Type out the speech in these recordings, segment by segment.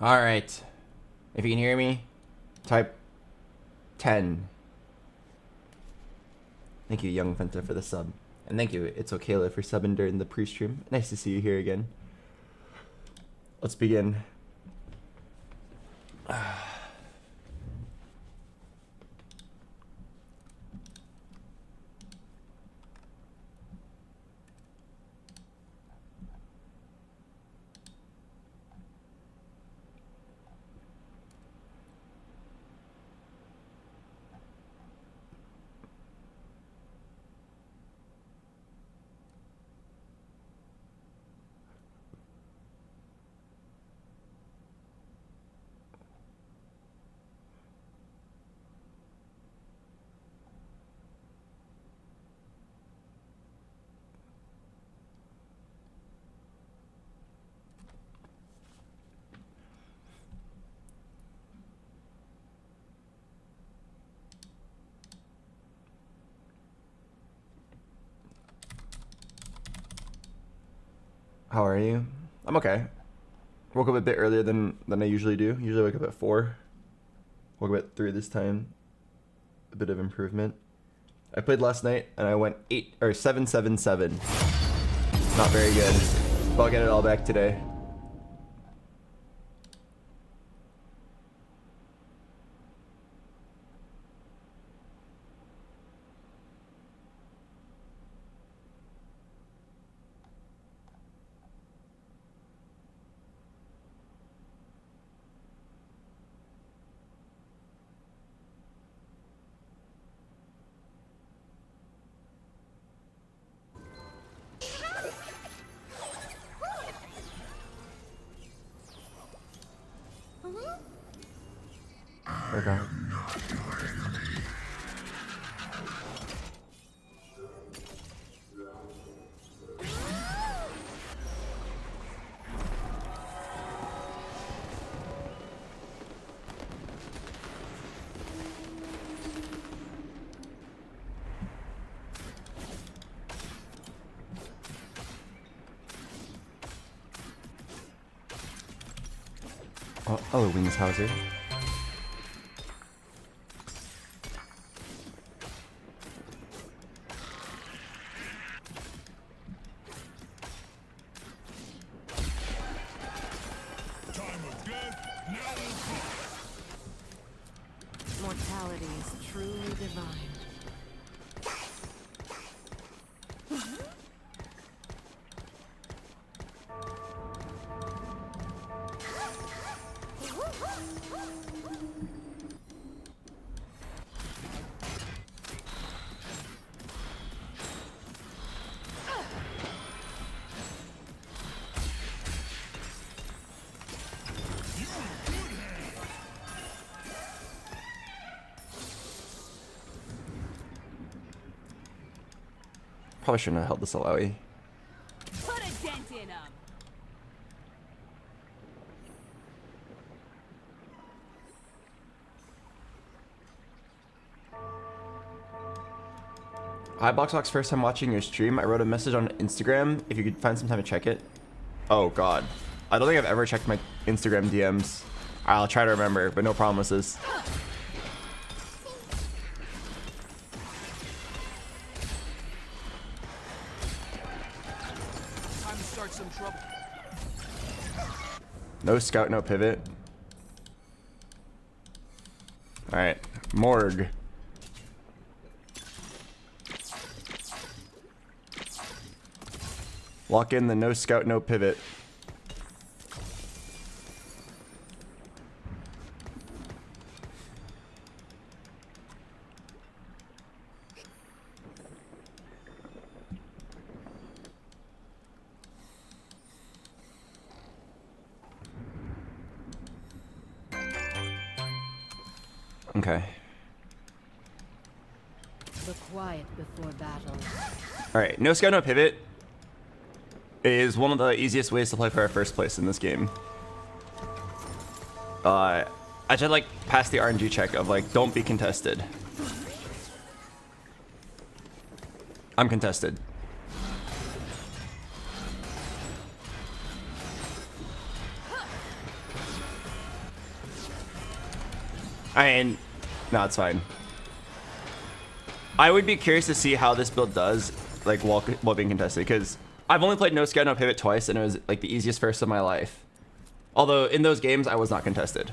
All right. If you can hear me, type 10. Thank you, Young Fenta, for the sub. And thank you, It's Okayla, for subbing during the pre-stream. Nice to see you here again. Let's begin. How are you? I'm okay. Woke up a bit earlier than I usually do. Usually I wake up at 4. Woke up at 3 this time. A bit of improvement. I played last night and I went 7-7-7. Not very good. But I'll get it all back today. Okay. Oh, hello, Wings Hauser. Mortality is truly divine. Probably shouldn't have held this Alawi. Put a dent in him. Hi, BoxBox. First time watching your stream. I wrote a message on Instagram. If you could find some time to check it. Oh, God. I don't think I've ever checked my Instagram DMs. I'll try to remember, but no promises. Time to start some trouble. No scout, no pivot. Alright. Morgue. Lock in the no scout, no pivot. Okay. The quiet before battle. Alright, no scout, no pivot is one of the easiest ways to play for our first place in this game. I just like pass the RNG check of like, don't be contested. I'm contested. I mean, no, it's fine. I would be curious to see how this build does, like, while being contested, because I've only played no scout, no pivot twice, and it was, like, the easiest first of my life. Although, in those games, I was not contested.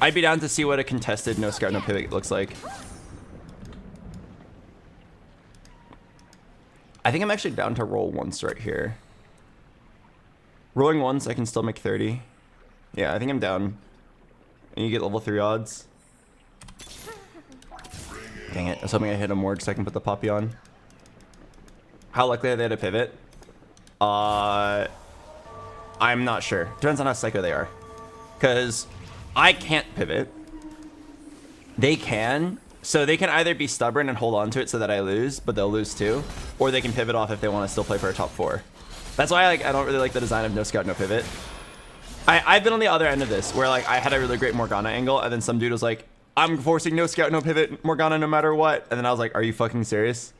I'd be down to see what a contested no scout, no pivot looks like. I think I'm actually down to roll once right here. Rolling once, I can still make 30. Yeah, I think I'm down. And you get level 3 odds. Dang it. I was hoping I hit a morgue so I can put the poppy on. How likely are they to pivot? I'm not sure. Depends on how psycho they are. Because I can't pivot. They can. So they can either be stubborn and hold on to it so that I lose, but they'll lose too. Or they can pivot off if they want to still play for a top 4. That's why I don't really like the design of no scout, no pivot. I've been on the other end of this, where like I had a really great Morgana angle, and then some dude was like, I'm forcing no scout, no pivot Morgana no matter what. And then I was like, are you fucking serious?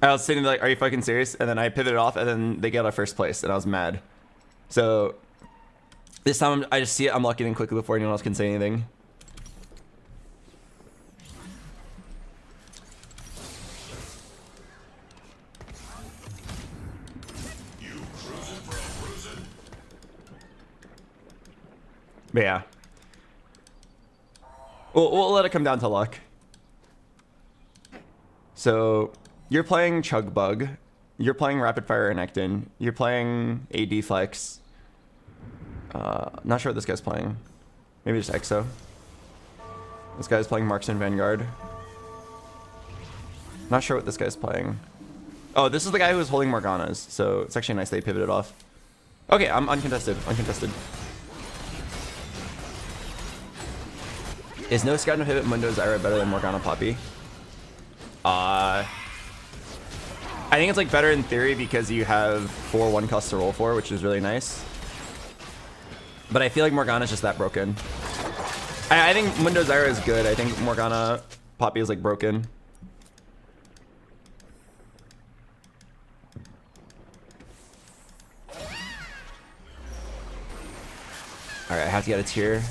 I was sitting there like, are you fucking serious? And then I pivoted off, and then they get out of first place, and I was mad. So this time I just see it, I'm locking in quickly before anyone else can say anything. But yeah. We'll let it come down to luck. So you're playing Chugbug. You're playing Rapid Fire Renekton. You're playing AD Flex. Not sure what this guy's playing. Maybe just Exo. This guy's playing Marksman Vanguard. Not sure what this guy's playing. Oh, this is the guy who was holding Morganas, so it's actually nice they pivoted off. Okay, I'm uncontested. Uncontested. Is no scout no pivot Mundo Zyra better than Morgana Poppy? I think it's like better in theory because you have 4 1 costs to roll for, which is really nice. But I feel like Morgana's just that broken. I think Mundo Zyra is good. I think Morgana Poppy is like broken. Alright, I have to get a tier.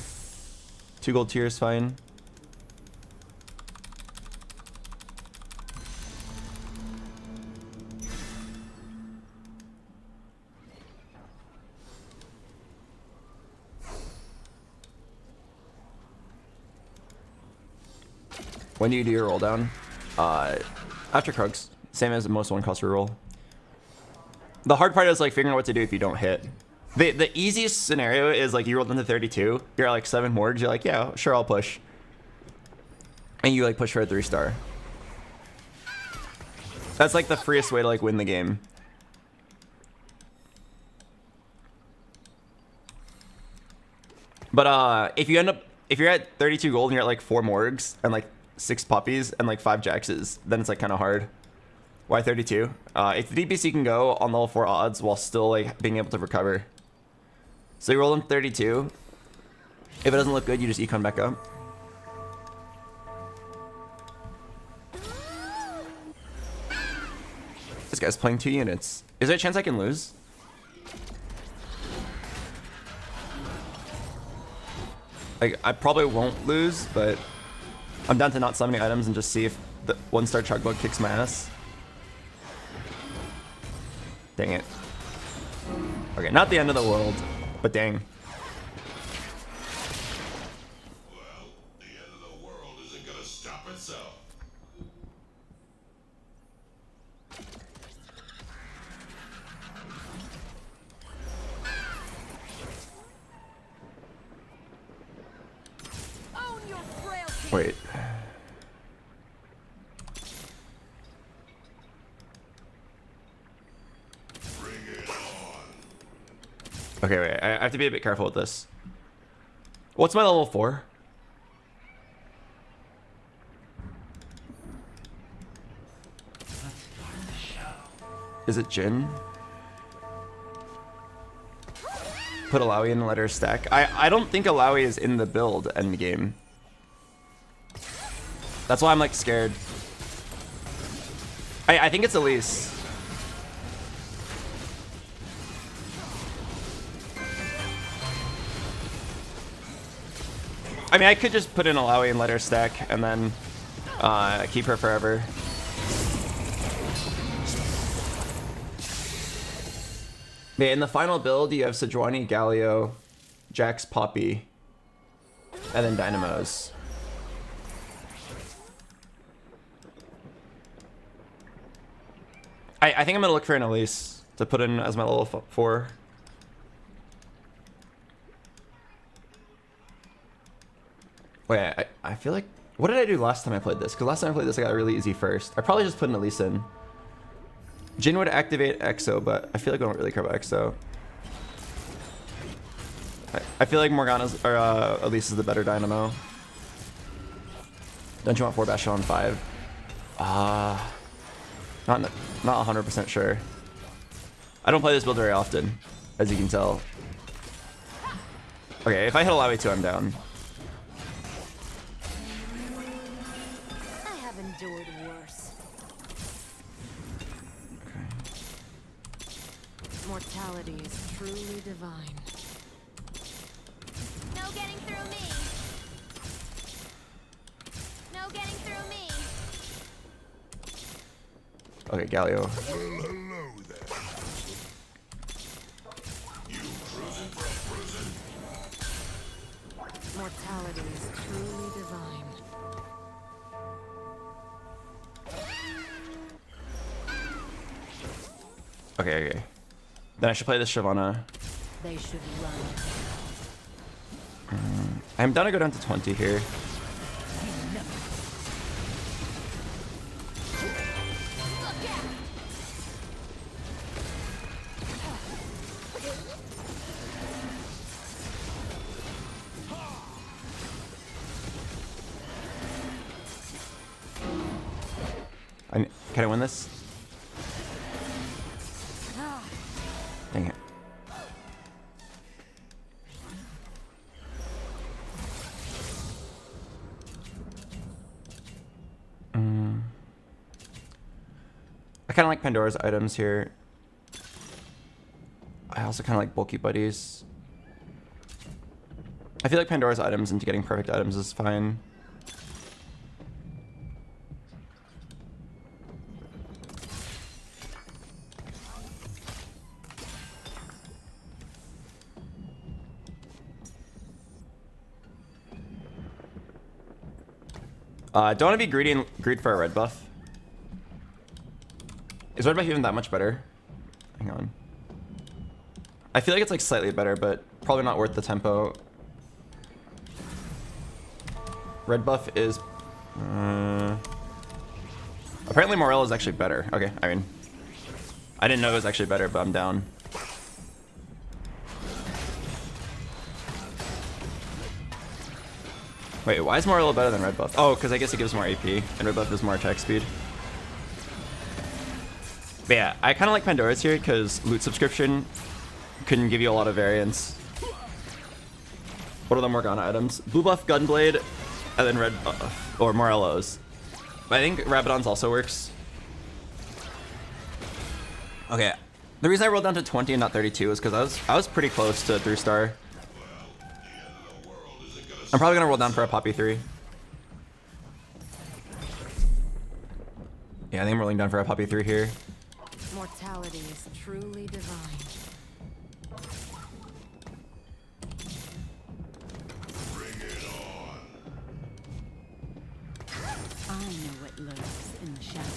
2 gold tier is fine. When do you do your roll down? After Krugs. Same as most 1 cost roll. The hard part is like figuring out what to do if you don't hit. The easiest scenario is like you rolled into 32, you're at like 7 morgues, you're like, yeah, sure, I'll push. And you like push for a 3-star. That's like the freest way to like win the game. But if you're at 32 gold and you're at like 4 morgues and like 6 puppies and like 5 jaxes, then it's like kind of hard. Why 32? If the DPC can go on level 4 odds while still like being able to recover. So you roll in 32. If it doesn't look good, you just econ back up. This guy's playing 2 units. Is there a chance I can lose? Like, I probably won't lose, but I'm down to not summoning items and just see if the 1-star Chugbug kicks my ass. Dang it. Okay, not the end of the world, but dang. Well, the end of the world isn't gonna stop itself. Own your frailty. Wait. Okay, wait. I have to be a bit careful with this. What's my level 4? Is it Jin? Put Alawi in and let her stack. I don't think Alawi is in the build endgame. That's why I'm like scared. I think it's Elise. I mean, I could just put in Alawi and let her stack, and then keep her forever. Yeah, in the final build, you have Sejuani, Galio, Jax, Poppy, and then Dynamos. I think I'm gonna look for an Elise to put in as my level 4. Wait, I feel like... What did I do last time I played this? Because last time I played this, I got really easy first. I probably just put an Elise in. Jhin would activate Exo, but I feel like I don't really care about Exo. I feel like Morgana's, or Elise is the better Dynamo. Don't you want 4 Bastion on 5? Not 100% sure. I don't play this build very often, as you can tell. Okay, if I hit Alawi 2, I'm down. I have endured worse. Okay. Mortality is truly divine. No getting through me. No getting through me. Okay, Galio. Well, hello there. You cruising for a prison? Mortality is truly divine. Okay. Then I should play this Shyvana. They should run. I'm down to go down to 20 here. Can I win this? Dang it. I kind of like Pandora's items here. I also kind of like bulky buddies. I feel like Pandora's items into getting perfect items is fine. Don't want to be greed for a red buff. Is red buff even that much better? Hang on. I feel like it's like slightly better, but probably not worth the tempo. Red buff is... apparently Morel is actually better. Okay, I mean... I didn't know it was actually better, but I'm down. Wait, why is Morello better than red buff? Oh, because I guess it gives more AP, and red buff is more attack speed. But yeah, I kind of like Pandora's here because loot subscription couldn't give you a lot of variance. What are the Morgana items? Blue buff Gunblade, and then red buff, or Morello's. But I think Rabadon's also works. Okay, the reason I rolled down to 20 and not 32 is because I was pretty close to 3-star. I'm probably gonna roll down for a Poppy 3. Yeah, I think I'm rolling down for a Poppy 3 here. Mortality is truly divine. Bring it on. I know what lurks in the shadows.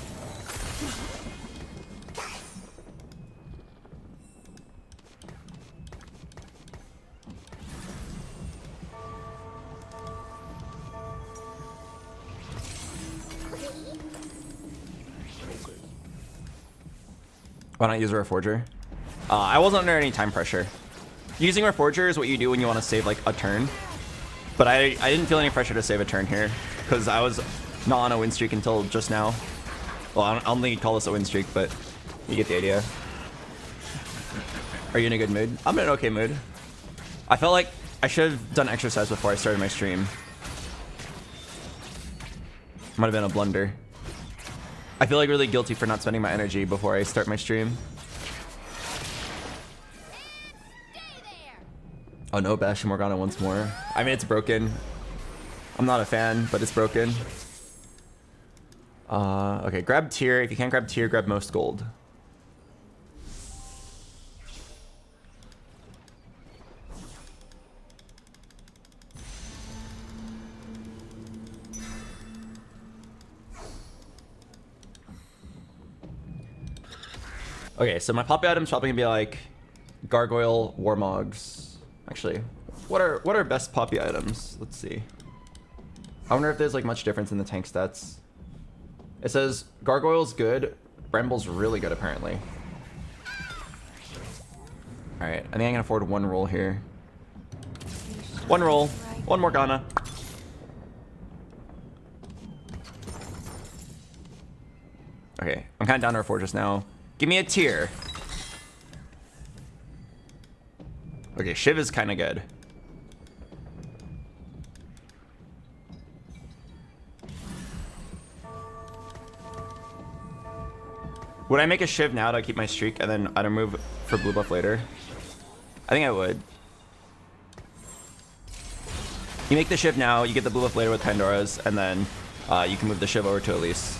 Why not use a Reforger? I wasn't under any time pressure. Using Reforger is what you do when you want to save like a turn. But I didn't feel any pressure to save a turn here because I was not on a win streak until just now. Well, I don't think you'd call this a win streak, but you get the idea. Are you in a good mood? I'm in an okay mood. I felt like I should have done exercise before I started my stream. Might have been a blunder. I feel like really guilty for not spending my energy before I start my stream. Oh no, Bash Morgana once more. I mean, it's broken. I'm not a fan, but it's broken. Okay, grab tier. If you can't grab tier, grab most gold. Okay, so my poppy item's probably gonna be like Gargoyle, Warmogs. Actually, what are best poppy items? Let's see. I wonder if there's like much difference in the tank stats. It says Gargoyle's good, Bramble's really good apparently. Alright, I think I can afford one roll here. One roll, one Morgana. Okay, I'm kind of down to our fortress now. Give me a tier. Okay, Shiv is kind of good. Would I make a Shiv now to keep my streak and then item move for blue buff later? I think I would. You make the Shiv now, you get the blue buff later with Pandora's, and then you can move the Shiv over to Elise.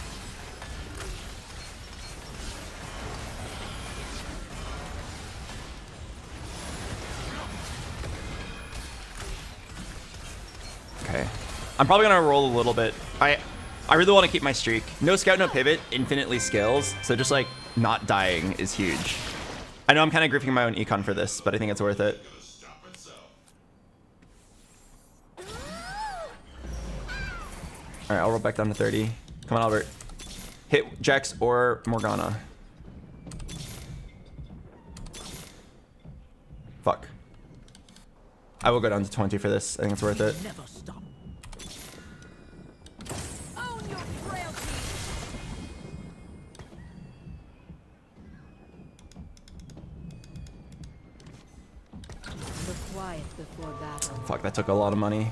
Okay. I'm probably gonna roll a little bit. I really want to keep my streak. No scout, no pivot, infinitely scales. So just like not dying is huge. I know I'm kind of griefing my own econ for this, but I think it's worth it. All right, I'll roll back down to 30. Come on, Albert. Hit Jax or Morgana. Fuck. I will go down to 20 for this. I think it's worth it. Never stop. Own your frailty. Look quiet before battle. Fuck, that took a lot of money.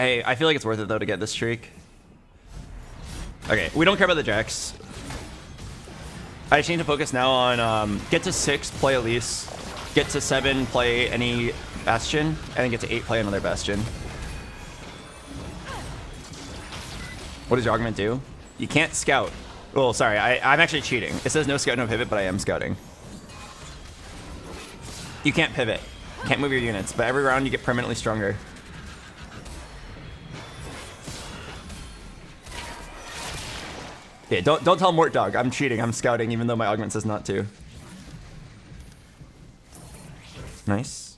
I feel like it's worth it though to get this streak. Okay, we don't care about the Jax. I just need to focus now on get to 6, play Elise. Get to 7, play any Bastion. And then get to 8, play another Bastion. What does your augment do? You can't scout. Oh, sorry, I'm actually cheating. It says no scout, no pivot, but I am scouting. You can't pivot. You can't move your units, but every round you get permanently stronger. Yeah, don't tell Mort Dog. I'm cheating. I'm scouting, even though my augment says not to. Nice.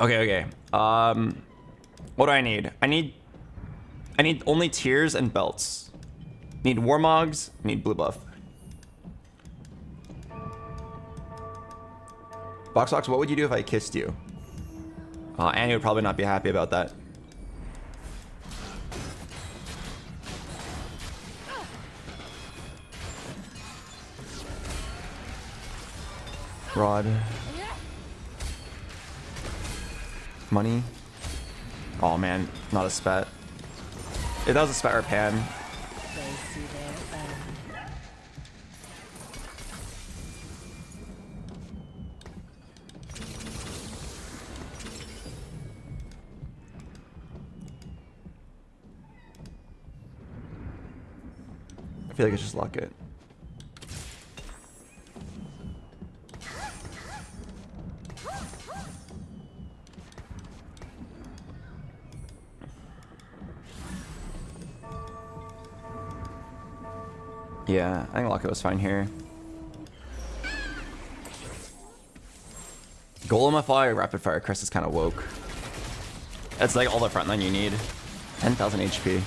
Okay. What do I need? I need only tiers and belts. Need Warmogs. Need blue buff. BoxBox, what would you do if I kissed you? Annie would probably not be happy about that. Rod. Money. Oh man, not a spat. If that was a spat or a pan. I feel like I just lock it. Yeah, I think Locket was fine here. Golemify or Rapid Fire Crest is kind of woke. That's like all the frontline you need. 10,000 HP.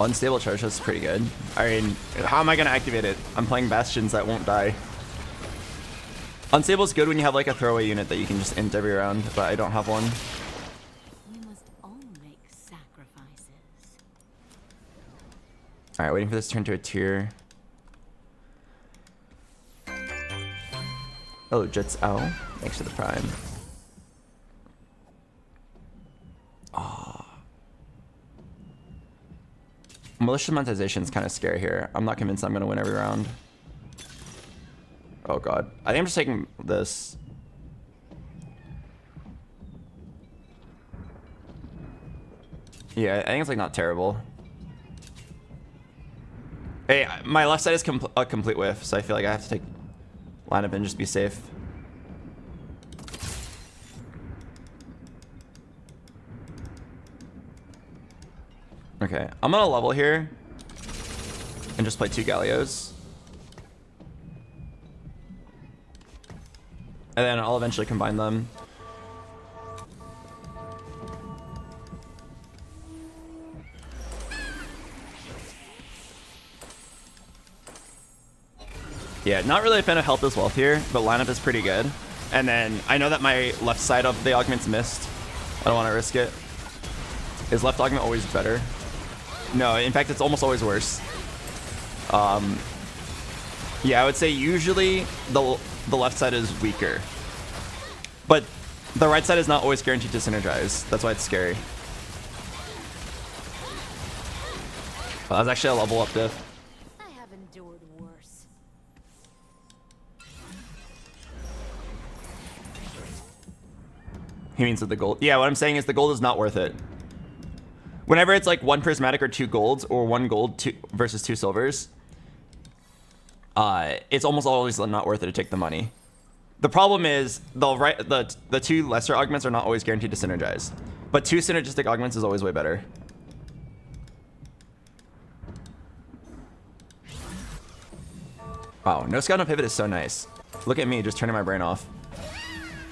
Unstable charge is pretty good. I mean, how am I going to activate it? I'm playing Bastions that won't die. Unstable is good when you have like a throwaway unit that you can just int every round, but I don't have one. We must all make sacrifices. Alright, waiting for this to turn to a tier. Oh, Jets Owl. Thanks to the Prime. Ah. Malicious monetization is kind of scary here. I'm not convinced I'm going to win every round. Oh god. I think I'm just taking this. Yeah, I think it's like not terrible. Hey, my left side is a complete whiff, so I feel like I have to take lineup and just be safe. Okay, I'm gonna level here and just play 2 Gallios. And then I'll eventually combine them. Yeah, not really a fan of health as wealth here, but lineup is pretty good. And then I know that my left side of the augment's missed. I don't want to risk it. Is left augment always better? No, in fact, it's almost always worse. Yeah, I would say usually the left side is weaker. But the right side is not always guaranteed to synergize. That's why it's scary. Well, that was actually a level up diff. I have endured worse. He means with the gold. Yeah, what I'm saying is the gold is not worth it. Whenever it's like 1 prismatic or 2 golds, or 1 gold versus 2 silvers, it's almost always not worth it to take the money. The problem is the 2 lesser augments are not always guaranteed to synergize, but 2 synergistic augments is always way better. Wow, no scout no pivot is so nice. Look at me just turning my brain off.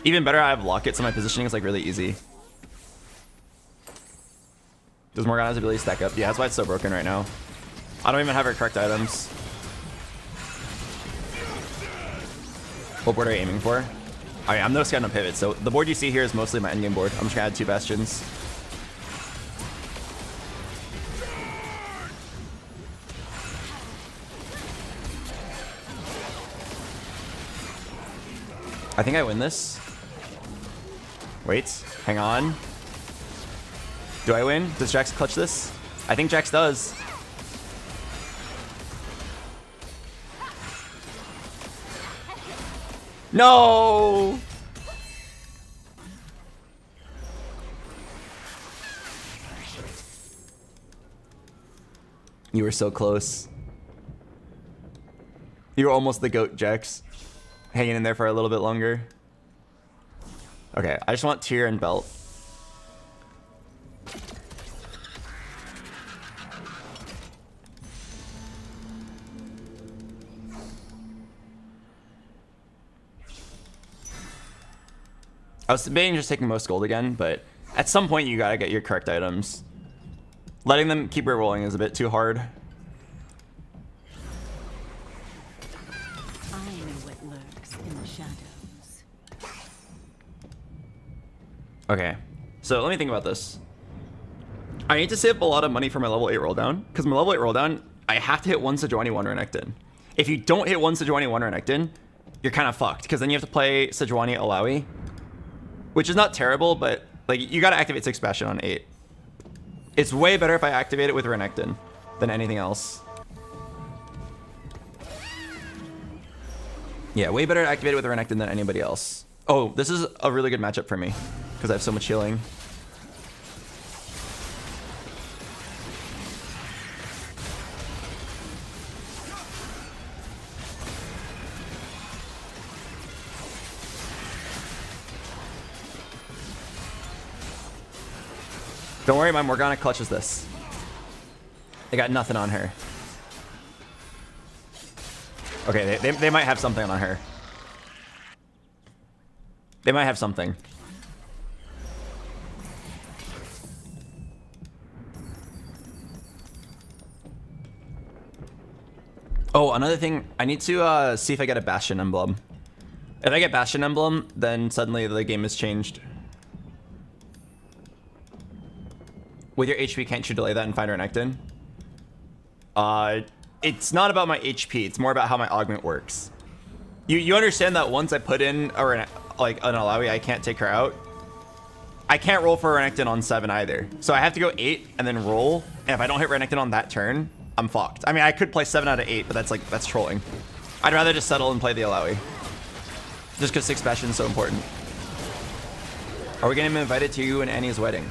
Even better, I have locket, so my positioning is like really easy. Does Morgana's ability stack up? Yeah, that's why it's so broken right now. I don't even have her correct items. What board are you aiming for? Alright, I'm no scout no pivot, so the board you see here is mostly my endgame board. I'm just gonna add 2 bastions. I think I win this. Wait, hang on. Do I win? Does Jax clutch this? I think Jax does. No! You were so close. You were almost the GOAT, Jax. Hanging in there for a little bit longer. Okay, I just want tier and belt. I was debating just taking most gold again, but at some point you gotta get your correct items. Letting them keep re-rolling is a bit too hard. I know what lurks in the shadows. Okay, so let me think about this. I need to save up a lot of money for my level 8 roll down, because my level 8 roll down, I have to hit 1 Sejuani, 1 Renekton. If you don't hit 1 Sejuani, 1 Renekton, you're kind of fucked, because then you have to play Sejuani Alawi, which is not terrible, but like you gotta activate 6 Bastion on 8. It's way better if I activate it with Renekton than anything else. Yeah, way better to activate it with Renekton than anybody else. Oh, this is a really good matchup for me, because I have so much healing. Don't worry, my Morgana clutches this. They got nothing on her. Okay, they might have something on her. They might have something. Oh, another thing. I need to see if I get a Bastion Emblem. If I get Bastion Emblem, then suddenly the game has changed. With your HP, can't you delay that and find Renekton? It's not about my HP. It's more about how my augment works. You understand that once I put in like an Alawi, I can't take her out. I can't roll for Renekton on 7 either. So I have to go 8 and then roll. And if I don't hit Renekton on that turn, I'm fucked. I mean, I could play 7 out of 8, but that's trolling. I'd rather just settle and play the Alawi. Just because 6 Bastion is so important. Are we getting invited to you and Annie's wedding?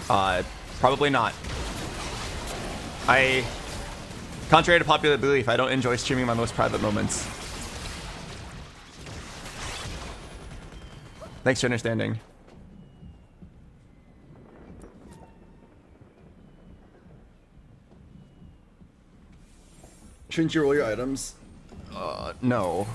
Probably not. Contrary to popular belief, I don't enjoy streaming my most private moments. Thanks for understanding. Shouldn't you roll your items? No.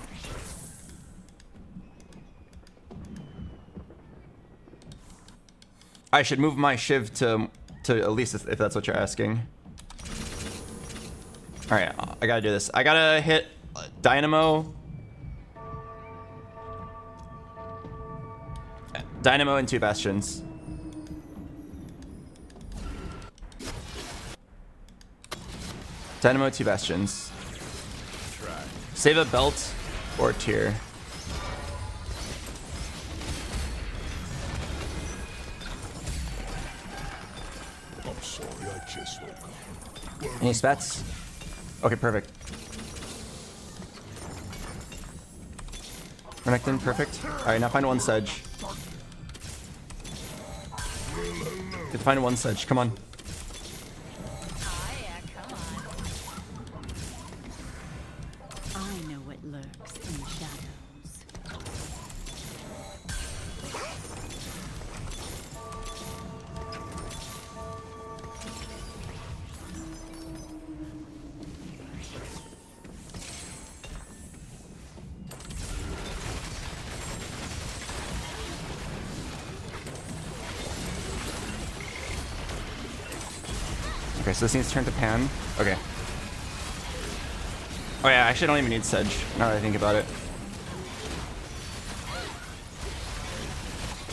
I should move my Shiv to Elise if that's what you're asking. All right, I gotta do this. I gotta hit Dynamo. Dynamo and 2 Bastions. Dynamo, 2 Bastions. Save a belt or tier. I'm sorry, I just woke up. Any spats? Okay, perfect. Renekton, perfect. Alright, now find 1 Sedge. Get to find 1 Sedge, come on. Oh yeah, come on. I know what lurks in the shadows. Okay, so this needs to turn to Pan. Okay. Oh yeah, I actually don't even need Sedge, now that I think about it.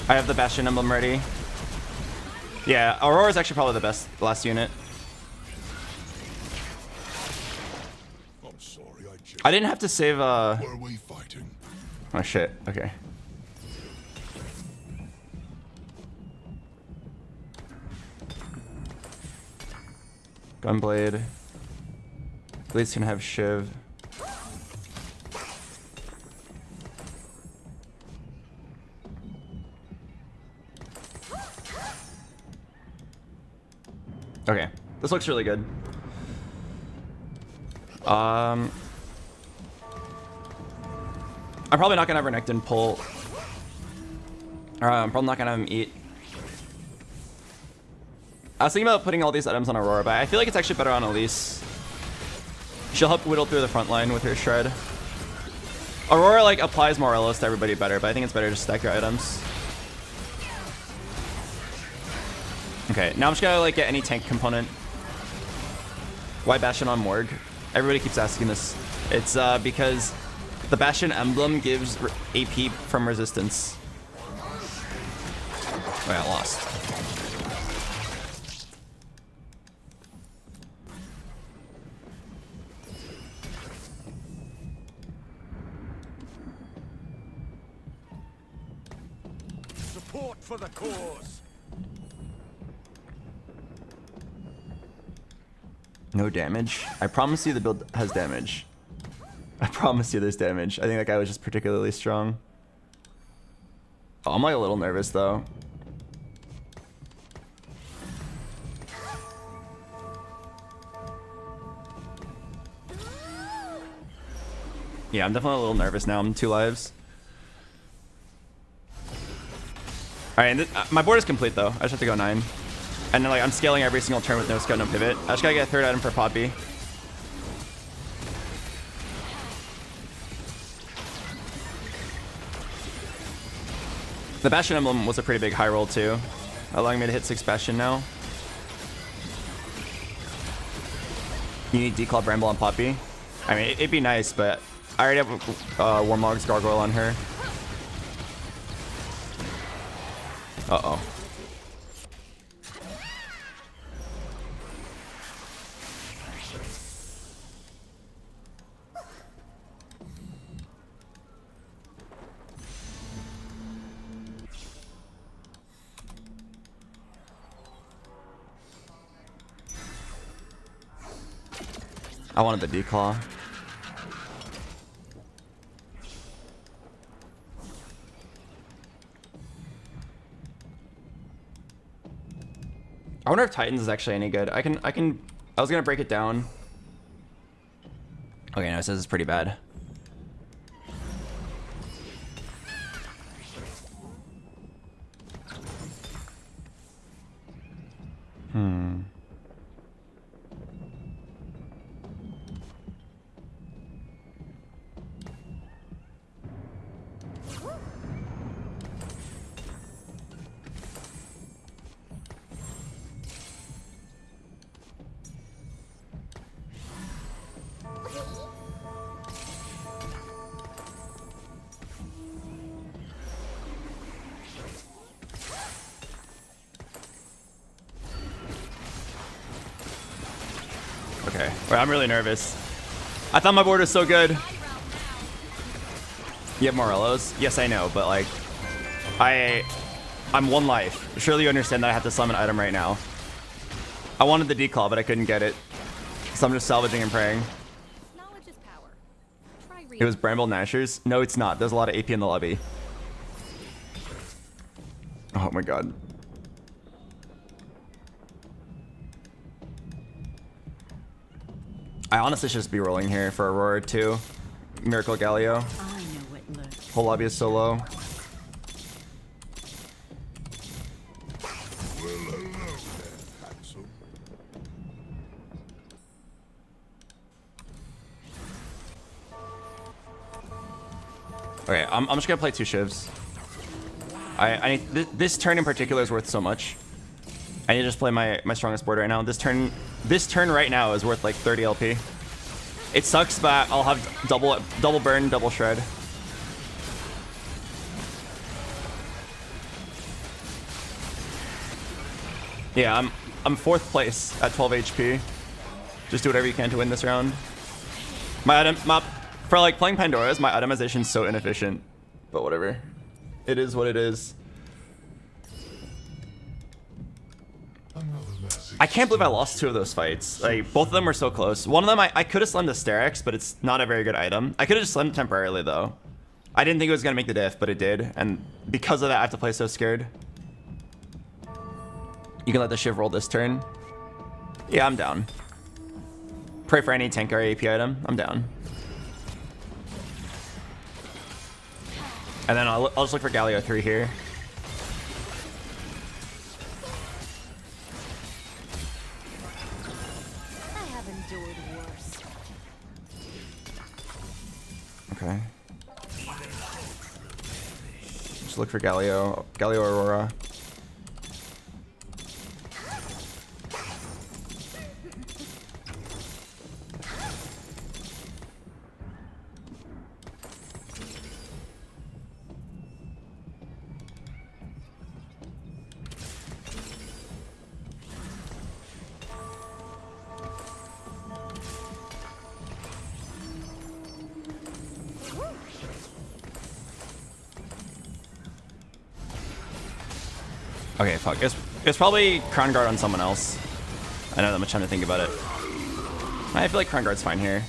I have the Bastion Emblem ready. Yeah, Aurora's actually probably the last unit. I'm sorry, I just. I didn't have to save Were we fighting? Oh shit, okay. Gunblade. At least gonna have Shiv. Okay, this looks really good. I'm probably not gonna have Renekton pull. I'm probably not gonna have him eat. I was thinking about putting all these items on Aurora, but I feel like it's actually better on Elise. She'll help whittle through the front line with her Shred. Aurora like applies Morelos to everybody better, but I think it's better to stack your items. Okay, now I'm just gonna like get any tank component. Why Bastion on Morg? Everybody keeps asking this. It's because the Bastion emblem gives AP from resistance. Oh, I lost. Support for the cause. No damage? I promise you the build has damage. I promise you there's damage. I think that guy was just particularly strong. Oh, I'm like a little nervous though. Yeah, I'm definitely a little nervous now. I'm 2 lives. Alright, and my board is complete though. I just have to go 9. And then like I'm scaling every single turn with no scout, no pivot. I just gotta get a 3rd item for Poppy. The Bastion Emblem was a pretty big high roll too, allowing me to hit 6 Bastion now. You need Declaw Bramble on Poppy. I mean, it'd be nice, but I already have Warmog's Gargoyle on her. Uh-oh. I wanted the declaw. I wonder if Titans is actually any good. I was gonna break it down. Okay, no, it says it's pretty bad. Okay, wait, I'm really nervous. I thought my board was so good. You have Morellos? Yes, I know, but like, I'm one life. Surely you understand that I have to summon an item right now. I wanted the declaw, but I couldn't get it. So I'm just salvaging and praying. Knowledge is power. Try It was Bramble Nashers? No, it's not. There's a lot of AP in the lobby. Oh my god. I honestly should just be rolling here for Aurora too. Miracle Galio. I know what lurks. Whole lobby is so low. Well, hello there, handsome. Okay, I'm just gonna play 2 shivs. I need this turn in particular is worth so much. I need to just play my strongest board right now. This turn right now is worth like 30 LP. It sucks, but I'll have double burn, double shred. Yeah, I'm 4th place at 12 HP. Just do whatever you can to win this round. For like playing Pandora's, my itemization's so inefficient. But whatever. It is what it is. I can't believe I lost 2 of those fights. Like, both of them were so close. One of them, I could have slammed the Sterex, but it's not a very good item. I could have just slammed it temporarily, though. I didn't think it was going to make the diff, but it did. And because of that, I have to play so scared. You can let the Shiv roll this turn. Yeah, I'm down. Pray for any tank or AP item. I'm down. And then I'll just look for Galio 3 here. I have endured worse. Okay. Just look for Galio Aurora. Okay, fuck. It's probably Crown Guard on someone else. I know that much time to think about it. I feel like Crown Guard's fine here.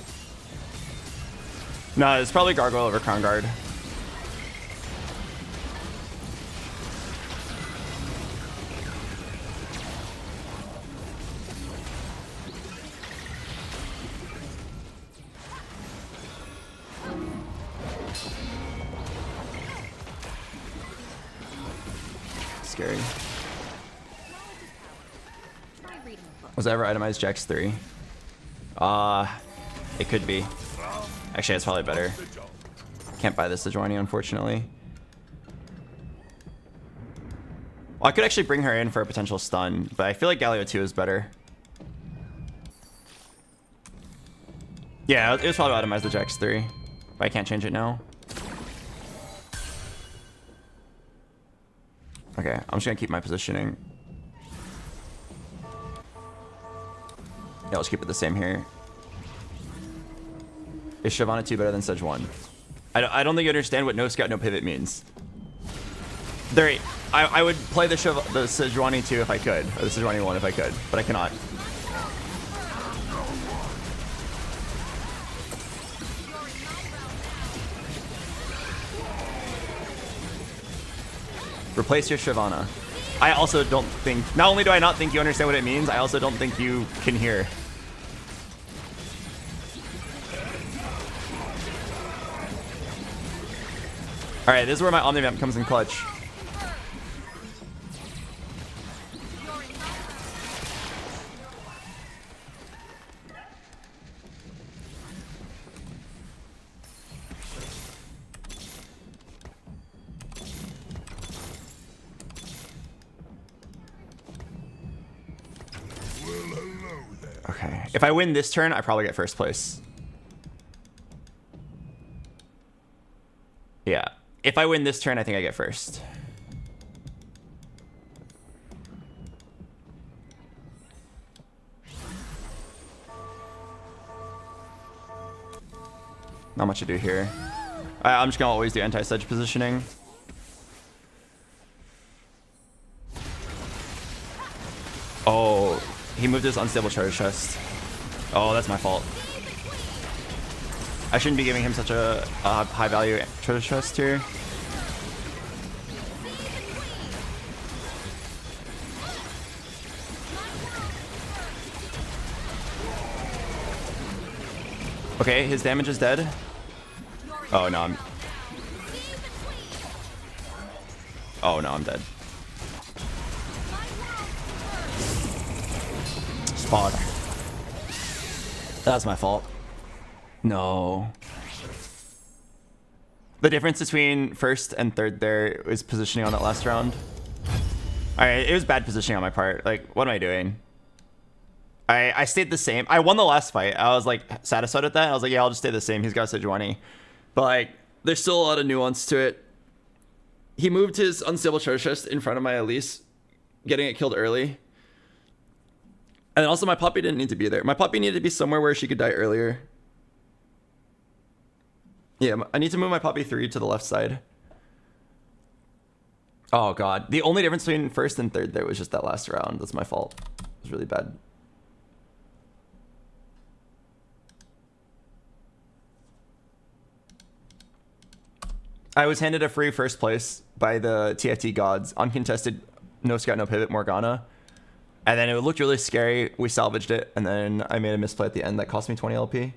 No, it's probably Gargoyle over Crown Guard. Scary. Try reading a book. Was I ever itemized Jax 3? It could be. Actually, it's probably better. Can't buy this Sejuani, unfortunately. Well, I could actually bring her in for a potential stun, but I feel like Galio 2 is better. Yeah, it was probably itemized the Jax 3, but I can't change it now. Okay, I'm just gonna keep my positioning. Yeah, let's keep it the same here. Is Shyvana 2 better than Sejuani? I don't think you understand what no scout, no pivot means. I would play the Sejuani 2 if I could, or the Sejuani 1 if I could, but I cannot. Replace your Shyvana. I also don't think, not only do I not think you understand what it means, I also don't think you can hear. Alright, this is where my Omnivamp comes in clutch. Okay, if I win this turn, I probably get first place. Yeah, if I win this turn, I think I get first. Not much to do here. I'm just gonna always do anti-sedge positioning. Oh, he moved his unstable charge chest. Oh, that's my fault. I shouldn't be giving him such a high value treasure chest here. Okay, his damage is dead. Oh no, I'm dead. Spot. That's my fault. No. The difference between first and third there was positioning on that last round. Alright, it was bad positioning on my part. Like, what am I doing? I stayed the same. I won the last fight. I was like satisfied with that. I was like, yeah, I'll just stay the same. He's got Sejuani. But like, there's still a lot of nuance to it. He moved his unstable charge chest in front of my Elise, getting it killed early. And also my puppy didn't need to be there. My puppy needed to be somewhere where she could die earlier. Yeah, I need to move my puppy 3 to the left side. Oh god. The only difference between first and third there was just that last round. That's my fault. It was really bad. I was handed a free first place by the TFT gods. Uncontested, no scout, no pivot, Morgana. And then it looked really scary. We salvaged it. And then I made a misplay at the end that cost me 20 LP.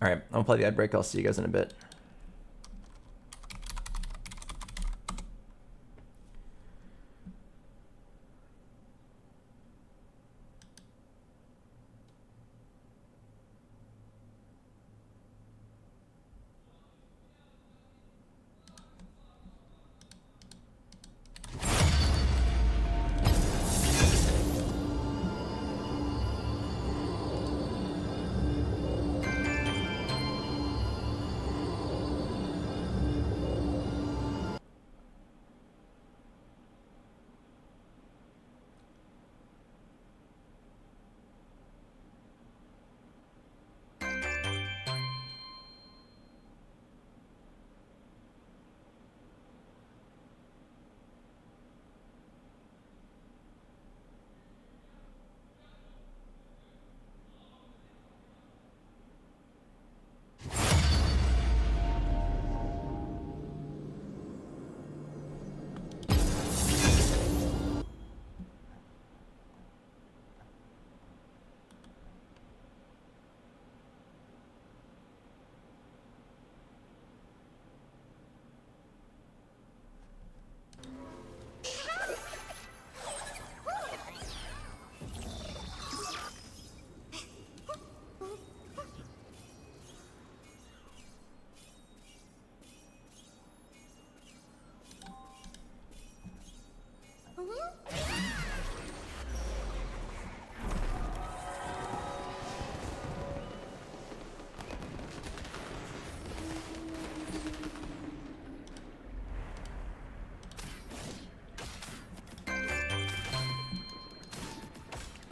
All right, I'll play the ad break. I'll see you guys in a bit.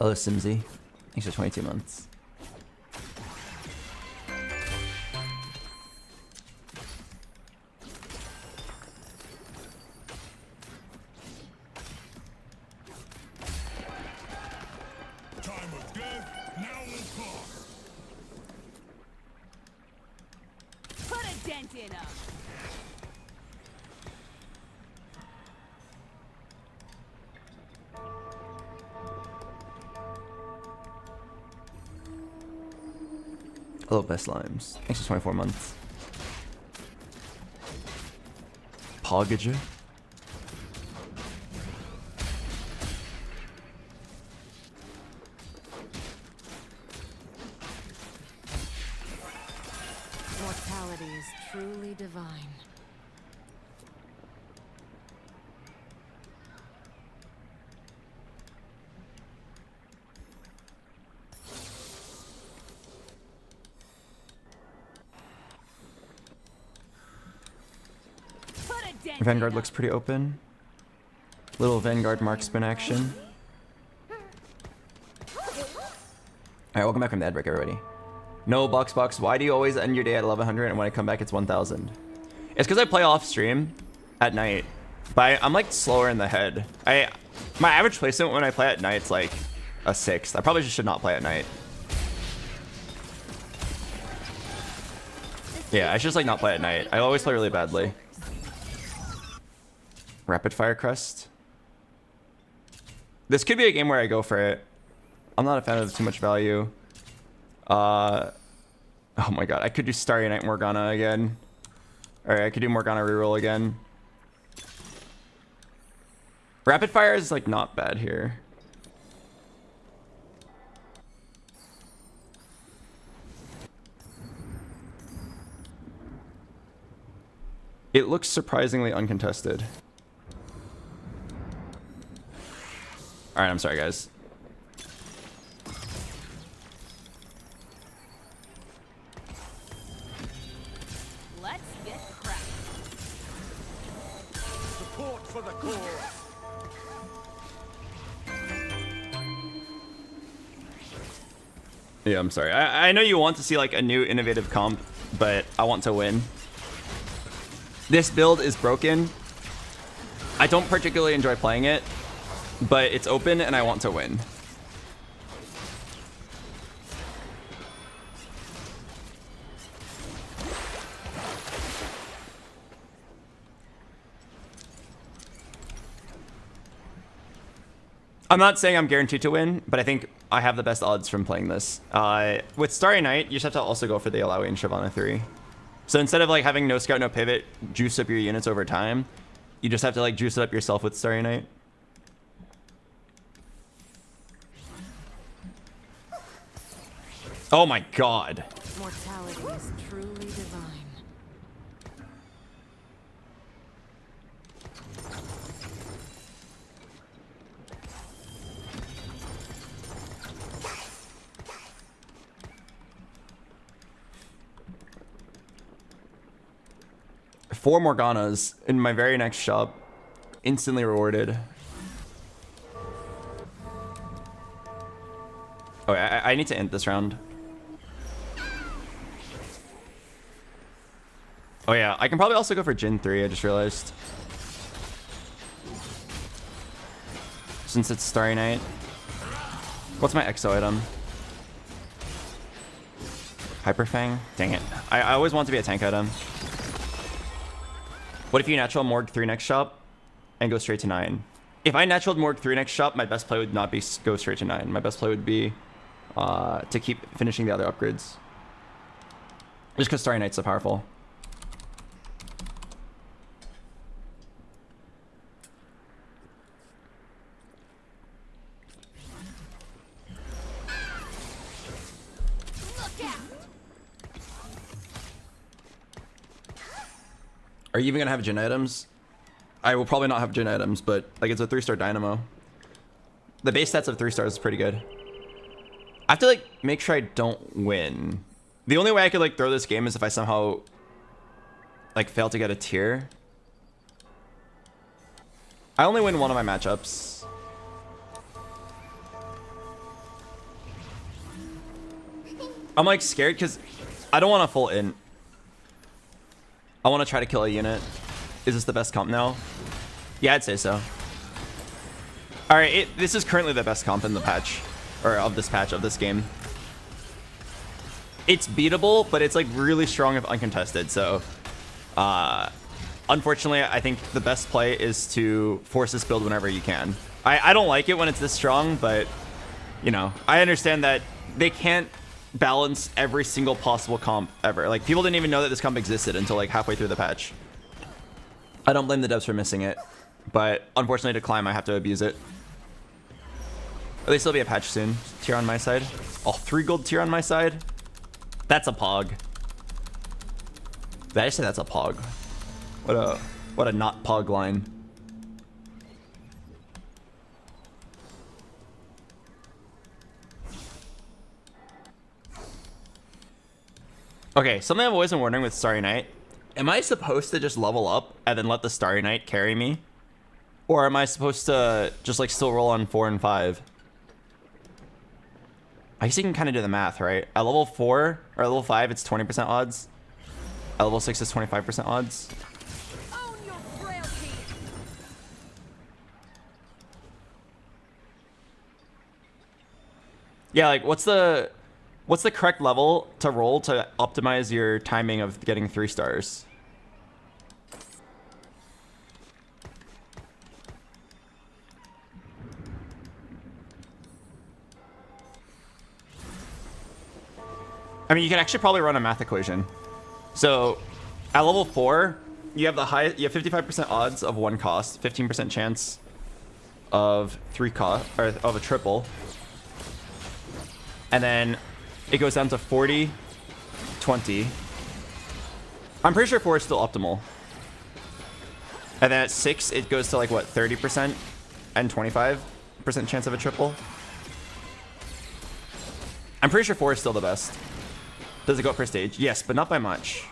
Hello, Simsy. Thanks for 22 months. Time of death now will come. Put a dent in 'em. Hello, Best Limes. Thanks for 24 months. Pogager. Mortality is truly divine. Put a dent in Vanguard 'em. looks pretty open. Little Vanguard marksman action. Alright, welcome back from the ad break, everybody. No, BoxBox, why do you always end your day at 1100 and when I come back it's 1000? It's because I play off stream at night. But I'm like slower in the head. My average placement when I play at night is like a 6th. I probably just should not play at night. Yeah, I should just like not play at night. I always play really badly. Rapid fire crest. This could be a game where I go for it. I'm not a fan of too much value. Oh my god, I could do Starry Night Morgana again. Alright, I could do Morgana reroll again. Rapid fire is like not bad here. It looks surprisingly uncontested. Alright, I'm sorry guys. Let's get cracked. Support for the cause. Yeah, I'm sorry. I know you want to see like a new innovative comp, but I want to win. This build is broken. I don't particularly enjoy playing it, but it's open and I want to win. I'm not saying I'm guaranteed to win, but I think I have the best odds from playing this. With Starry Night, you just have to also go for the Alawi and Shyvana 3. So instead of like having no scout, no pivot, juice up your units over time, you just have to like juice it up yourself with Starry Night. Oh my god. Mortality is truly divine. Four Morganas in my very next shop. Instantly rewarded. Oh, I need to end this round. Oh yeah, I can probably also go for Jin 3, I just realized. Since it's Starry Night. What's my EXO item? Hyperfang? Dang it. I always want to be a tank item. What if you natural Morg 3 next shop and go straight to 9? If I naturaled Morg 3 next shop, my best play would not be go straight to 9. My best play would be to keep finishing the other upgrades. Just because Starry Night's so powerful. Are you even gonna have Jin items? I will probably not have Jin items, but like it's a 3-star Dynamo. The base stats of 3 stars is pretty good. I have to like make sure I don't win. The only way I could like throw this game is if I somehow like fail to get a tier. I only win one of my matchups. I'm like scared because I don't want to full in. I want to try to kill a unit. Is this the best comp now? Yeah, I'd say so. All right, this is currently the best comp in the patch, or of this patch, of this game. It's beatable, but it's like really strong if uncontested. So, unfortunately, I think the best play is to force this build whenever you can. I don't like it when it's this strong, but you know, I understand that they can't balance every single possible comp ever. Like, people didn't even know that this comp existed until like halfway through the patch. I don't blame the devs for missing it, but unfortunately to climb, I have to abuse it. At least there'll be a patch soon. Tier on my side. Oh, 3 gold tier on my side. That's a pog. Did I just say that's a pog? What a not pog line. Okay, something I've always been wondering with Starry Night. Am I supposed to just level up and then let the Starry Night carry me? Or am I supposed to just like still roll on 4 and 5? I guess you can kind of do the math, right? At level 4 or level 5, it's 20% odds. At level 6, it's 25% odds. Own your frailty. Yeah, like what's the correct level to roll to optimize your timing of getting 3 stars? I mean, you can actually probably run a math equation. So, at level 4, you have 55% odds of 1 cost, 15% chance of 3 cost, or of a triple. And then it goes down to 40, 20. I'm pretty sure 4 is still optimal. And then at 6, it goes to like what, 30% and 25% chance of a triple. I'm pretty sure 4 is still the best. Does it go up per stage? Yes, but not by much.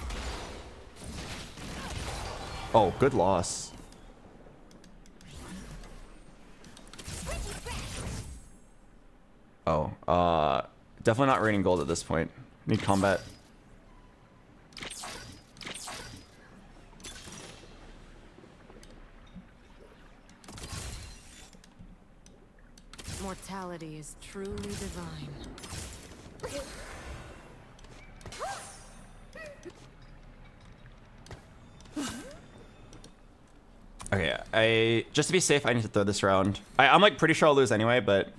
Oh, good loss. Oh, definitely not raining gold at this point. Need combat. Mortality is truly divine. Okay, just to be safe, I need to throw this round. I'm like pretty sure I'll lose anyway, but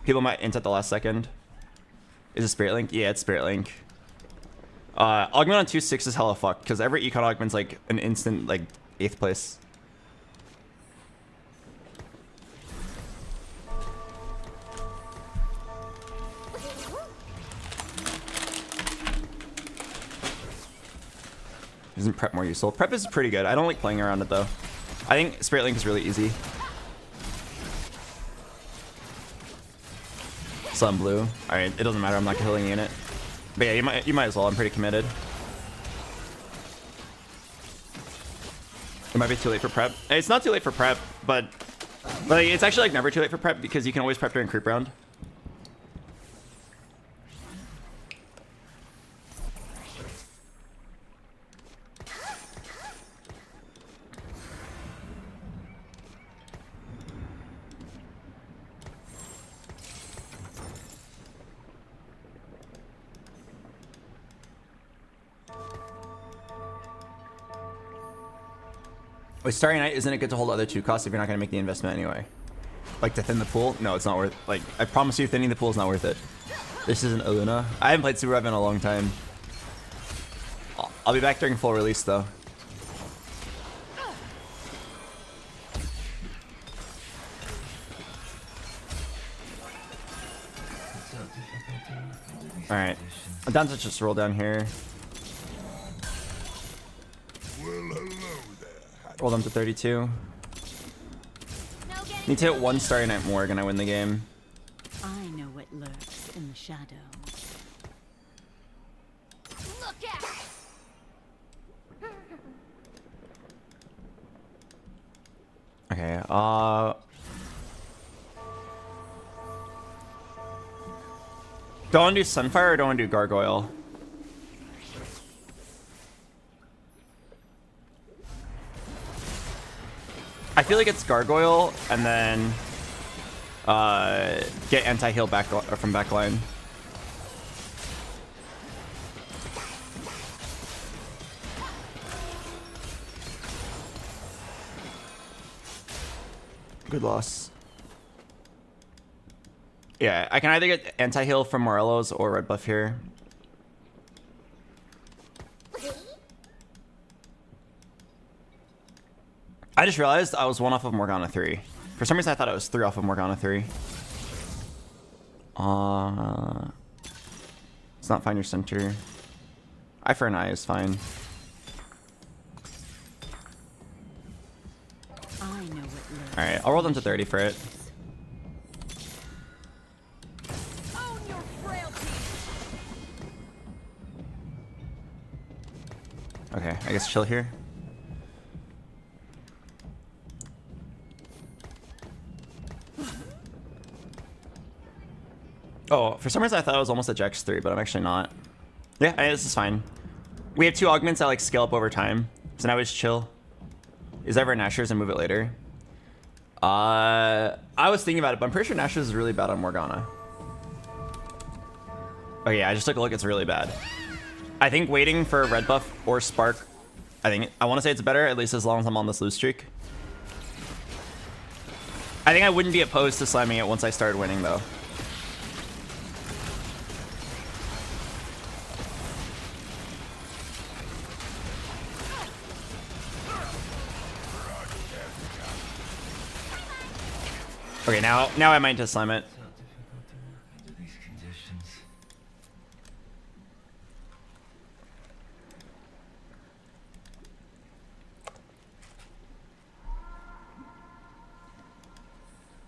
people might int at the last second. Is it Spirit Link? Yeah, it's Spirit Link. Augment on 2-6 is hella fucked because every econ augment's like an instant like 8th place. Isn't prep more useful? Prep is pretty good. I don't like playing around it though. I think Spirit Link is really easy. Sun blue. All right, it doesn't matter. I'm not killing a unit. But yeah, you might as well. I'm pretty committed. It might be too late for prep. It's not too late for prep, but like, it's actually like never too late for prep because you can always prep during creep round. With Starry Night, isn't it good to hold other 2 costs if you're not going to make the investment anyway? Like to thin the pool? No, it's not worth. Like, I promise you, thinning the pool is not worth it. This isn't Aluna. I haven't played Super Rev in a long time. I'll be back during full release though. All right, I'm down to just roll down here. Roll them to 32. Need to hit 1 Starry Night Morgue and I win the game. I know what lurks in the shadows. Look at Okay, Do I want to do Sunfire or do I want to do Gargoyle? I feel like it's Gargoyle and then get anti-heal back from backline. Good loss. Yeah, I can either get anti-heal from Morello's or red buff here. I just realized I was 1 off of Morgana 3. For some reason I thought I was 3 off of Morgana 3. Let's not find your center. Eye for an eye is fine. Alright, I'll roll them to 30 for it. Own your frailty. Okay, I guess chill here. Oh, for some reason I thought I was almost at Jax 3, but I'm actually not. Yeah, this is fine. We have 2 augments that like scale up over time, so now we just chill. Is ever Nashor's and move it later? I was thinking about it, but I'm pretty sure Nashor's is really bad on Morgana. Oh yeah, I just took a look, it's really bad. I think waiting for a red buff or spark, I want to say it's better, at least as long as I'm on this lose streak. I think I wouldn't be opposed to slamming it once I started winning though. Okay, now I might just slam it.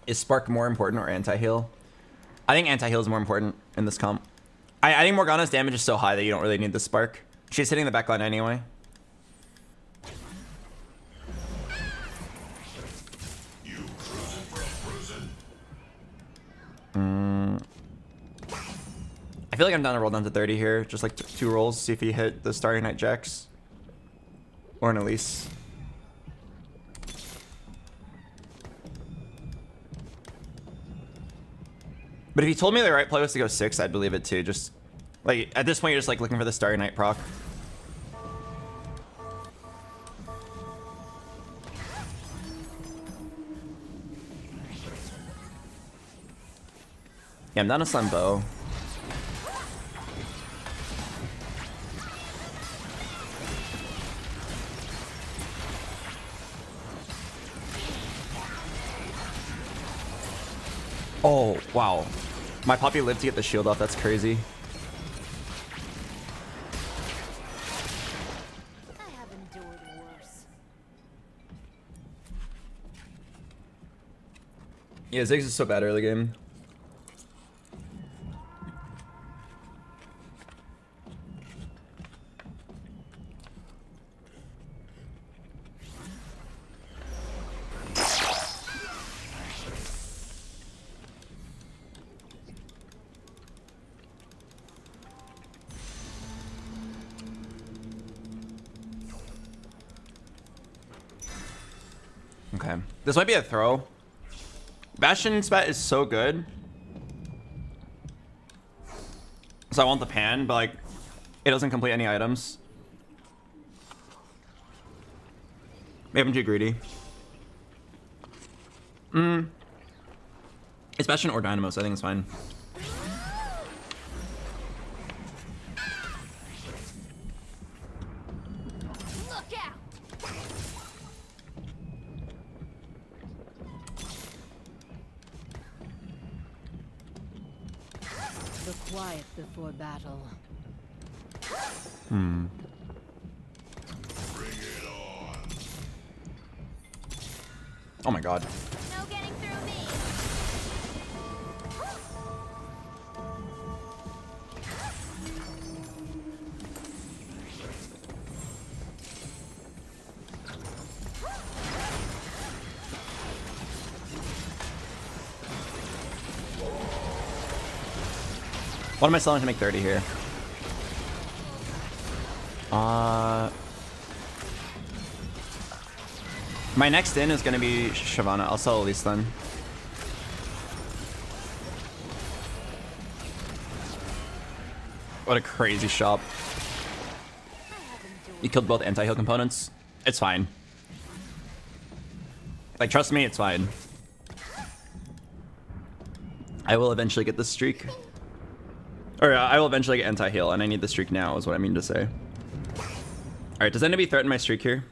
Is Spark more important or anti-heal? I think anti-heal is more important in this comp. I think Morgana's damage is so high that you don't really need the Spark. She's hitting the backline anyway. I feel like I'm down to roll down to 30 here. Just like 2 rolls, see if he hit the Starry Night Jax. Or an Elise. But if he told me the right play was to go 6, I'd believe it too. Just like at this point you're just like looking for the Starry Night proc. Yeah, I'm down to slam bow. Oh, wow. My puppy lived to get the shield off. That's crazy. I have endured worse. Yeah, Ziggs is so bad early game. Okay, this might be a throw. Bastion spat is so good. So I want the pan, but like, it doesn't complete any items. Maybe I'm too greedy. It's Bastion or Dynamo, so I think it's fine. Look out! The quiet before battle. Bring it on. Oh my god. No getting through me. What am I selling to make 30 here? My next in is gonna be Shyvana. I'll sell Elise then. What a crazy shop. You killed both anti-heal components. It's fine. Like, trust me, it's fine. I will eventually get this streak. Or I will eventually get anti-heal, and I need the streak now, is what I mean to say. Alright, does anybody threaten my streak here?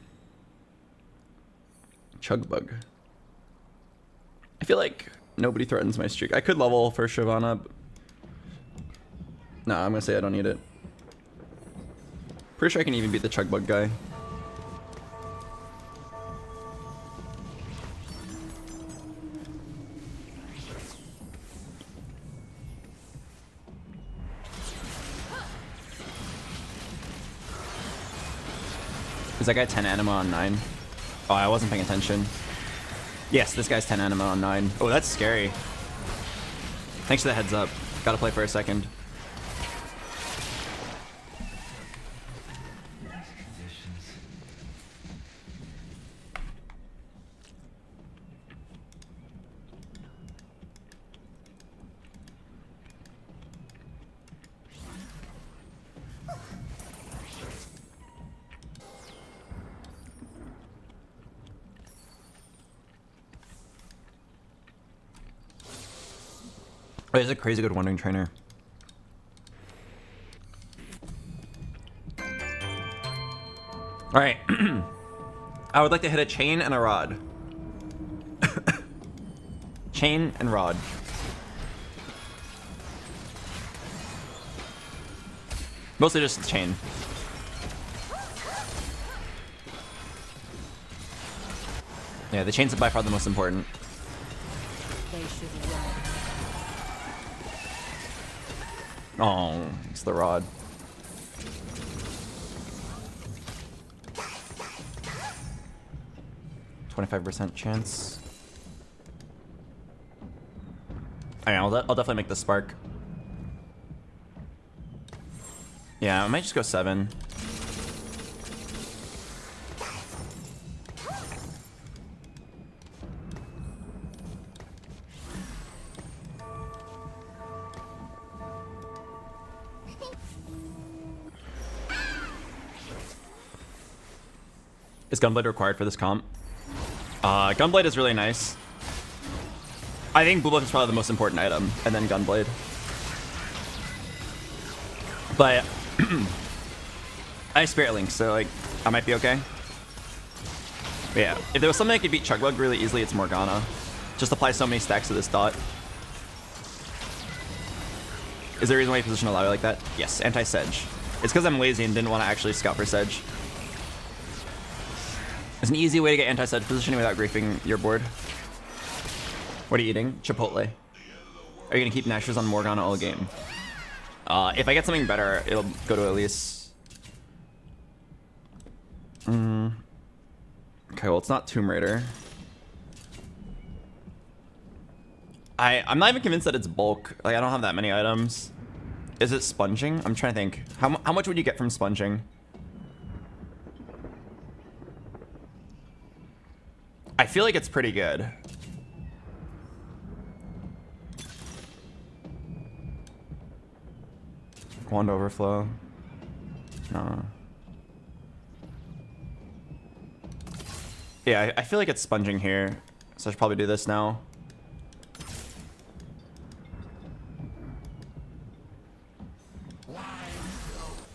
Chugbug. I feel like nobody threatens my streak. I could level for Shyvana. No, I'm gonna say I don't need it. Pretty sure I can even beat the Chugbug guy. Is that guy 10 anima on 9? Oh, I wasn't paying attention. Yes, this guy's 10 anima on 9. Oh, that's scary. Thanks for the heads up. Gotta play for a second. Oh, he's a crazy good wandering trainer. Alright. I would like to hit a chain and a rod. Chain and rod. Mostly just chain. Yeah, the chain's by far the most important. They should run. Oh, it's the rod. %25 chance. Alright, I'll definitely make the spark. Yeah, I might just go 7. Is Gunblade required for this comp? Gunblade is really nice. I think Blue Buff is probably the most important item, and then Gunblade. But I have Spirit Link, so like I might be okay. But yeah, if there was something I could beat Chugbug really easily, it's Morgana. Just apply so many stacks to this dot. Is there a reason why you position a Lowry like that? Yes, anti-Sedge. It's because I'm lazy and didn't want to actually scout for Sedge. It's an easy way to get anti-Sedge positioning without griefing your board. What are you eating? Chipotle. Are you going to keep Nashers on Morgana all game? If I get something better, it'll go to Elise. Okay, well, it's not Tomb Raider. I'm not even convinced that it's bulk. Like, I don't have that many items. Is it sponging? I'm trying to think. How much would you get from sponging? I feel like it's pretty good. Wand overflow. No. Yeah, I feel like it's sponging here. So I should probably do this now.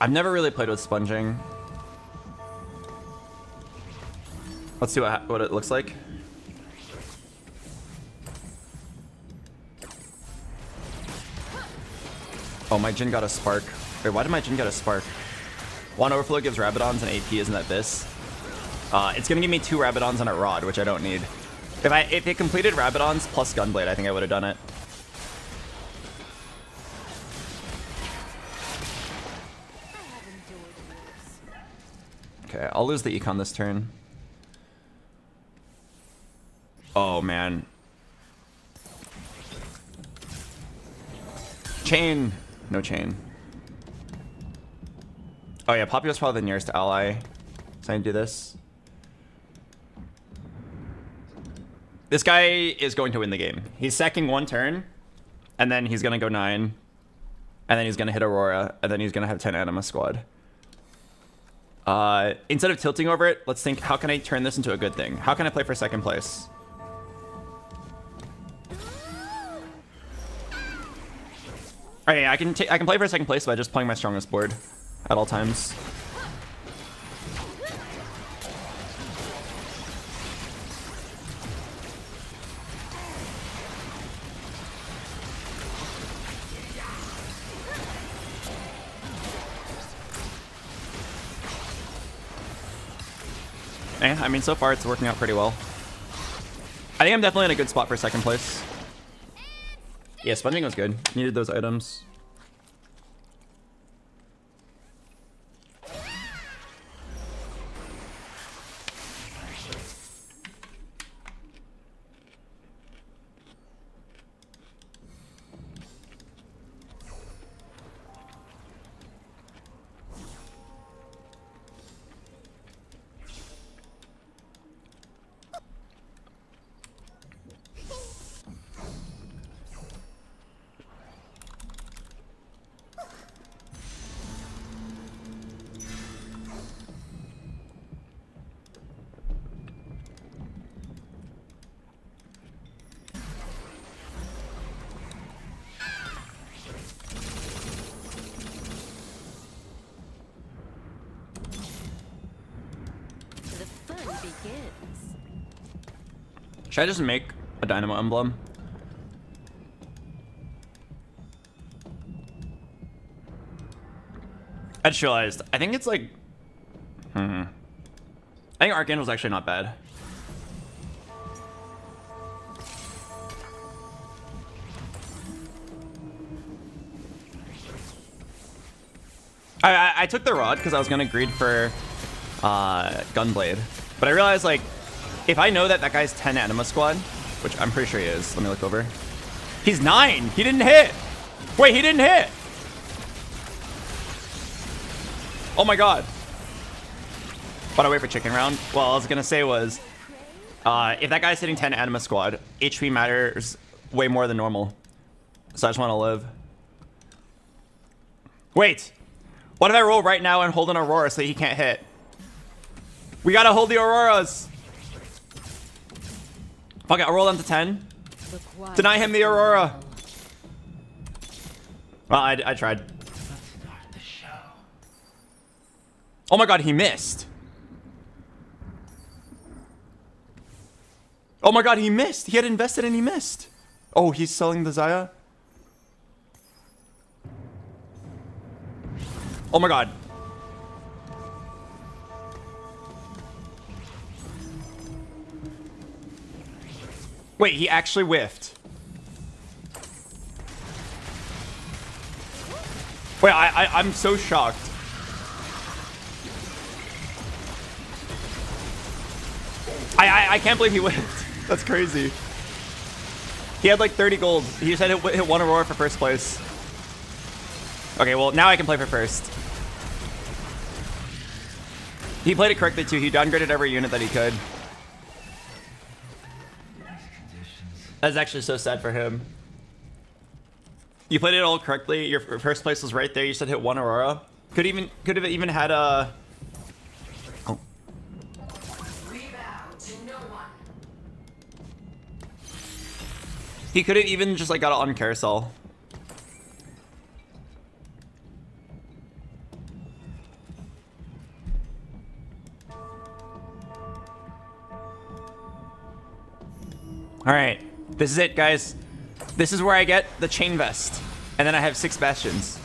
I've never really played with sponging. Let's see what it looks like. Oh, my Jhin got a spark. Wait, why did my Jhin get a spark? One overflow gives Rabadons and AP, isn't that this? It's gonna give me 2 Rabadons and a rod, which I don't need. If it completed Rabadons plus Gunblade, I think I would have done it. Okay, I'll lose the econ this turn. Oh, man. Chain. no chain. Oh yeah, Papio's probably the nearest ally. So I can do this. This guy is going to win the game. He's sacking 1 turn, and then he's gonna go 9, and then he's gonna hit Aurora, and then he's gonna have 10 Anima squad. Instead of tilting over it, let's think, how can I turn this into a good thing? How can I play for 2nd place? Okay, I can play for 2nd place by just playing my strongest board at all times. I mean, so far it's working out pretty well. I think I'm definitely in a good spot for 2nd place. Yeah, sponging was good. Needed those items. Should I just make a Dynamo Emblem? I just realized, I think it's like... I think Arcangel's actually not bad. I took the Rod because I was going to greed for Gunblade. But I realized, like, if I know that that guy's 10 Anima squad, which I'm pretty sure he is. Let me look over. He's 9. He didn't hit. Wait, he didn't hit. Oh my god. What, I wait for chicken round? Well, I was going to say was, if that guy's hitting 10 Anima squad, HP matters way more than normal. So I just want to live. Wait. What if I roll right now and hold an Aurora so he can't hit? We got to hold the Auroras. Fuck it, I'll roll them to 10. Deny him the Aurora. Well, I tried. Oh my god, he missed. Oh my god, he missed. He had invested and he missed. Oh, he's selling the Zaya? Oh my god. Wait, he actually whiffed. Wait, I'm so shocked. I can't believe he whiffed. That's crazy. He had like 30 gold. He just had hit 1 Aurora for 1st place. Okay, well, now I can play for 1st. He played it correctly too. He downgraded every unit that he could. That's actually so sad for him. You played it all correctly. Your 1st place was right there. You said hit 1 Aurora. Could have even had a... Oh. He could have even just like got it on carousel. All right. This is it, guys. This is where I get the chain vest. And then I have 6 bastions.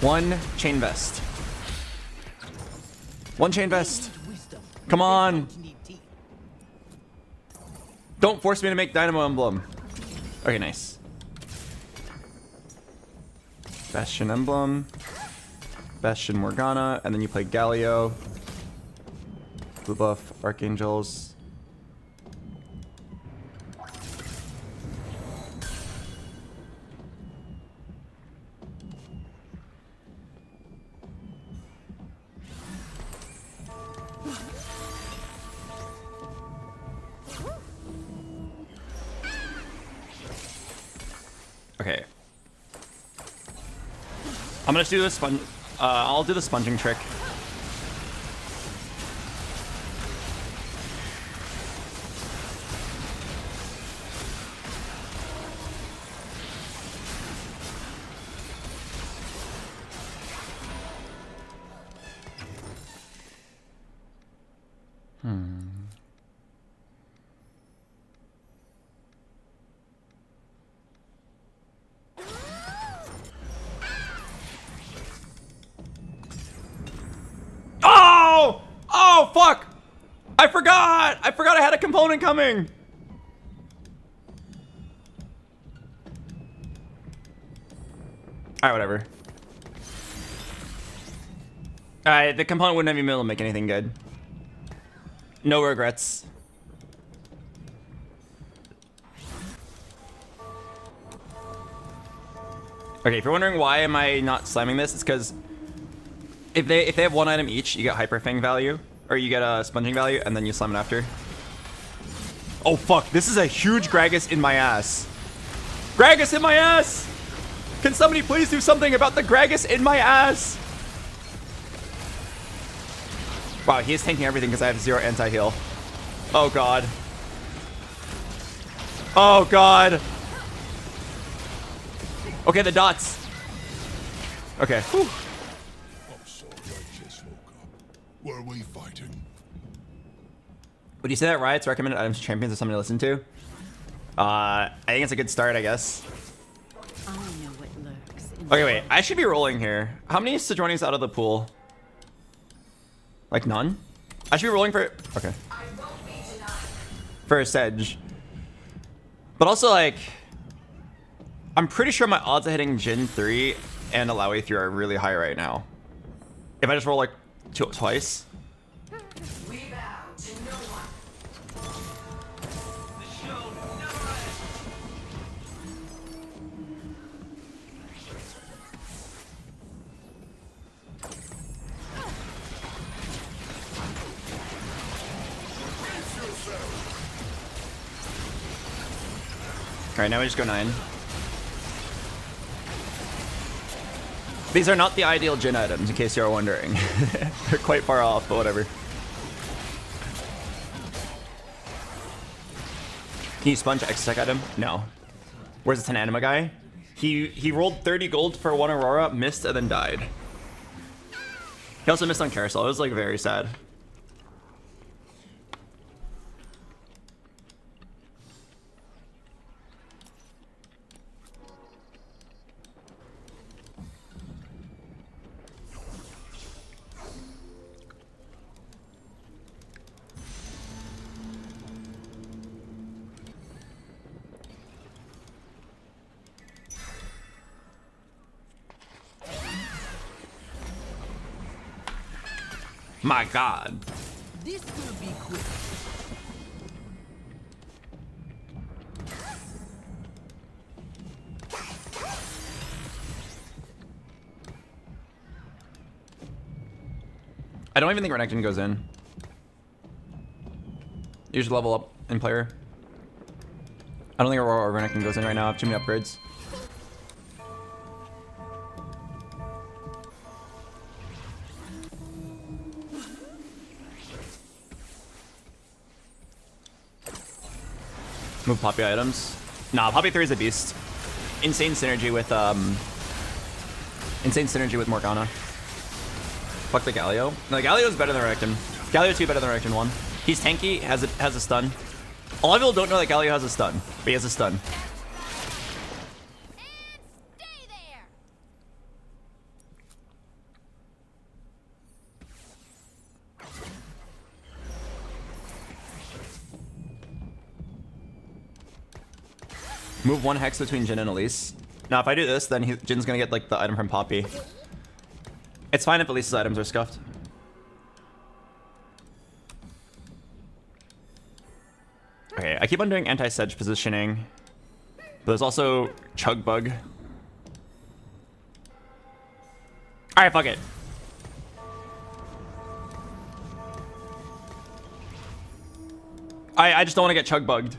One chain vest. 1 chain vest. Come on. Don't force me to make Dynamo Emblem. Okay, nice. Bastion Emblem. Bastion Morgana. And then you play Galio. Blue buff, Archangels. Okay. I'm gonna do the sponge. I'll do the sponging trick. Oh! Oh, fuck! I forgot! I forgot I had a component coming! Alright, whatever. Alright, the component wouldn't have even been able to make anything good. No regrets. Okay, if you're wondering why am I not slamming this, it's because if they have one item each, you get Hyper Fang value, or you get a sponging value, and then you slam it after. Oh fuck, this is a huge Gragas in my ass. Gragas in my ass! Can somebody please do something about the Gragas in my ass? Wow, he is tanking everything because I have 0 anti-heal. Oh god. Oh god. Okay, the dots. Okay. Whew. I'm sorry, I just woke up. Were we fighting? Would you say that Riot's recommended items to champions is something to listen to? I think it's a good start, I guess. I know what lurks in Okay, wait. I should be rolling here. How many Sejuani's out of the pool? Like none? I should be rolling for... Okay. For a Sedge. But also, like... I'm pretty sure my odds of hitting Jhin 3 and Alawi 3 are really high right now. If I just roll, like, twice. We bow to no one. The show never Alright, now we just go 9. These are not the ideal Jhin items, in case you're wondering. They're quite far off, but whatever. Can you sponge X-Tech item? No. Where's this an anima guy? He rolled 30 gold for one Aurora, missed, and then died. He also missed on Carousel. It was like very sad. My god. This will be quick. I don't even think Renekton goes in. You should level up in player. I don't think Aurora or Renekton goes in right now. I have too many upgrades. Move Poppy items. Nah, Poppy 3 is a beast. Insane synergy with Morgana. Fuck the Galio. No, Galio's better than Renekton. Galio 2 better than Renekton 1. He's tanky, has a stun. A lot of people don't know that Galio has a stun, but he has a stun. And stay there. Move 1 hex between Jhin and Elise. Now, if I do this, then Jin's gonna get like the item from Poppy. It's fine if Elise's items are scuffed. Okay, I keep on doing anti-sedge positioning. But there's also Chug Bug. Alright, fuck it. I just don't want to get Chug Bugged.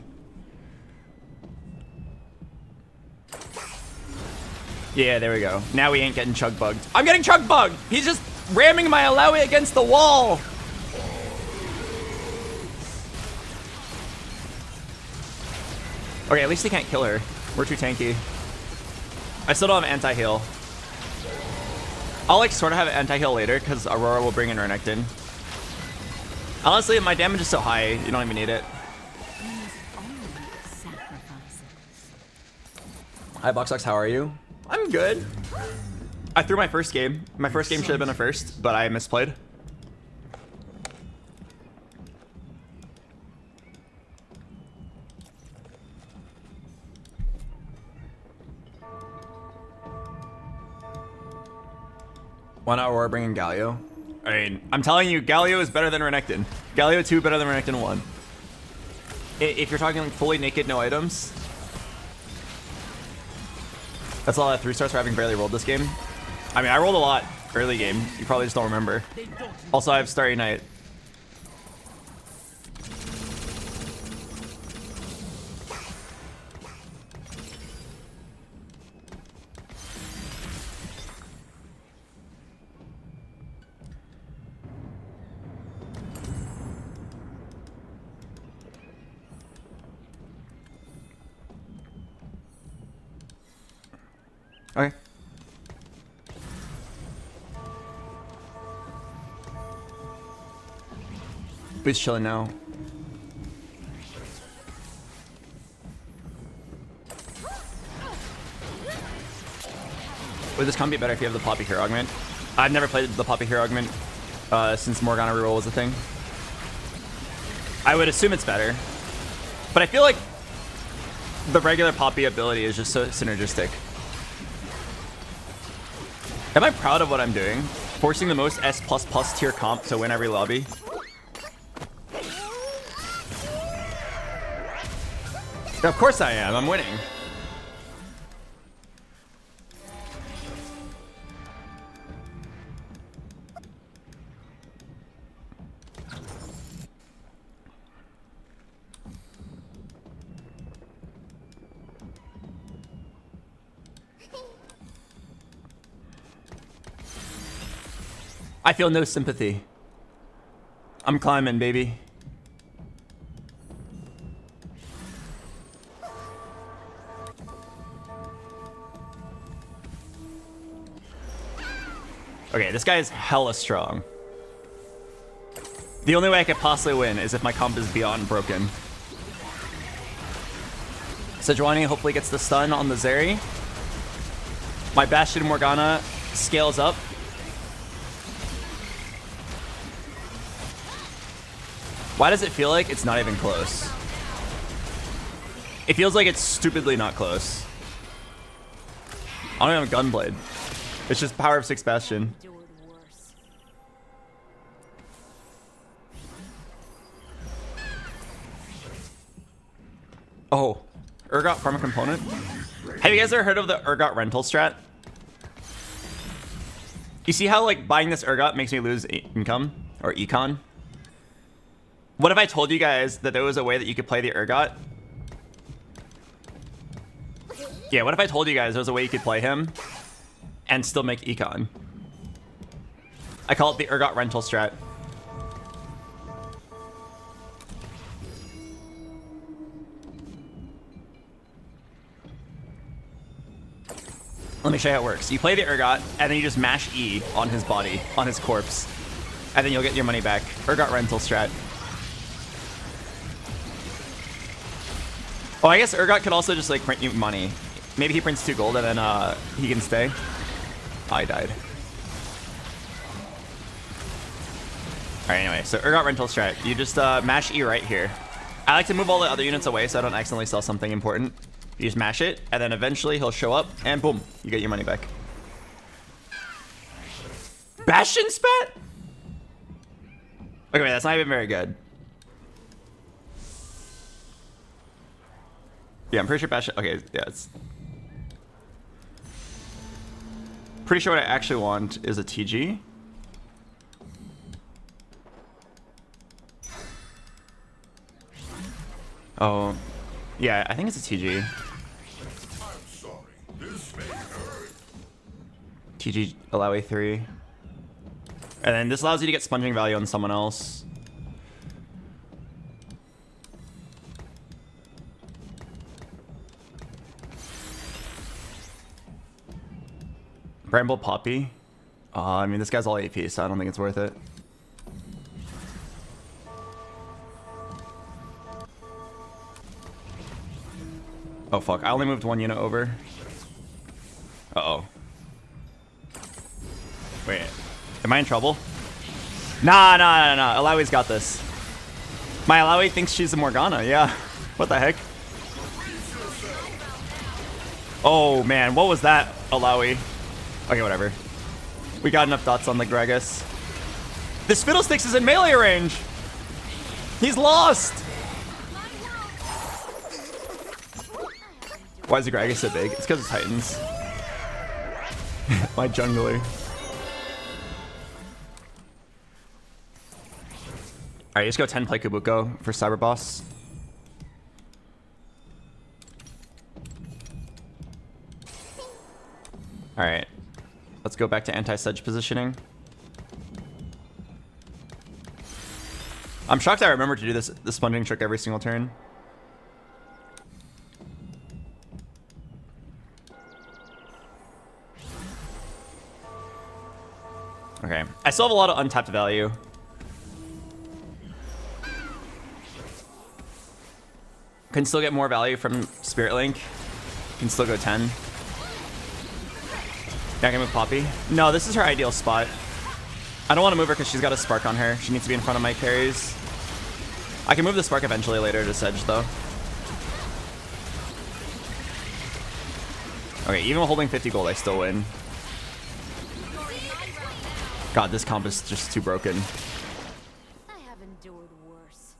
Yeah, there we go. Now we ain't getting chug bugged. I'm getting chug bugged. He's just ramming my Alawi against the wall. Okay, at least he can't kill her. We're too tanky. I still don't have anti-heal. I'll like sort of have anti-heal later because Aurora will bring in Renekton. Honestly, my damage is so high, you don't even need it. Hi, BoxBox, how are you? I'm good. I threw my first game. My first game should have been a first, but I misplayed. Why not Aurora bringing Galio? I mean, I'm telling you, Galio is better than Renekton. Galio 2 better than Renekton 1. If you're talking like fully naked, no items. That's all at 3 stars for having barely rolled this game. I mean, I rolled a lot early game. You probably just don't remember. Also, I have Starry Night. Okay. He's chilling now. Would this comp be better if you have the Poppy Hero Augment? I've never played the Poppy Hero Augment since Morgana reroll was a thing. I would assume it's better. But I feel like the regular Poppy ability is just so synergistic. Am I proud of what I'm doing? Forcing the most S++ tier comp to win every lobby? Yeah, of course I am. I'm winning. I feel no sympathy. I'm climbing, baby. Okay, this guy is hella strong. The only way I could possibly win is if my comp is beyond broken. Sejuani hopefully gets the stun on the Zeri. My Bastion Morgana scales up. Why does it feel like it's not even close? It feels like it's stupidly not close. I don't even have a Gunblade. It's just power of 6 Bastion. Oh, Urgot farm a component? Have you guys ever heard of the Urgot rental strat? You see how like buying this Urgot makes me lose income or econ? What if I told you guys that there was a way that you could play the Urgot? Yeah, what if I told you guys there was a way you could play him and still make econ? I call it the Urgot rental strat. Let me show you how it works. You play the Urgot, and then you just mash E on his body, on his corpse. And then you'll get your money back. Urgot rental strat. Oh, I guess Urgot could also just like print you money. Maybe he prints 2 gold and then he can stay. Oh, I died. Alright, anyway, so Urgot rental strat. You just mash E right here. I like to move all the other units away so I don't accidentally sell something important. You just mash it, and then eventually he'll show up, and boom, you get your money back. Bastion spat? Okay, wait, that's not even very good. Yeah, I'm pretty sure Bastion... Okay, yeah, it's... Pretty sure what I actually want is a TG. Oh, yeah, I think it's a TG. I'm sorry. This may hurt. TG allow A3. And then this allows you to get sponging value on someone else. Bramble Poppy. I mean, this guy's all AP, so I don't think it's worth it. Oh fuck, I only moved one unit over. Uh-oh. Wait, am I in trouble? Nah. Alawi's got this. My Alawi thinks she's a Morgana, yeah. What the heck? Oh man, what was that, Alawi? Okay, whatever. We got enough dots on the Gragas. This Fiddlesticks is in melee range! He's lost! Why is the Gragas so big? It's because it's Titans. My jungler. Alright, just go 10 play Kabuko for Cyber Boss. Alright. Let's go back to anti-sedge positioning. I'm shocked I remember to do this sponging trick every single turn. Okay. I still have a lot of untapped value. Can still get more value from Spirit Link. Can still go 10. Yeah, I can move Poppy. No, this is her ideal spot. I don't want to move her because she's got a Spark on her. She needs to be in front of my carries. I can move the Spark eventually later to Sedge, though. Okay, even holding 50 gold, I still win. God, this comp is just too broken. I have endured worse.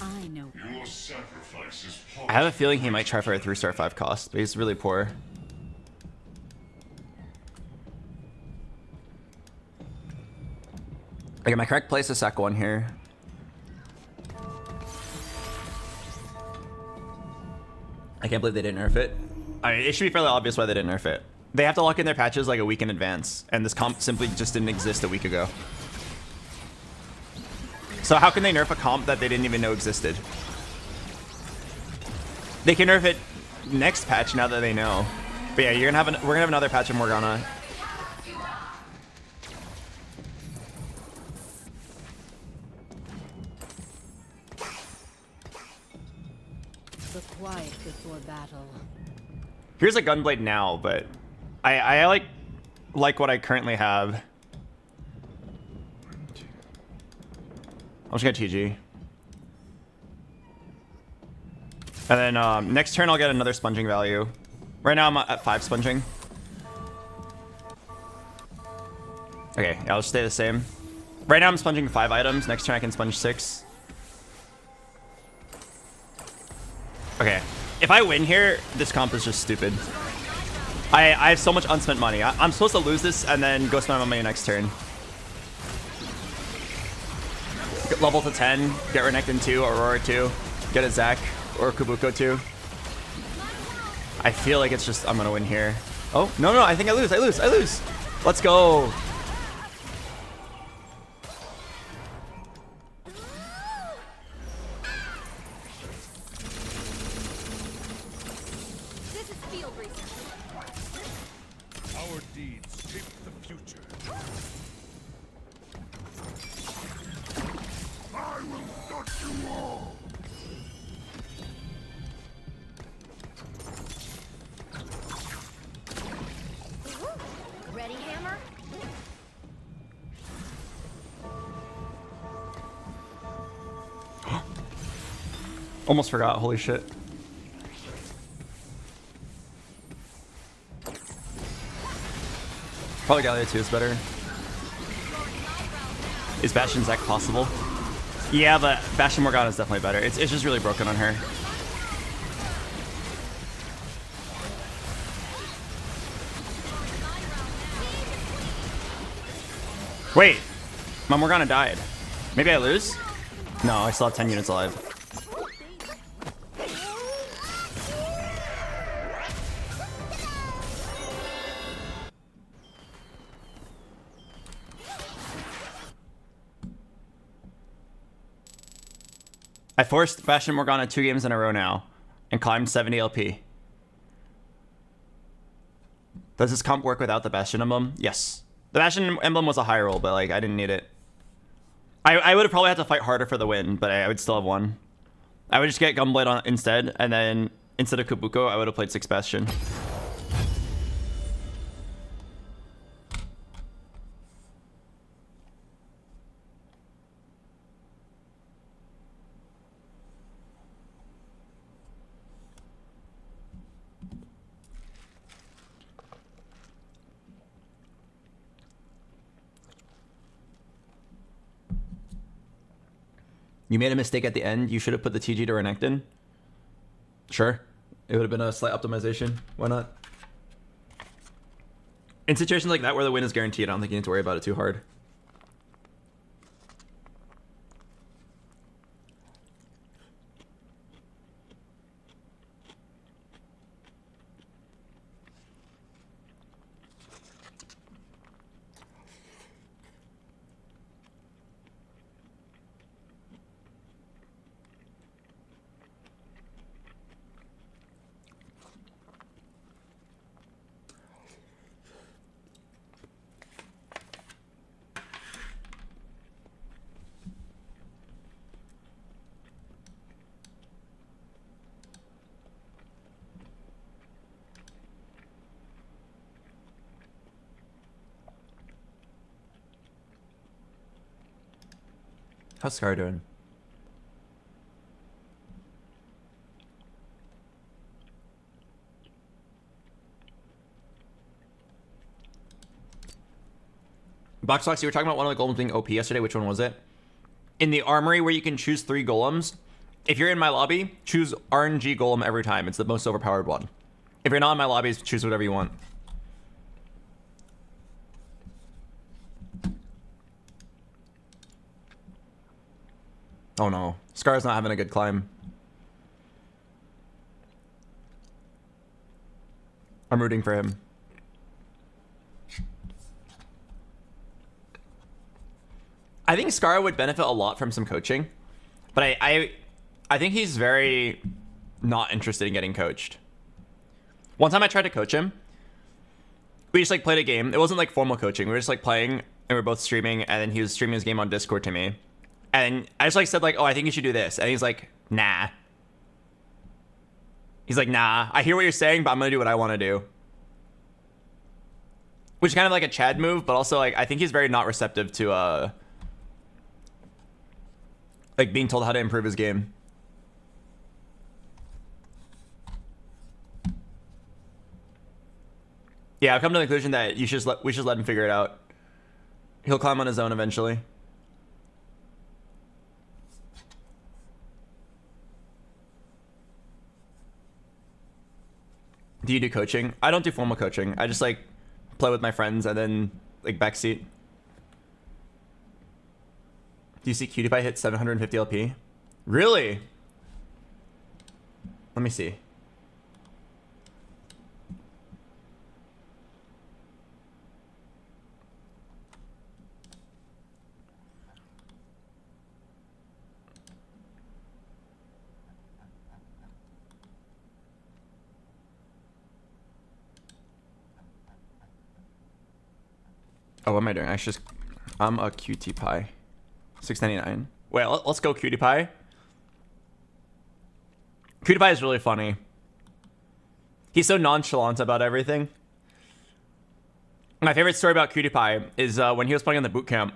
I know. Your sacrifice is I have a feeling he might try for a 3-star 5 cost, but he's really poor. Okay, my correct place is Sack 1 here. I can't believe they didn't nerf it. I mean, it should be fairly obvious why they didn't nerf it. They have to lock in their patches like a week in advance, and this comp simply just didn't exist a week ago. So how can they nerf a comp that they didn't even know existed? They can nerf it next patch now that they know. But yeah, we're gonna have another patch of Morgana. The quiet before battle. Here's a Gunblade now, but I like what I currently have. I'm just gonna TG. And then next turn I'll get another sponging value. Right now I'm at 5 sponging. Okay, yeah, I'll just stay the same. Right now I'm sponging 5 items. Next turn I can sponge 6. Okay, if I win here, this comp is just stupid. I have so much unspent money. I'm supposed to lose this and then go spend my money next turn. Get level to 10, get Renekton 2, Aurora 2, get a Zac or Kabuko 2. I feel like it's just, I'm gonna win here. Oh, no, I think I lose. Let's go. This is field research. Our deeds shape the future. I will not you all. Ready, Hammer? Almost forgot, holy shit. Probably Galio 2 is better. Is Bastion Zac possible? Yeah, but Bastion Morgana is definitely better. It's just really broken on her. Wait, my Morgana died. Maybe I lose? No, I still have 10 units alive. I forced Bastion Morgana 2 games in a row now and climbed 70 LP. Does this comp work without the Bastion emblem? Yes. The Bastion emblem was a high roll, but like I didn't need it. I would have probably had to fight harder for the win, but I would still have won. I would just get Gunblade on instead, and then instead of Kabuko, I would have played 6 Bastion. You made a mistake at the end. You should have put the TG to Renekton. Sure. It would have been a slight optimization. Why not? In situations like that where the win is guaranteed, I don't think you need to worry about it too hard. How's Scar doing? BoxBox, you were talking about one of the golems being OP yesterday. Which one was it? In the armory where you can choose 3 golems, if you're in my lobby, choose RNG golem every time. It's the most overpowered one. If you're not in my lobby, choose whatever you want. Oh no, Scar's not having a good climb. I'm rooting for him. I think Scar would benefit a lot from some coaching, but I think he's very not interested in getting coached. One time I tried to coach him. We just like played a game. It wasn't like formal coaching. We were just like playing and we were both streaming, and then he was streaming his game on Discord to me. And I just like said like, oh, I think you should do this. And he's like, nah. He's like, nah, I hear what you're saying, but I'm going to do what I want to do. Which is kind of like a Chad move, but also like, I think he's very not receptive to, like being told how to improve his game. Yeah, I've come to the conclusion that we should let him figure it out. He'll climb on his own eventually. Do you do coaching? I don't do formal coaching. I just like play with my friends and then like backseat. Do you see QTPie hit 750 LP? Really? Let me see. Oh, what am I doing? I'm a QTPie. 699. Wait, let's go QTPie. QTPie is really funny. He's so nonchalant about everything. My favorite story about QTPie is when he was playing in the boot camp.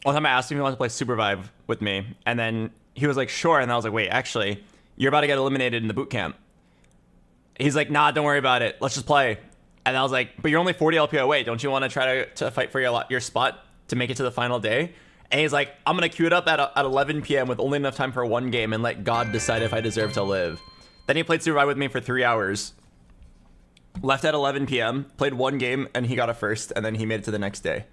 One time I asked him if he wanted to play Supervive with me, and then he was like, sure. And I was like, wait, actually, you're about to get eliminated in the boot camp. He's like, nah, don't worry about it. Let's just play. And I was like, but you're only 40 LP away. Don't you want to try to fight for your spot to make it to the final day? And he's like, I'm going to queue it up at 11 p.m. with only enough time for one game and let God decide if I deserve to live. Then he played Survive with me for 3 hours. Left at 11 p.m., played one game, and he got a first, and then he made it to the next day.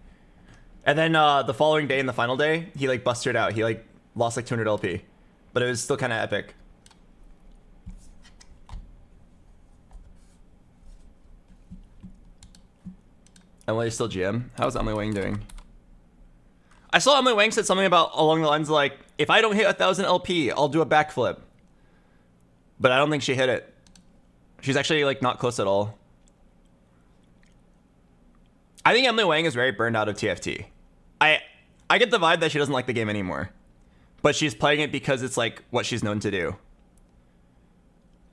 And then the following day, in the final day, he like busted out. He like lost like 200 LP. But it was still kind of epic. Emily's still GM. How's Emily Wang doing? I saw Emily Wang said something about along the lines of like, if I don't hit 1,000 LP, I'll do a backflip. But I don't think she hit it. She's actually like not close at all. I think Emily Wang is very burned out of TFT. I get the vibe that she doesn't like the game anymore. But she's playing it because it's like what she's known to do.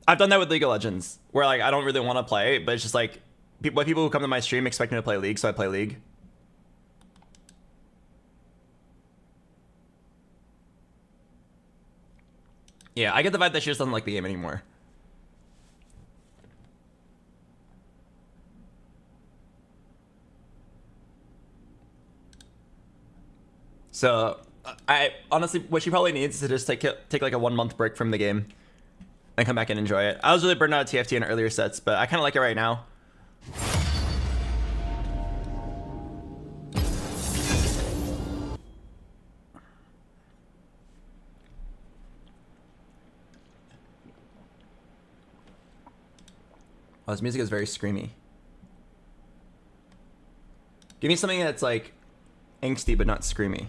I've done that with League of Legends, where like I don't really want to play, but it's just like people who come to my stream expect me to play League, so I play League. Yeah, I get the vibe that she just doesn't like the game anymore. So I honestly, what she probably needs is to just take like a 1 month break from the game and come back and enjoy it. I was really burned out of TFT in earlier sets, but I kind of like it right now. Oh, this music is very screamy. Give me something that's like angsty but not screamy.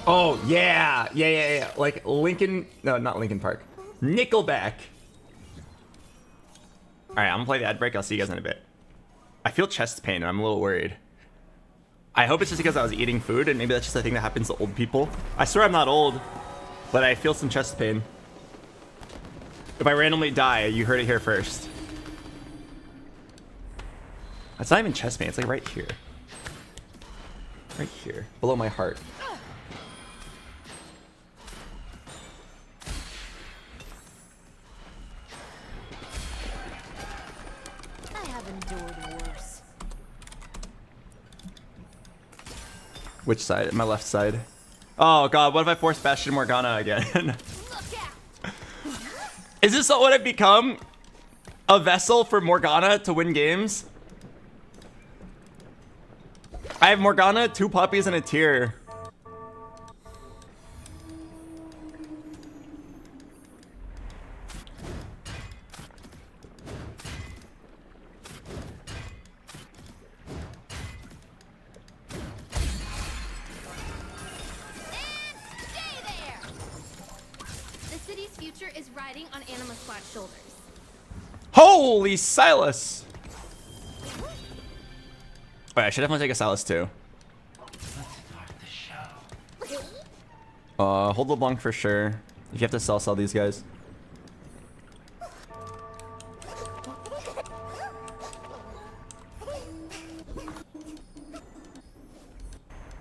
Oh, yeah. Yeah. Like Lincoln... No, not Lincoln Park. Nickelback. Alright, I'm gonna play the ad break. I'll see you guys in a bit. I feel chest pain and I'm a little worried. I hope it's just because I was eating food and maybe that's just a thing that happens to old people. I swear I'm not old, but I feel some chest pain. If I randomly die, you heard it here first. That's not even chest pain. It's like right here. Right here. Below my heart. Which side? My left side. Oh god, what if I force Bastion Morgana again? Is this what I've become? A vessel for Morgana to win games? I have Morgana, 2 puppies, and a tier. Holy Silas! Wait, I should definitely take a Silas too. Hold LeBlanc for sure. If you have to sell these guys.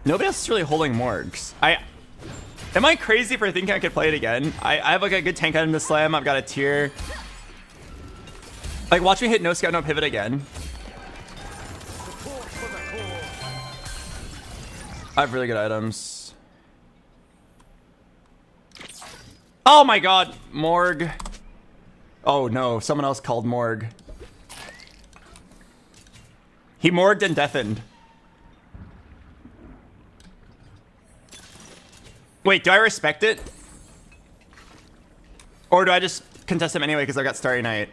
Nobody else is really holding Morgs. Am I crazy for thinking I could play it again? I have like a good tank item to slam. I've got a tier. Like, watch me hit no scout, no pivot again. I have really good items. Oh my god, Morg. Oh no, someone else called Morg. He morged and deafened. Wait, do I respect it? Or do I just contest him anyway because I've got Starry Night?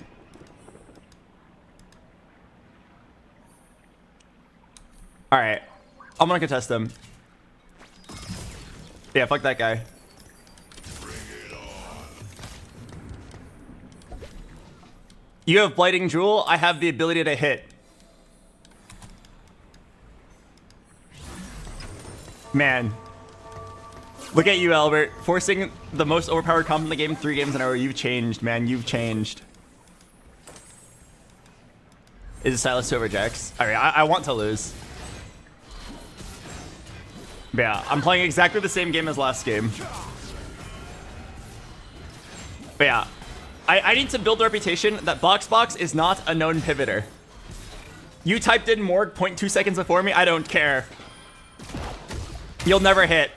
Alright. I'm gonna contest him. Yeah, fuck that guy. You have Blighting Jewel. I have the ability to hit. Man. Look at you, Albert. Forcing the most overpowered comp in the game 3 games in a row. You've changed, man. You've changed. Is it Silas to over Jax? Alright, I want to lose. But yeah, I'm playing exactly the same game as last game. But yeah, I need to build a reputation that BoxBox is not a known pivoter. You typed in Morg 0.2 seconds before me, I don't care. You'll never hit.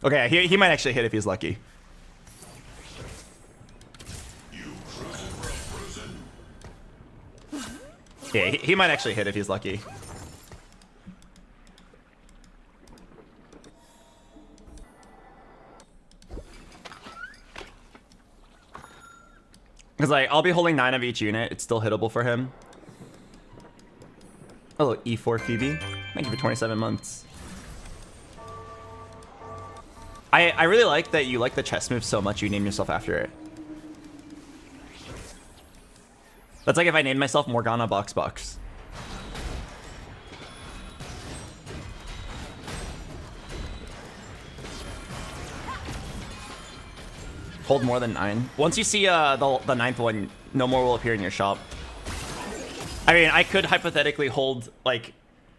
Okay, he might actually hit if he's lucky. Yeah, he might actually hit if he's lucky. Because like I'll be holding 9 of each unit. It's still hittable for him. Hello, E4 Phoebe. Thank you for 27 months. I really like that you like the chess move so much you name yourself after it. That's like if I named myself Morgana BoxBox. Hold more than 9. Once you see the 9th one, no more will appear in your shop. I mean, I could hypothetically hold, like,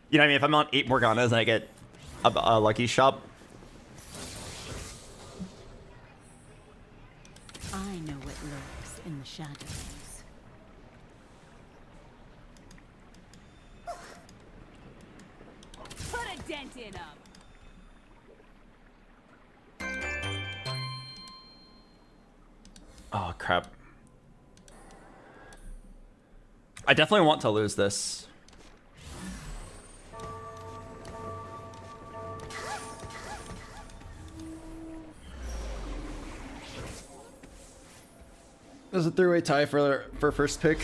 you know what I mean? If I'm on 8 Morganas and I get a lucky shop. I know what lurks in the shadows. Put a dent in him. Oh, crap. I definitely want to lose this. There's a 3-way tie for first pick.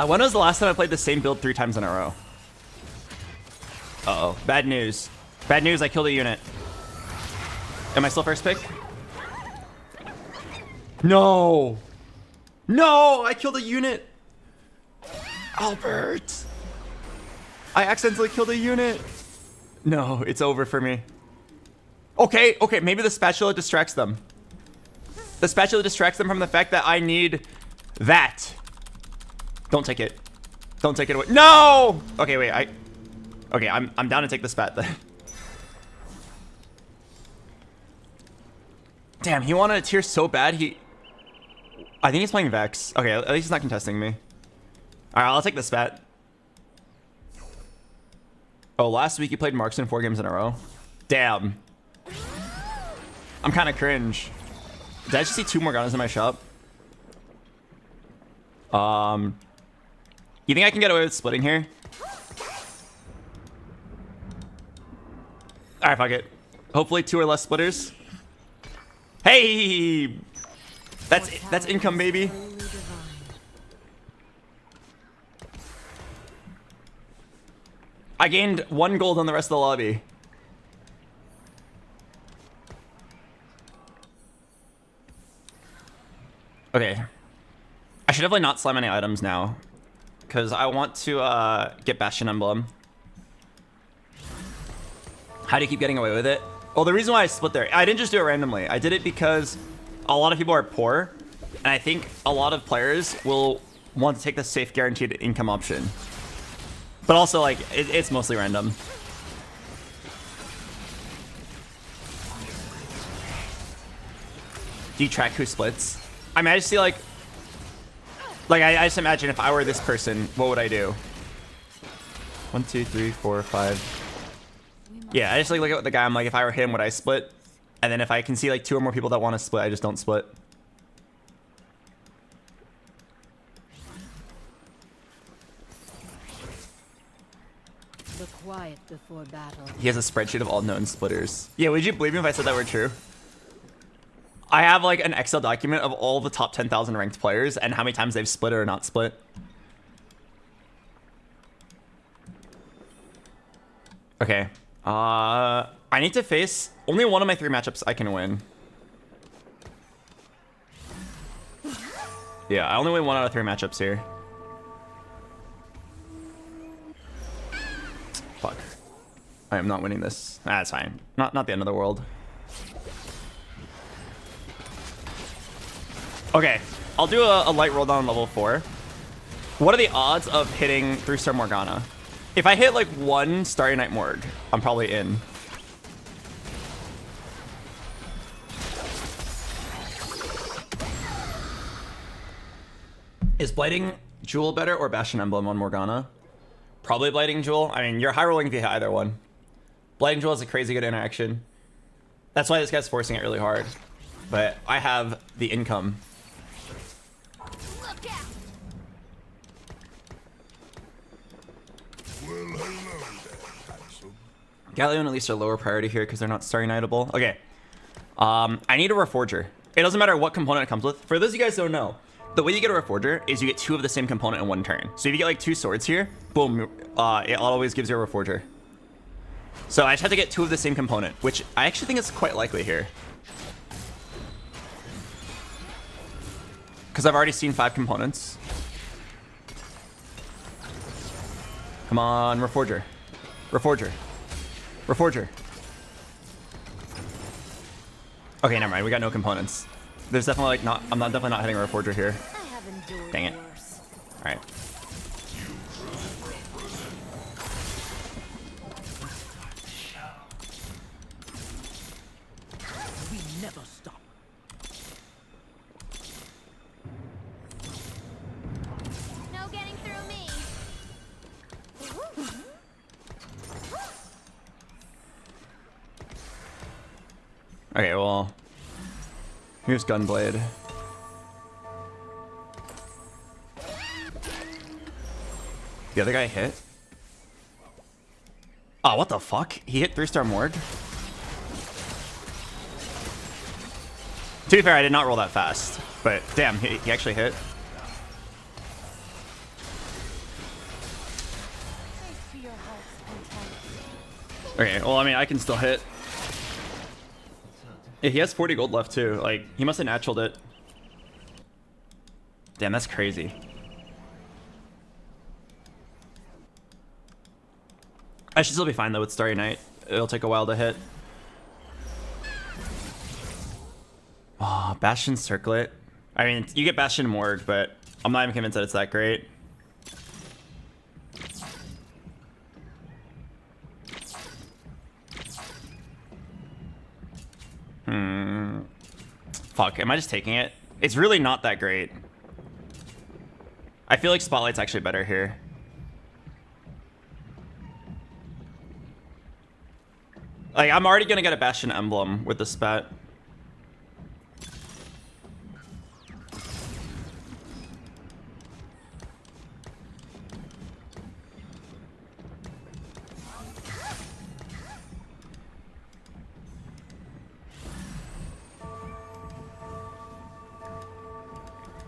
When was the last time I played the same build 3 times in a row? Uh-oh. Bad news. Bad news, I killed a unit. Am I still first pick? No! No! I killed a unit! Albert! I accidentally killed a unit! No, it's over for me. Okay, okay, maybe the spatula distracts them. The spatula distracts them from the fact that I need that. Don't take it. Don't take it away. No! Okay, wait, okay, I'm down to take the spat then. Damn, he wanted a tier so bad, I think he's playing Vex. Okay, at least he's not contesting me. Alright, I'll take the spat. Oh, last week you played Marksman 4 games in a row? Damn. I'm kind of cringe. Did I just see 2 Morganas in my shop? You think I can get away with splitting here? Alright, fuck it. Hopefully 2 or less splitters. Hey! That's income, baby. I gained 1 gold on the rest of the lobby. Okay. I should definitely not slam any items now, because I want to get Bastion Emblem. How do you keep getting away with it? Well, the reason why I split there, I didn't just do it randomly. I did it because a lot of people are poor, and I think a lot of players will want to take the safe guaranteed income option. But also, like, it's mostly random. Do you track who splits? I mean, I just see, like I just imagine if I were this person, what would I do? 1, 2, 3, 4, 5. Yeah, I just like look at the guy. I'm like, if I were him, would I split? And then if I can see like 2 or more people that want to split, I just don't split. The quiet before battle. He has a spreadsheet of all known splitters. Yeah, would you believe me if I said that were true? I have like an Excel document of all the top 10,000 ranked players and how many times they've split or not split. Okay. I need to face only one of my 3 matchups I can win. Yeah, I only win 1 out of 3 matchups here. Fuck. I am not winning this. That's fine. Not the end of the world. Okay, I'll do a light roll down on level 4. What are the odds of hitting 3-star Morgana? If I hit like 1 Starry Night Morg, I'm probably in. Is Blighting Jewel better or Bastion Emblem on Morgana? Probably Blighting Jewel. I mean, you're high rolling if you hit either one. Blighting Jewel is a crazy good interaction. That's why this guy's forcing it really hard. But I have the income. Look out! Well, hello there, handsome. Galleon at least are lower priority here because they're not Starry Nightable. Okay. I need a Reforger. It doesn't matter what component it comes with. For those of you guys who don't know, the way you get a Reforger is you get 2 of the same component in one turn. So if you get like 2 swords here, boom, it always gives you a Reforger. So I just have to get 2 of the same component, which I actually think is quite likely here. Because I've already seen 5 components. Come on, Reforger. Reforger. Reforger. Okay, never mind. We got no components. There's definitely like not. I'm definitely not hitting a Reforger here. I have endured Dang it. worse. All right. We never stop. No getting through me. Okay, well, here's Gunblade. The other guy hit? Oh, what the fuck? He hit 3-star Morgue? To be fair, I did not roll that fast. But damn, he actually hit. Okay, well, I mean, I can still hit. Yeah, he has 40 gold left too. Like, he must have naturaled it. Damn, that's crazy. I should still be fine though with Starry Night. It'll take a while to hit. Oh, Bastion Circlet. I mean, you get Bastion Morgue, but I'm not even convinced that it's that great. Fuck, am I just taking it? It's really not that great. I feel like Spotlight's actually better here. Like, I'm already gonna get a Bastion Emblem with the Spat.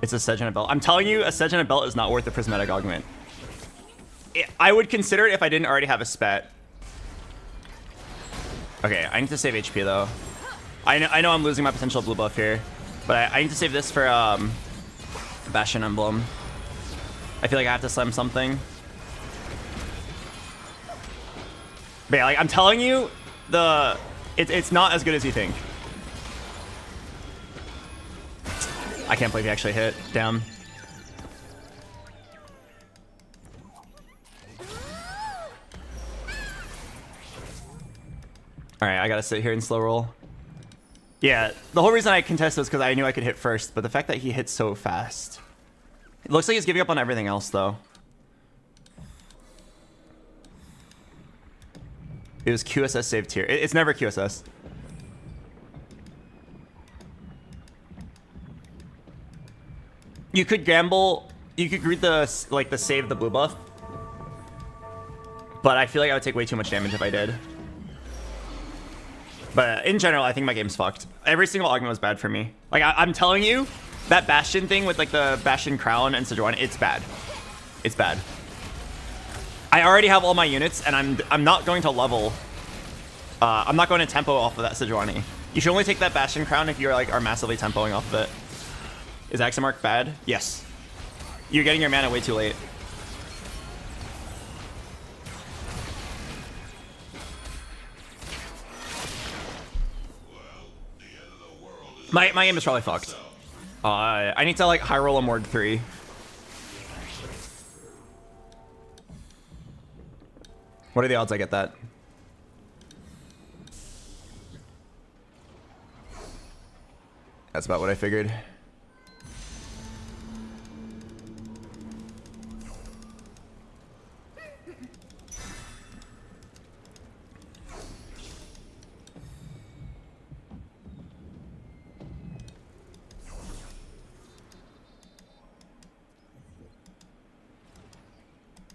It's a Sedge and a Belt. I'm telling you, a Sedge and a Belt is not worth the Prismatic Augment. I would consider it if I didn't already have a Spat. Okay, I need to save HP though. I know I'm losing my potential blue buff here, but I need to save this for Bastion Emblem. I feel like I have to slam something. But yeah, like I'm telling you, it's not as good as you think. I can't believe he actually hit. Damn. Alright, I gotta sit here and slow roll. Yeah, the whole reason I contested was because I knew I could hit first, but the fact that he hit so fast. It looks like he's giving up on everything else, though. It was QSS saved here. It's never QSS. You could gamble. You could read the save the blue buff, but I feel like I would take way too much damage if I did. But in general, I think my game's fucked. Every single augment was bad for me. Like I'm telling you, that Bastion thing with like the Bastion Crown and Sejuani, it's bad. It's bad. I already have all my units, and I'm not going to level. I'm not going to tempo off of that Sejuani. You should only take that Bastion Crown if you are massively tempoing off of it. Is Axemark bad? Yes. You're getting your mana way too late. My game is probably fucked. I need to like high roll a Morgue 3. What are the odds I get that? That's about what I figured.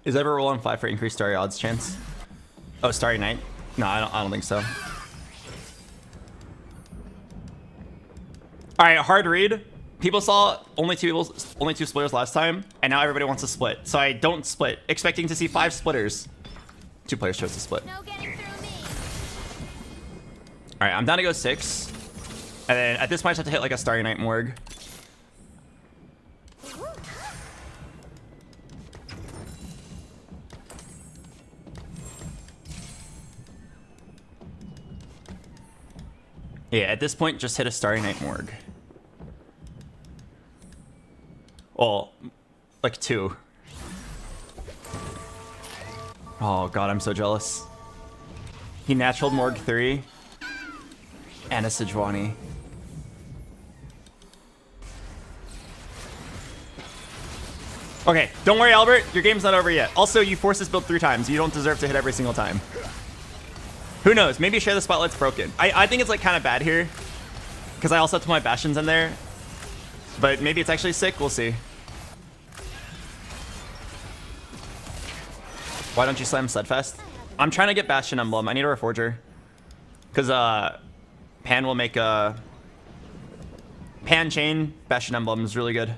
Is ever roll on 5 for increased Starry odds chance? Oh, Starry Night. No, I don't think so. All right, hard read. People saw only two splitters last time, and now everybody wants to split. So I don't split, expecting to see 5 splitters. 2 players chose to split. No getting through me. All right, I'm down to go 6. And then at this point, I just have to hit like a Starry Night Morgue. Yeah, at this point, just hit a Starry Night Morgue. Well, like 2. Oh god, I'm so jealous. He naturaled Morgue 3. And a Sejuani. Okay, don't worry, Albert. Your game's not over yet. Also, you forced this build 3 times. You don't deserve to hit every single time. Who knows? Maybe Share the Spotlight's broken. I think it's like kind of bad here. Because I also have to put my Bastions in there. But maybe it's actually sick. We'll see. Why don't you slam Steadfast? I'm trying to get Bastion Emblem. I need a Reforger. Because Pan will make a... Pan Chain Bastion Emblem is really good.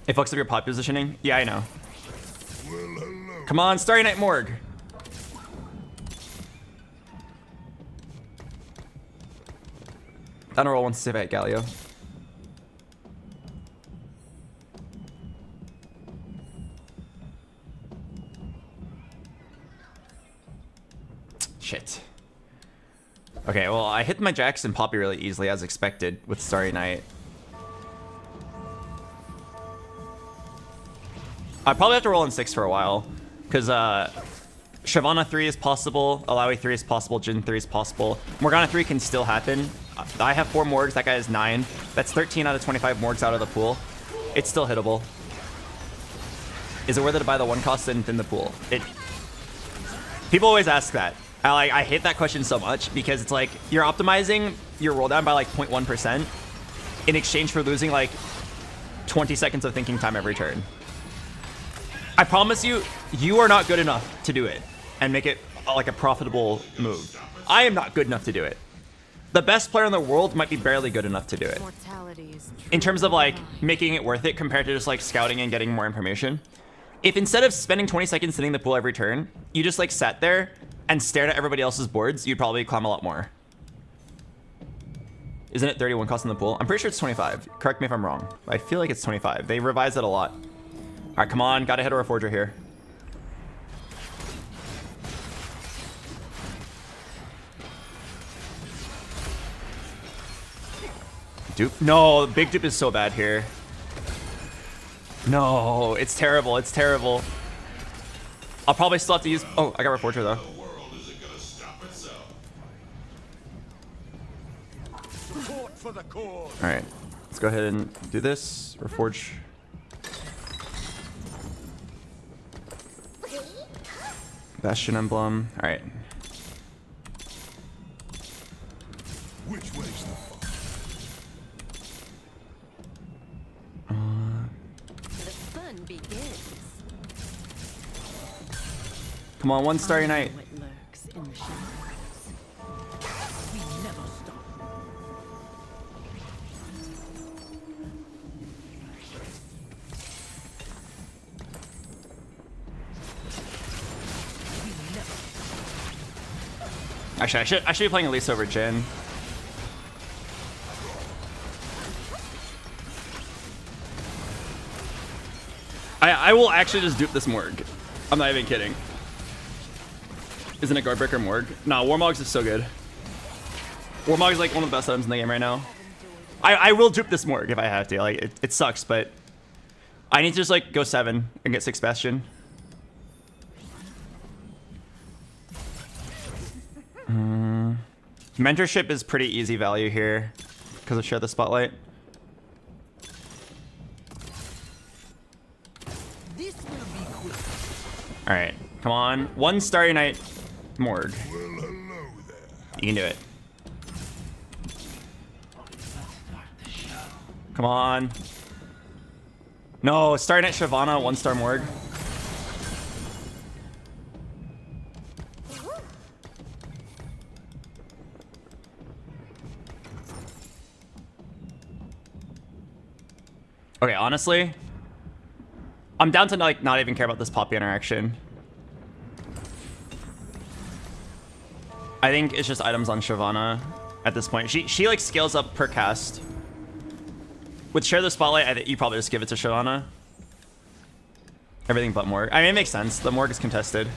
It fucks up your pot positioning? Yeah, I know. Come on, Starry Night Morgue. Down a roll wants to save at Galio. Shit. Okay, well, I hit my Jax and Poppy really easily as expected with Starry Night. I probably have to roll in 6 for a while. Because Shyvana 3 is possible, Alawi 3 is possible, Jhin 3 is possible. Morgana 3 can still happen. I have 4 Morgs, that guy has 9. That's 13 out of 25 Morgs out of the pool. It's still hittable. Is it worth it to buy the 1 cost in the pool? People always ask that. I hate that question so much because it's like you're optimizing your roll down by like 0.1% in exchange for losing like 20 seconds of thinking time every turn. I promise you, you are not good enough to do it and make it like a profitable move. I am not good enough to do it. The best player in the world might be barely good enough to do it. In terms of like making it worth it compared to just like scouting and getting more information. If instead of spending 20 seconds sitting in the pool every turn, you just like sat there and stared at everybody else's boards, you'd probably climb a lot more. Isn't it 31 cost in the pool? I'm pretty sure it's 25. Correct me if I'm wrong. I feel like it's 25. They revised it a lot. All right, come on. Gotta hit a Reforger here. Dupe? No, big dupe is so bad here. No, it's terrible. It's terrible. I'll probably still have to use... Oh, I got Reforger though. All right, let's go ahead and do this. Reforge. Bastion Emblem. All right. Which way's the The fun begins. Come on, 1 Starry Night. What lurks in the shadows. We never stop. Actually, I should be playing Elise over Jhin. I will actually just dupe this Morgue. I'm not even kidding. Isn't it Guardbreaker Morgue? Nah, Warmogs is so good. Warmog is like one of the best items in the game right now. I will dupe this Morgue if I have to. Like it sucks, but I need to just like go 7 and get 6 Bastion. Mentorship is pretty easy value here because of Share the Spotlight. This will be quick. All right, come on. 1 Starry Night Morgue. You can do it. Come on. No, Starry Night Shyvana, 1 star Morgue. Okay, honestly, I'm down to like not even care about this Poppy interaction. I think it's just items on Shyvana at this point. She like scales up per cast. With Share the Spotlight, I think you probably just give it to Shyvana. Everything but Morg. I mean, it makes sense. The Morg is contested.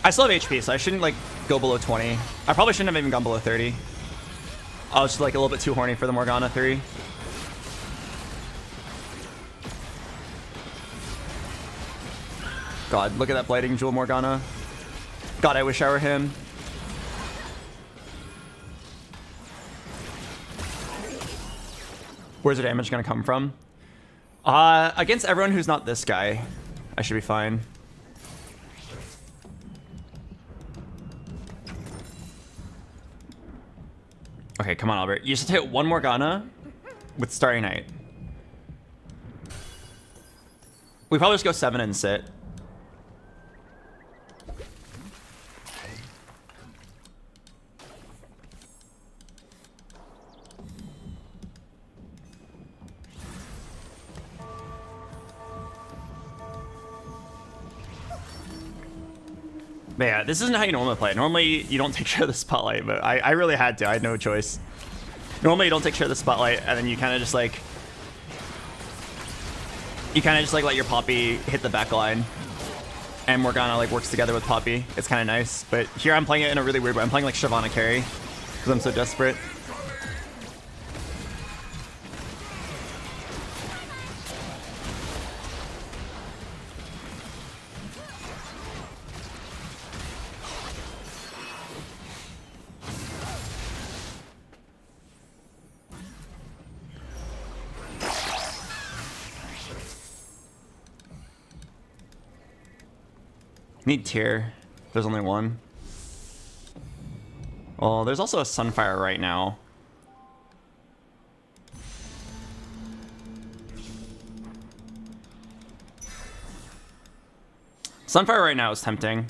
I still have HP, so I shouldn't like go below 20. I probably shouldn't have even gone below 30. I was just like a little bit too horny for the Morgana 3. God, look at that Blighting Jewel Morgana. God, I wish I were him. Where's the damage gonna come from? Against everyone who's not this guy, I should be fine. Okay, come on, Albert. You just hit one Morgana with Starry Night. We probably just go 7 and sit. But yeah, this isn't how you normally play. Normally, you don't take share of the spotlight, but I really had to. I had no choice. Normally, you don't take share of the spotlight, and then you kind of just like... You kind of just like let your Poppy hit the back line. And Morgana like works together with Poppy. It's kind of nice. But here I'm playing it in a really weird way. I'm playing like Shyvana carry. Because I'm so desperate. Need tier. There's only one. Oh, there's also a Sunfire right now. Sunfire right now is tempting.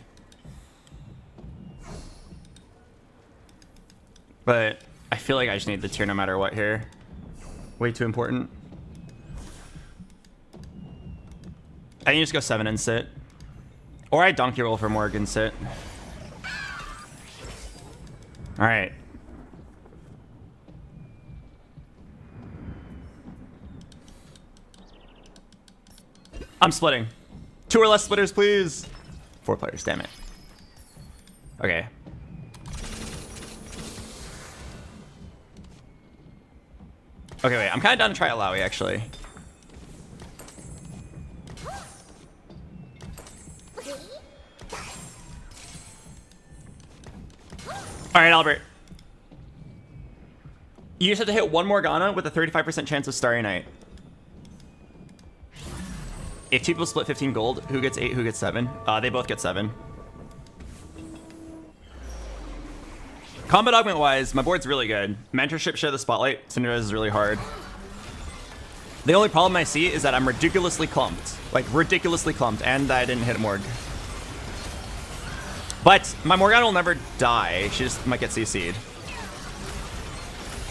But I feel like I just need the tier no matter what here. Way too important. I think you just go 7 and sit. Or I donkey roll for Morg and sit. Alright. I'm splitting. 2 or less splitters, please. 4 players, damn it. Okay. Okay, wait. I'm kind of down to try Alawi, actually. All right, Albert. You just have to hit one Morgana with a 35% chance of Starry Night. If 2 people split 15 gold, who gets 8, who gets 7? They both get 7. Combat augment wise, my board's really good. Mentorship, Share the Spotlight, Cinderella is really hard. The only problem I see is that I'm ridiculously clumped. Like, ridiculously clumped, and that I didn't hit Morg. But my Morgana will never die. She just might get CC'd.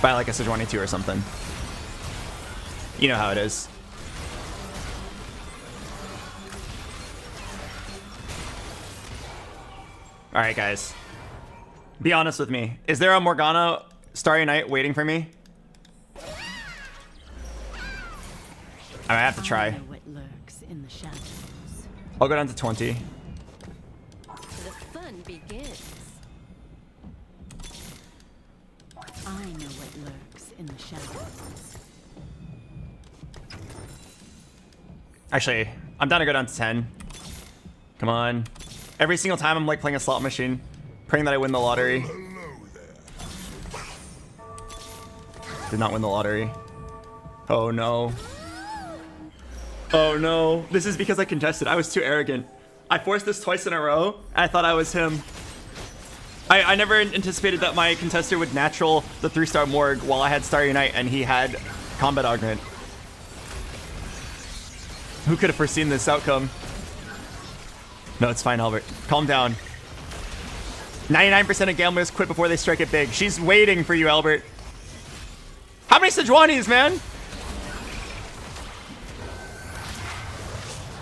By like a Sejuani 2 or something. You know how it is. Alright, guys. Be honest with me. Is there a Morgana Starry Night waiting for me? I have to try. I know what lurks in the shadows. I'll go down to 20. The fun begins. I know what lurks in the shadows. Actually, I'm down to go down to 10. Come on. Every single time I'm like playing a slot machine, praying that I win the lottery. Did not win the lottery. Oh no. Oh no. This is because I contested. I was too arrogant. I forced this twice in a row, and I thought I was him. I never anticipated that my contester would natural the 3-star Morg while I had Starry Night and he had Combat Augment. Who could have foreseen this outcome? No, it's fine, Albert. Calm down. 99% of gamblers quit before they strike it big. She's waiting for you, Albert. How many Sejuani's, man?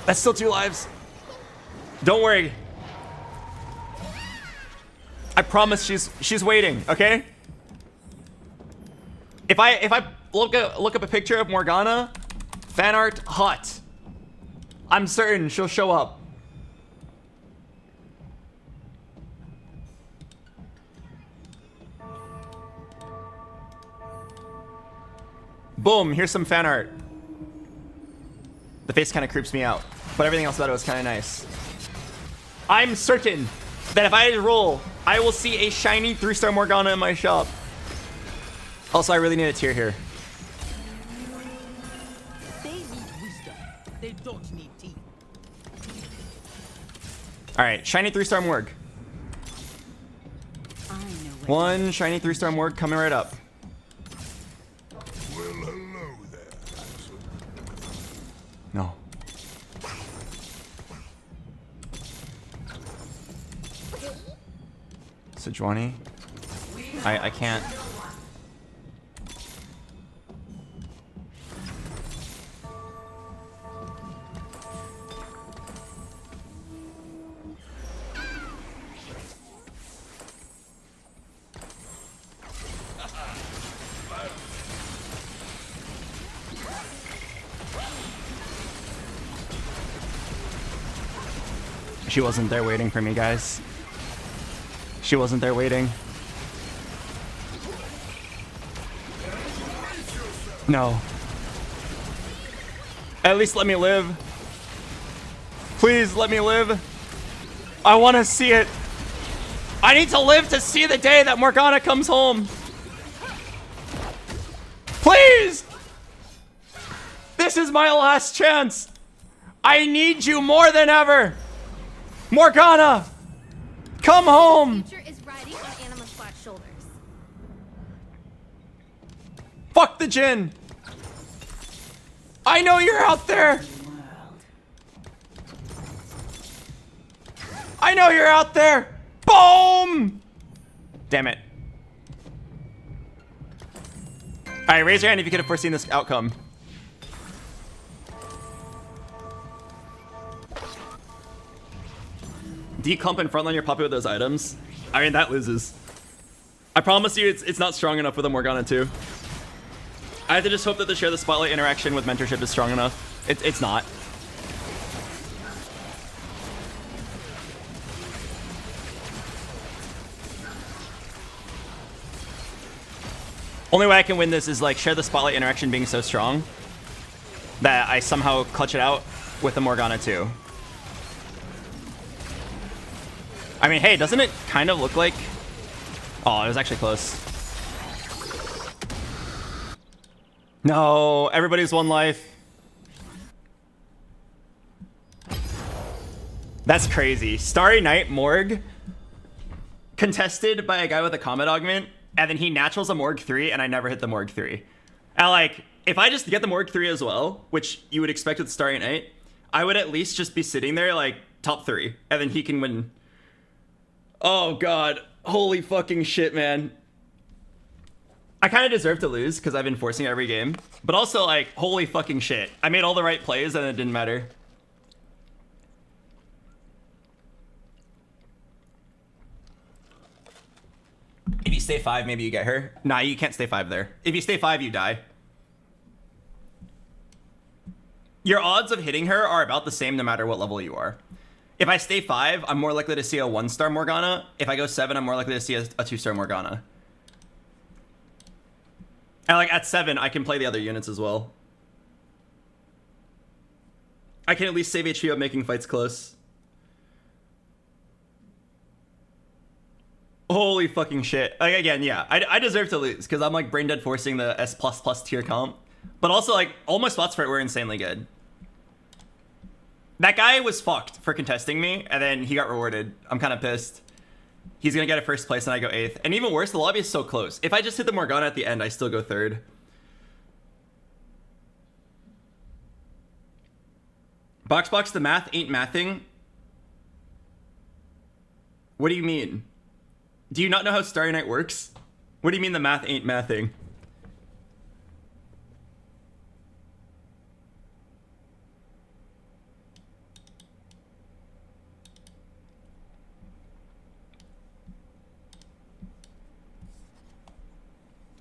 That's still 2 lives. Don't worry. I promise she's waiting, okay? If I look up a picture of Morgana, fan art hot, I'm certain she'll show up. Boom, here's some fan art. The face kind of creeps me out, but everything else about it was kind of nice. I'm certain that if I roll, I will see a shiny 3-star Morgana in my shop. Also, I really need a tier here. They need wisdom. They don't need teeth. All right, shiny 3-star Morg. I know what One shiny 3-star Morg coming right up. Well, hello there. No. Sejuani. I can't. She wasn't there waiting for me, guys. She wasn't there waiting. No. At least let me live. Please let me live. I want to see it. I need to live to see the day that Morgana comes home. Please! This is my last chance. I need you more than ever. Morgana! Come home! Future is riding on Anima's black shoulders. Fuck the Jin! I know you're out there! I know you're out there! Boom! Damn it. Alright, raise your hand if you could have foreseen this outcome. Decomp and frontline your puppy with those items. I mean, that loses. I promise you it's not strong enough for the Morgana too. I have to just hope that the share the spotlight interaction with mentorship is strong enough. It's not. Only way I can win this is like share the spotlight interaction being so strong that I somehow clutch it out with the Morgana too. I mean, hey, doesn't it kind of look like... Oh, it was actually close. No, everybody's 1 life. That's crazy. Starry Night Morg contested by a guy with a Comet Augment, and then he naturals a Morg 3, and I never hit the Morg 3. And like, if I just get the Morg 3 as well, which you would expect with Starry Night, I would at least just be sitting there like top 3, and then he can win. Oh god, holy fucking shit, man. I kind of deserve to lose because I've been forcing every game, but also like, holy fucking shit. I made all the right plays and it didn't matter. If you stay 5, maybe you get her. Nah, you can't stay 5 there. If you stay 5, you die. Your odds of hitting her are about the same no matter what level you are. If I stay 5, I'm more likely to see a 1-star Morgana. If I go 7, I'm more likely to see a 2-star Morgana. And like at 7, I can play the other units as well. I can at least save HP of making fights close. Holy fucking shit. Like again, yeah, I deserve to lose because I'm like brain dead forcing the S++ tier comp. But also like all my spots for it were insanely good. That guy was fucked for contesting me, and then he got rewarded. I'm kind of pissed. He's gonna get a 1st place, and I go 8th. And even worse, the lobby is so close. If I just hit the Morgana at the end, I still go 3rd. BoxBox, the math ain't mathing. What do you mean? Do you not know how Starry Night works? What do you mean the math ain't mathing?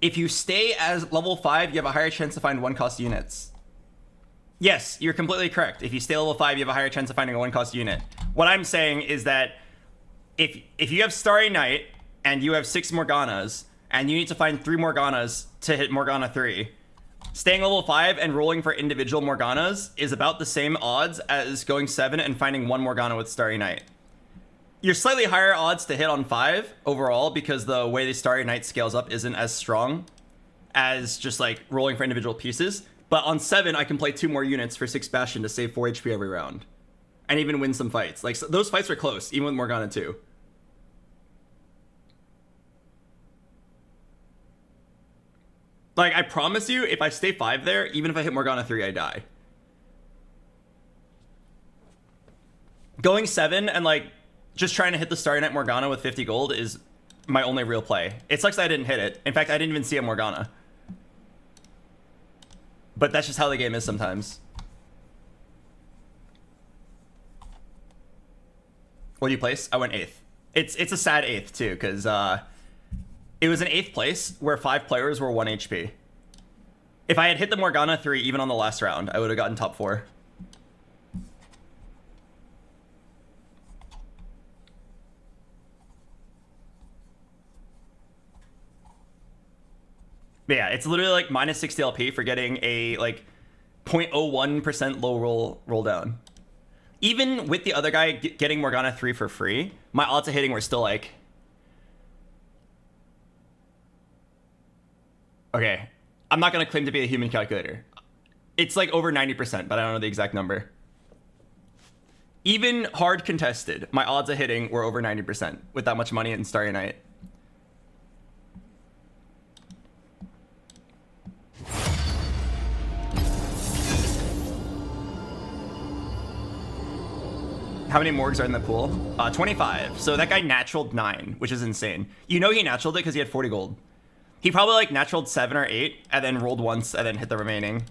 If you stay as level 5, you have a higher chance to find 1-cost units. Yes, you're completely correct. If you stay level 5, you have a higher chance of finding a 1-cost unit. What I'm saying is that if you have Starry Night and you have 6 Morganas, and you need to find 3 Morganas to hit Morgana 3, staying level 5 and rolling for individual Morganas is about the same odds as going 7 and finding 1 Morgana with Starry Night. You're slightly higher odds to hit on 5 overall because the way the Starry Night scales up isn't as strong as just like rolling for individual pieces. But on 7, I can play 2 more units for 6 Bastion to save 4 HP every round. And even win some fights. Like, so those fights were close, even with Morgana 2. Like, I promise you, if I stay 5 there, even if I hit Morgana 3, I die. Going 7 and, like, just trying to hit the Starry Night Morgana with 50 gold is my only real play. It sucks I didn't hit it. In fact, I didn't even see a Morgana. But that's just how the game is sometimes. What do you place? I went 8th. It's a sad 8th, too, because, it was an 8th place where 5 players were 1 HP. If I had hit the Morgana 3 even on the last round, I would have gotten top 4. But yeah, it's literally like minus 60 LP for getting a like 0.01% low roll down. Even with the other guy getting Morgana 3 for free, my odds of hitting were still like... Okay, I'm not going to claim to be a human calculator. It's like over 90%, but I don't know the exact number. Even hard contested, my odds of hitting were over 90% with that much money in Starry Night. How many morgues are in the pool? 25. So that guy naturaled 9, which is insane. You know he naturaled it because he had 40 gold. He probably like naturaled 7 or 8 and then rolled once and then hit the remaining.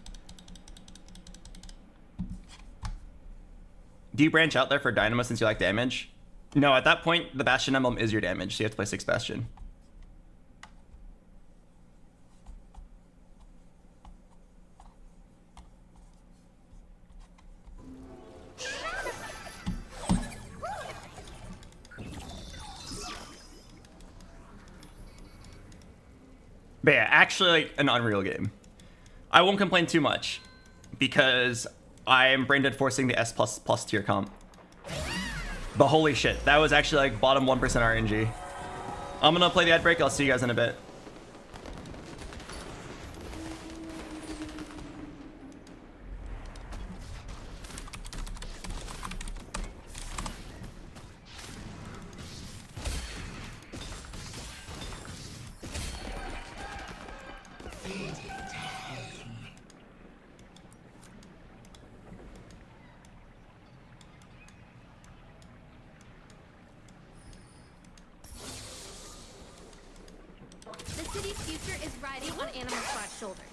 Do you branch out there for Dynamo since you like damage? No, at that point, the Bastion emblem is your damage, so you have to play 6 Bastion. But yeah, actually like an unreal game. I won't complain too much because I am brain dead forcing the S++ tier comp. But holy shit, that was actually like bottom 1% RNG. I'm gonna play the ad break. I'll see you guys in a bit. The city's future is riding on Animal Squad's shoulders.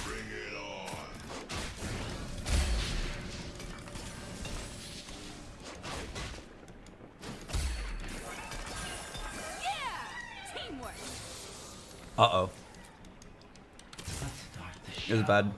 Bring it on. Teamwork. Uh-oh. It was bad.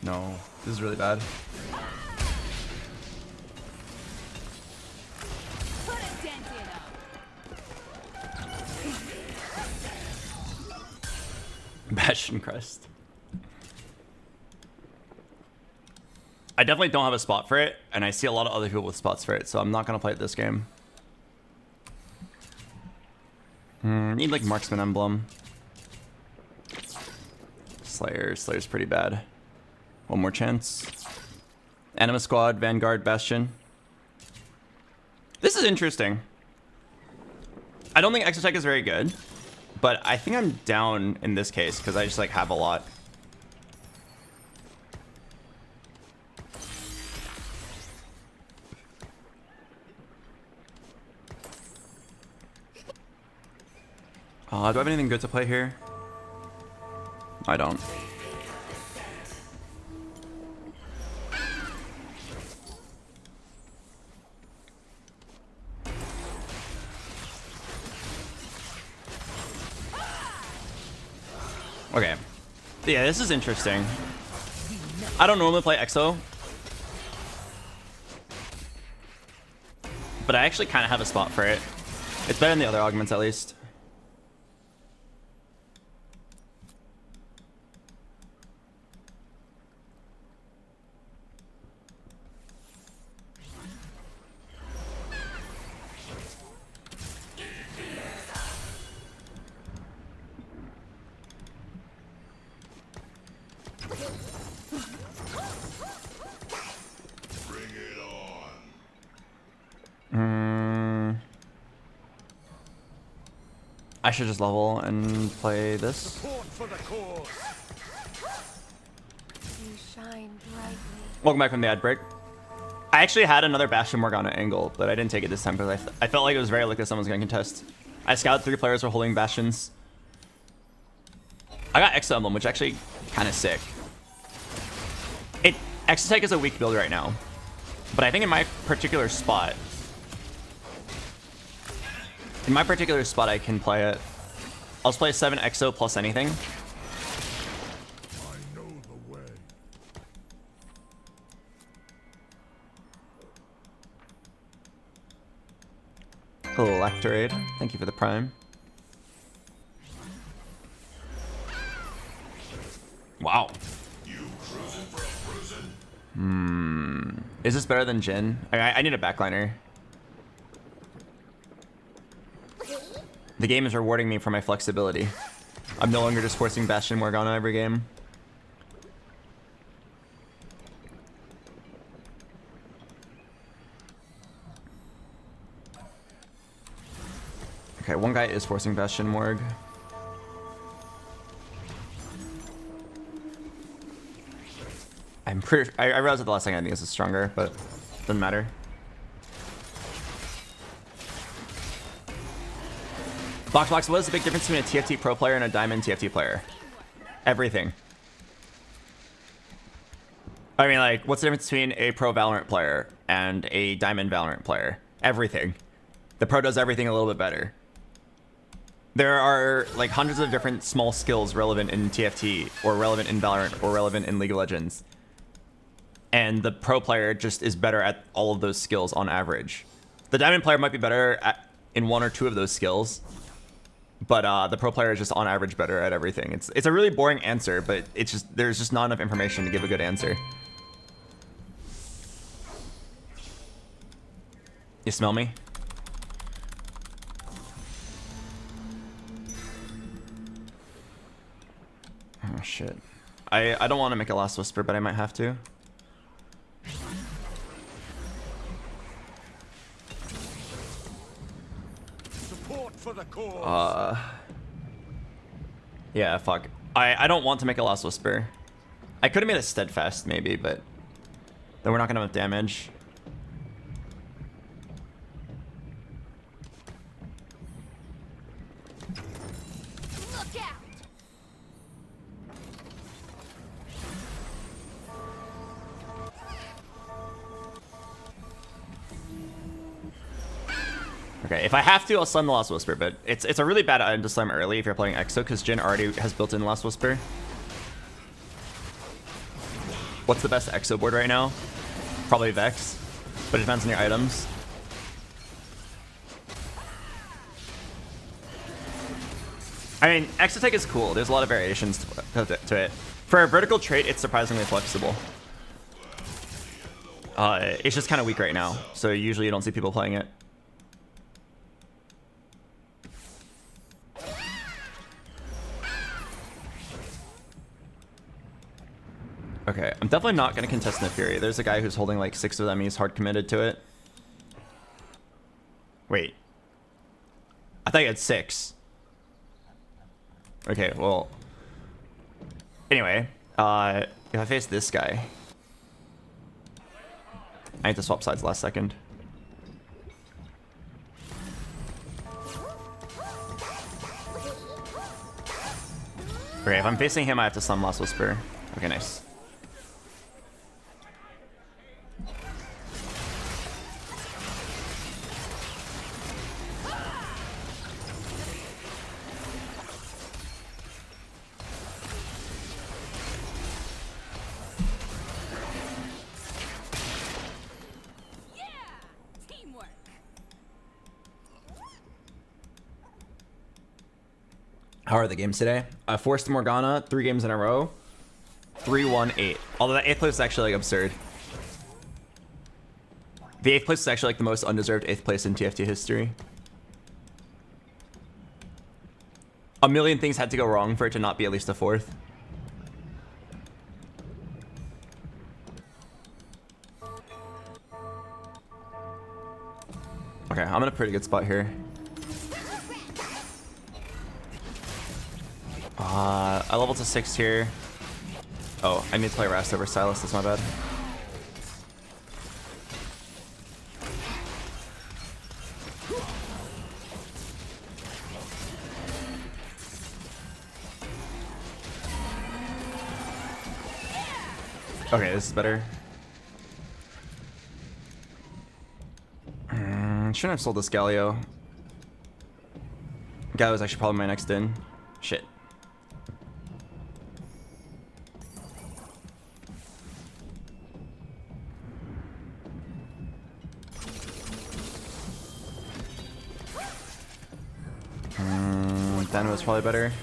No, this is really bad. Put a dent in 'em. Bastion Crest. I definitely don't have a spot for it, and I see a lot of other people with spots for it, so I'm not going to play it this game. Need like Marksman Emblem. Slayer's pretty bad. One more chance. Anima Squad, Vanguard, Bastion. This is interesting. I don't think Exotech is very good, but I think I'm down in this case because I just like have a lot. Do I have anything good to play here? I don't. Okay. Yeah, this is interesting. I don't normally play EXO, but I actually kind of have a spot for it. It's better than the other augments, at least. Bring it on. I should just level and play this. Support for the cause. You shine brightly. Welcome back from the ad break. I actually had another Bastion Morgana angle, but I didn't take it this time because I felt like it was very likely someone's going to contest. I scouted 3 players who were holding Bastions. I got Exo Emblem, which actually kind of sick. Exotech is a weak build right now, but I think in my particular spot, I can play it. I'll just play 7 Exo plus anything. I know the way. Hello, Lactorade. Thank you for the prime. Wow. You cruising for a cruising? Is this better than Jhin? I need a backliner. The game is rewarding me for my flexibility. I'm no longer just forcing Bastion Morgana every game. Okay, one guy is forcing Bastion Morg. I'm pretty. I realized at the last thing I think this is stronger, but doesn't matter. BoxBox, what is the big difference between a TFT Pro player and a Diamond TFT player? Everything. I mean, like, what's the difference between a Pro Valorant player and a Diamond Valorant player? Everything. The Pro does everything a little bit better. There are like hundreds of different small skills relevant in TFT, or relevant in Valorant, or relevant in League of Legends. And the Pro player just is better at all of those skills on average. The Diamond player might be better in 1 or 2 of those skills, but the Pro player is just on average better at everything. It's a really boring answer, but it's just there's just not enough information to give a good answer. You smell me? Oh shit. I don't want to make a last whisper, but I might have to. Support for the cause. Yeah, fuck. I don't want to make a last whisper. I could have made a steadfast maybe, but then we're not gonna have damage. Look out! Okay, if I have to, I'll slam the Last Whisper, but it's a really bad item to slam early if you're playing EXO, because Jhin already has built-in Last Whisper. What's the best EXO board right now? Probably Vex, but it depends on your items. I mean, Exotech is cool. There's a lot of variations to it. For a vertical trait, it's surprisingly flexible. It's just kind of weak right now, so usually you don't see people playing it. Okay, I'm definitely not gonna contest Neferi. There's a guy who's holding like 6 of them. He's hard committed to it. Wait. I thought you had 6. Okay, well. Anyway, if I face this guy, I need to swap sides last second. Okay, if I'm facing him, I have to summon Last Whisper. Okay, nice. How are the games today? Forced Morgana, 3 games in a row. 3-1-8. Although that 8th place is actually like absurd. The 8th place is actually like the most undeserved 8th place in TFT history. A million things had to go wrong for it to not be at least a 4th. Okay, I'm in a pretty good spot here. I leveled to 6 here. Oh, I need to play Rast over Silas, that's my bad. Okay, this is better. Shouldn't have sold this Galio. Galio's actually probably my next in. Shit. Dynamo's probably better.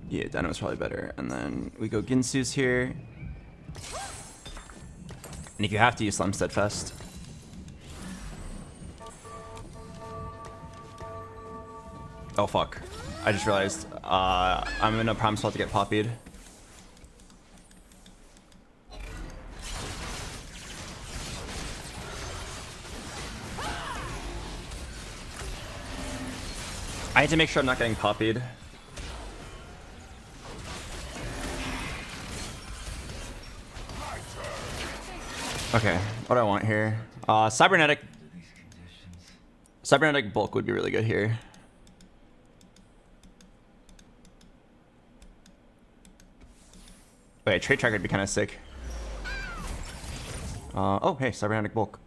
Yeah, Dynamo's probably better. And then we go Ginsu's here. And if you have to use Slime Steadfast. Oh fuck. I just realized I'm in a prime spot to get poppied. I need to make sure I'm not getting poppied. Okay, what do I want here? Cybernetic bulk would be really good here. Okay, trade tracker would be kind of sick. Oh, hey, cybernetic bulk.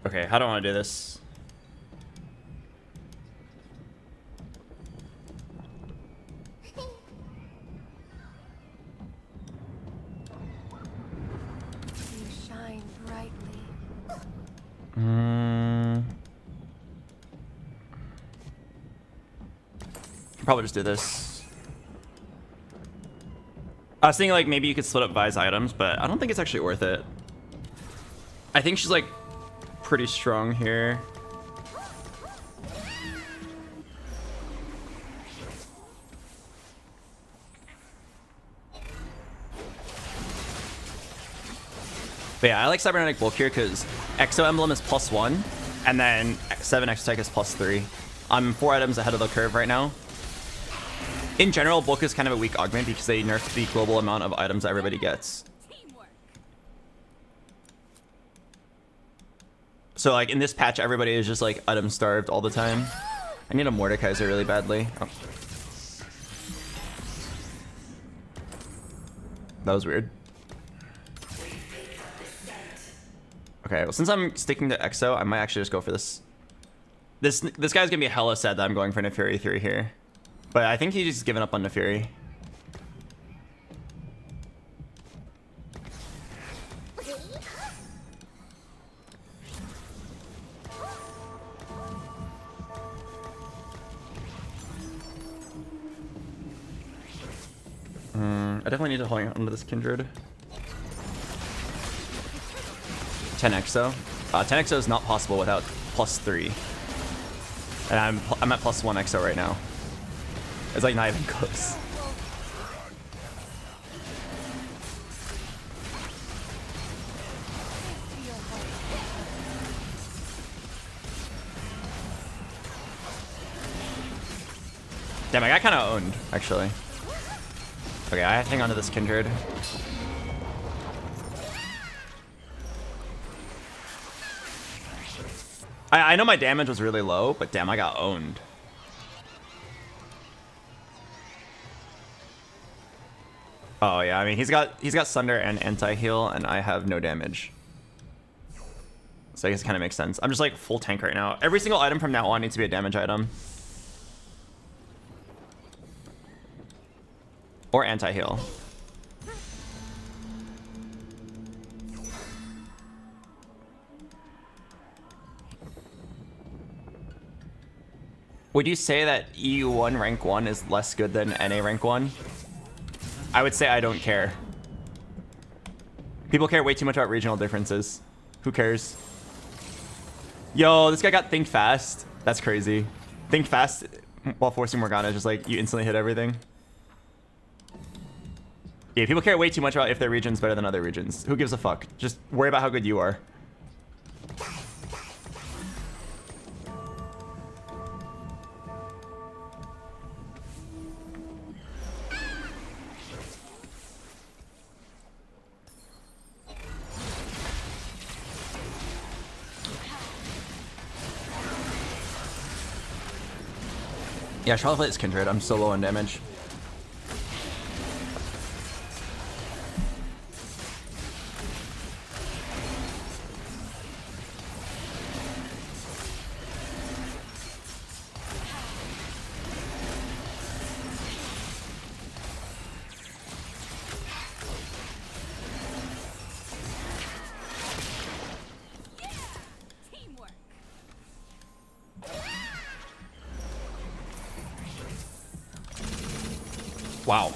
Okay, how do I want to do this? You shine brightly. Probably just do this. I was thinking like maybe you could split up Vi's items, but I don't think it's actually worth it. I think she's like pretty strong here. But yeah, I like cybernetic bulk here because Exo Emblem is +1 and then 7 Exo Tech is +3. I'm 4 items ahead of the curve right now. In general, bulk is kind of a weak augment because they nerfed the global amount of items that everybody gets. So like in this patch, everybody is just like item starved all the time. I need a Mordekaiser really badly. Oh. That was weird. Okay, well since I'm sticking to Exo, I might actually just go for this. This guy's gonna be hella sad that I'm going for Neferi 3 here. But I think he's just given up on Neferi. I definitely need to hold on to this Kindred. 10XO. 10XO is not possible without +3. And I'm at +1 XO right now. It's like not even close. Damn, I got kind of owned, actually. Okay, I have to hang on to this Kindred. I know my damage was really low, but damn, I got owned. Oh yeah, I mean he's got Sunder and anti-heal, and I have no damage. So I guess it kind of makes sense. I'm just like full tank right now. Every single item from now on needs to be a damage item. Or anti-heal. Would you say that EU1 rank 1 is less good than NA rank 1? I would say I don't care. People care way too much about regional differences. Who cares? Yo, this guy got Think Fast. That's crazy. Think Fast while forcing Morgana, just like you instantly hit everything. Yeah, people care way too much about if their region's better than other regions. Who gives a fuck? Just worry about how good you are. Yeah, I should probably play this Kindred. I'm so low on damage. Wow.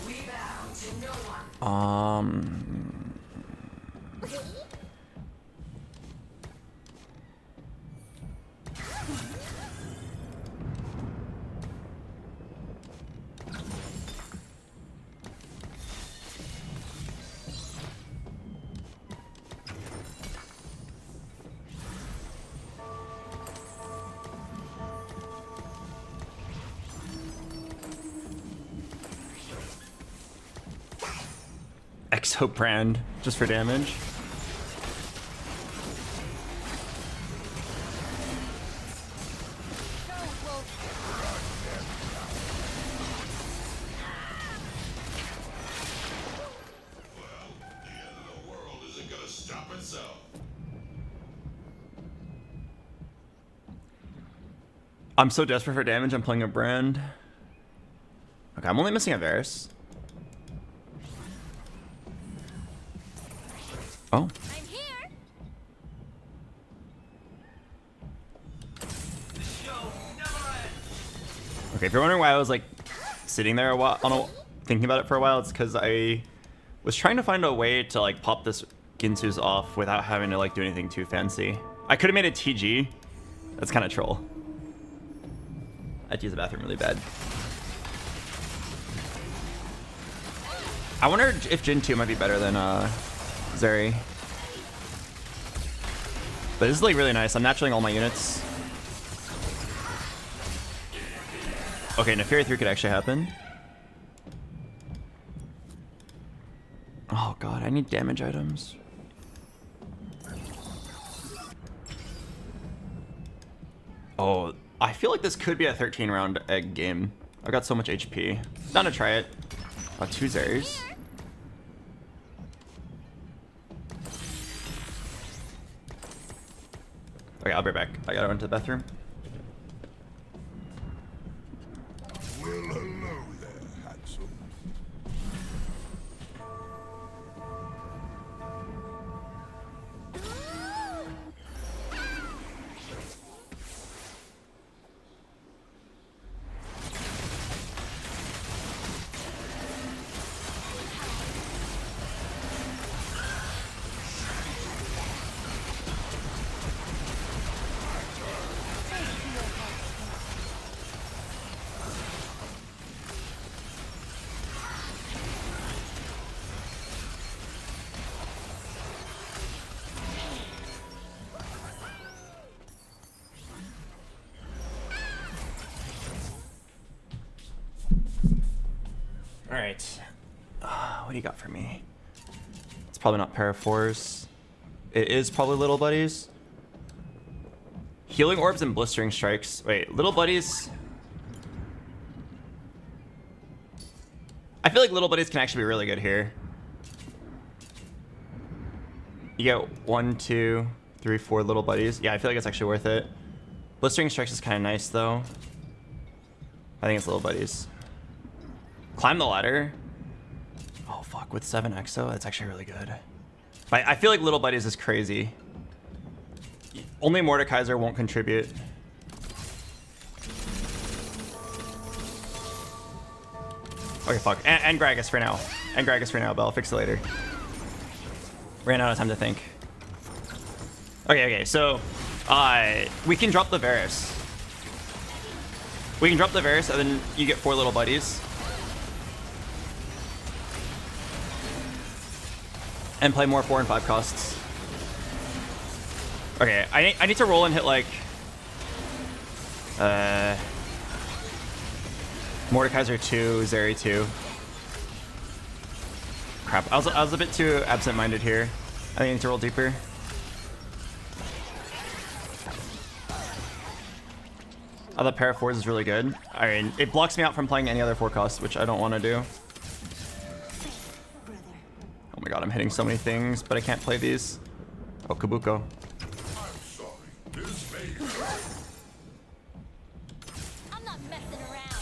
Exo brand just for damage. I'm so desperate for damage, I'm playing a brand. Okay, I'm only missing a Varus. Oh. I'm here. Okay, if you're wondering why I was like sitting there a while, thinking about it for a while, it's because I was trying to find a way to like pop this Ginsu's off without having to like do anything too fancy. I could have made a TG. That's kind of troll. I had to use the bathroom really bad. I wonder if Jin 2 might be better than Zeri. But this is like really nice. I'm naturalling all my units. Okay, Neferi 3 could actually happen. Oh god, I need damage items. Oh, I feel like this could be a 13 round egg game. I've got so much HP. Down to try it. Oh, 2 Zeris. Okay, I'll be back. I gotta run to the bathroom. Well, hello there, handsome. All right. What do you got for me? It's probably not Paraforce. It is probably Little Buddies. Healing Orbs and Blistering Strikes. Wait, Little Buddies. I feel like Little Buddies can actually be really good here. You get 1, 2, 3, 4 Little Buddies. Yeah, I feel like it's actually worth it. Blistering Strikes is kind of nice, though. I think it's Little Buddies. Climb the Ladder. Oh, fuck. With 7 Exo, that's actually really good. But I feel like Little Buddies is crazy. Only Mordekaiser won't contribute. Okay, fuck. And Gragas for now. And Gragas for now, but I'll fix it later. Ran out of time to think. Okay, so we can drop the Varus. We can drop the Varus, and then you get 4 Little Buddies. And play more 4 and 5 costs. Okay, I need to roll and hit like Mordekaiser 2, Zeri 2. Crap, I was a bit too absent-minded here. I think I need to roll deeper. Oh, the Paraforce is really good. I mean, it blocks me out from playing any other 4 costs, which I don't want to do. Oh my god, I'm hitting so many things, but I can't play these. Oh, Kabuko. I'm not messing around.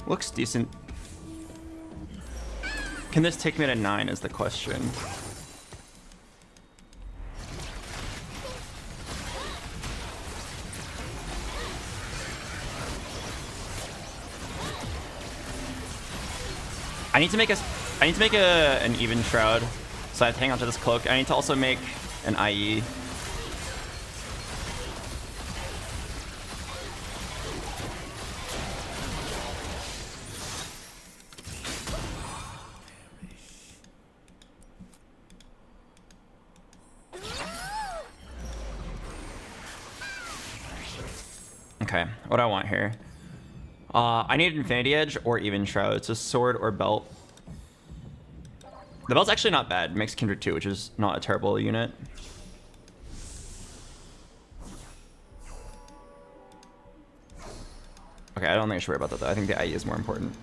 Looks decent. Can this take me to 9 is the question. I need to make an even shroud, so I have to hang on to this cloak. I need to also make an IE. Okay, what do I want here? I need Infinity Edge or Even Shroud. It's a sword or belt. The belt's actually not bad. It makes Kindred 2, which is not a terrible unit. Okay, I don't think I should worry about that though. I think the IE is more important.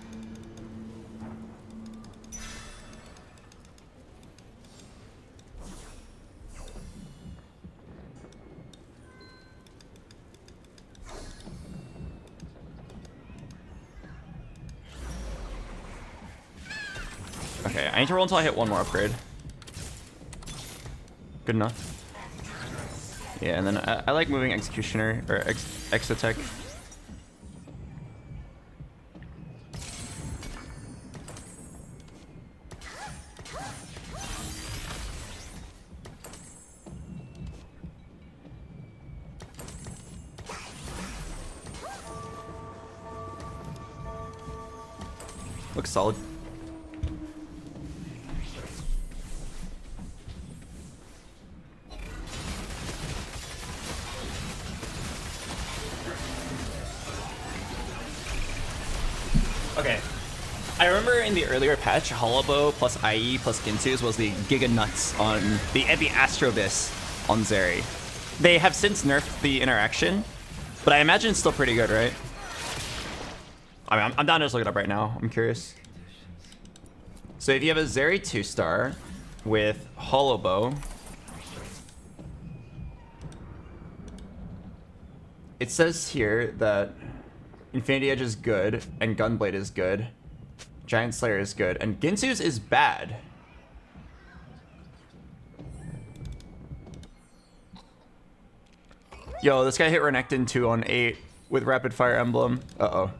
Okay, I need to roll until I hit 1 more upgrade. Good enough. Yeah, and then I like moving Executioner, or Exotech. Looks solid. Okay, I remember in the earlier patch, Holobow plus IE plus Ginsu's was the Giga Nuts on the Astrovis on Zeri. They have since nerfed the interaction, but I imagine it's still pretty good, right? I mean, I'm down to just look it up right now. I'm curious. So if you have a Zeri 2-star with Holobow, it says here that Infinity Edge is good, and Gunblade is good. Giant Slayer is good, and Ginsu's is bad. Yo, this guy hit Renekton 2 on 8 with Rapid Fire Emblem. Uh-oh.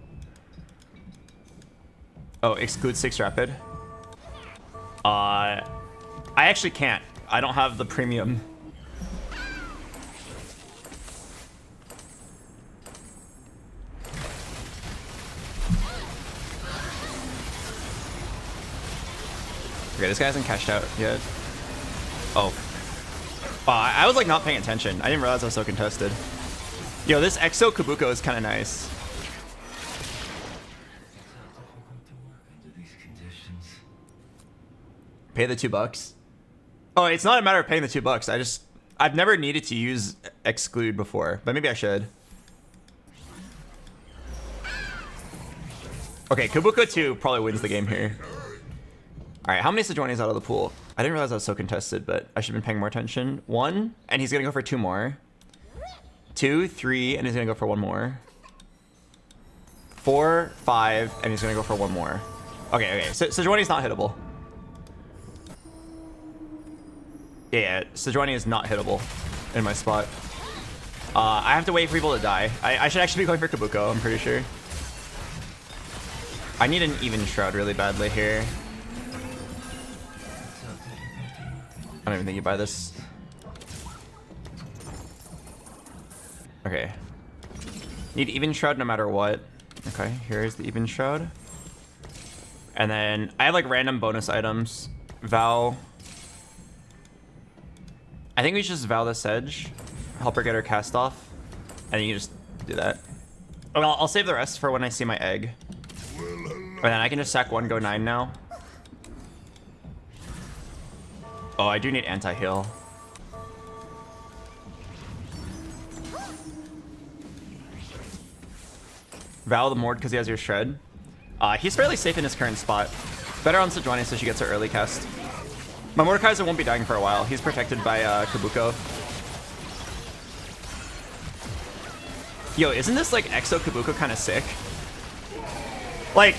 Oh, exclude 6 Rapid. I actually can't. I don't have the premium. Okay, this guy hasn't cashed out yet. Oh. I was like not paying attention. I didn't realize I was so contested. Yo, this Exo Kabuko is kind of nice. Pay the $2. Oh, it's not a matter of paying the $2. I've never needed to use exclude before, but maybe I should. Okay, Kabuko 2 probably wins the game here. All right, how many Sejuani's out of the pool? I didn't realize I was so contested, but I should have been paying more attention. 1, and he's gonna go for 2 more. 2, 3, and he's gonna go for 1 more. 4, 5, and he's gonna go for 1 more. Okay, so Sejuani's not hittable. Yeah, Sejuani is not hittable in my spot. I have to wait for people to die. I should actually be going for Kabuko, I'm pretty sure. I need an even shroud really badly here. I don't even think you buy this. Okay. Need even shroud no matter what. Okay, here's the even shroud. And then I have like random bonus items. Vow. I think we should just vow the Sedge. Help her get her cast off. And then you just do that. I'll save the rest for when I see my egg. And then I can just sack 1, go 9 now. Oh, I do need anti-heal. Vow the Mord because he has your shred. He's fairly safe in his current spot. Better on Sejuani so she gets her early cast. My Mordekaiser won't be dying for a while. He's protected by Kabuko. Yo, isn't this like Exo Kabuko kind of sick? Like,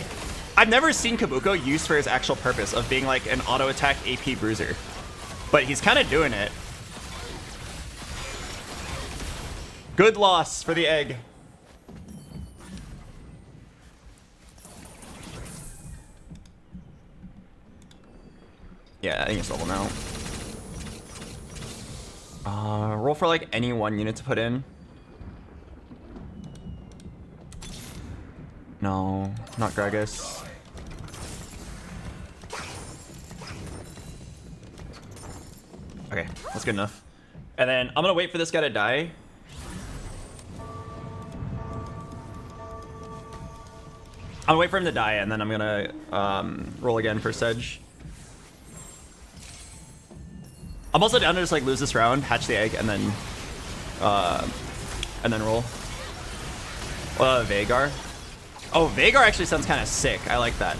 I've never seen Kabuko used for his actual purpose of being like an auto attack AP bruiser. But he's kind of doing it. Good loss for the egg. Yeah, I think it's level now. Roll for like any 1 unit to put in. No, not Gragas. Okay, that's good enough. And then I'm gonna wait for this guy to die. I'll wait for him to die, and then I'm gonna roll again for Sedge. I'm also down to just like lose this round, hatch the egg, and then roll. Veigar. Oh, Veigar actually sounds kind of sick. I like that.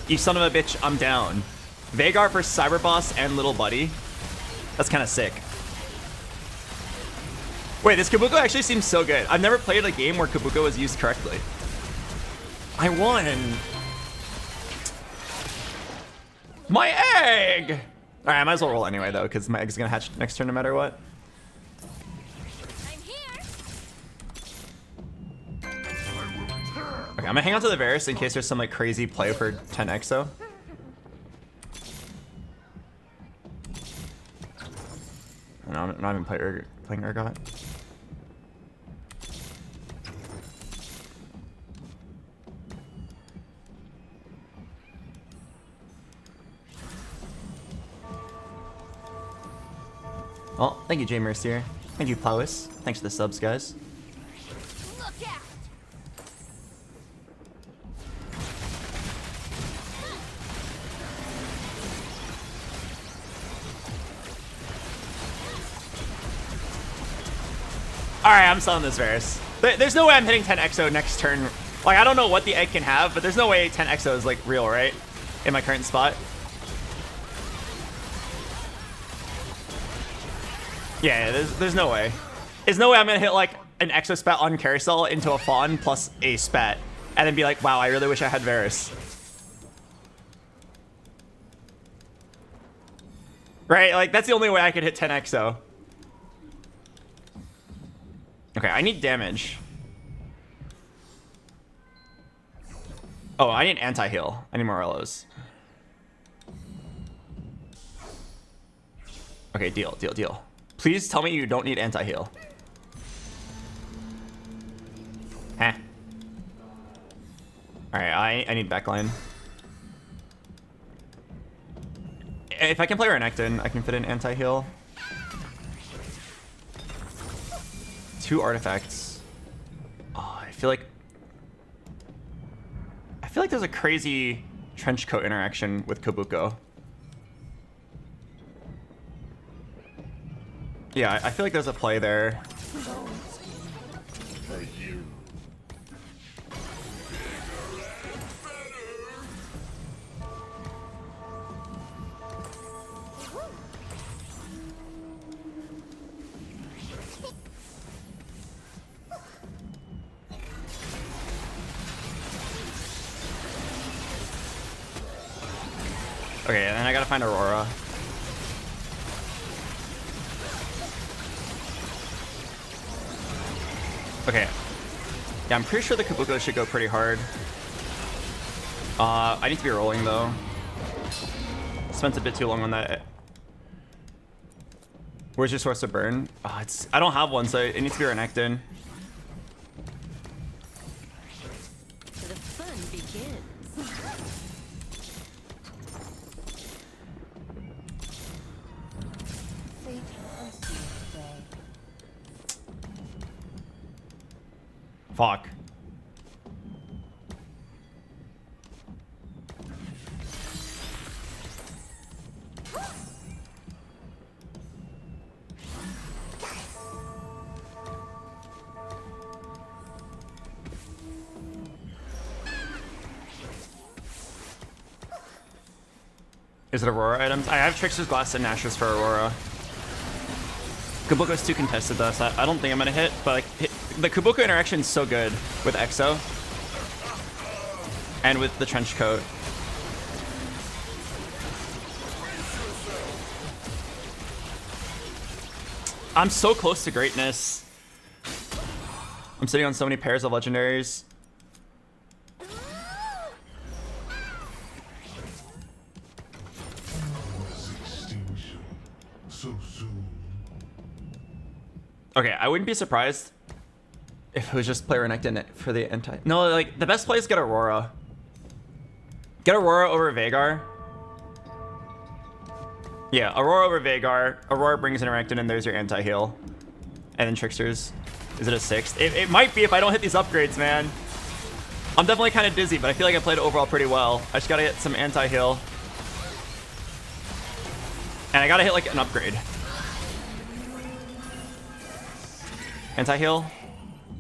You son of a bitch, I'm down. Veigar for Cyber Boss and Little Buddy. That's kind of sick. Wait, this Kabuko actually seems so good. I've never played a game where Kabuko was used correctly. I won. My egg! Alright, I might as well roll anyway, though, because my egg's gonna hatch next turn no matter what. I'm here. Okay, I'm gonna hang on to the Varus in case there's some like crazy play for 10 Exo. No, I'm not even playing Urgot. Well, thank you, Jay Mercier. Thank you, Plowis. Thanks for the subs, guys. Look out. Alright, I'm selling this Varus. There's no way I'm hitting 10 Exo next turn. Like, I don't know what the egg can have, but there's no way 10 Exo is, like, real, right? In my current spot. Yeah, there's no way. There's no way I'm gonna hit, like, an Exo spat on Carousel into a Fawn plus a spat, and then be like, wow, I really wish I had Varus. Right? Like, that's the only way I could hit 10 Exo. Okay, I need damage. Oh, I need anti-heal. I need Morellos. Okay, deal. Please tell me you don't need anti-heal. Huh. Alright, I need backline. if I can play Renekton, I can fit in anti-heal. 2 artifacts. Oh, I feel like there's a crazy trench coat interaction with Kabuko. Yeah, I feel like there's a play there. Okay, and then I gotta find Aurora. Okay. Yeah, I'm pretty sure the Kabuko should go pretty hard. I need to be rolling though. Spent a bit too long on that. Where's your source of burn? I don't have one, so it needs to be Renekton. The fun begins. Fuck. Is it Aurora items? I have Trickster's Glass and Nashor's for Aurora. Kabuko's too contested though, so I don't think I'm gonna hit, but like, the Kabuko interaction is so good with Exo. And with the trench coat. I'm so close to greatness. I'm sitting on so many pairs of legendaries. Okay, I wouldn't be surprised if it was just play Renekton for the anti. No, like the best play is get Aurora. Get Aurora over Veigar. Yeah, Aurora over Veigar. Aurora brings in Renekton and there's your anti-heal. And then Tricksters. Is it a 6th? It might be if I don't hit these upgrades, man. I'm definitely kind of dizzy, but I feel like I played it overall pretty well. I just gotta get some anti-heal. And I gotta hit like an upgrade. Anti-heal?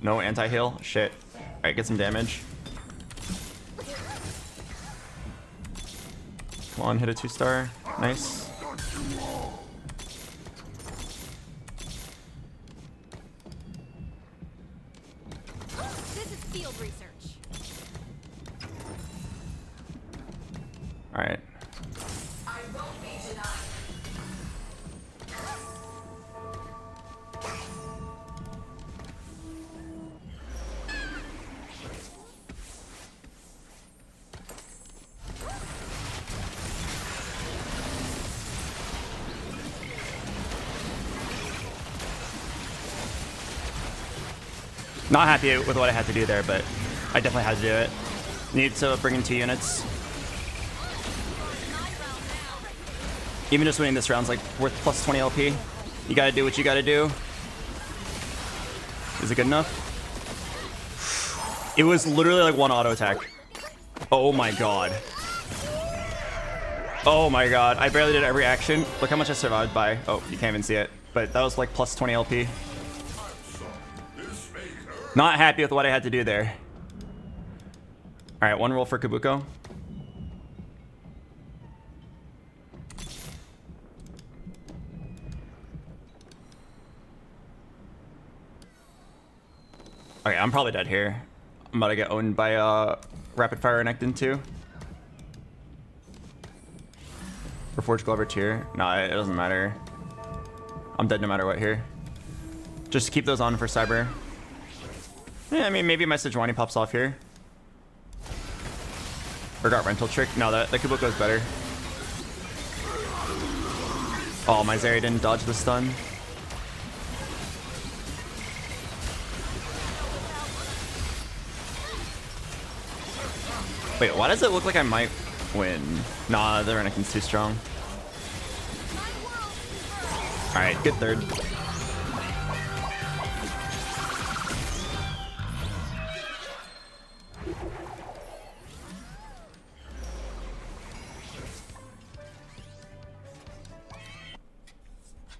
No anti-heal? Shit. Alright, get some damage. Come on, hit a 2-star. Nice. This is field research. Alright. Not happy with what I had to do there, but I definitely had to do it. Need to bring in 2 units. Even just winning this round's like worth plus 20 LP. You gotta do what you gotta do. Is it good enough? It was literally like 1 auto attack. Oh my god. Oh my god. I barely did every action. Look how much I survived by. Oh, you can't even see it. But that was like plus 20 LP. Not happy with what I had to do there. Alright, 1 roll for Kabuko. Okay, I'm probably dead here. I'm about to get owned by Rapid Fire Renekton too. Or Forge Glover tier. Nah, it doesn't matter. I'm dead no matter what here. Just keep those on for Cyber. Yeah, I mean, maybe my Sejuani pops off here. Or got Rental Trick. No, the Kabuko is better. Oh, my Zeri didn't dodge the stun. Wait, why does it look like I might win? Nah, the Renekton's too strong. All right, good third.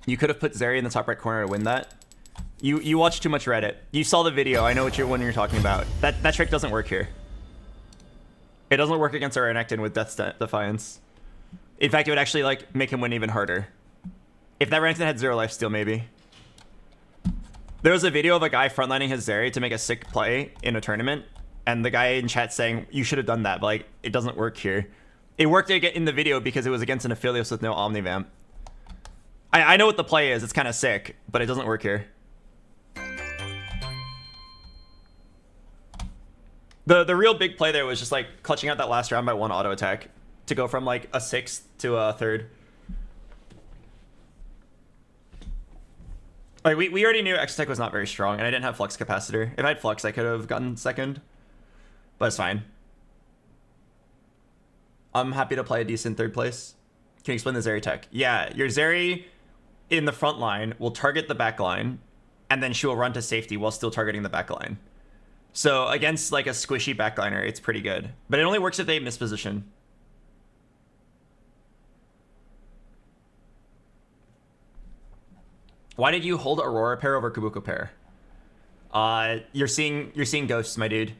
You could have put Zeri in the top right corner to win that. You watch too much Reddit. You saw the video. I know what one you're talking about. That trick doesn't work here. It doesn't work against our Renekton with Death's Defiance. In fact, it would actually like make him win even harder. If that Renekton had 0 lifesteal, maybe. There was a video of a guy frontlining his Zeri to make a sick play in a tournament, and the guy in chat saying, you should have done that, but like, it doesn't work here. It worked in the video because it was against an Aphelios with no Omnivamp. I know what the play is, it's kind of sick, but it doesn't work here. The real big play there was just like clutching out that last round by 1 auto attack to go from like a 6th to a 3rd. Like we already knew X-Tech was not very strong, and I didn't have Flux Capacitor. If I had Flux, I could have gotten 2nd, but it's fine. I'm happy to play a decent 3rd place. Can you explain the Zeri tech? Yeah, your Zeri in the front line will target the back line, and then she will run to safety while still targeting the back line. So against like a squishy backliner, it's pretty good. But it only works if they misposition. Why did you hold Aurora pair over Kabuko pair? You're seeing ghosts, my dude.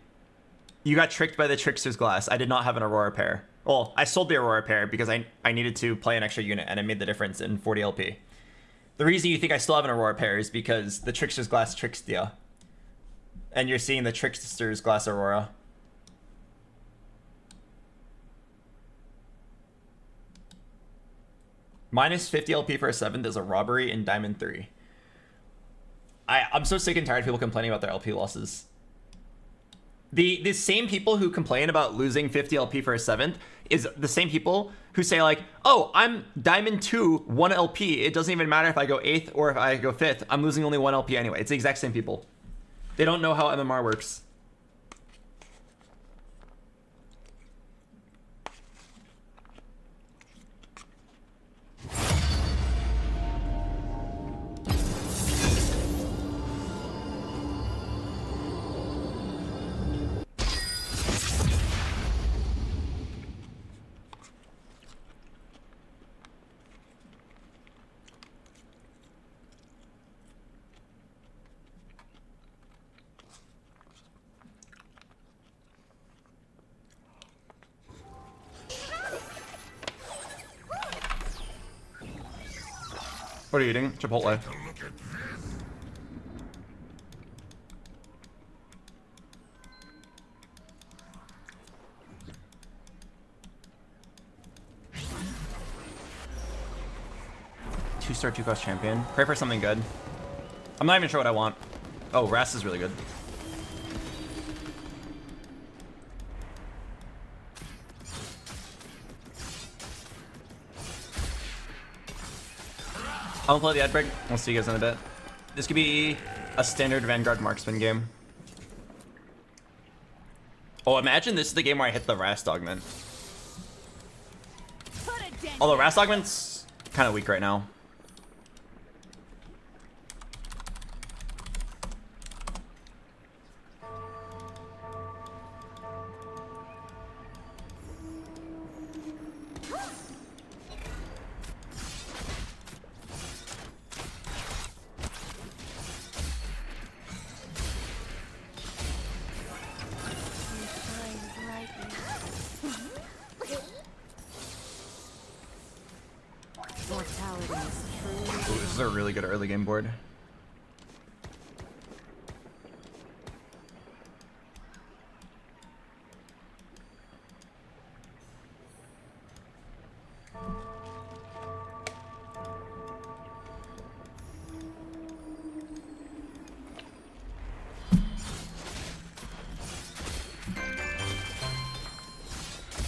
You got tricked by the Trickster's Glass. I did not have an Aurora pair. Well, I sold the Aurora pair because I needed to play an extra unit, and it made the difference in 40 LP. The reason you think I still have an Aurora pair is because the Trickster's Glass tricks you. And you're seeing the Trickster's Glass Aurora. Minus 50 LP for a 7th is a robbery in Diamond 3. I'm so sick and tired of people complaining about their LP losses. The same people who complain about losing 50 LP for a 7th is the same people who say like, oh, I'm Diamond 2, 1 LP. It doesn't even matter if I go 8th or if I go 5th. I'm losing only 1 LP anyway. It's the exact same people. They don't know how MMR works. What are you eating? Chipotle. Two-star, 2-cost champion. Pray for something good. I'm not even sure what I want. Oh, Rast is really good. I'm gonna play the ad break. We'll see you guys in a bit. This could be a standard Vanguard marksman game. Oh, imagine this is the game where I hit the Rast augment. Although Rast augment's kind of weak right now. Ooh, this is a really good early game board.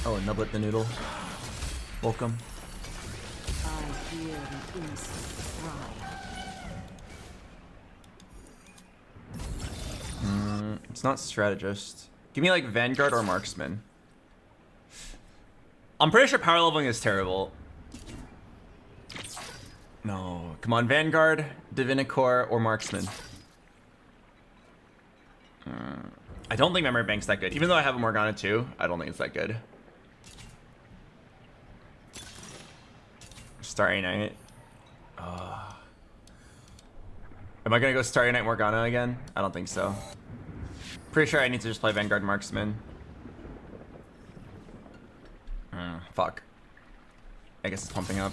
Oh, Nublet the Noodle. Welcome. I hear the insect cry. It's not strategist. Give me like Vanguard or Marksman. I'm pretty sure power leveling is terrible. No. Come on, Vanguard, Divinicore, or Marksman. I don't think Memory Bank's that good. Even though I have a Morgana too, I don't think it's that good. Starry Night. Am I gonna go Starry Night Morgana again? I don't think so. Pretty sure I need to just play Vanguard Marksman. Fuck. I guess it's pumping up.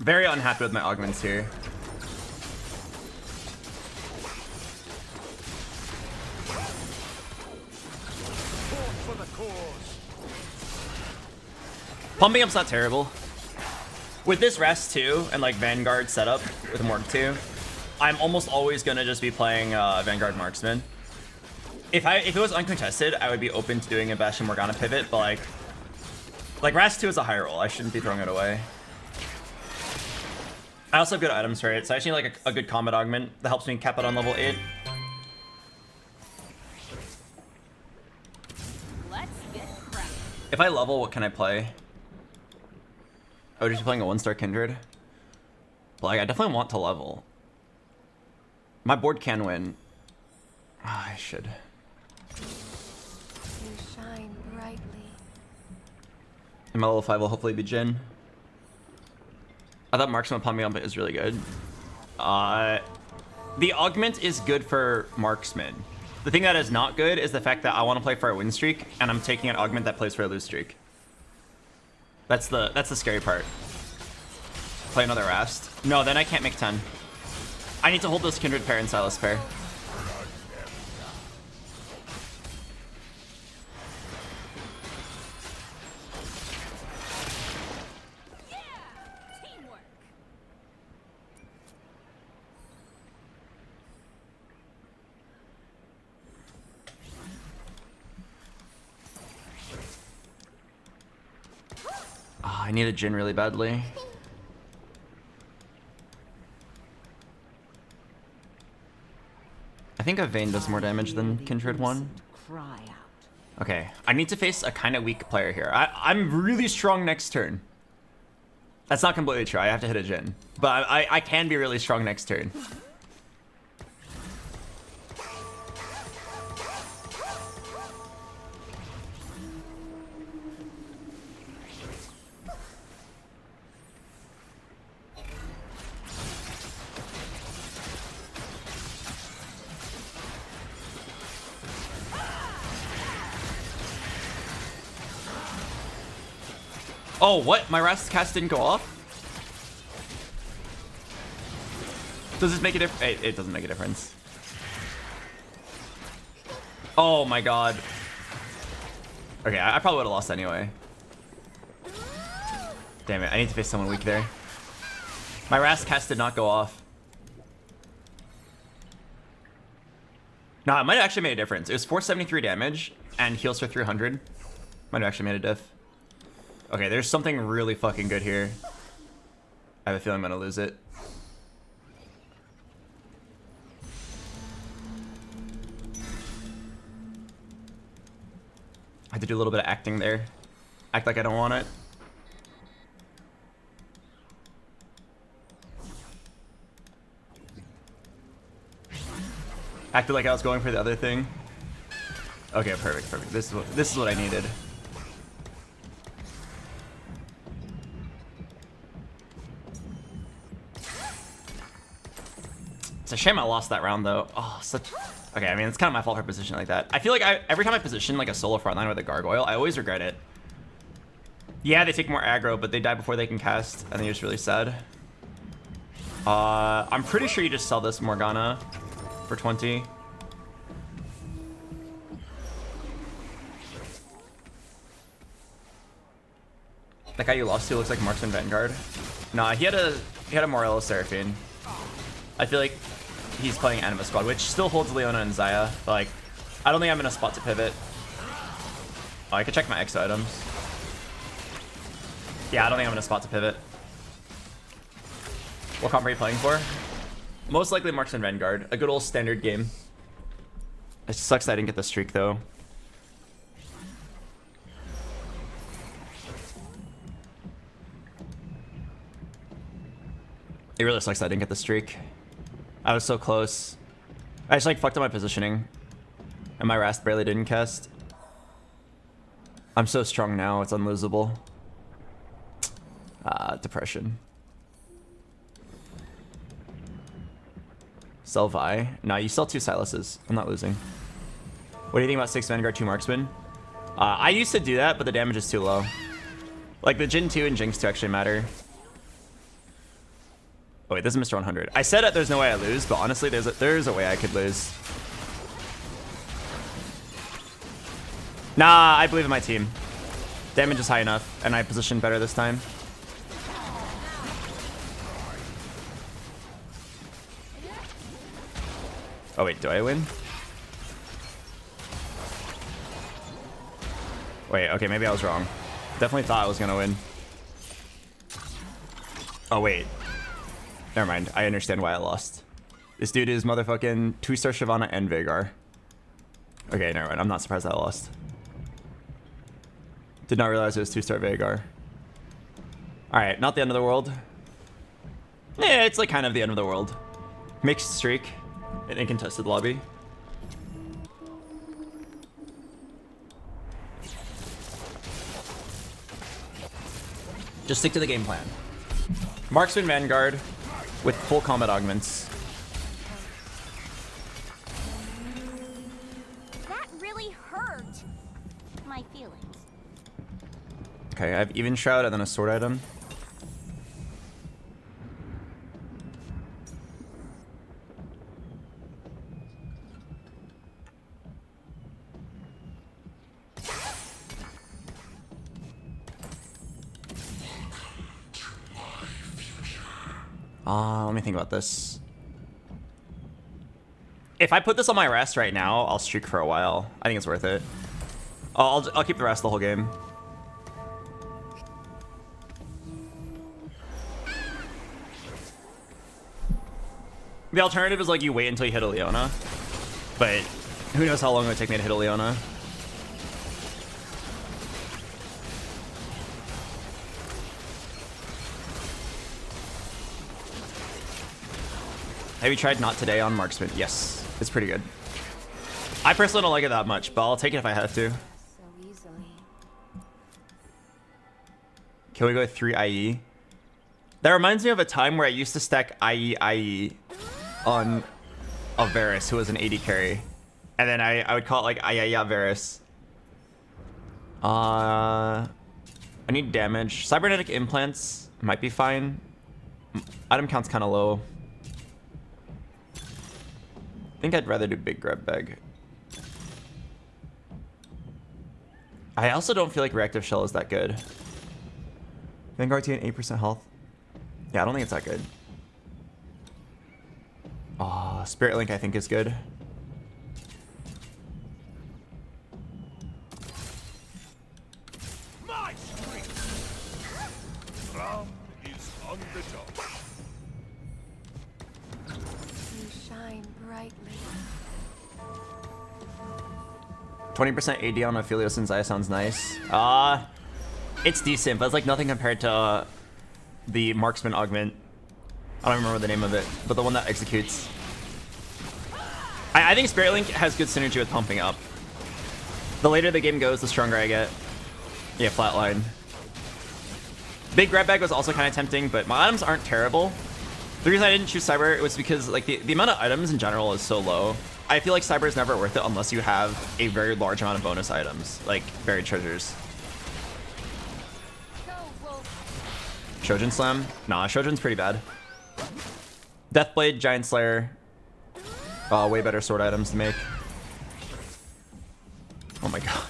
Very unhappy with my augments here. Pumping up's not terrible. With this rest too, and like Vanguard setup with Morg 2, I'm almost always gonna just be playing Vanguard Marksman. If it was uncontested, I would be open to doing a Bastion Morgana pivot, but like Rast 2 is a high roll. I shouldn't be throwing it away. I also have good items for it, so I actually need like a good combat augment that helps me cap it on level 8. Let's get cracking. If I level, what can I play? I would just be playing a 1-star Kindred. But like, I definitely want to level. My board can win. I should. You shine brightly. And my level 5 will hopefully be Jin. I thought Marksman pumping up is really good. The augment is good for Marksman. The thing that is not good is the fact that I want to play for a win streak, and I'm taking an augment that plays for a lose streak. That's the scary part. Play another Rast. No, then I can't make 10. I need to hold this Kindred pair and Silas pair. Teamwork. I need a Jin really badly. I think a Vayne does more damage than Kindred 1. Cry out. Okay, I need to face a kind of weak player here. I'm really strong next turn. That's not completely true. I have to hit a Jin. But I can be really strong next turn. Oh, what? My Rast cast didn't go off? Does this make a difference? It doesn't make a difference. Oh my god. Okay, I probably would have lost anyway. Damn it, I need to face someone weak there. My Rast cast did not go off. Nah, it might have actually made a difference. It was 473 damage and heals for 300. Might have actually made a diff. Okay, there's something really fucking good here. I have a feeling I'm gonna lose it. I had to do a little bit of acting there. Act like I don't want it. Acted like I was going for the other thing. Okay, perfect, perfect. This is what I needed. It's a shame I lost that round though. Oh, such. Okay, I mean it's kind of my fault for positioning like that. I feel like every time I position like a solo frontline with a gargoyle, I always regret it. Yeah, they take more aggro, but they die before they can cast, and they're just really sad. I'm pretty sure you just sell this Morgana for 20. That guy you lost to looks like Marksman Vanguard. Nah, he had a Morello Seraphine. I feel like he's playing Anima Squad, which still holds Leona and Zaya, but like, I don't think I'm in a spot to pivot. Oh, I could check my exo items. Yeah, I don't think I'm in a spot to pivot. What comp are you playing for? Most likely Marksman Vanguard. A good old standard game. It sucks that I didn't get the streak though. It really sucks that I didn't get the streak. I was so close. I just like fucked up my positioning. And my Rast barely didn't cast. I'm so strong now, it's unlosable. Depression. Sell Vi. Nah, you sell 2 Siluses. I'm not losing. What do you think about 6 Vanguard, 2 Marksman? I used to do that, but the damage is too low. Like the Jin 2 and Jinx 2 actually matter. Oh wait, this is Mr. 100. I said that there's no way I lose, but honestly, there's a way I could lose. Nah, I believe in my team. Damage is high enough, and I positioned better this time. Oh wait, do I win? Wait, okay, maybe I was wrong. Definitely thought I was gonna win. Oh wait. Never mind, I understand why I lost. This dude is motherfucking 2-star Shyvana and Veigar. Okay, never mind, I'm not surprised I lost. Did not realize it was 2-star Veigar. Alright, not the end of the world. Yeah, it's like kind of the end of the world. Mixed streak in a contested lobby. Just stick to the game plan. Marksman Vanguard with full combat augments. That really hurt my feelings. Okay, I have Even Shroud and then a sword item. Let me think about this. If I put this on my rest right now, I'll streak for a while. I think it's worth it. I'll keep the rest the whole game. The alternative is like you wait until you hit a Leona, but who knows how long it would take me to hit a Leona. Have you tried Not Today on Marksman? Yes, it's pretty good. I personally don't like it that much, but I'll take it if I have to. So easily. Can we go 3 IE? That reminds me of a time where I used to stack IE on a Varus who was an 80 carry. And then I would call it like Varus. I need damage. Cybernetic implants might be fine. Item count's kind of low. I think I'd rather do big grab bag. I also don't feel like reactive shell is that good. Vanguard T and 8% health. Yeah, I don't think it's that good. Oh, Spirit Link I think is good. My strength. Ram is on the job. You shine brightly. 20% AD on Aphelios and Zaya sounds nice. It's decent, but it's like nothing compared to the Marksman augment. I don't remember the name of it, but the one that executes. I think Spirit Link has good synergy with pumping up. The later the game goes, the stronger I get. Yeah, flatline. Big grab bag was also kind of tempting, but my items aren't terrible. The reason I didn't choose Cyber was because like the amount of items in general is so low. I feel like Cyber is never worth it unless you have a very large amount of bonus items, like buried treasures. Shojin Slam? Nah, Shojin's pretty bad. Deathblade, Giant Slayer. Way better sword items to make. Oh my god.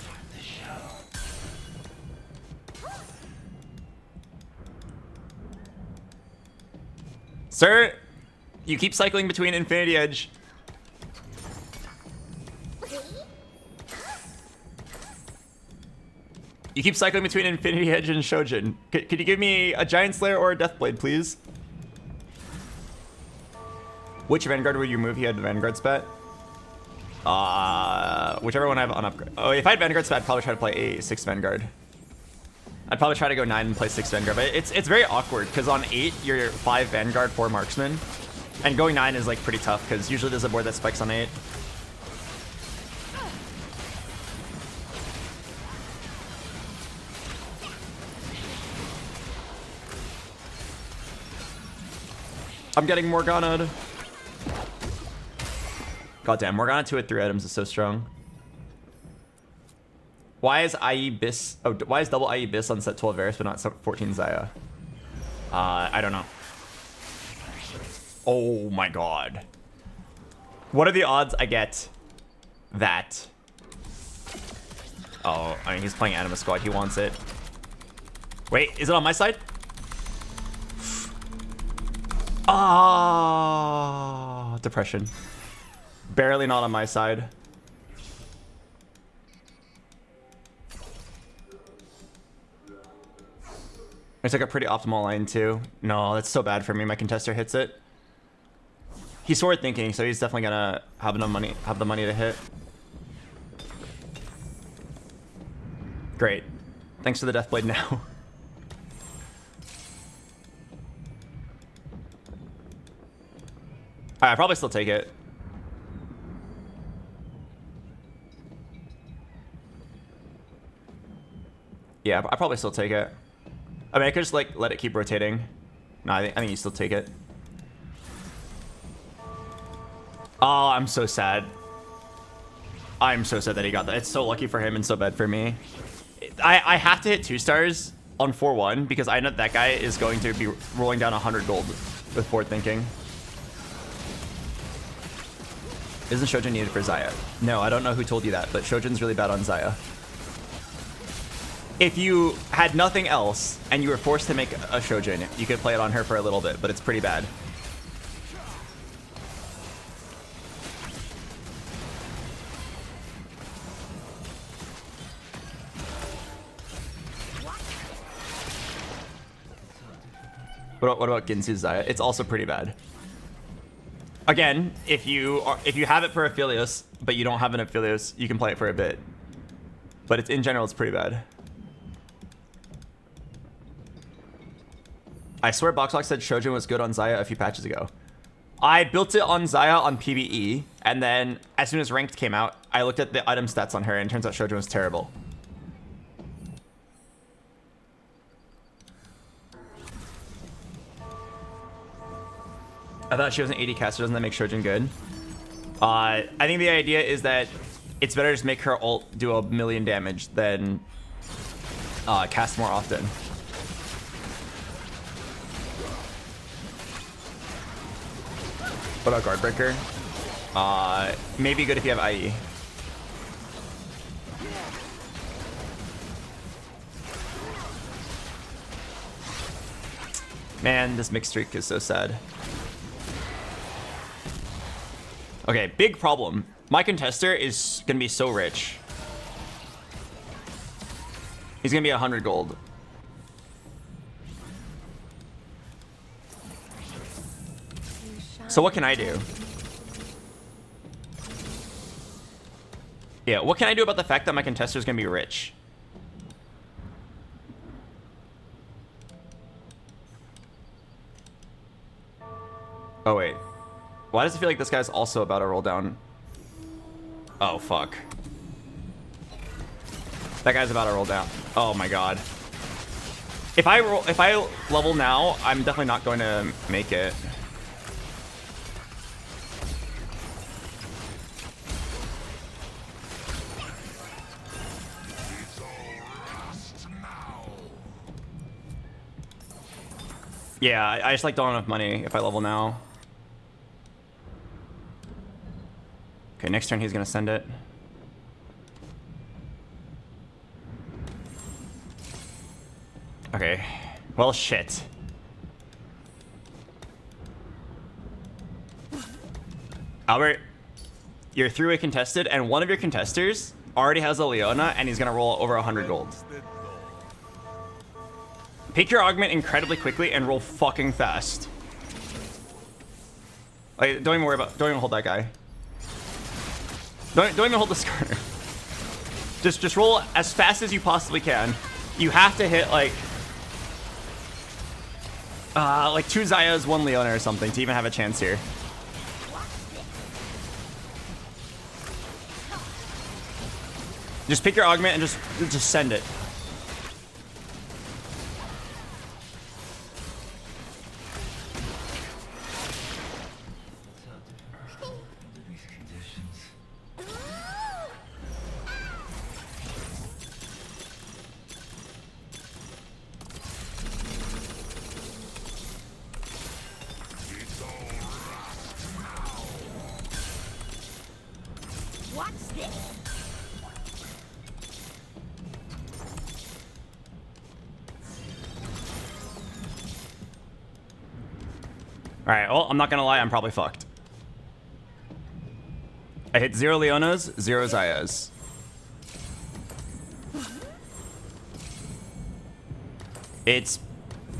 Sir, you keep cycling between Infinity Edge. You keep cycling between Infinity Edge and Shojin. Could you give me a Giant Slayer or a Deathblade, please? Which Vanguard would you move? He had the Vanguard spat. Whichever one I have on upgrade. Oh, if I had Vanguard spat, I'd probably try to play a 6 Vanguard. I'd probably try to go 9 and play 6 Vanguard, but it's very awkward because on 8 you're 5 Vanguard, 4 Marksman, and going 9 is like pretty tough because usually there's a board that spikes on 8. I'm getting Morgana'd. Goddamn, Morgana 2 at 3 items is so strong. Why is IE Bis? Oh, why is double IE Bis on set 12 Varus but not 14 Xayah? I don't know. Oh my god. What are the odds I get that? Oh, I mean, he's playing Anima Squad. He wants it. Wait, is it on my side? Ah, depression. Barely not on my side. It's like a pretty optimal line too. No, that's so bad for me. My contester hits it. He's forward thinking, so he's definitely gonna have enough money, have the money to hit. Great. Thanks for the Deathblade now. I'd probably still take it. Yeah, I'd probably still take it. I mean, I could just like let it keep rotating. No, I think you still take it. Oh, I'm so sad. I'm so sad that he got that. It's so lucky for him and so bad for me. I have to hit 2 stars on 4-1 because I know that guy is going to be rolling down 100 gold with forward thinking. Isn't Shojin needed for Xayah? No, I don't know who told you that, but Shojin's really bad on Xayah. If you had nothing else and you were forced to make a Shojin, you could play it on her for a little bit, but it's pretty bad. What about Ginsu's Xayah? It's also pretty bad. Again, if you have it for Aphelios, but you don't have an Aphelios, you can play it for a bit. But in general, it's pretty bad. I swear BoxBox said Shojin was good on Xayah a few patches ago. I built it on Xayah on PvE, and then as soon as Ranked came out, I looked at the item stats on her, and it turns out Shojin was terrible. I thought she was an 80 caster. Doesn't that make Shojin good? I think the idea is that it's better to just make her ult do 1,000,000 damage than cast more often. What about Guardbreaker? Maybe good if you have IE. Man, this mixed streak is so sad. Okay, big problem. My contester is gonna be so rich. He's gonna be 100 gold. So what can I do? Yeah, what can I do about the fact that my contester is gonna be rich? Oh wait. Why does it feel like this guy's also about to roll down? Oh fuck. That guy's about to roll down. Oh my god. If I level now, I'm definitely not going to make it. Yeah, I just like don't have enough money if I level now. Okay, next turn he's gonna send it. Okay, well shit. Albert, you're 3-way contested and one of your contesters already has a Leona and he's gonna roll over 100 gold. Pick your augment incredibly quickly and roll fucking fast. Like, don't even worry about. Don't even hold that guy. Don't even hold the Skarner. Just roll as fast as you possibly can. You have to hit like 2 Zayas, 1 Leona or something to even have a chance here. Just pick your augment and just send it. What's this? All right, well, I'm not gonna lie, I'm probably fucked. I hit 0 Leonas, 0 Zayas. It's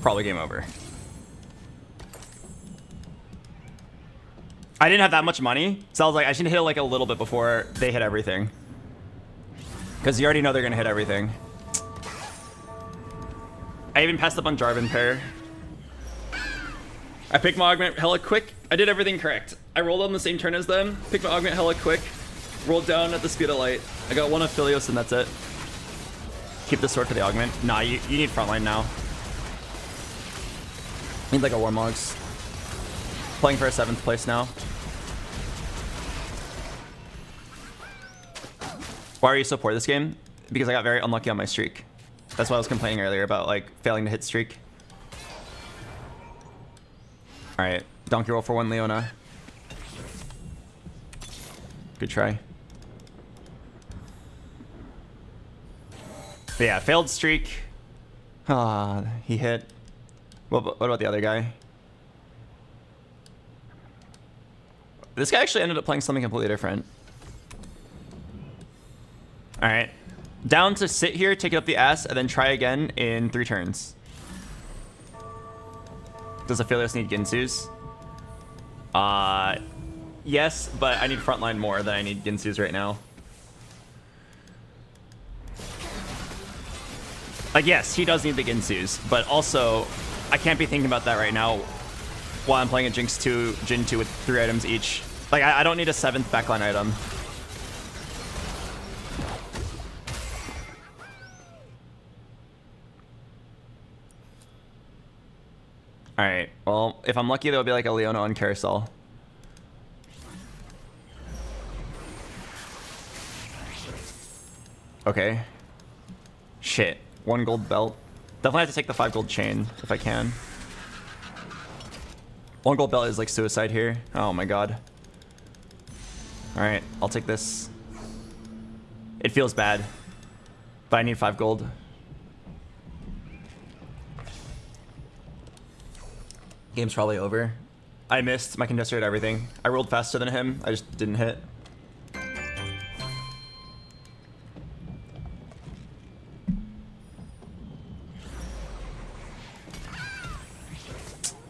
probably game over. I didn't have that much money, so I was like, I should hit it like a little bit before they hit everything. Because you already know they're gonna hit everything. I even passed up on Jarvan pair. I picked my augment hella quick. I did everything correct. I rolled on the same turn as them, picked my augment hella quick, rolled down at the speed of light. I got 1 Aphelios and that's it. Keep the sword for the augment. Nah, you need frontline now. Need like a Warmogs. Playing for a 7th place now. Why are you so poor this game? Because I got very unlucky on my streak. That's why I was complaining earlier about like failing to hit streak. Alright, donkey roll for 1 Leona. Good try. But yeah, failed streak. Ah, he hit. What about the other guy? This guy actually ended up playing something completely different. Alright. Down to sit here, take it up the ass, and then try again in 3 turns. Does Aphelios need Ginsu's? Yes, but I need frontline more than I need Ginsu's right now. Like, yes, he does need the Ginsu's, but also, I can't be thinking about that right now while I'm playing a Jinx 2, Jin 2 with 3 items each. Like, I don't need a 7th backline item. Alright, well, if I'm lucky, there'll be like a Leona on Carousel. Okay. Shit. 1 gold belt. Definitely have to take the 5 gold chain if I can. 1 gold belt is like suicide here. Oh my god. Alright, I'll take this. It feels bad, but I need 5 gold. Game's probably over. I missed my contester at everything. I rolled faster than him. I just didn't hit.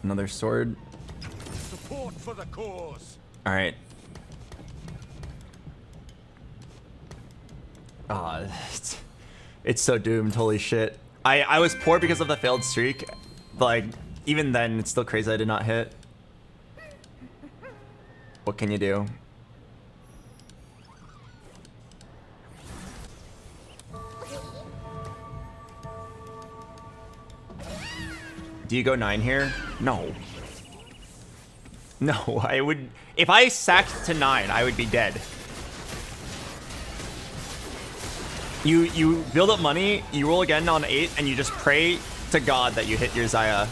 Another sword. Support for the cause. All right. Ah, it's so doomed. Holy shit. I was poor because of the failed streak, but like even then, it's still crazy I did not hit. What can you do? Do you go 9 here? No. No, I would... If I sacked to 9, I would be dead. You build up money, you roll again on 8, and you just pray to God that you hit your Xayah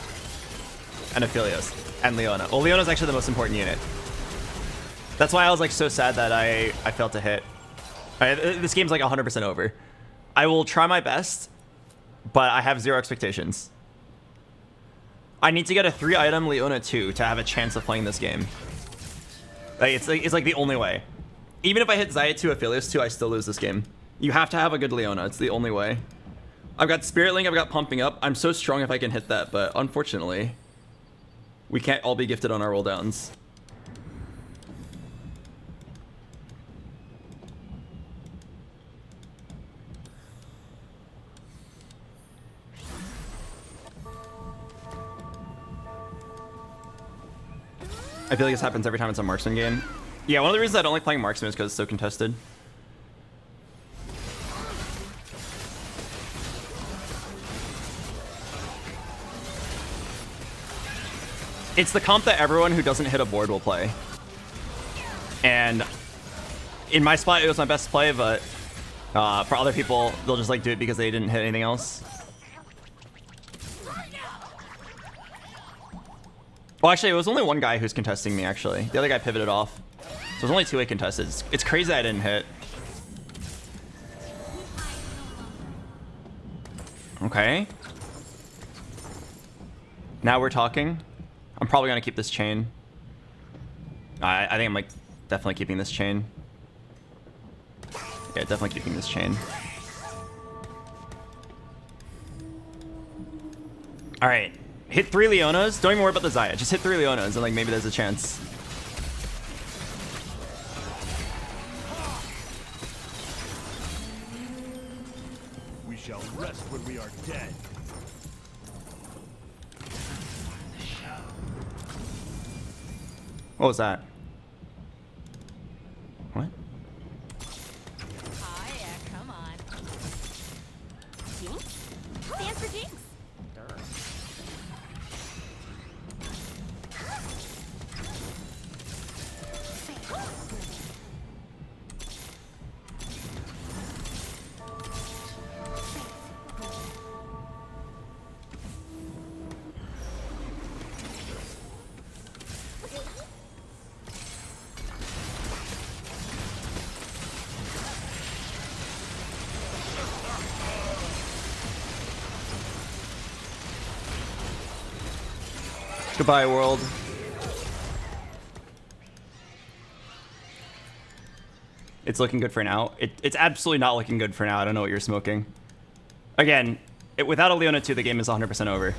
and Aphelios and Leona. Well, Leona's actually the most important unit. That's why I was like so sad that I failed to hit. This game's like 100% over. I will try my best, but I have 0 expectations. I need to get a 3-item Leona 2 to have a chance of playing this game. Like, it's like the only way. Even if I hit Xayah 2, Aphelios 2, I still lose this game. You have to have a good Leona. It's the only way. I've got Spirit Link, I've got Pumping Up. I'm so strong if I can hit that, but unfortunately, we can't all be gifted on our rolldowns. I feel like this happens every time it's a marksman game. Yeah, one of the reasons I don't like playing marksman is because it's so contested. It's the comp that everyone who doesn't hit a board will play. And in my spot, it was my best play, but for other people, they'll just like do it because they didn't hit anything else. Well, actually, it was only one guy who's contesting me, actually. The other guy pivoted off. So it was only two-way contested. It's crazy I didn't hit. Okay. Now we're talking. I'm probably going to keep this chain. I think I'm like definitely keeping this chain. Yeah, definitely keeping this chain. All right. Hit 3 Leonas. Don't even worry about the Xayah. Just hit 3 Leonas and like maybe there's a chance. We shall rest when we are dead. What was that? What? Oh yeah, come on. Jinx? Stands for Jinx. Goodbye, world. It's looking good for now. It's absolutely not looking good for now. I don't know what you're smoking. Again, without a Leona 2, the game is 100% over.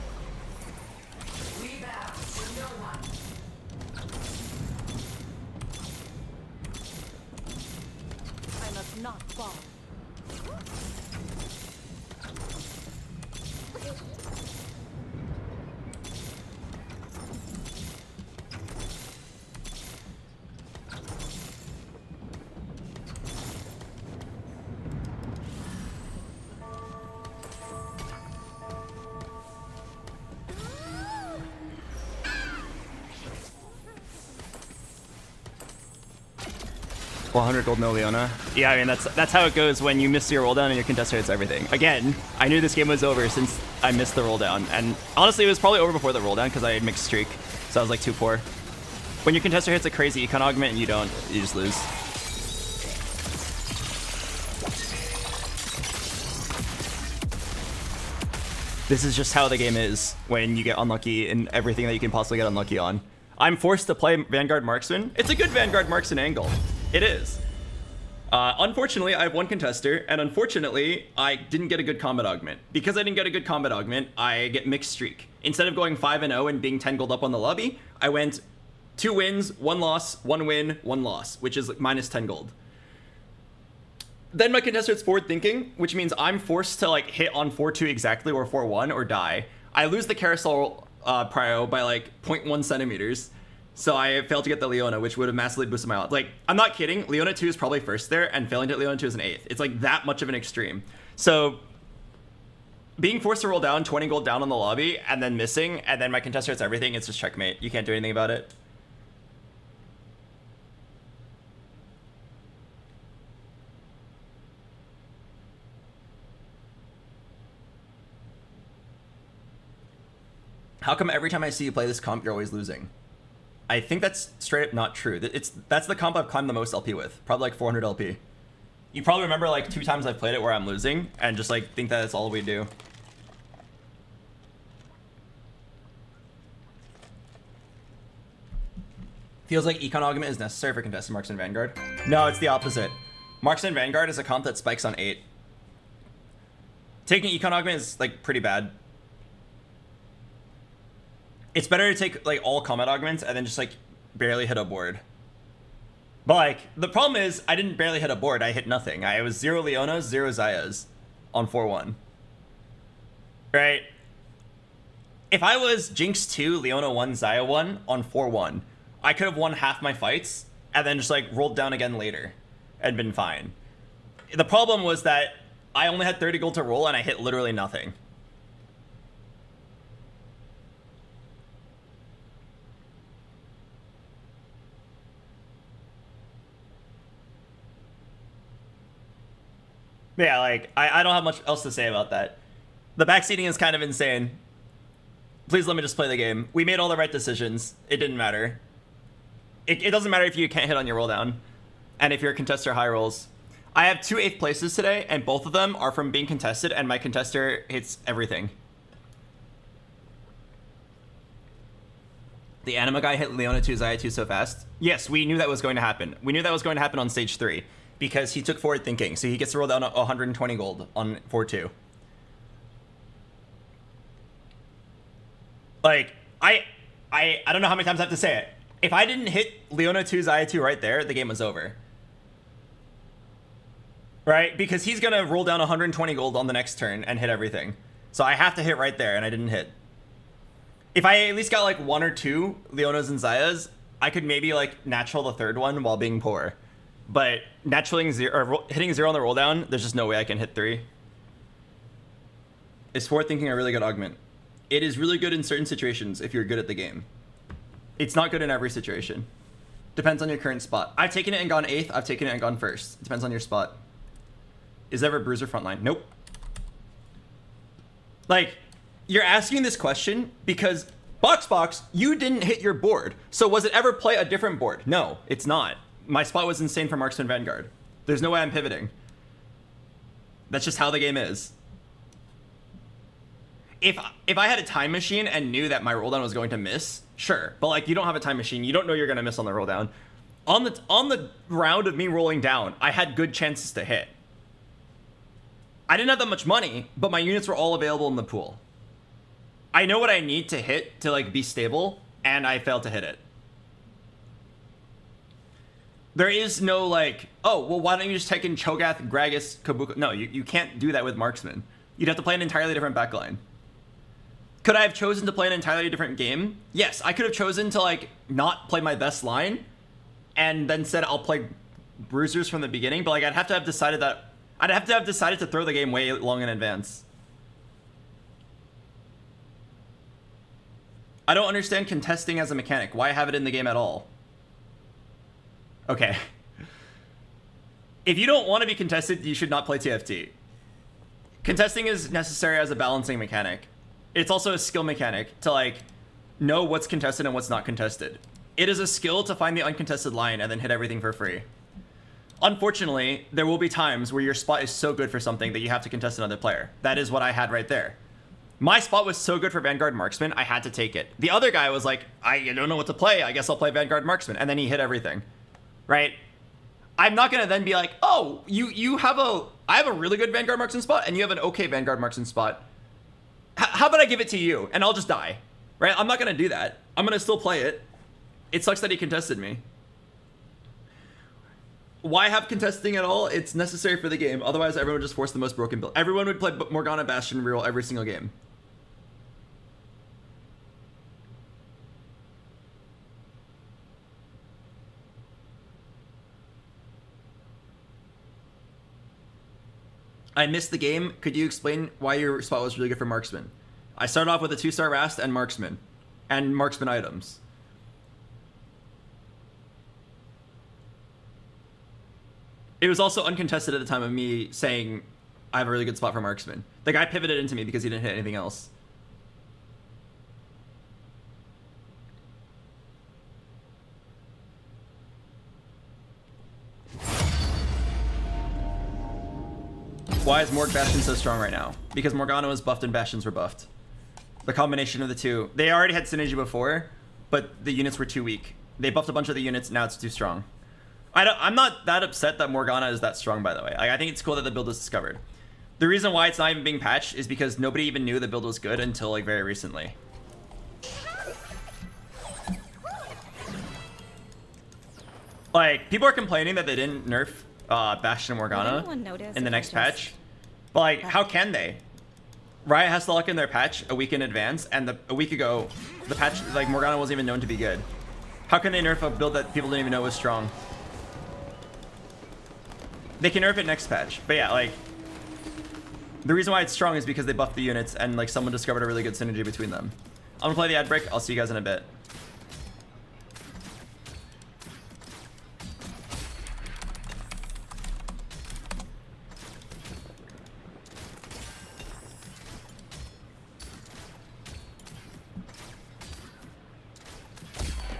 I must not fall. Well, 100 gold, no Leona. Yeah, I mean, that's how it goes when you miss your roll down and your contester hits everything. Again, I knew this game was over since I missed the roll down. And honestly, it was probably over before the roll down because I had mixed streak. So I was like too poor. When your contester hits a crazy econ augment and you don't, you just lose. This is just how the game is when you get unlucky in everything that you can possibly get unlucky on. I'm forced to play Vanguard Marksman. It's a good Vanguard Marksman angle. It is. Unfortunately, I have one contester, and unfortunately, I didn't get a good combat augment. Because I didn't get a good combat augment, I get mixed streak. Instead of going 5-0 and being 10 gold up on the lobby, I went 2 wins, 1 loss, 1 win, 1 loss, which is minus 10 gold. Then my contester is forward thinking, which means I'm forced to like hit on 4-2 exactly or 4-1 or die. I lose the carousel prio by like 0.1 centimeters. So I failed to get the Leona, which would have massively boosted my odds. Like, I'm not kidding. Leona 2 is probably first there, and failing to hit Leona 2 is an 8th. It's like that much of an extreme. So being forced to roll down 20 gold down on the lobby and then missing, and then my contester hits everything, it's just checkmate. You can't do anything about it. How come every time I see you play this comp, you're always losing? I think that's straight up not true. That's the comp I've climbed the most LP with. Probably like 400 LP. You probably remember like 2 times I've played it where I'm losing and just like think that that's all we do. Feels like Econ Augment is necessary for contested Marksman Vanguard. No, it's the opposite. Marksman Vanguard is a comp that spikes on 8. Taking Econ Augment is like pretty bad. It's better to take like all combat augments and then just like barely hit a board. But like the problem is I didn't barely hit a board. I hit nothing. I was 0 Leonas, 0 Xayahs on 4-1. Right? If I was Jinx 2, Leona 1, Xayah 1 on 4-1, I could have won half my fights and then just like rolled down again later and been fine. The problem was that I only had 30 gold to roll and I hit literally nothing. Yeah, like, I don't have much else to say about that. The backseating is kind of insane. Please let me just play the game. We made all the right decisions. It didn't matter. It doesn't matter if you can't hit on your roll down. And if you're a contester high rolls. I have 2 8th places today, and both of them are from being contested, and my contester hits everything. The anima guy hit Leona 2 Zaya 2 so fast. Yes, we knew that was going to happen. We knew that was going to happen on stage 3. Because he took forward thinking, so he gets to roll down 120 gold on 4-2. Like, I don't know how many times I have to say it. If I didn't hit Leona 2 Zaya 2 right there, the game was over. Right? Because he's gonna roll down 120 gold on the next turn and hit everything. So I have to hit right there, and I didn't hit. If I at least got like 1 or 2 Leonas and Zayas, I could maybe like natural the 3rd one while being poor. But naturally hitting 0 on the roll down, there's just no way I can hit 3. Is forward thinking a really good augment? It is really good in certain situations if you're good at the game. It's not good in every situation. Depends on your current spot. I've taken it and gone 8th. I've taken it and gone 1st. Depends on your spot. Is there ever bruiser frontline? Nope. Like, you're asking this question because BoxBox, you didn't hit your board. So was it ever play a different board? No, it's not. My spot was insane for Marksman Vanguard. There's no way I'm pivoting. That's just how the game is. If I had a time machine and knew that my roll down was going to miss, sure. But like, you don't have a time machine. You don't know you're going to miss on the roll down. On the round of me rolling down, I had good chances to hit. I didn't have that much money, but my units were all available in the pool. I know what I need to hit to like be stable, and I failed to hit it. There is no like, oh, well, why don't you just take in Cho'Gath, Gragas, Kabuka? No, you can't do that with Marksman. You'd have to play an entirely different backline. Could I have chosen to play an entirely different game? Yes, I could have chosen to like not play my best line and then said I'll play bruisers from the beginning, but like I'd have to have decided to throw the game way long in advance. I don't understand contesting as a mechanic. Why have it in the game at all? Okay. If you don't want to be contested, you should not play TFT. Contesting is necessary as a balancing mechanic. It's also a skill mechanic to like know what's contested and what's not contested. It is a skill to find the uncontested line and then hit everything for free. Unfortunately, there will be times where your spot is so good for something that you have to contest another player. That is what I had right there. My spot was so good for Vanguard Marksman, I had to take it. The other guy was like, I don't know what to play. I guess I'll play Vanguard Marksman. And then he hit everything. Right? I'm not going to then be like, oh, I have a really good Vanguard Marksman spot and you have an okay Vanguard Marksman spot. How about I give it to you and I'll just die? Right? I'm not going to do that. I'm going to still play it. It sucks that he contested me. Why have contesting at all? It's necessary for the game. Otherwise, everyone would just force the most broken build. Everyone would play Morgana Bastion reroll every single game. I missed the game. Could you explain why your spot was really good for Marksman? I started off with a 2-star Rast and Marksman items. It was also uncontested at the time of me saying I have a really good spot for Marksman. The guy pivoted into me because he didn't hit anything else. Why is Morg Bastion so strong right now? Because Morgana was buffed and Bastions were buffed. The combination of the two. They already had synergy before, but the units were too weak. They buffed a bunch of the units, now it's too strong. I'm not that upset that Morgana is that strong, by the way. I think it's cool that the build was discovered. The reason why it's not even being patched is because nobody even knew the build was good until like very recently. Like, people are complaining that they didn't nerf Bastion and Morgana in the next patch. But like, how can they? Riot has to lock in their patch a week in advance, and a week ago, the patch, like, Morgana wasn't even known to be good. How can they nerf a build that people didn't even know was strong? They can nerf it next patch. But yeah, like, the reason why it's strong is because they buffed the units and like someone discovered a really good synergy between them. I'm gonna play the ad break. I'll see you guys in a bit.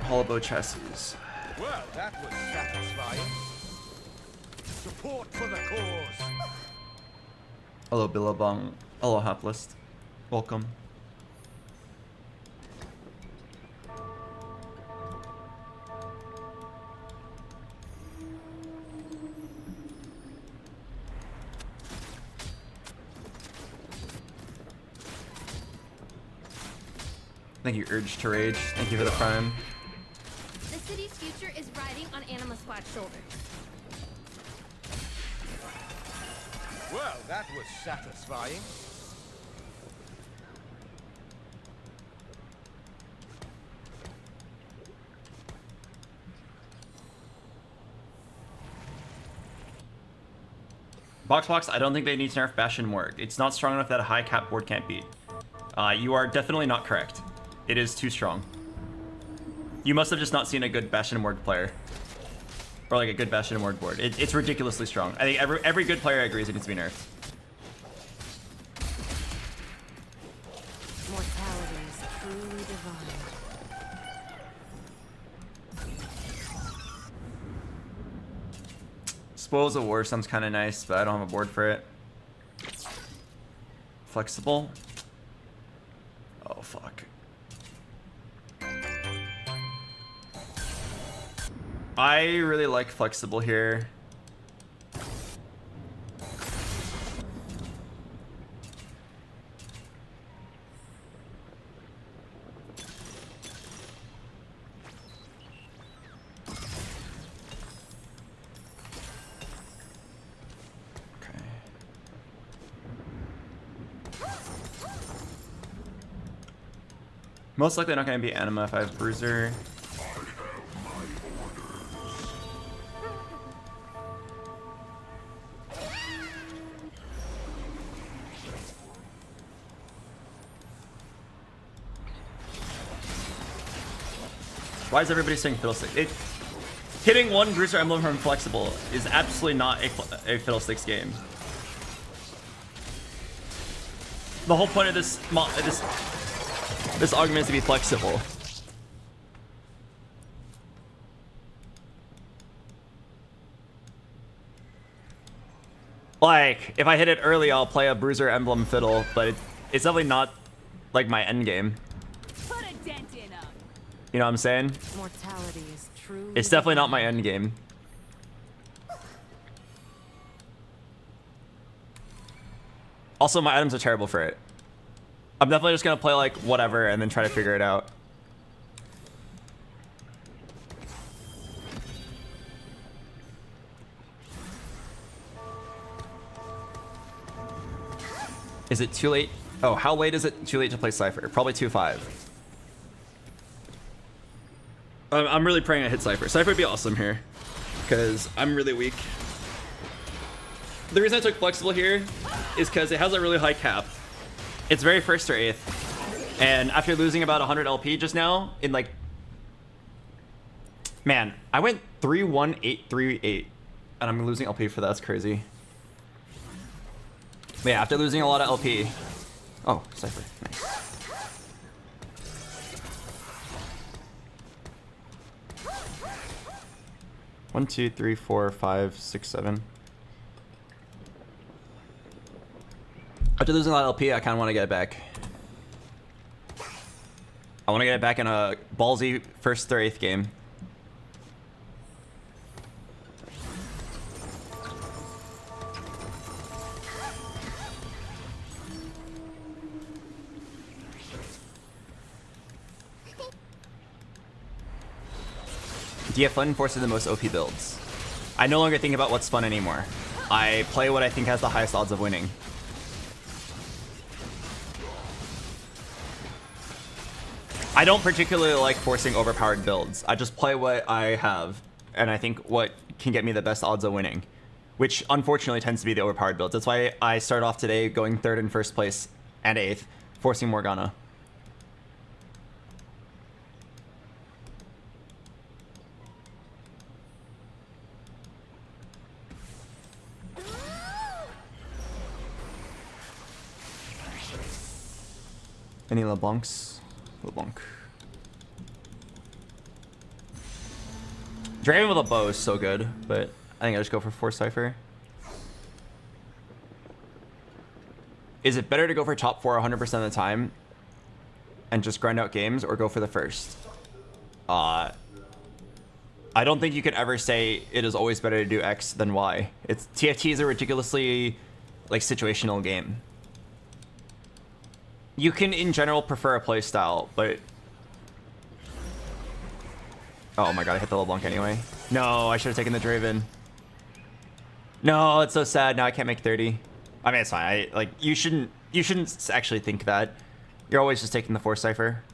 Hollow chassis. Well, that was satisfying. Support for the cause. Hello, Billabong. Hello, Haplist. Welcome. Thank you, Urge to Rage. Thank you for the prime. The city's future is riding on Anima Squad's shoulders. Well, that was satisfying. BoxBox, I don't think they need to nerf Bastion Morgue. It's not strong enough that a high cap board can't beat. You are definitely not correct. It is too strong. You must have just not seen a good Bastion Morgue player. Or like a good Bastion Morgue board. It's ridiculously strong. I think every good player agrees it needs to be nerfed. Mortality is truly divine. Spoils of War sounds kind of nice, but I don't have a board for it. Flexible. Oh, fuck. I really like Flexible here. Most likely not going to be Anima if I have Bruiser. Why is everybody saying Fiddlesticks? Hitting one Bruiser Emblem from Flexible is absolutely not a Fiddlesticks game. The whole point of this augment is to be flexible. Like, if I hit it early, I'll play a Bruiser Emblem Fiddle, but it's definitely not like my end game. Put a dent in 'em. You know what I'm saying? Mortality is truly It's definitely not my end game. Also, my items are terrible for it. I'm definitely just gonna play like whatever and then try to figure it out. Is it too late? Oh, how late is it too late to play Cypher? Probably 2-5. I'm really praying I hit Cypher. Cypher would be awesome here, because I'm really weak. The reason I took Flexible here is because it has a really high cap. It's very first or eighth. And after losing about 100 LP just now, in like... Man, I went 3-1-8-3-8. And I'm losing LP for that. That's crazy. But yeah, after losing a lot of LP... Oh, Cypher. Nice. One, two, three, four, five, six, seven. After losing a lot of LP, I kind of want to get it back. I want to get it back in a ballsy first or eighth game. DF Fun forces the most OP builds. I no longer think about what's fun anymore. I play what I think has the highest odds of winning. I don't particularly like forcing overpowered builds. I just play what I have, and I think what can get me the best odds of winning, which unfortunately tends to be the overpowered builds. That's why I start off today going 3rd and 1st place and 8th, forcing Morgana. Any LeBlancs? LeBlanc. Draven with a bow is so good, but I think I just go for Force Cypher. Is it better to go for top 4 100% of the time and just grind out games, or go for the first? I don't think you could ever say it is always better to do X than Y. TFT is a ridiculously like situational game. You can, in general, prefer a play style, but... Oh my god, I hit the LeBlanc anyway. No, I should have taken the Draven. No, it's so sad. Now I can't make 30. I mean, it's fine. You shouldn't actually think that. You're always just taking the Force Cypher.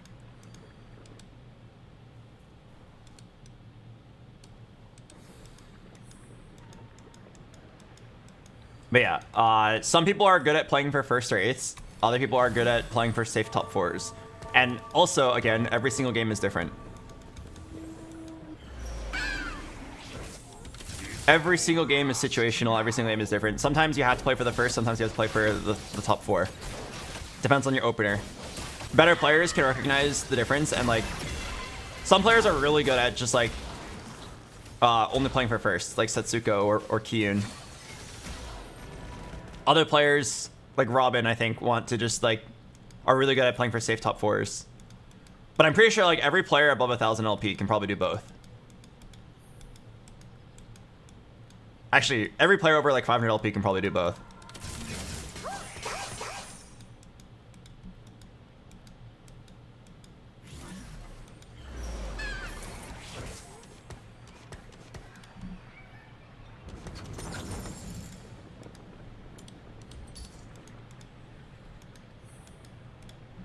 But yeah, some people are good at playing for 1st or 8ths. Other people are good at playing for safe top 4s. And also, again, every single game is different. Every single game is situational. Every single game is different. Sometimes you have to play for the first. Sometimes you have to play for the top 4. Depends on your opener. Better players can recognize the difference. And like, some players are really good at just like only playing for first, like Setsuko or Kiyun. Other players, like Robin, I think, want to just like are really good at playing for safe top 4s. But I'm pretty sure like every player above 1000 LP can probably do both. Actually, every player over like 500 LP can probably do both.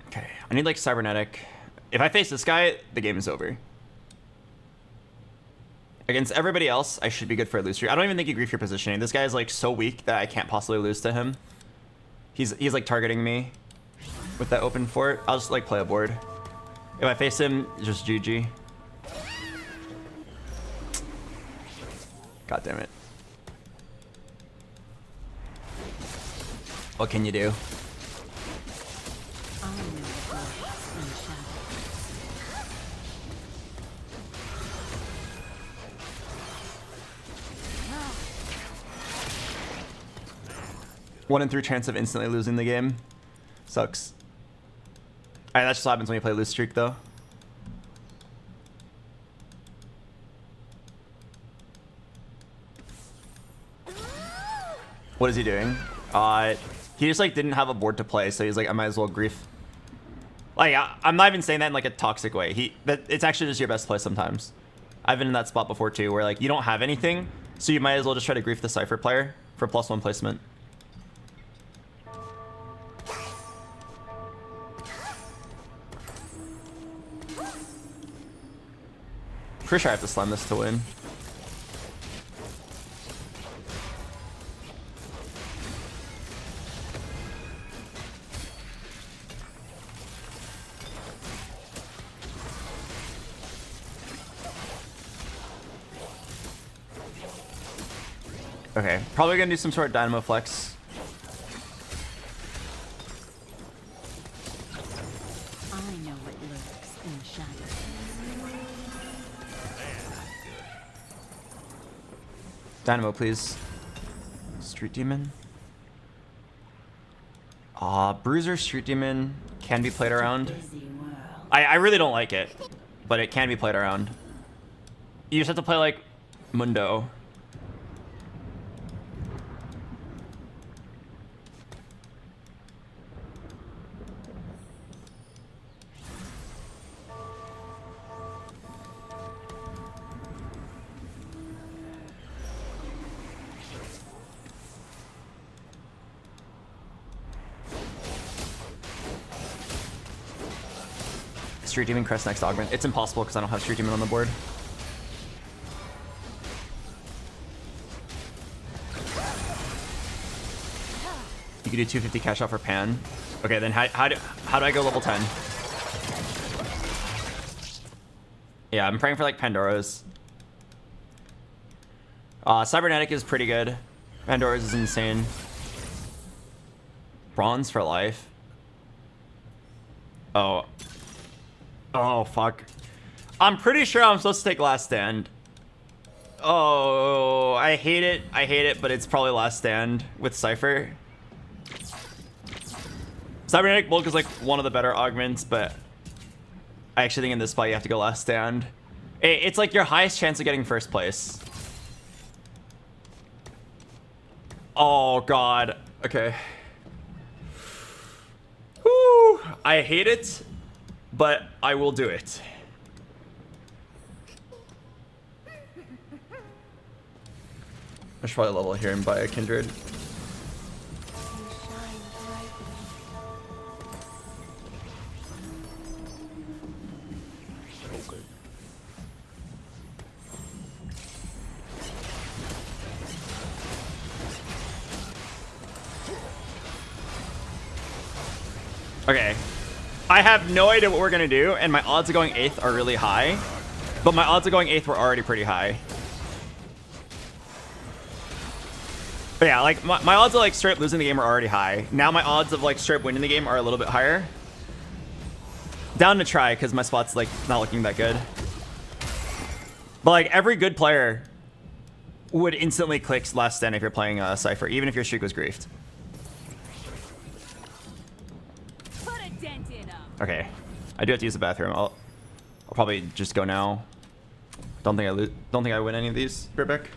Okay, I need like cybernetic. If I face this guy, the game is over. Against everybody else, I should be good for a loose streak. I don't even think you grief your positioning. This guy is like so weak that I can't possibly lose to him. He's like targeting me with that open fort. I'll just like play a board. If I face him, just GG. God damn it. What can you do? One in 3 chance of instantly losing the game. Sucks. Alright, that just happens when you play loose streak though. What is he doing? He just like didn't have a board to play, so he's like, I might as well grief. Like, I'm not even saying that in like a toxic way. It's actually just your best play sometimes. I've been in that spot before too, where like you don't have anything, so you might as well just try to grief the Cypher player for +1 placement. Pretty sure I have to slam this to win. Okay, probably gonna do some sort of dynamo flex. I know what lurks in the shadows. Dynamo, please. Street Demon. Bruiser, Street Demon can be played around. I really don't like it, but it can be played around. You just have to play like Mundo. Street Demon Crest next augment. It's impossible because I don't have Street Demon on the board. You could do 250 cash out for Pan. Okay, then how do I go level 10? Yeah, I'm praying for like Pandora's. Cybernetic is pretty good. Pandora's is insane. Bronze for life. Oh. Oh, fuck. I'm pretty sure I'm supposed to take Last Stand. Oh, I hate it. I hate it, but it's probably Last Stand with Cypher. Cybernetic Bulk is like one of the better augments, but I actually think in this spot you have to go Last Stand. It's like your highest chance of getting first place. Oh, God. Okay. Whew. I hate it, but I will do it. I should probably level here and buy a Kindred. Okay, I have no idea what we're gonna do, and my odds of going 8th are really high, but my odds of going 8th were already pretty high. But yeah, like my odds of like straight losing the game are already high. Now my odds of like straight winning the game are a little bit higher. Down to try because my spot's like not looking that good. But like every good player would instantly click Last Stand if you're playing Cypher, even if your streak was griefed. Okay, I do have to use the bathroom. I'll probably just go now. Don't think I win any of these. Right back.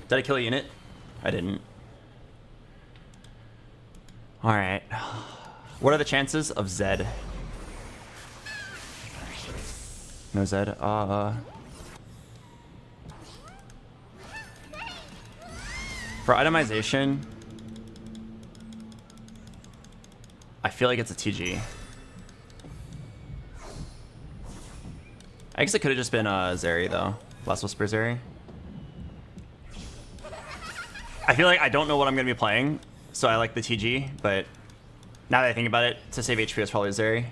Did I kill a unit? I didn't. All right. What are the chances of Zed? No Zed. For itemization, I feel like it's a TG. I guess it could have just been Zeri though. Last Whisper Zeri. I feel like I don't know what I'm going to be playing, so I like the TG, but now that I think about it, to save HP is probably Zeri.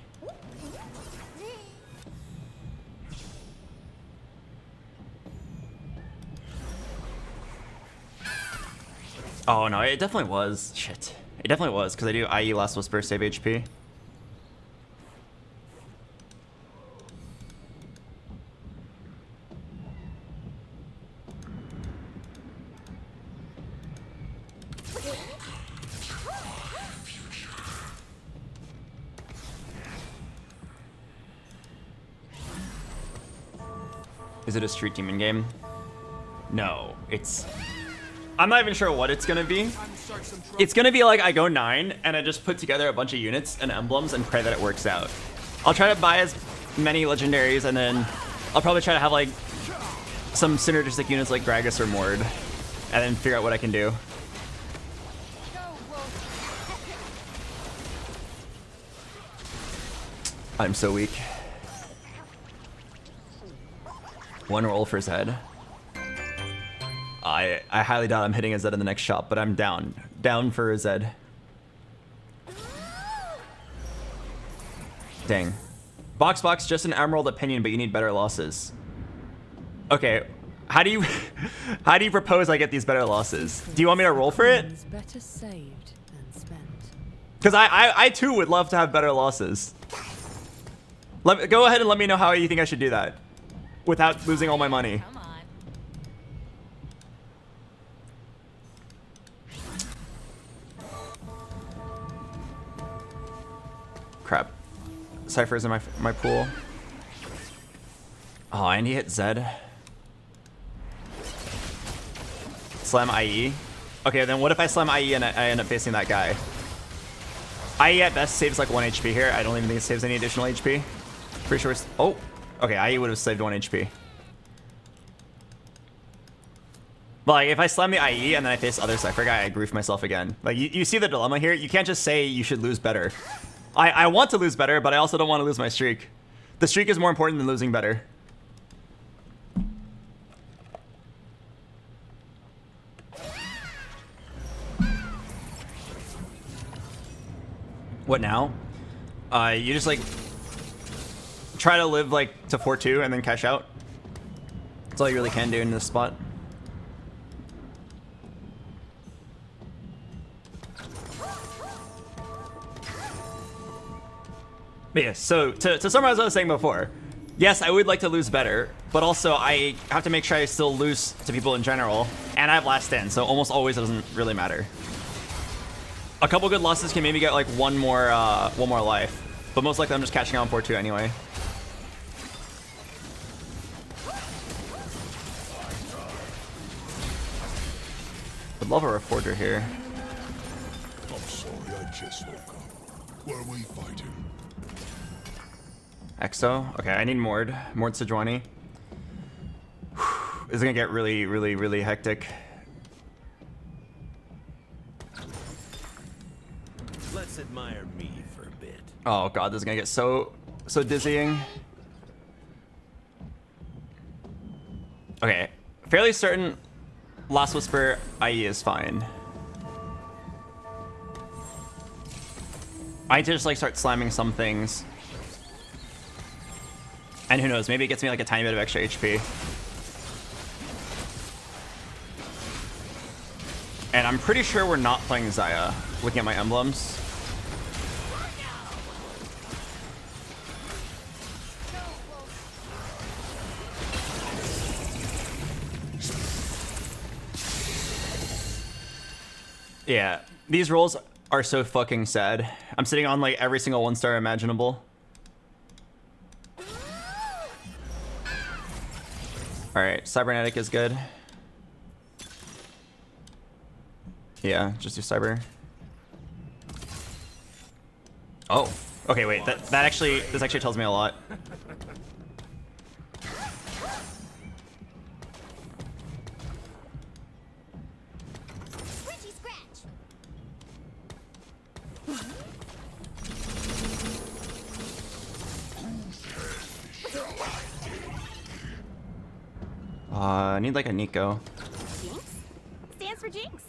Oh no, it definitely was. Shit. It definitely was, because I do IE Last Whisper, save HP. Is it a Street Demon game? No, it's... I'm not even sure what it's gonna be. It's gonna be like I go 9 and I just put together a bunch of units and emblems and pray that it works out. I'll try to buy as many legendaries and then I'll probably try to have like some synergistic units like Gragas or Mord and then figure out what I can do. I'm so weak. One roll for Zed. I highly doubt I'm hitting a Zed in the next shop, but I'm down. Down for a Zed. Dang. BoxBox, just an Emerald opinion, but you need better losses. Okay, how do you propose I get these better losses? Do you want me to roll for it? Better saved than spent. Because I too would love to have better losses. Go ahead and let me know how you think I should do that without losing all my money. Come on. Crap. Cypher's in my pool. Oh, and he hit Zed. Slam IE. Okay, then what if I slam IE and I end up facing that guy? IE at best saves like 1 HP here. I don't even think it saves any additional HP. Pretty sure it's... Oh! Okay, IE would have saved 1 HP. But like, if I slam the IE and then I face other Cypher guy, I grief myself again. Like, you see the dilemma here? You can't just say you should lose better. I want to lose better, but I also don't want to lose my streak. The streak is more important than losing better. What now? You just like try to live like to 4-2 and then cash out. That's all you really can do in this spot. But yeah, so to summarize what I was saying before, yes, I would like to lose better, but also I have to make sure I still lose to people in general, and I have last stand, so almost always it doesn't really matter. A couple good losses can maybe get like one more life, but most likely I'm just catching out on 4-2 anyway. Would love a Reforger here. I'm sorry, I just woke up. Where are we fighting? Exo. Okay, I need Mord. Mord Sejuani. This is gonna get really, really, really hectic. Let's admire me for a bit. Oh god, this is gonna get so dizzying. Okay, fairly certain Last Whisper IE is fine. I need to just like start slamming some things. And who knows, maybe it gets me like a tiny bit of extra HP. And I'm pretty sure we're not playing Xayah, looking at my emblems. Yeah, these rolls are so fucking sad. I'm sitting on like every single 1-star imaginable. Alright, Cybernetic is good. Yeah, just do Cyber. Oh, okay, wait, this actually tells me a lot. Scratchy scratch. I need like a Nico. Jinx? Stands for Jinx.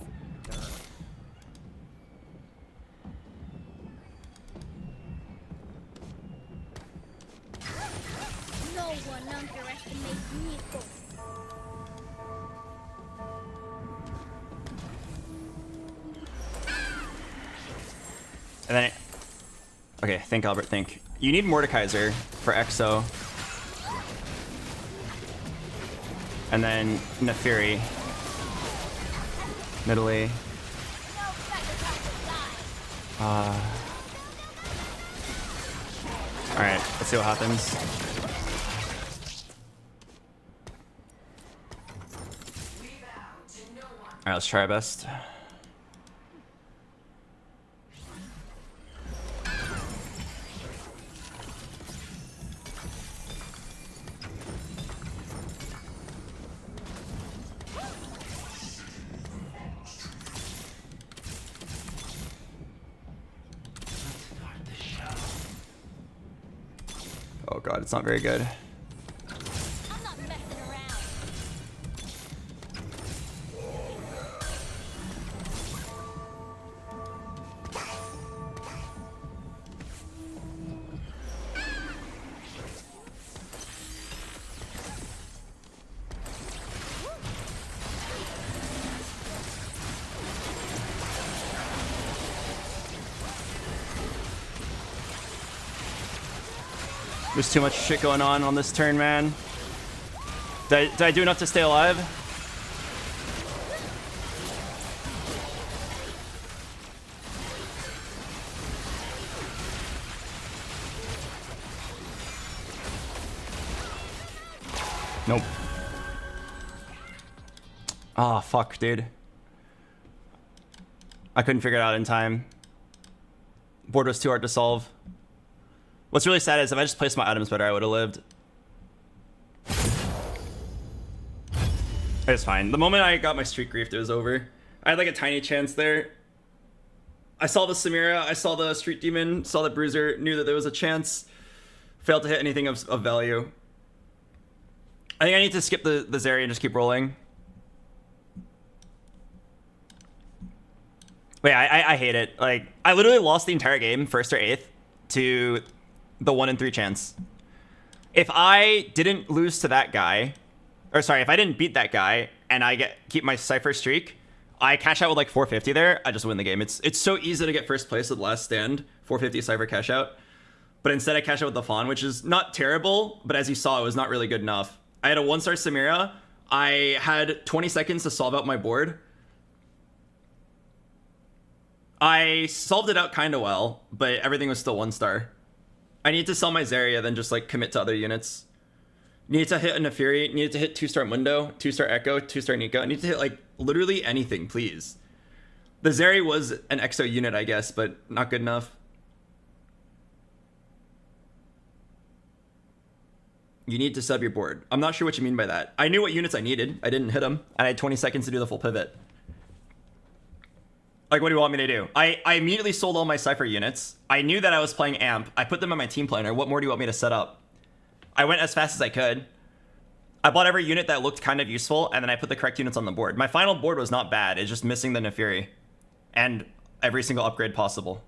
No one underestimates Nico. And then okay, think Albert, think. You need Mordekaiser for Exo. And then Nefiri. Nidalee. Alright, let's see what happens. Alright, let's try our best. Oh god, it's not very good. I'm not messing around. There's too much shit going on this turn, man. Did I do enough to stay alive? Nope. Ah, fuck, dude. I couldn't figure it out in time. Board was too hard to solve. What's really sad is if I just placed my items better, I would have lived. It's fine. The moment I got my streak griefed, it was over. I had like a tiny chance there. I saw the Samira, I saw the Street Demon, saw the Bruiser, knew that there was a chance. Failed to hit anything of value. I think I need to skip the Zeri and just keep rolling. Wait, I hate it. Like, I literally lost the entire game, 1st or 8th, to the 1 in 3 chance. If I didn't lose to that guy, or sorry, if I didn't beat that guy and I keep my Cypher streak, I cash out with like 450 there, I just win the game. It's so easy to get first place with last stand, 450 Cypher cash out. But instead I cash out with the Fawn, which is not terrible, but as you saw, it was not really good enough. I had a 1-star Samira. I had 20 seconds to solve out my board. I solved it out kind of well, but everything was still 1-star. I need to sell my Zarya, then just like commit to other units. Need to hit a Nefiri, need to hit 2-star Mundo, 2-star Echo, 2-star Nico. I need to hit like literally anything, please. The Zeri was an EXO unit, I guess, but not good enough. You need to sub your board. I'm not sure what you mean by that. I knew what units I needed. I didn't hit them, and I had 20 seconds to do the full pivot. Like, what do you want me to do? I immediately sold all my Cypher units. I knew that I was playing Amp. I put them on my team planner. What more do you want me to set up? I went as fast as I could. I bought every unit that looked kind of useful, and then I put the correct units on the board. My final board was not bad. It's just missing the Nefiri and every single upgrade possible.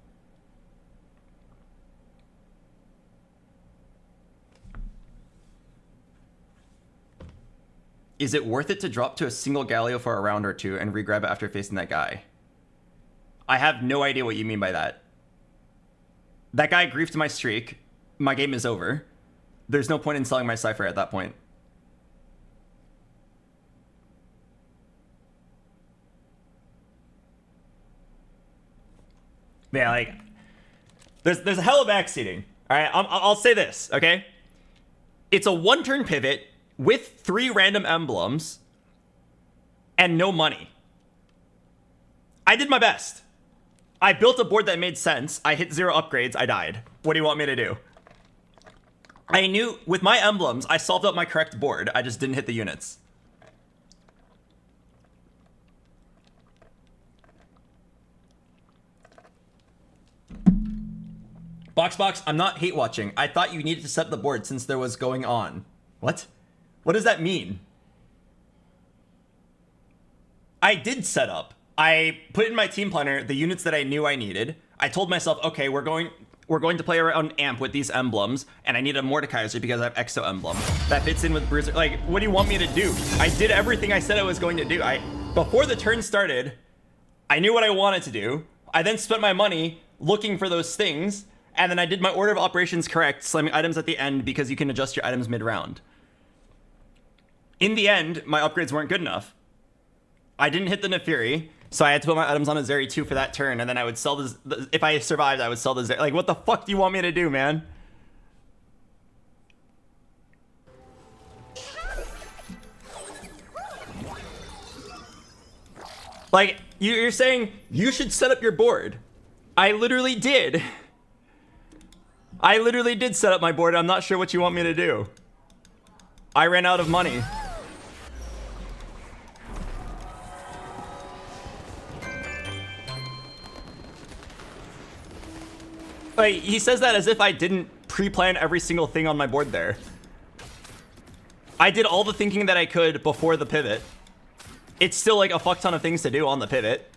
Is it worth it to drop to a single Galio for a round or two and regrab it after facing that guy? I have no idea what you mean by that. That guy griefed my streak. My game is over. There's no point in selling my Cypher at that point. Yeah, like, there's a hell of backseating. All right, I'll say this, okay? It's a 1-turn pivot with 3 random emblems and no money. I did my best. I built a board that made sense. I hit 0 upgrades. I died. What do you want me to do? I knew with my emblems, I solved up my correct board. I just didn't hit the units. BoxBox, I'm not hate watching. I thought you needed to set the board since there was going on. What? What does that mean? I did set up. I put in my team planner the units that I knew I needed. I told myself, okay, we're going to play around Amp with these emblems, and I need a Mordekaiser because I have Exo emblem. That fits in with Bruiser. Like, what do you want me to do? I did everything I said I was going to do. Before the turn started, I knew what I wanted to do. I then spent my money looking for those things, and then I did my order of operations correct, slamming items at the end because you can adjust your items mid-round. In the end, my upgrades weren't good enough. I didn't hit the Nefiri, so I had to put my items on a Zeri 2 for that turn, and then I would sell the if I survived, I would sell the Zeri. Like, what the fuck do you want me to do, man? Like, you're saying you should set up your board. I literally did. I literally did set up my board. I'm not sure what you want me to do. I ran out of money. Like, he says that as if I didn't pre-plan every single thing on my board there. I did all the thinking that I could before the pivot. It's still like a fuck ton of things to do on the pivot.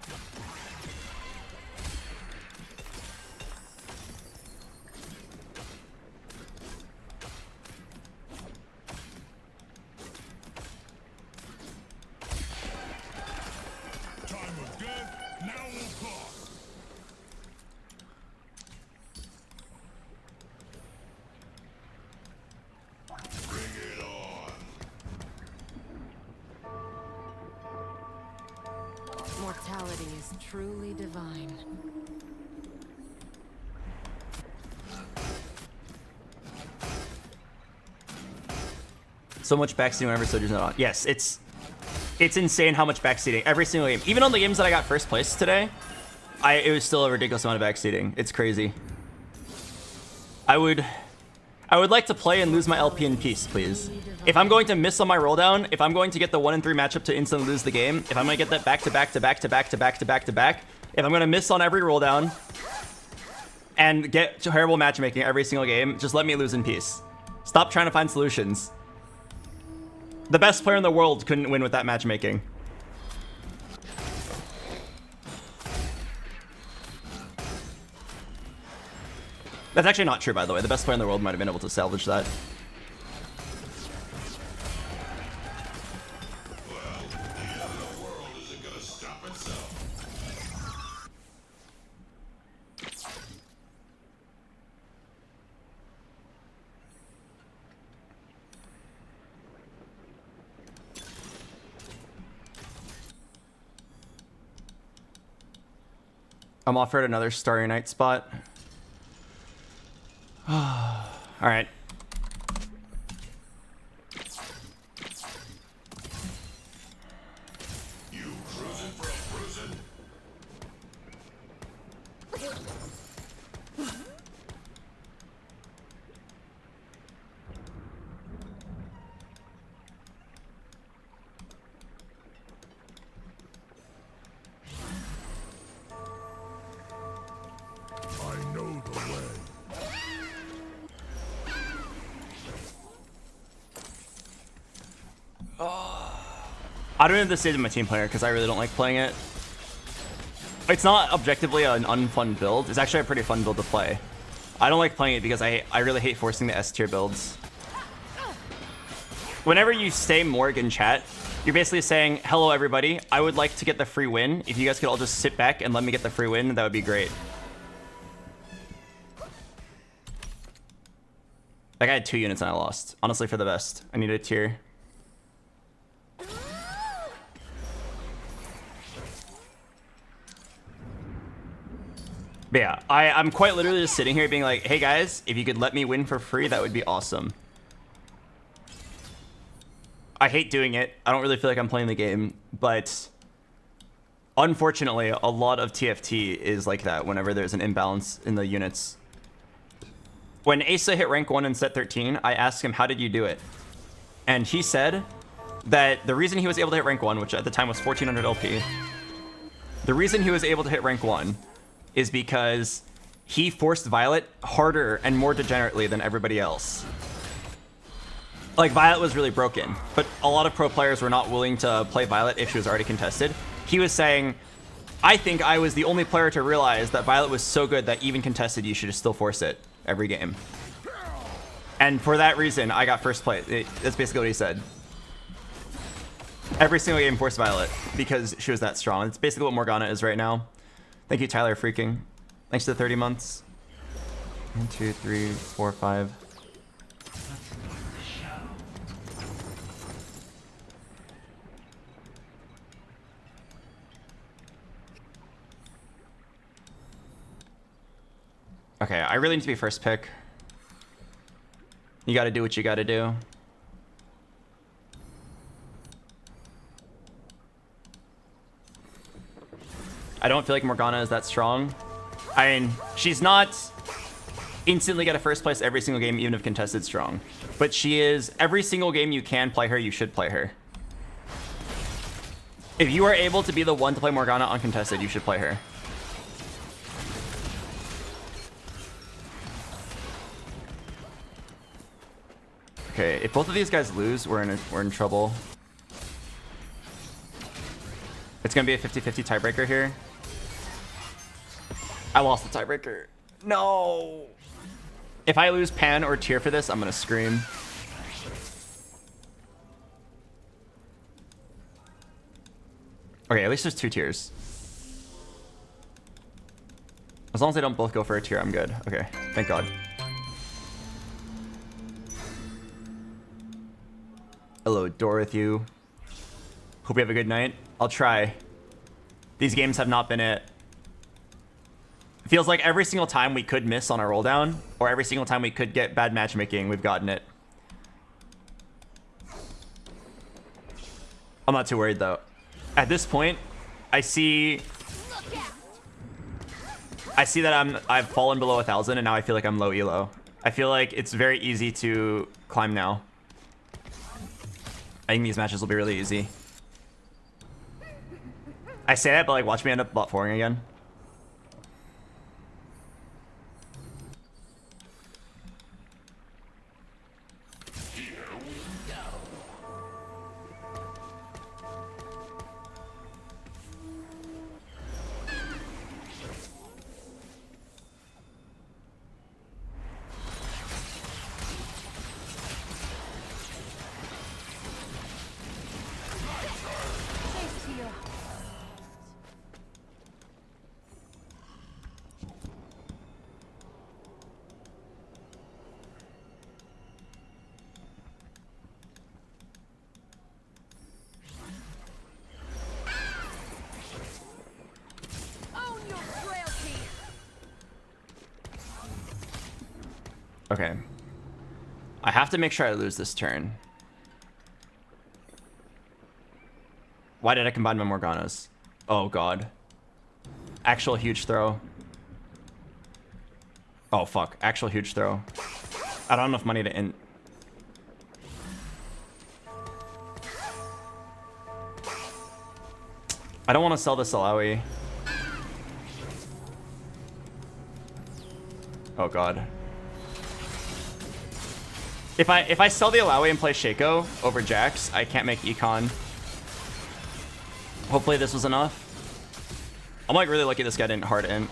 divine. So much backseating whenever Soldier's not on. Yes, it's insane how much backseating every single game. Even on the games that I got first place today, it was still a ridiculous amount of backseating. It's crazy. I would like to play and lose my LP in peace, please. If I'm going to miss on my roll down, if I'm going to get the 1 in 3 matchup to instantly lose the game, if I'm going to get that back to back to back to back to back to back to back, if I'm going to miss on every roll down and get terrible matchmaking every single game, just let me lose in peace. Stop trying to find solutions. The best player in the world couldn't win with that matchmaking. That's actually not true, by the way. The best player in the world might have been able to salvage that. Well, the end of the world isn't gonna stop itself. I'm offered another Starry Night spot. All right. You cruising for a cruising? I know the way. I don't have to say to my team player because I really don't like playing it. It's not objectively an unfun build. It's actually a pretty fun build to play. I don't like playing it because I really hate forcing the S tier builds. Whenever you say Morg in chat, you're basically saying, hello everybody, I would like to get the free win. If you guys could all just sit back and let me get the free win, that would be great. Like, I had 2 units and I lost. Honestly, for the best. I need a tier. But yeah, I'm quite literally just sitting here being like, hey guys, if you could let me win for free, that would be awesome. I hate doing it. I don't really feel like I'm playing the game, but unfortunately, a lot of TFT is like that whenever there's an imbalance in the units. When Asa hit rank 1 in set 13, I asked him, how did you do it? And he said that the reason he was able to hit rank 1, which at the time was 1400 LP, the reason he was able to hit rank 1 is because he forced Violet harder and more degenerately than everybody else. Like, Violet was really broken, but a lot of pro players were not willing to play Violet if she was already contested. He was saying, I think I was the only player to realize that Violet was so good that even contested, you should just still force it every game. And for that reason, I got first place. That's basically what he said. Every single game forced Violet because she was that strong. It's basically what Morgana is right now. Thank you, Tyler Freaking. Thanks to the 30 months. 1, 2, 3, 4, 5. Okay, I really need to be first pick. You gotta do what you gotta do. I don't feel like Morgana is that strong. I mean, she's not instantly get a first place every single game, even if contested strong. But she is, every single game you can play her, you should play her. If you are able to be the one to play Morgana uncontested, you should play her. Okay, if both of these guys lose, we're in trouble. It's gonna be a 50-50 tiebreaker here. I lost the tiebreaker. No. If I lose Pan or Tier for this, I'm gonna scream. Okay, at least there's 2 tiers. As long as they don't both go for a tier, I'm good. Okay, thank God. Hello, Dorothy. Hope you have a good night. I'll try. These games have not been it. Feels like every single time we could miss on our roll down, or every single time we could get bad matchmaking, we've gotten it. I'm not too worried though. At this point, I see that I've fallen below 1,000 and now I feel like I'm low elo. I feel like it's very easy to climb now. I think these matches will be really easy. I say that, but like watch me end up bot 4ing again. Okay. I have to make sure I lose this turn. Why did I combine my Morganas? Oh god. Actual huge throw. Oh fuck. Actual huge throw. I don't have enough money to int. I don't want to sell this Alawi. Oh god. If I sell the Alawi and play Shaco over Jax, I can't make econ. Hopefully this was enough. I'm like really lucky this guy didn't hard int.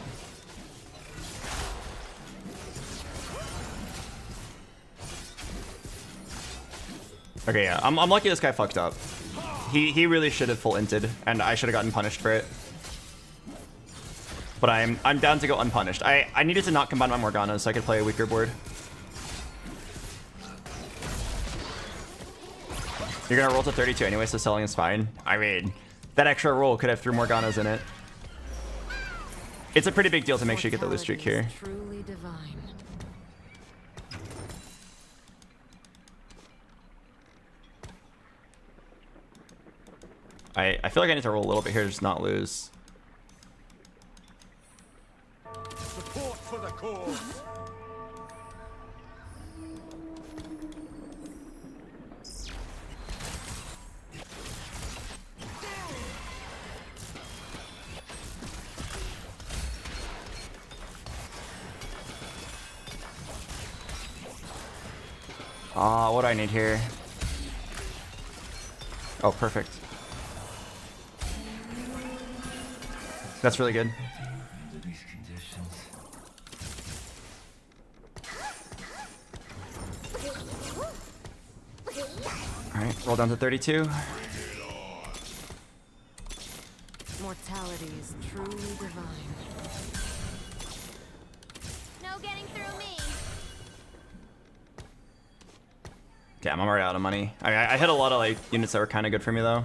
Okay, yeah, I'm lucky this guy fucked up. He really should have full inted, and I should have gotten punished for it. But I'm down to go unpunished. I needed to not combine my Morgana so I could play a weaker board. You're gonna roll to 32 anyway, so selling is fine. I mean, that extra roll could have 3 Morganas in it. It's a pretty big deal to make sure you get the lose streak here. Truly divine. I feel like I need to roll a little bit here to just not lose. Support for the cause. What do I need here? Oh, perfect. That's really good. Alright, roll down to 32. Mortality is truly divine. No getting through me. Damn, I'm already out of money. I hit a lot of like units that were kind of good for me though.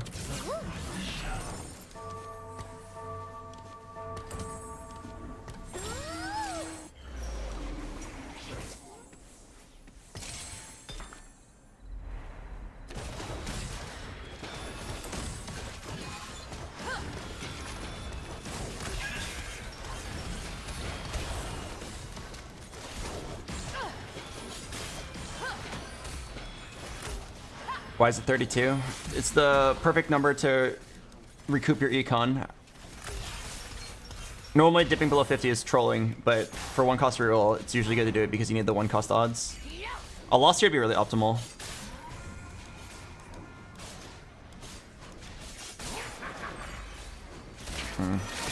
Why is it 32? It's the perfect number to recoup your econ. Normally dipping below 50 is trolling, but for 1 cost reroll, it's usually good to do it because you need the 1 cost odds. A loss here would be really optimal.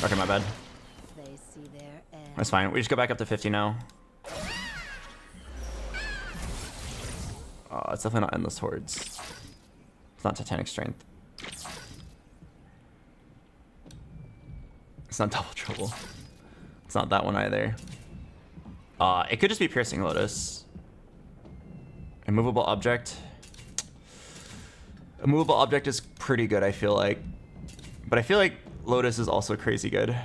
Okay, my bad. They see their end. That's fine. We just go back up to 50 now. It's definitely not Endless Hordes. It's not Titanic Strength. It's not Double Trouble. It's not that one either. It could just be Piercing Lotus. Immovable Object. Immovable Object is pretty good, I feel like. But I feel like Lotus is also crazy good.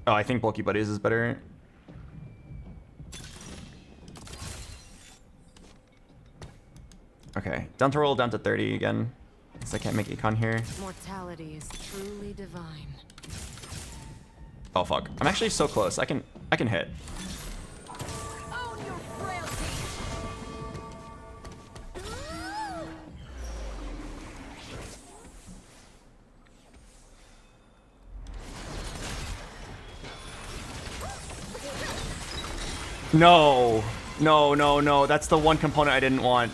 Oh, I think Bulky Buddies is better. Okay, down to roll, down to 30 again. Because I can't make econ here. Mortality is truly divine. Oh fuck! I'm actually so close. I can hit. Own your frailty. No, no, no, no. That's the one component I didn't want.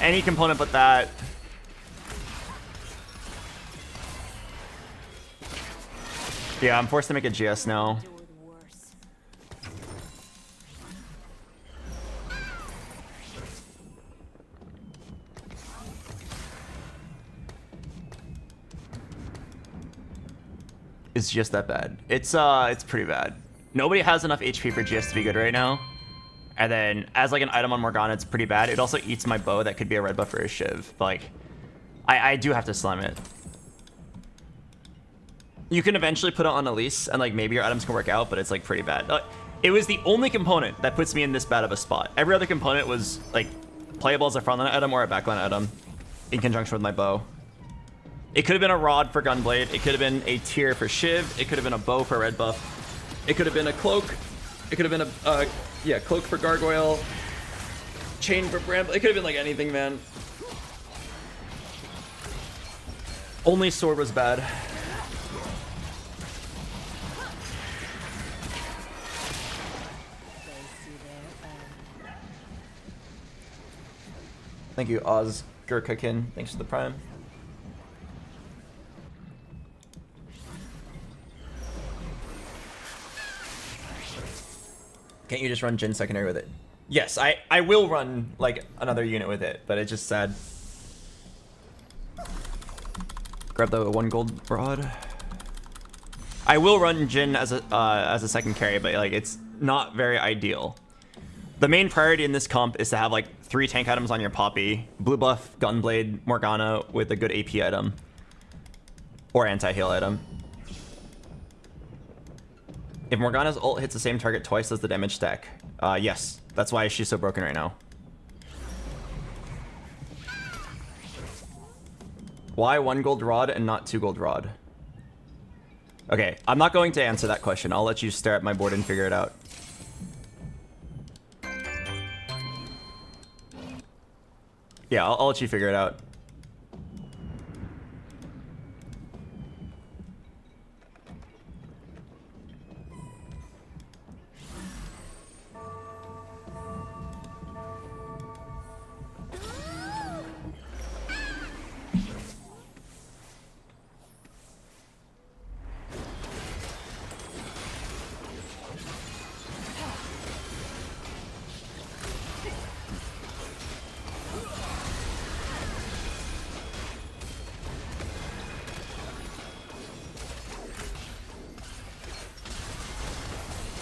Any component but that. Yeah, I'm forced to make a GS now. Endured worse. It's just that bad. It's pretty bad. Nobody has enough HP for GS to be good right now. And then as like an item on Morgana, it's pretty bad. It also eats my bow. That could be a red buff or a shiv. But, like, I do have to slam it. You can eventually put it on Elise, and like maybe your items can work out, but it's like pretty bad. It was the only component that puts me in this bad of a spot. Every other component was like playable as a frontline item or a backline item in conjunction with my bow. It could have been a rod for Gunblade. It could have been a tier for Shiv. It could have been a bow for red buff. It could have been a cloak. It could have been a yeah, cloak for Gargoyle. Chain for Bramble. It could have been like anything, man. Only sword was bad. Thank you, Oz Gurkakin. Thanks for the prime. Can't you just run Jin secondary with it? Yes, I will run like another unit with it, but it's just sad. Grab the 1 gold rod. I will run Jin as a second carry, but like it's not very ideal. The main priority in this comp is to have like 3 tank items on your Poppy, blue buff, Gunblade, Morgana with a good AP item or anti-heal item. If Morgana's ult hits the same target twice as the damage stack, yes, that's why she's so broken right now. Why 1 gold rod and not 2 gold rod? Okay, I'm not going to answer that question. I'll let you stare at my board and figure it out. Yeah, I'll let you figure it out.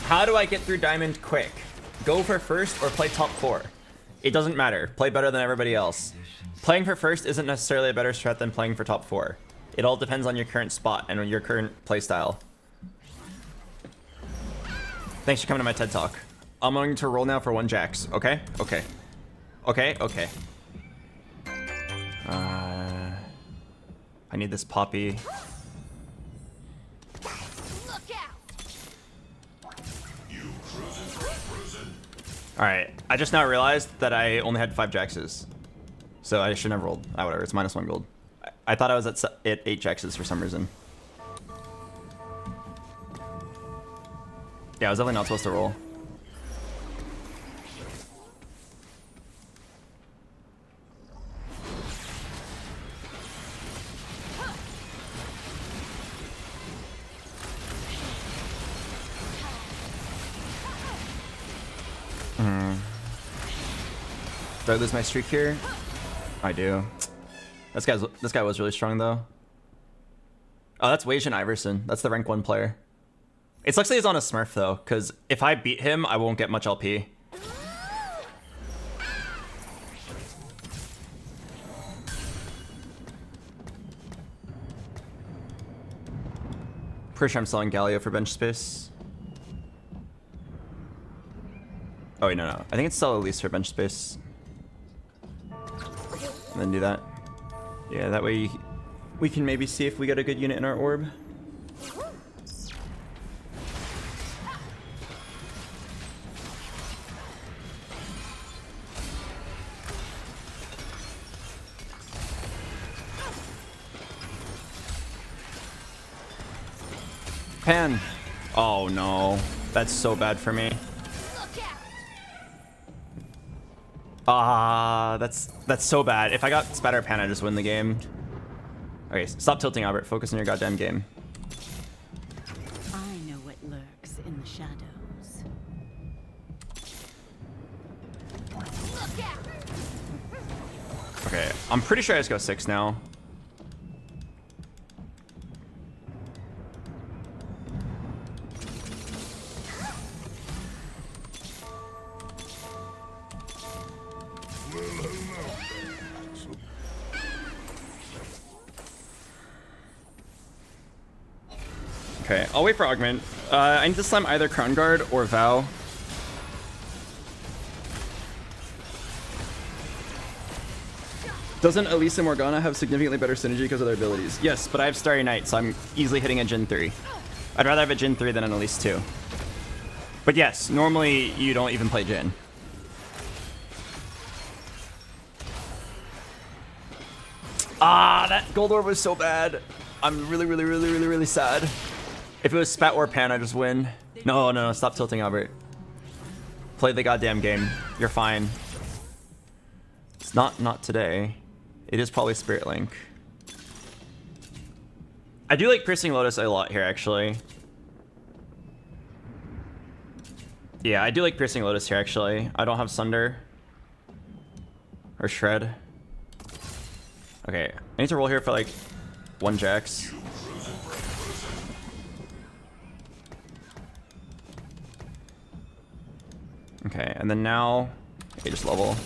How do I get through Diamond quick? Go for first or play top 4. It doesn't matter. Play better than everybody else. Playing for first isn't necessarily a better strat than playing for top 4. It all depends on your current spot and on your current playstyle. Thanks for coming to my TED Talk. I'm going to roll now for 1 Jax. Okay? Okay. Okay, okay. I need this Poppy. Alright, I just now realized that I only had 5 Jaxes. So I shouldn't have rolled. Whatever, it's -1 gold. I thought I was at 8 Jaxes for some reason. Yeah, I was definitely not supposed to roll. Do I lose my streak here? I do. This guy was really strong though. Oh, that's Wajan Iverson. That's the rank 1 player. It sucks that he's on a Smurf though, because if I beat him, I won't get much LP. Pretty sure I'm selling Galio for bench space. Oh wait, no. I think it's sell Elise for bench space. And then do that. Yeah, that way we can maybe see if we get a good unit in our orb. Pan. Oh no. That's so bad for me. That's so bad. If I got spatter pan, I just win the game. Okay, stop tilting, Albert. Focus on your goddamn game. I know what lurks in the shadows. Okay, I'm pretty sure I just go 6 now. Okay, I'll wait for Augment. I need to slam either Crown Guard or Vow. Doesn't Elisa and Morgana have significantly better synergy because of their abilities? Yes, but I have Starry Night, so I'm easily hitting a Jhin 3. I'd rather have a Jhin 3 than an Elise 2. But yes, normally you don't even play Jhin. Ah, that gold orb was so bad. I'm really sad. If it was Spat or Pan, I just win. No, stop tilting, Albert. Play the goddamn game. You're fine. It's not today. It is probably Spirit Link. I do like Piercing Lotus a lot here, actually. Yeah, I do like Piercing Lotus here, actually. I don't have Sunder. Or Shred. Okay, I need to roll here for like 1 Jax. Okay, and then now, okay, just level.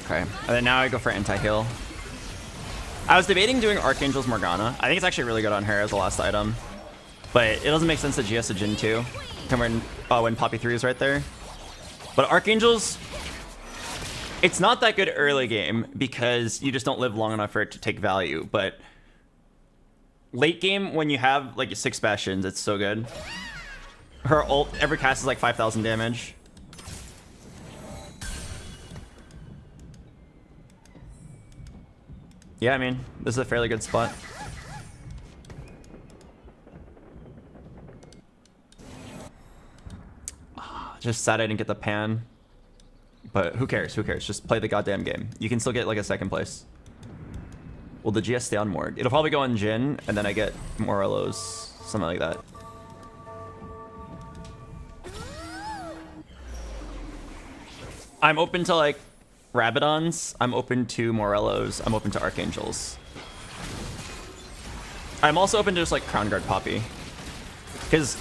Okay, and then now I go for anti-heal. I was debating doing Archangel's Morgana. I think it's actually really good on her as the last item. But it doesn't make sense that she has a Jhin 2. When Poppy 3 is right there. But Archangel's... It's not that good early game because you just don't live long enough for it to take value. But late game, when you have like 6 Bastions, it's so good. Her ult, every cast is like 5,000 damage. Yeah, I mean, this is a fairly good spot. Just sad I didn't get the pan. But who cares? Who cares? Just play the goddamn game. You can still get like a 2nd place. Will the GS stay on Morg? It'll probably go on Jhin, and then I get Morelos. Something like that. I'm open to like Rabadons, I'm open to Morelos, I'm open to Archangels. I'm also open to just like Crown Guard Poppy. Because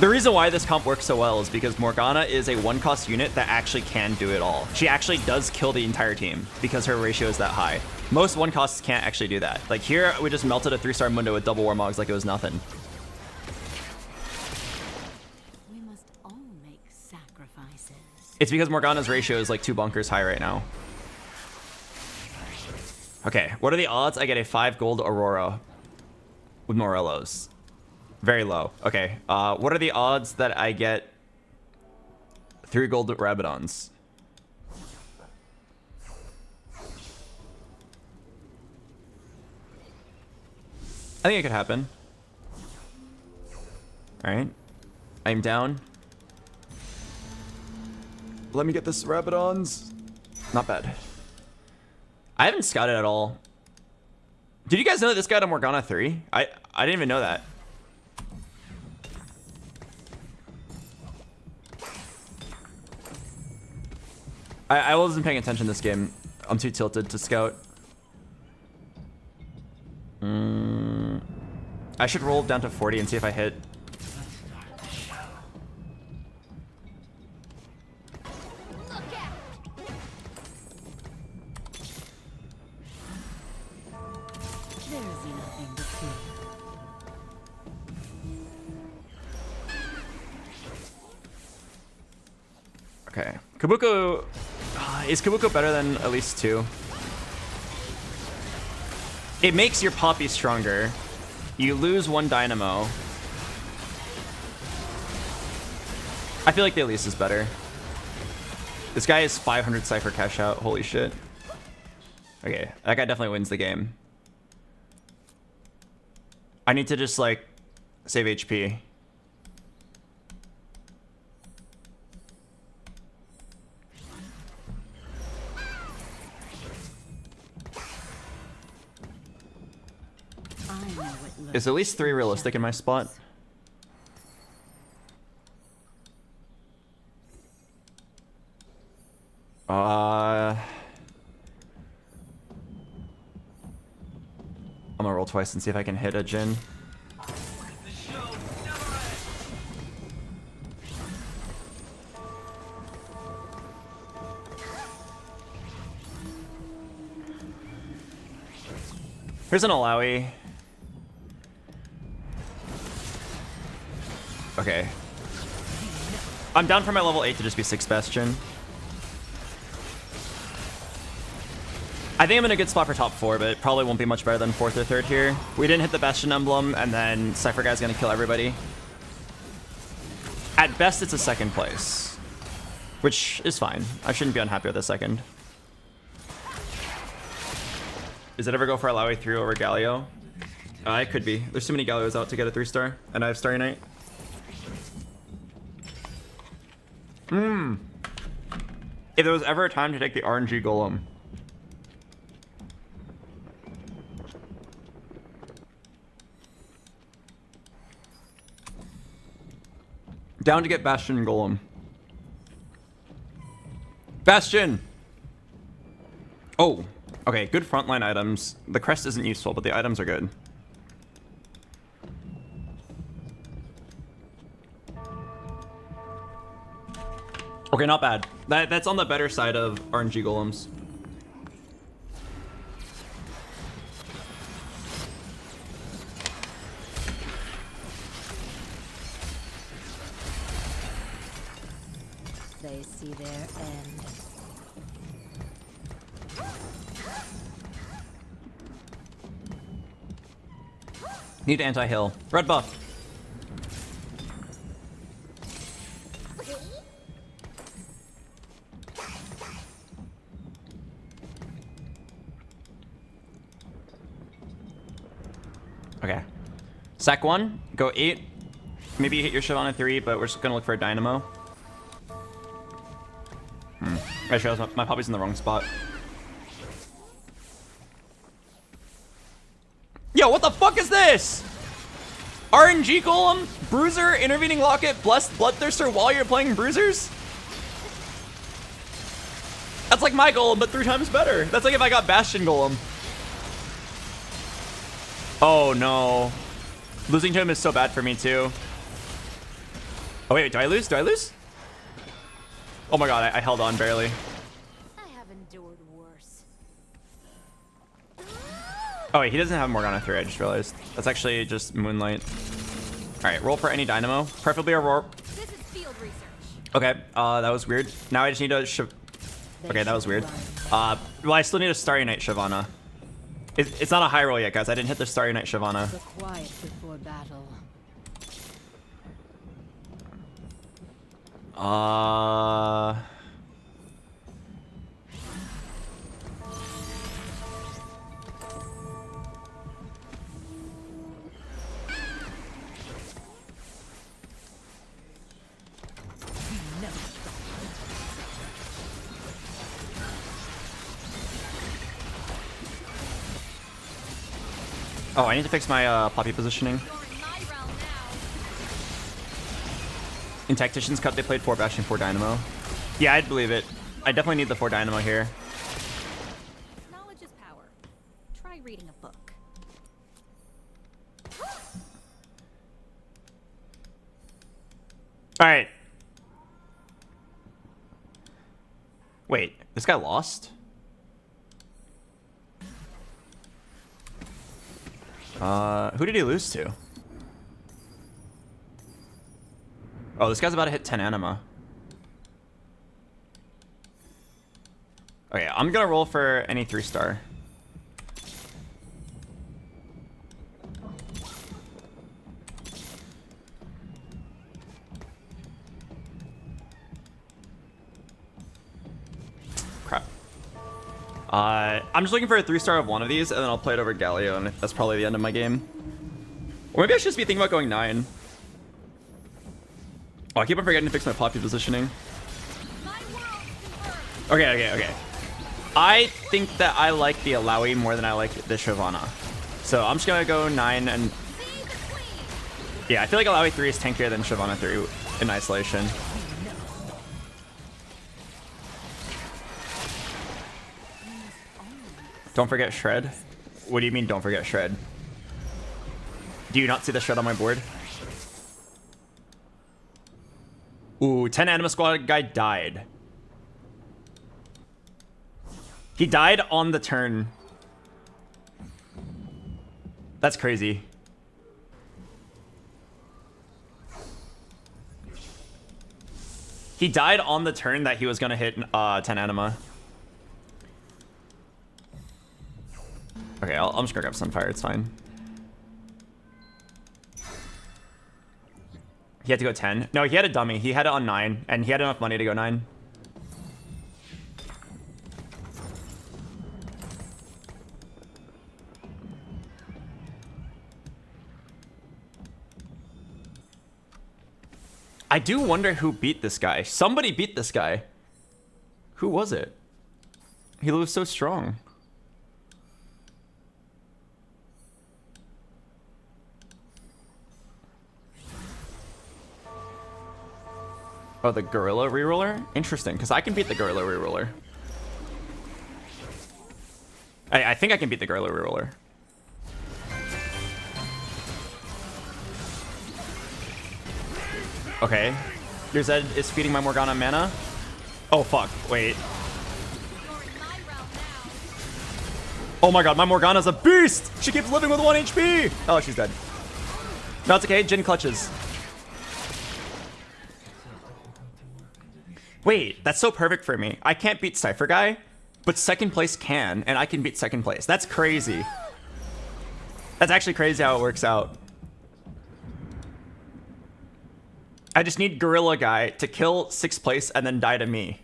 the reason why this comp works so well is because Morgana is a 1-cost unit that actually can do it all. She actually does kill the entire team because her ratio is that high. Most 1-costs can't actually do that. Like here, we just melted a 3-star Mundo with double Warmogs like it was nothing. We must all make sacrifices. It's because Morgana's ratio is like 2 bunkers high right now. Okay, what are the odds I get a 5 gold Aurora with Morelos? Very low. Okay, what are the odds that I get 3 gold Rabadons? I think it could happen. Alright. I'm down. Let me get this Rabadons. Not bad. I haven't scouted at all. Did you guys know that this guy had a Morgana 3? I didn't even know that. I wasn't paying attention this game. I'm too tilted to scout. I should roll down to 40 and see if I hit. There is nothing to fear. Okay. Kabuko... is Kabuko better than at least 2? It makes your Poppy stronger. You lose 1 Dynamo. I feel like the Elise is better. This guy is 500 Cypher cash out. Holy shit. Okay, that guy definitely wins the game. I need to just, like, save HP. I know what lurks. Is at least 3 realistic in my spot? I'm gonna roll twice and see if I can hit a Jin. Here's an Alawi. Okay. I'm down for my level 8 to just be 6 Bastion. I think I'm in a good spot for top 4, but it probably won't be much better than 4th or 3rd here. We didn't hit the Bastion emblem, and then Cypher Guy's gonna kill everybody. At best, it's a 2nd place, which is fine. I shouldn't be unhappy with a 2nd. Does it ever go for Alawi 3 over Galio? It could be. There's too many Galios out to get a 3-star, and I have Starry Night. If there was ever a time to take the RNG Golem. Down to get Bastion and Golem. Bastion! Oh, okay, good frontline items. The crest isn't useful, but the items are good. Okay, not bad. That's on the better side of RNG Golems. They see their end. Need anti-heal. Red buff. Okay. Sack 1, go 8. Maybe you hit your Shyvana 3, but we're just gonna look for a Dynamo. Actually, my Poppy's in the wrong spot. Yo, what the fuck is this? RNG Golem, Bruiser, Intervening Locket, Blessed Bloodthirster while you're playing Bruisers? That's like my Golem, but 3 times better. That's like if I got Bastion Golem. Oh no. Losing to him is so bad for me too. Oh wait, do I lose? Do I lose? Oh my god, I held on barely. I have endured worse. Oh wait, he doesn't have Morgana 3, I just realized. That's actually just Moonlight. Alright, roll for any Dynamo. Preferably Aurora. This is field research. Okay, that was weird. Now I just need a okay, that was weird. Well, I still need a Starry Night Shyvana. It's not a high roll yet, guys. I didn't hit the Starry Night Shyvana. The quiet before battle. Oh, I need to fix my Poppy positioning. You're in my realm now. In Tactician's Cup, they played 4 Bastion, 4 Dynamo. Yeah, I'd believe it. I definitely need the 4 Dynamo here. Knowledge is power. Try reading a book. All right. Wait, this guy lost? Who did he lose to? Oh, this guy's about to hit 10 anima. Okay, I'm gonna roll for any 3-star. Crap. I'm just looking for a 3-star of one of these, and then I'll play it over Galio, and that's probably the end of my game. Or maybe I should just be thinking about going 9. Oh, I keep on forgetting to fix my Poppy positioning. My world converged. Okay. I think that I like the Alawi more than I like the Shyvana. So I'm just gonna go 9 and... Save the queen. Yeah, I feel like Alawi 3 is tankier than Shyvana 3 in isolation. Don't forget Shred? What do you mean don't forget Shred? Do you not see the Shred on my board? Ooh, 10 Anima Squad guy died. He died on the turn. That's crazy. He died on the turn that he was gonna hit 10 Anima. Okay, I'm just gonna grab Sunfire, it's fine. He had to go 10. No, he had a dummy. He had it on 9, and he had enough money to go 9. I do wonder who beat this guy. Somebody beat this guy. Who was it? He was so strong. Oh, the Gorilla Reroller? Interesting, because I can beat the Gorilla Reroller. I think I can beat the Gorilla Reroller. Okay. Your Zed is feeding my Morgana mana. Oh, fuck. Wait. You're in my realm now. Oh my god, my Morgana's a beast! She keeps living with 1 HP! Oh, she's dead. No, it's okay. Jin clutches. Wait, that's so perfect for me. I can't beat Cypher Guy, but second place can, and I can beat second place. That's crazy. That's actually crazy how it works out. I just need Gorilla Guy to kill 6th place and then die to me.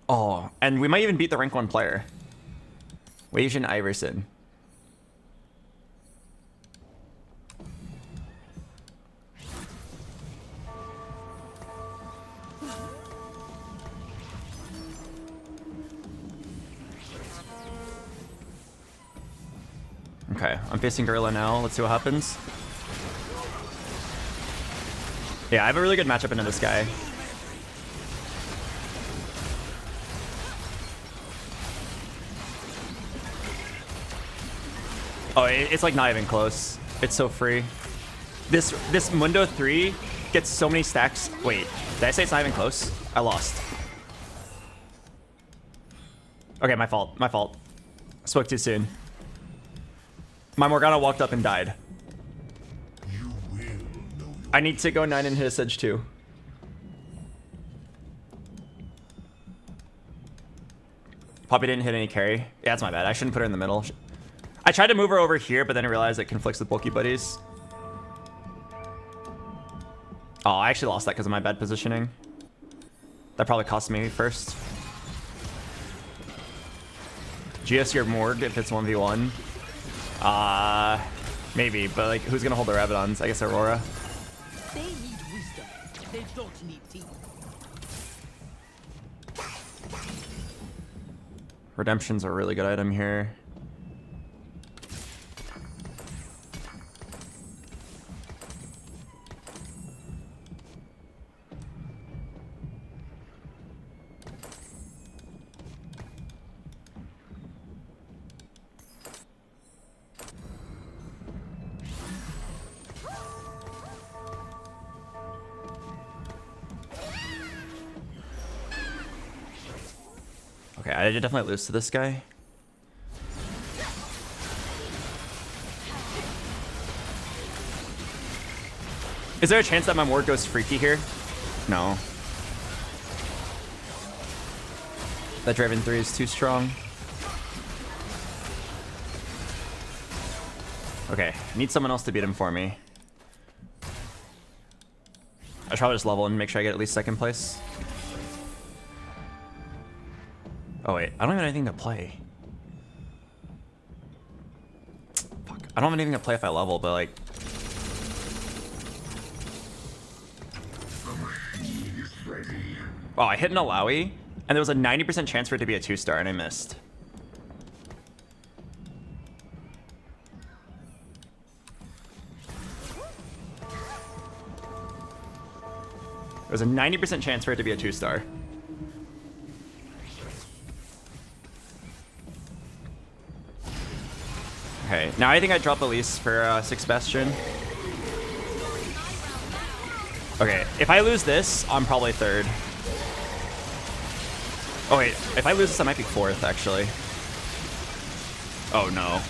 Oh, and we might even beat the rank 1 player. Wajan Iverson. Okay, I'm facing Gorilla now. Let's see what happens. Yeah, I have a really good matchup into this guy. Oh, it's like not even close. It's so free. This Mundo 3 gets so many stacks. Wait, did I say it's not even close? I lost. Okay, my fault. My fault. Spoke too soon. My Morgana walked up and died. I need to go 9 and hit a Sedge too. Poppy didn't hit any carry. Yeah, that's my bad. I shouldn't put her in the middle. I tried to move her over here, but then I realized it conflicts with bulky buddies. Oh, I actually lost that because of my bad positioning. That probably cost me first. GS your Morg if it's 1v1. Maybe, but like, who's gonna hold the Rabadons? I guess Aurora. They need wisdom. They don't need teeth. Redemption's a really good item here. Okay, I did definitely lose to this guy. Is there a chance that my ward goes freaky here? No. That Draven 3 is too strong. Okay, need someone else to beat him for me. I should probably just level and make sure I get at least second place. Oh wait, I don't even have anything to play. Fuck, I don't have anything to play if I level, but like... Oh, I hit an Alawi, and there was a 90% chance for it to be a 2-star, and I missed. There was a 90% chance for it to be a 2-star. Okay, now I think I drop Elise for 6 Bastion. Okay, if I lose this, I'm probably 3rd. Oh wait, if I lose this, I might be 4th, actually. Oh no.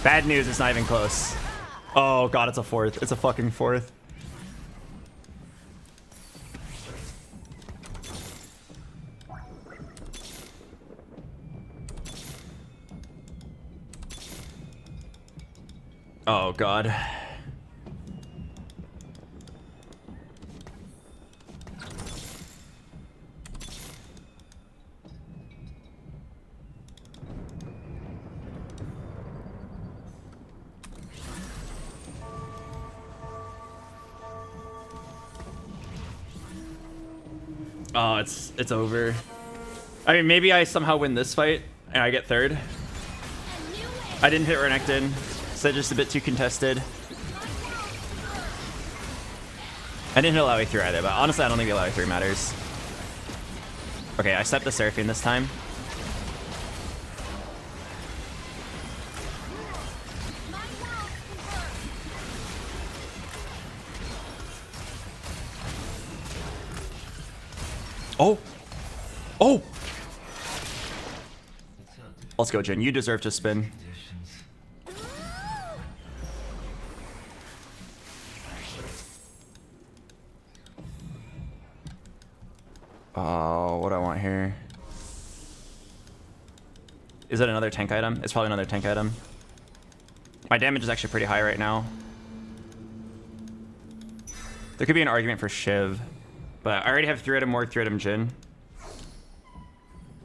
Bad news, it's not even close. Oh god, it's a 4th. It's a fucking 4th. Oh god. Oh, it's over. I mean, maybe I somehow win this fight and I get 3rd. I didn't hit Renekton, so just a bit too contested. I didn't hit Alawi 3 either, but honestly, I don't think Alawi 3 matters. Okay, I stepped the Seraphine this time. Oh! Oh! Let's go, Jin. You deserve to spin. Oh, what do I want here? Is it another tank item? It's probably another tank item. My damage is actually pretty high right now. There could be an argument for Shiv. But I already have 3-item Morg, 3-item Jhin.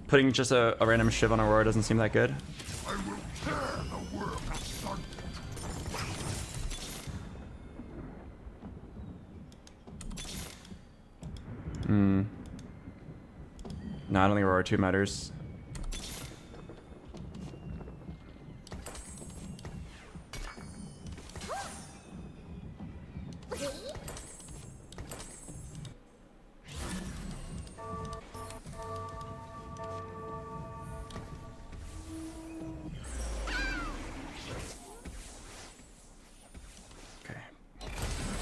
Putting just a random Shiv on Aurora doesn't seem that good. I will tear the world asunder. No, I don't think Aurora 2 matters.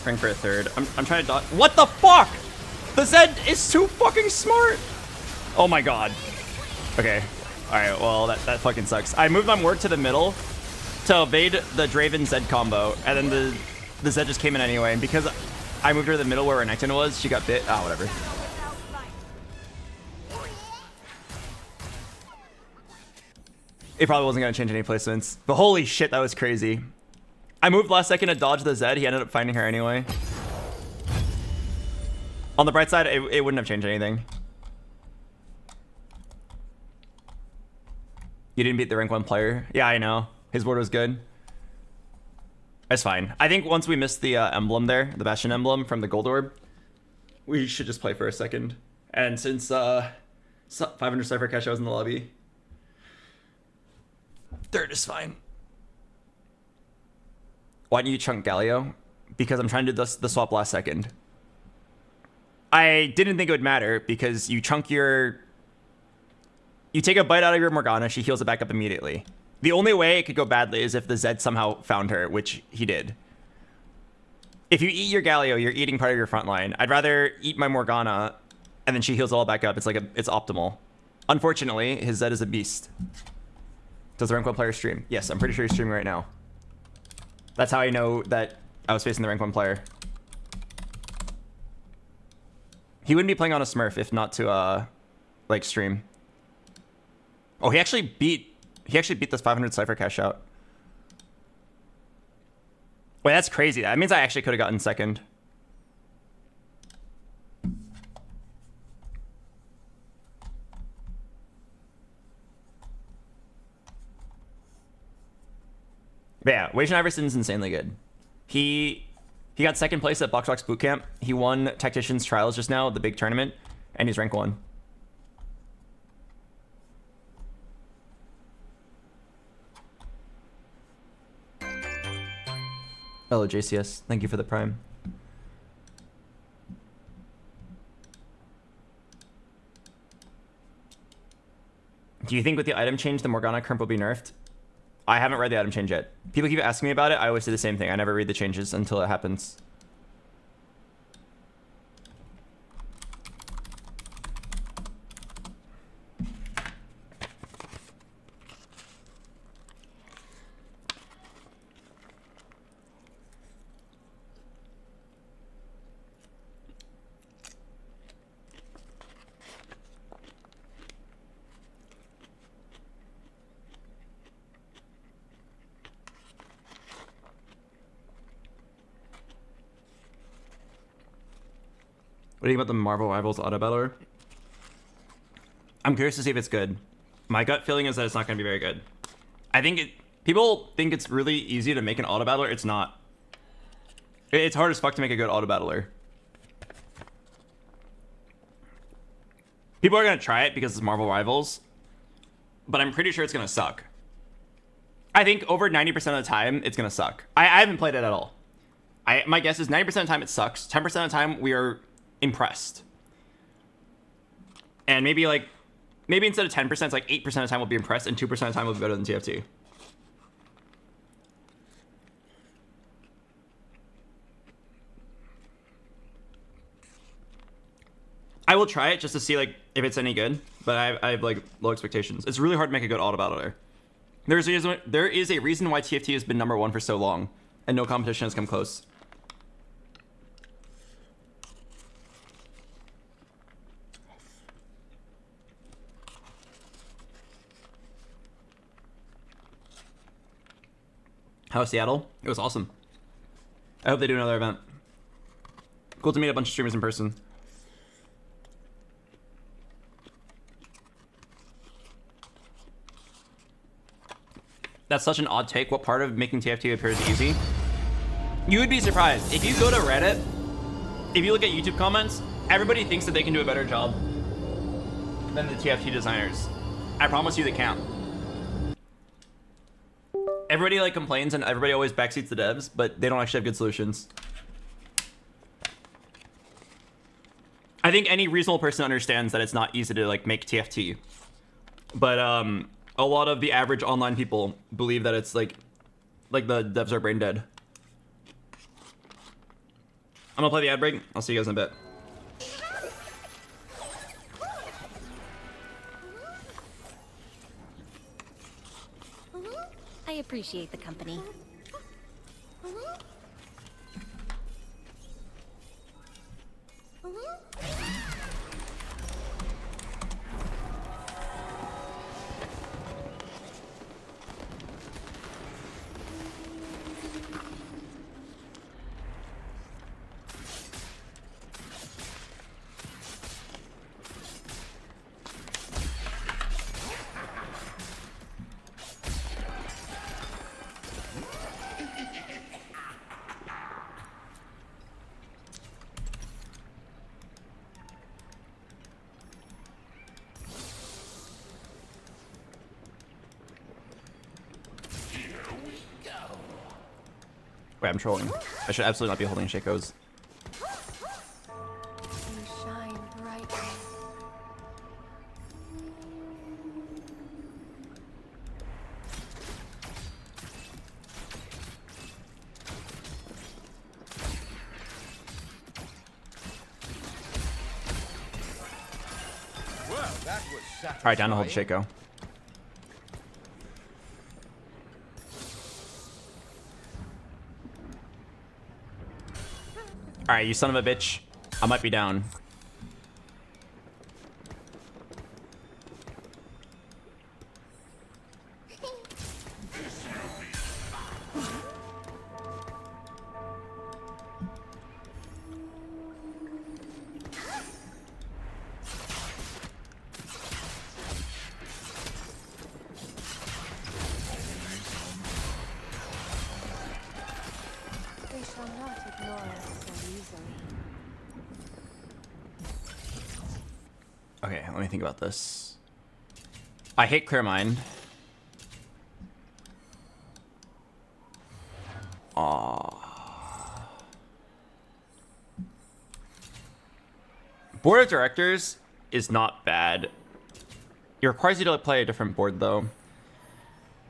Praying for a 3rd. I'm trying to dodge. What the fuck? The Zed is too fucking smart. Oh my god. Okay. Alright, well, that fucking sucks. I moved my Morg to the middle to evade the Draven Zed combo, and then the Zed just came in anyway, and because I moved her to the middle where Renekton was, she got bit. Ah, whatever. It probably wasn't going to change any placements. But holy shit, that was crazy. I moved last second to dodge the Zed. He ended up finding her anyway. On the bright side, it wouldn't have changed anything. You didn't beat the rank 1 player. Yeah, I know. His ward was good. That's fine. I think once we missed the emblem there, the Bastion emblem from the gold orb, we should just play for a second. And since 500 Cypher Cash I was in the lobby, third is fine. Why didn't you chunk Galio? Because I'm trying to do the swap last second. I didn't think it would matter because you chunk your... You take a bite out of your Morgana, she heals it back up immediately. The only way it could go badly is if the Zed somehow found her, which he did. If you eat your Galio, you're eating part of your front line. I'd rather eat my Morgana and then she heals it all back up. It's like it's optimal. Unfortunately, his Zed is a beast. Does the rank 1 player stream? Yes, I'm pretty sure he's streaming right now. That's how I know that I was facing the rank 1 player. He wouldn't be playing on a Smurf if not to like stream. Oh, he actually beat this 500 Cypher Cash out. Wait, that's crazy. That means I actually could have gotten second. But yeah, Wajan Iverson's insanely good. He got second place at BoxBox Bootcamp. He won Tactician's Trials just now, the big tournament, and he's rank 1. Hello, JCS. Thank you for the prime. Do you think with the item change, the Morgana Crimp will be nerfed? I haven't read the item change yet. People keep asking me about it. I always say the same thing. I never read the changes until it happens. What do you think about the Marvel Rivals auto battler? I'm curious to see if it's good. My gut feeling is that it's not going to be very good. I think people think it's really easy to make an auto battler. It's not. It's hard as fuck to make a good auto battler. People are going to try it because it's Marvel Rivals, but I'm pretty sure it's going to suck. I think over 90% of the time, it's going to suck. I haven't played it at all. My guess is 90% of the time it sucks. 10% of the time we are impressed. And maybe instead of 10%, it's like 8% of the time we'll be impressed and 2% of the time we'll be better than TFT. I will try it just to see like if it's any good, but I have like low expectations. It's really hard to make a good auto battler. There is a reason why TFT has been #1 for so long and no competition has come close. How was Seattle? It was awesome. I hope they do another event. Cool to meet a bunch of streamers in person. That's such an odd take. What part of making TFT appears easy? You would be surprised. If you go to Reddit, if you look at YouTube comments, everybody thinks that they can do a better job than the TFT designers. I promise you they can't. Everybody like complains and everybody always backseats the devs, but they don't actually have good solutions. I think any reasonable person understands that it's not easy to like make TFT, but a lot of the average online people believe that it's like the devs are brain dead. I'm gonna play the ad break. I'll see you guys in a bit. I appreciate the company. Wait, I'm trolling. I should absolutely not be holding Shaco's. You shine brightly. Well, that was satisfying. All right, down to hold Shaco. All right, you son of a bitch. I might be down. They shall not ignore us so easily. Okay, let me think about this. I hate Clear Mind. Board of Directors is not bad. It requires you to play a different board, though.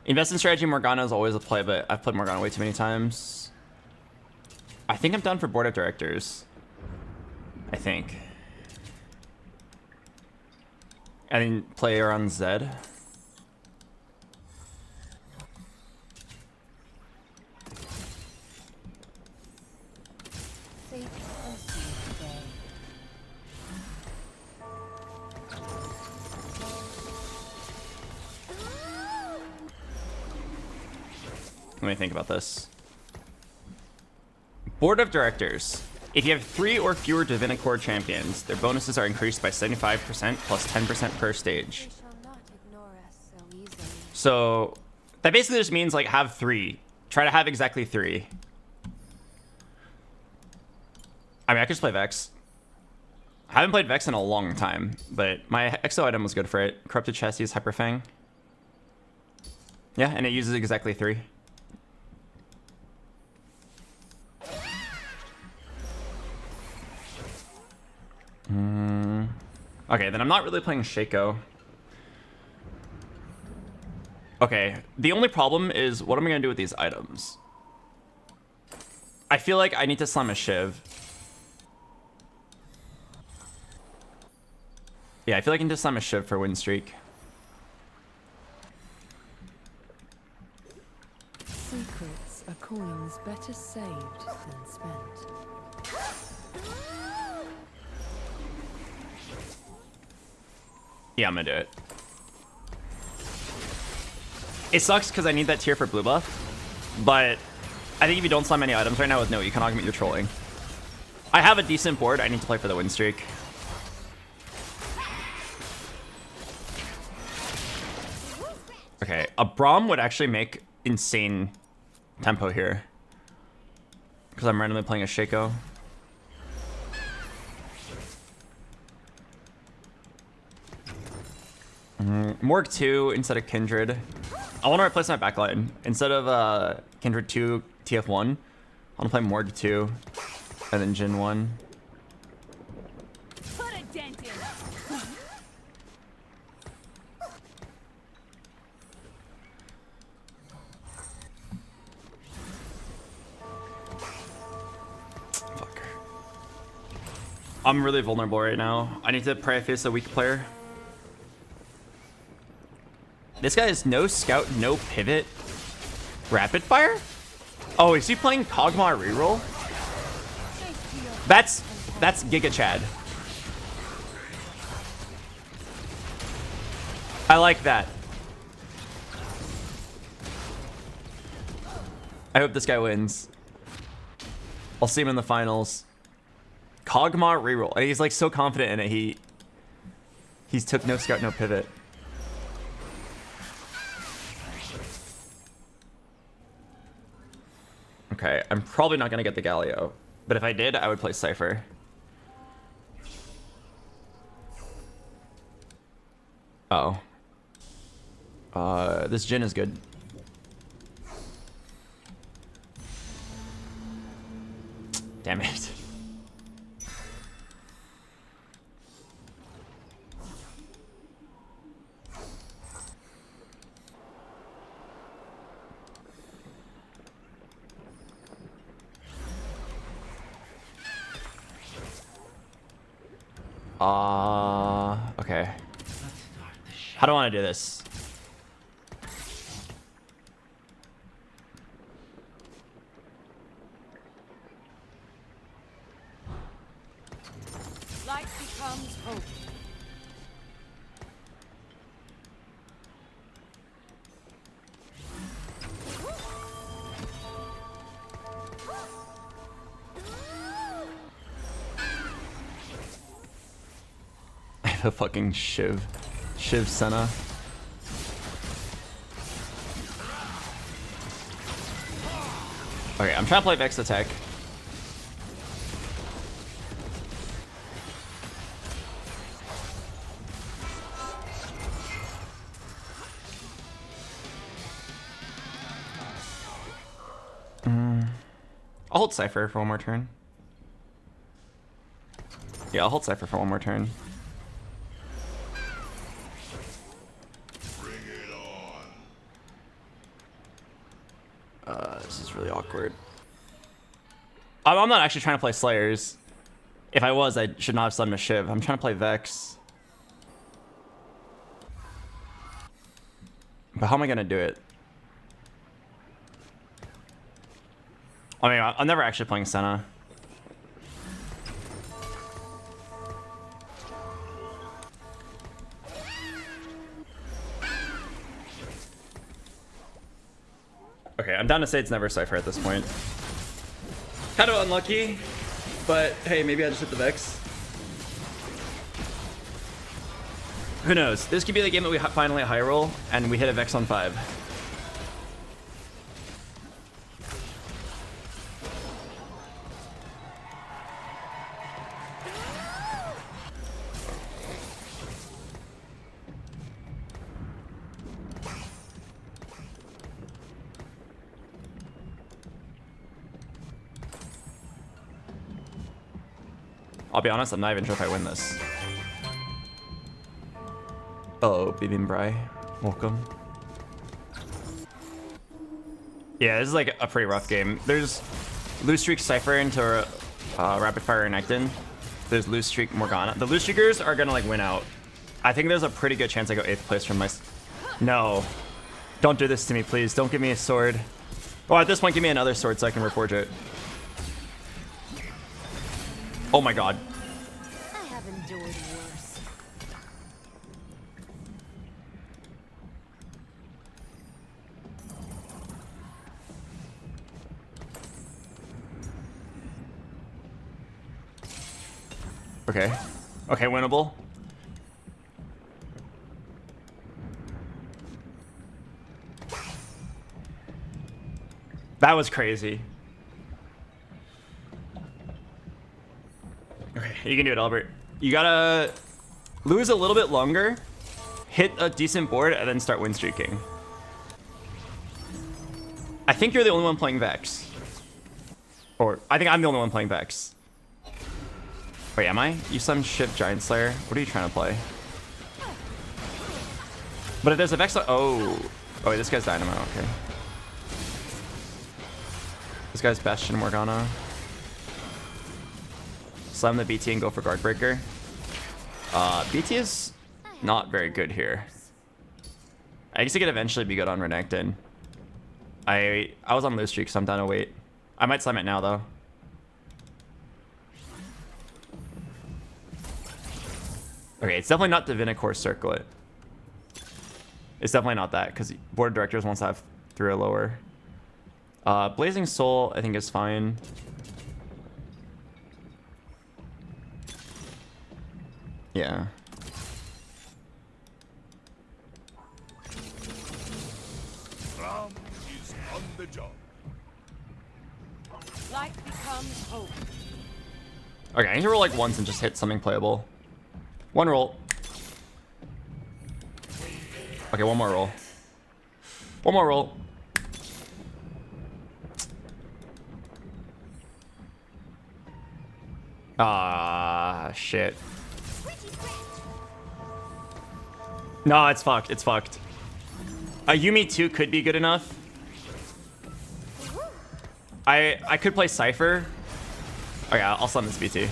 Investment strategy Morgana is always a play, but I've played Morgana way too many times. I think I'm done for Board of Directors. I think. And then play her on Zed. Safe and sweet today. Let me think about this. Board of Directors. If you have 3 or fewer Divinicore champions, their bonuses are increased by 75% plus 10% per stage. They shall not ignore us so easily. So that basically just means like have 3. Try to have exactly 3. I mean, I could just play Vex. I haven't played Vex in a long time, but my exo item was good for it. Corrupted Chassis, Hyperfang. Yeah, and it uses exactly 3. Okay, then I'm not really playing Shaco. Okay, the only problem is what am I gonna do with these items? I feel like I need to slam a Shiv. Yeah, I feel like I can just slam a Shiv for win streak. Secrets are coins better saved than spent. Yeah, I'm gonna do it. It sucks because I need that tier for blue buff, but I think if you don't slam any items right now with no Economic, you're trolling. I have a decent board. I need to play for the win streak. Okay, a Braum would actually make insane tempo here because I'm randomly playing a Shaco. Morg 2 instead of Kindred. I want to replace my backline. Instead of Kindred 2 TF1, I want to play Morg 2 and then Jin 1. Put a dent in it. Fuck. I'm really vulnerable right now. I need to pray I face a weak player. This guy has no scout, no pivot. Rapid fire? Oh, is he playing Kog'Maw reroll? That's Giga Chad. I like that. I hope this guy wins. I'll see him in the finals. Kog'Maw reroll. And he's like so confident in it. He's took no scout, no pivot. Okay, I'm probably not gonna get the Galio, but if I did, I would play Cypher. Oh. This Jhin is good. Damn it. Okay. How do I want to do this? Light becomes hope. I have a fucking Shiv Senna. Okay, I'm trying to play Vex attack. I'll hold Cypher for one more turn. Yeah, I'll hold Cypher for one more turn. Bring it on. This is really awkward. I'm not actually trying to play Slayers. If I was, I should not have summoned a Shiv. I'm trying to play Vex. But how am I going to do it? I mean, I'm never actually playing Senna. Okay, I'm down to say it's never Cypher at this point. Kind of unlucky, but hey, maybe I just hit the Vex. Who knows? This could be the game that we finally high roll and we hit a Vex on 5. I'll be honest, I'm not even sure if I win this. Oh, Bibim Brai. Welcome. Yeah, this is like a pretty rough game. There's Loose Streak Cypher into Rapid Fire Renekton. There's Loose Streak Morgana. The Loose Streakers are gonna like win out. I think there's a pretty good chance I go 8th place from my... No. Don't do this to me, please. Don't give me a sword. Or at this point, give me another sword so I can reforge it. Oh my god. I have endured worse. Okay. Okay, winnable. That was crazy. Okay, you can do it, Albert. You gotta lose a little bit longer, hit a decent board, and then start win streaking. I think you're the only one playing Vex. Or, I think I'm the only one playing Vex. Wait, am I? You summon Shiv Giant Slayer? What are you trying to play? But if there's a Vex... Oh. Oh, wait, this guy's Dynamo. Okay. This guy's Bastion Morgana. Slam the BT and go for Guard Breaker. BT is not very good here. I guess it could eventually be good on Renekton. I was on Loose Streak, so I'm down to wait. I might slam it now, though. Okay, it's definitely not Divinicore Circlet. It's definitely not that, because Board of Directors wants to have 3 or lower. Blazing Soul, I think, is fine. Yeah. Ram is on the job. Light becomes hope. Okay, I need to roll like once and just hit something playable. One roll. Okay, one more roll. One more roll. Ah, shit. No, it's fucked. It's fucked. A Yumi 2 could be good enough. I could play Cypher. Okay, I'll summon this BT.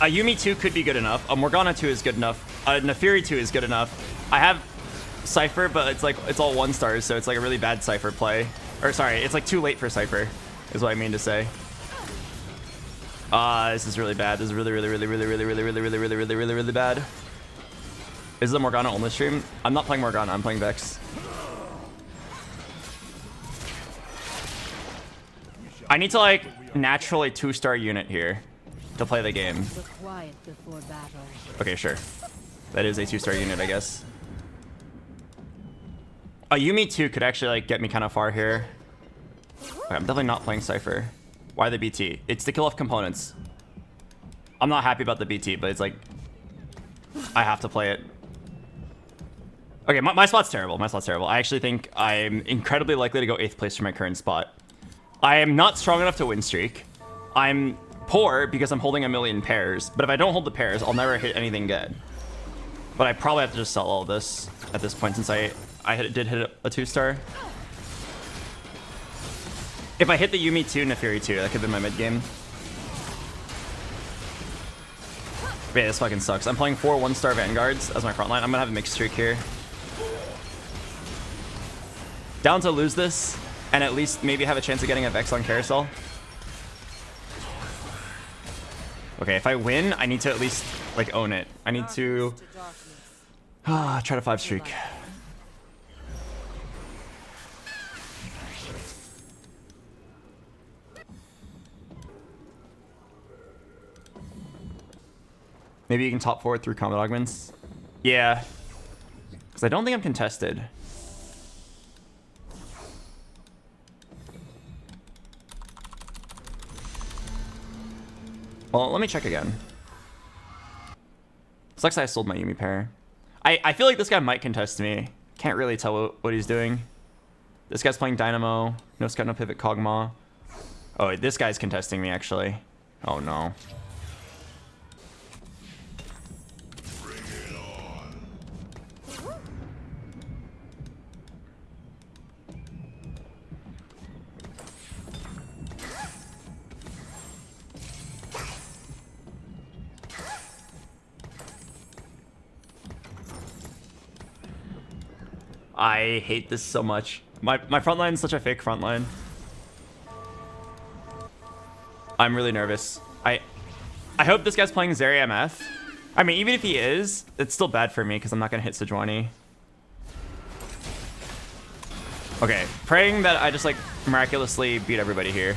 A Yumi 2 could be good enough. A Morgana 2 is good enough. A Nefiri 2 is good enough. I have Cypher, but it's like it's all 1 stars, so it's like a really bad Cypher play. Or sorry, it's like too late for Cypher, is what I mean to say. This is really bad. This is really bad. Is it a Morgana only stream? I'm not playing Morgana, I'm playing Vex. I need to like naturally 2-star unit here to play the game. Okay, sure. That is a 2-star unit, I guess. A Yumi 2 could actually like get me kind of far here. Okay, I'm definitely not playing Cypher. Why the BT? It's to kill off components. I'm not happy about the BT, but it's like I have to play it. Okay, my spot's terrible. My spot's terrible. I actually think I'm incredibly likely to go 8th place for my current spot. I am not strong enough to win streak. I'm poor because I'm holding a million pairs, but if I don't hold the pairs, I'll never hit anything good. But I probably have to just sell all of this at this point since I did hit a 2-star. If I hit the Yumi 2, Nefiri 2, that could have been my mid game. Yeah, this fucking sucks. I'm playing 4 1-star Vanguards as my front line. I'm gonna have a mixed streak here. Down to lose this and at least maybe have a chance of getting a Vex on Carousel. Okay, if I win, I need to at least like own it. I need to try to 5 streak. Maybe you can top forward through combat augments. Yeah, because I don't think I'm contested. Well, let me check again. Sucks I sold my Yumi pair. I feel like this guy might contest me. Can't really tell what he's doing. This guy's playing Dynamo. No scout, no pivot, Kog'Maw. Oh, this guy's contesting me, actually. Oh, no. I hate this so much. My front line is such a fake front line. I'm really nervous. I hope this guy's playing Zeri MF. I mean, even if he is, it's still bad for me because I'm not gonna hit Sejuani. Okay, praying that I just like miraculously beat everybody here.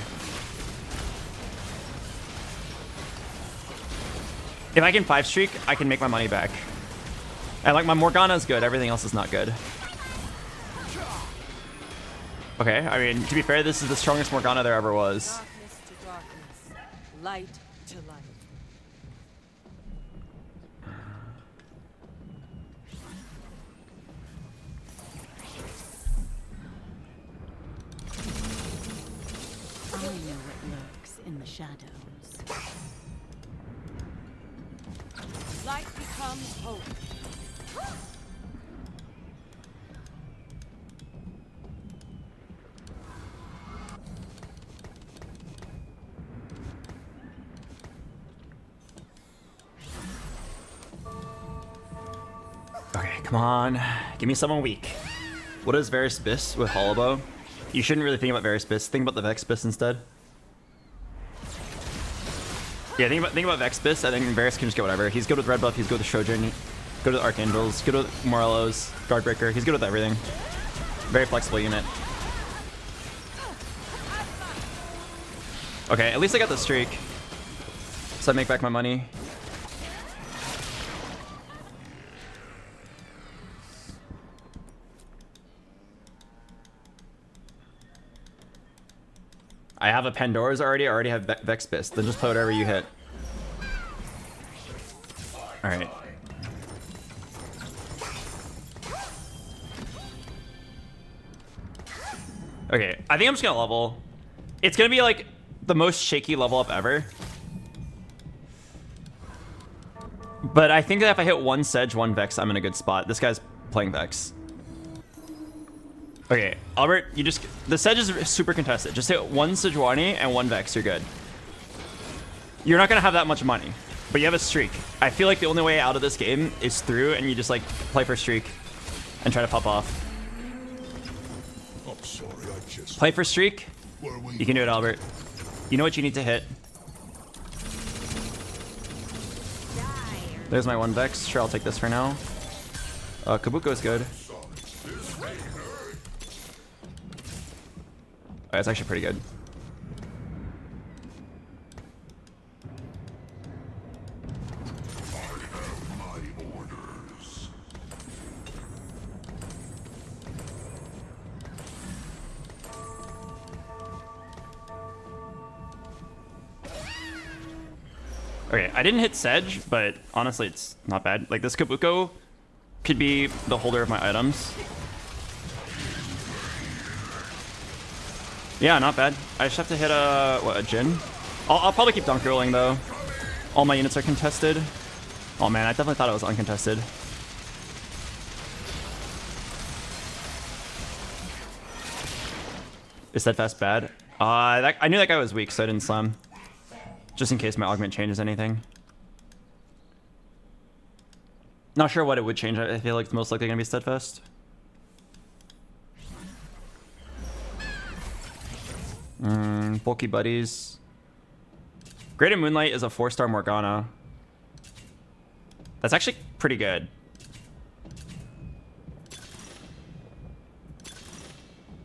If I can 5 streak, I can make my money back. And like my Morgana is good, everything else is not good. Okay, I mean, to be fair, this is the strongest Morgana there ever was. Darkness to darkness, light to light. I know what lurks in the shadows. Light becomes hope. Okay, come on. Give me someone weak. What is Varus Biss with Hollowbow? You shouldn't really think about Varus Biss. Think about the Vex Biss instead. Yeah, think about Vex Biss. I think Varus can just get whatever. He's good with red buff. He's good with Shojin. Good with Archangels. Good with Morelos. Guardbreaker. He's good with everything. Very flexible unit. Okay, at least I got the streak. So I make back my money. I have a Pandora's already. I already have Vex Biss. Then just play whatever you hit. Alright. Okay, I think I'm just gonna level. It's gonna be like the most shaky level up ever. But I think that if I hit one Sedge, one Vex, I'm in a good spot. This guy's playing Vex. Okay, Albert, you just... The Sedge is super contested. Just hit one Sejuani and one Vex, you're good. You're not gonna have that much money, but you have a streak. I feel like the only way out of this game is through, and you just like play for streak and try to pop off. I'm sorry, I just... Play for streak. You can do it, Albert. You know what you need to hit. There's my one Vex. Sure, I'll take this for now. Kabuko's good. It's actually pretty good. Okay, I didn't hit Sedge, but honestly, it's not bad. Like, this Kabuko could be the holder of my items. Yeah, not bad. I just have to hit a Jhin. I'll probably keep dunk rolling, though. All my units are contested. Oh, man, I definitely thought it was uncontested. Is Steadfast bad? I knew that guy was weak, so I didn't slam. Just in case my augment changes anything. Not sure what it would change. I feel like it's most likely going to be Steadfast. Bulky buddies. Greater Moonlight is a 4-star Morgana. That's actually pretty good.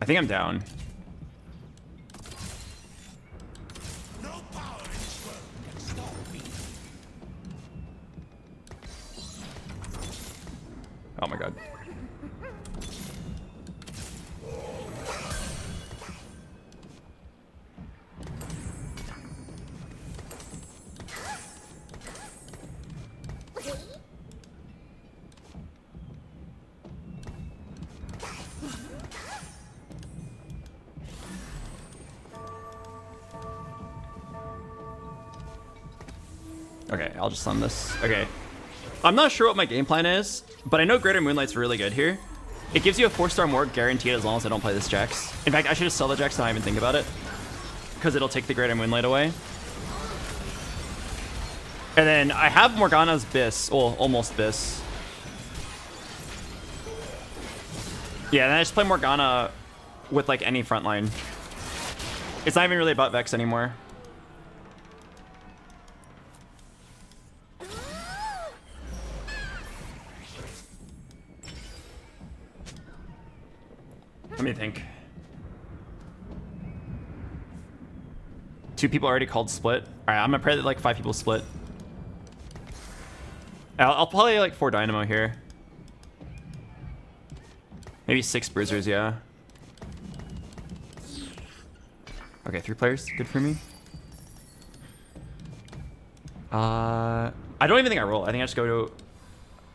I think I'm down. Oh my god. Okay, I'll just slam this. Okay. I'm not sure what my game plan is, but I know Greater Moonlight's really good here. It gives you a 4-star morgue guaranteed as long as I don't play this Jax. In fact, I should just sell the Jax and not even think about it, because it'll take the Greater Moonlight away. And then I have Morgana's Biss, well, almost Biss. Yeah, and then I just play Morgana with like any front line. It's not even really about Vex anymore. Let me think. 2 people already called split. All right, I'm gonna pray that like 5 people split. I'll play like 4 Dynamo here. Maybe 6 Bruisers, yeah. Okay, 3 players, good for me. I don't even think I roll. I think I just go to...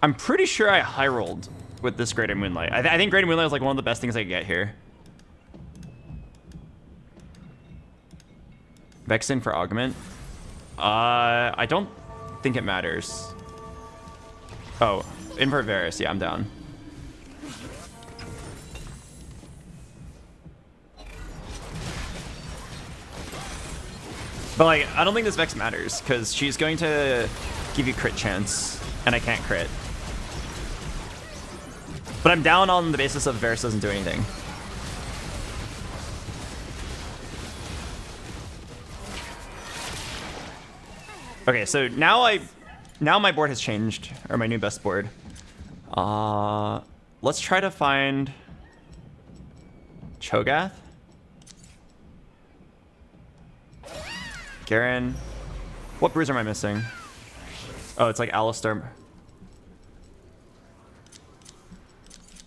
I'm pretty sure I high rolled with this Greater Moonlight. I think Greater Moonlight is like one of the best things I could get here. Vexen for Augment. I don't think it matters. Oh, Invert Varus. Yeah, I'm down. But like, I don't think this Vex matters because she's going to give you crit chance, and I can't crit. But I'm down on the basis of Varus doesn't do anything. Okay, so now my board has changed, or my new best board. Let's try to find Cho'Gath. Garen. What bruiser am I missing? Oh, it's like Alistar.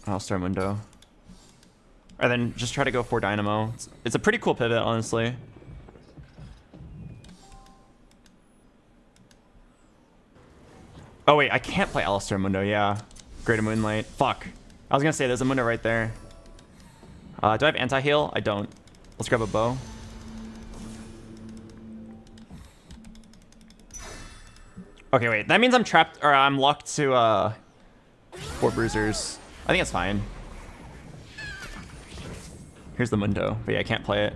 Alistar Mundo. And then just try to go for Dynamo. It's a pretty cool pivot, honestly. Oh wait, I can't play Alistar Mundo, yeah. Greater Moonlight. Fuck. I was gonna say there's a Mundo right there. Do I have anti-heal? I don't. Let's grab a bow. Okay, wait. That means I'm trapped, or I'm locked to 4 bruisers. I think it's fine. Here's the Mundo, but yeah, I can't play it.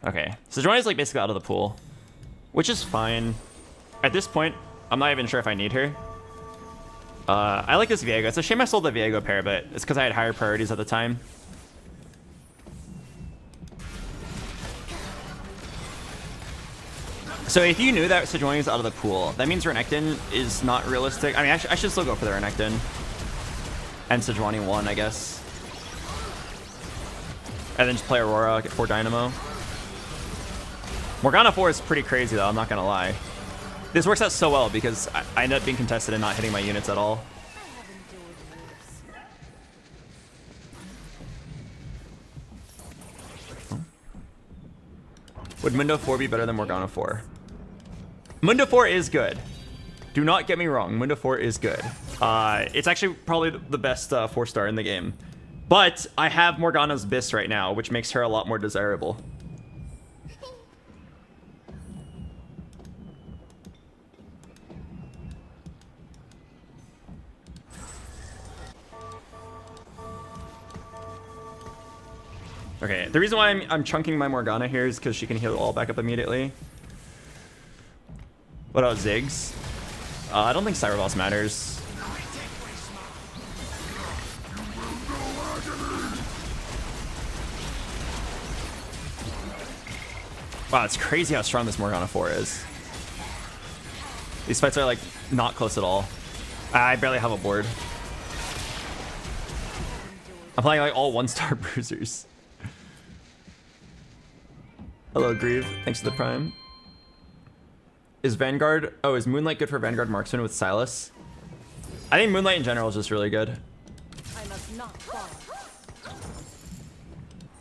Okay, so Sejuani's like basically out of the pool, which is fine. At this point, I'm not even sure if I need her. I like this Viego. It's a shame I sold the Viego pair, but it's because I had higher priorities at the time. So if you knew that Sejuani's out of the pool, that means Renekton is not realistic. I mean, I should still go for the Renekton. And Sejuani 1, I guess. And then just play Aurora, get 4 Dynamo. Morgana 4 is pretty crazy, though. I'm not going to lie. This works out so well because I end up being contested and not hitting my units at all. Would Mundo 4 be better than Morgana 4? Mundo 4 is good. Do not get me wrong. Mundo 4 is good. It's actually probably the best 4-star in the game. But I have Morgana's Biss right now, which makes her a lot more desirable. Okay, the reason why I'm chunking my Morgana here is because she can heal all back up immediately. What about Ziggs? I don't think Cyberboss matters. Wow, it's crazy how strong this Morgana 4 is. These fights are like not close at all. I barely have a board. I'm playing like all 1-star bruisers. Hello, Grieve. Thanks for the prime. Is Vanguard... Oh, is Moonlight good for Vanguard Marksman with Silas? I think Moonlight in general is just really good. I must not fall.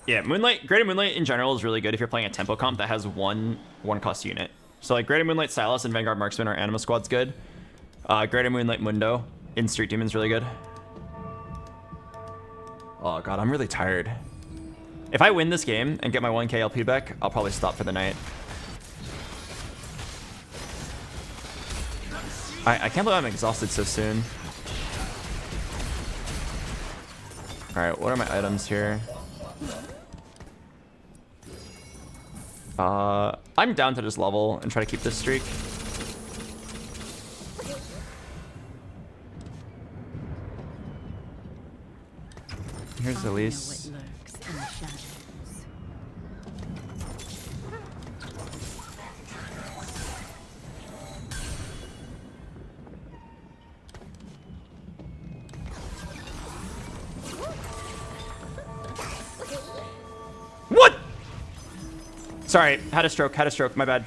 Yeah, Graded Moonlight in general is really good if you're playing a tempo comp that has one cost unit. So like Graded Moonlight Silas and Vanguard Marksman or Anima Squad's good. Graded Moonlight Mundo in Street Demon's really good. Oh god, I'm really tired. If I win this game and get my 1k LP back, I'll probably stop for the night. I can't believe I'm exhausted so soon. Alright, what are my items here? I'm down to just level and try to keep this streak. Here's Elise. I know what lurks in the shadows. What? Sorry, had a stroke, my bad.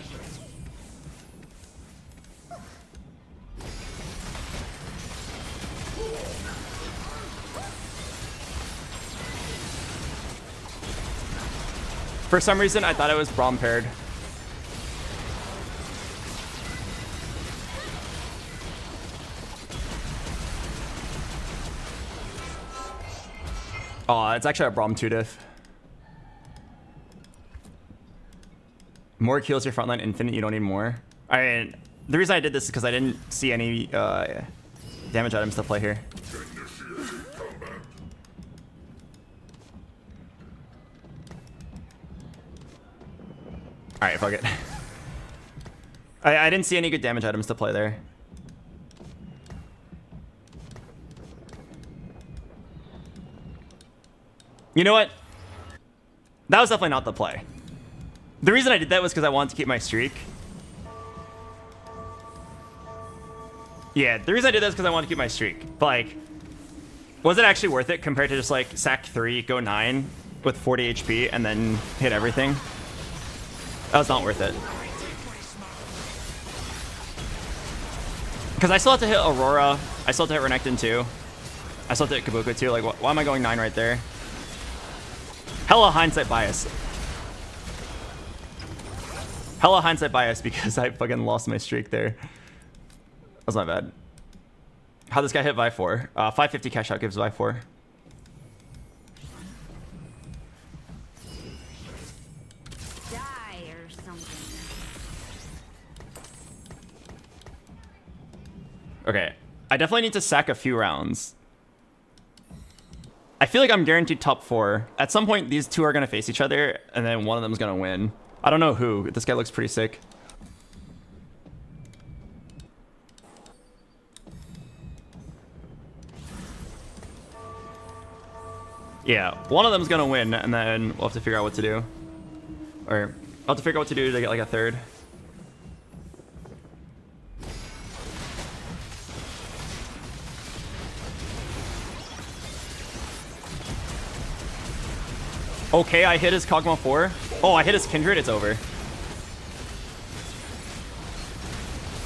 For some reason, I thought it was Braum paired. Oh, it's actually a Braum 2 diff. More kills your frontline infinite, you don't need more. I mean, the reason I did this is because I didn't see any damage items to play here. Alright, fuck it. I didn't see any good damage items to play there. You know what? That was definitely not the play. The reason I did that was because I wanted to keep my streak. Yeah, the reason I did that is because I wanted to keep my streak. But like, was it actually worth it compared to just like sack 3, go 9 with 40 HP and then hit everything? That was not worth it. Because I still have to hit Aurora. I still have to hit Renekton too. I still have to hit Kabuka too. Like, why am I going 9 right there? Hella hindsight bias. Hella hindsight bias because I fucking lost my streak there. That's not bad. How this guy hit Vi4? 550 cash out gives Vi4. Die or something. Okay, I definitely need to sack a few rounds. I feel like I'm guaranteed top 4. At some point, these two are going to face each other, and then one of them is going to win. I don't know who. This guy looks pretty sick. Yeah, one of them's going to win, and then we'll have to figure out what to do. Or I'll have to figure out what to do to get like a third. Okay, I hit his Kog'Maw 4. Oh, I hit his Kindred, it's over.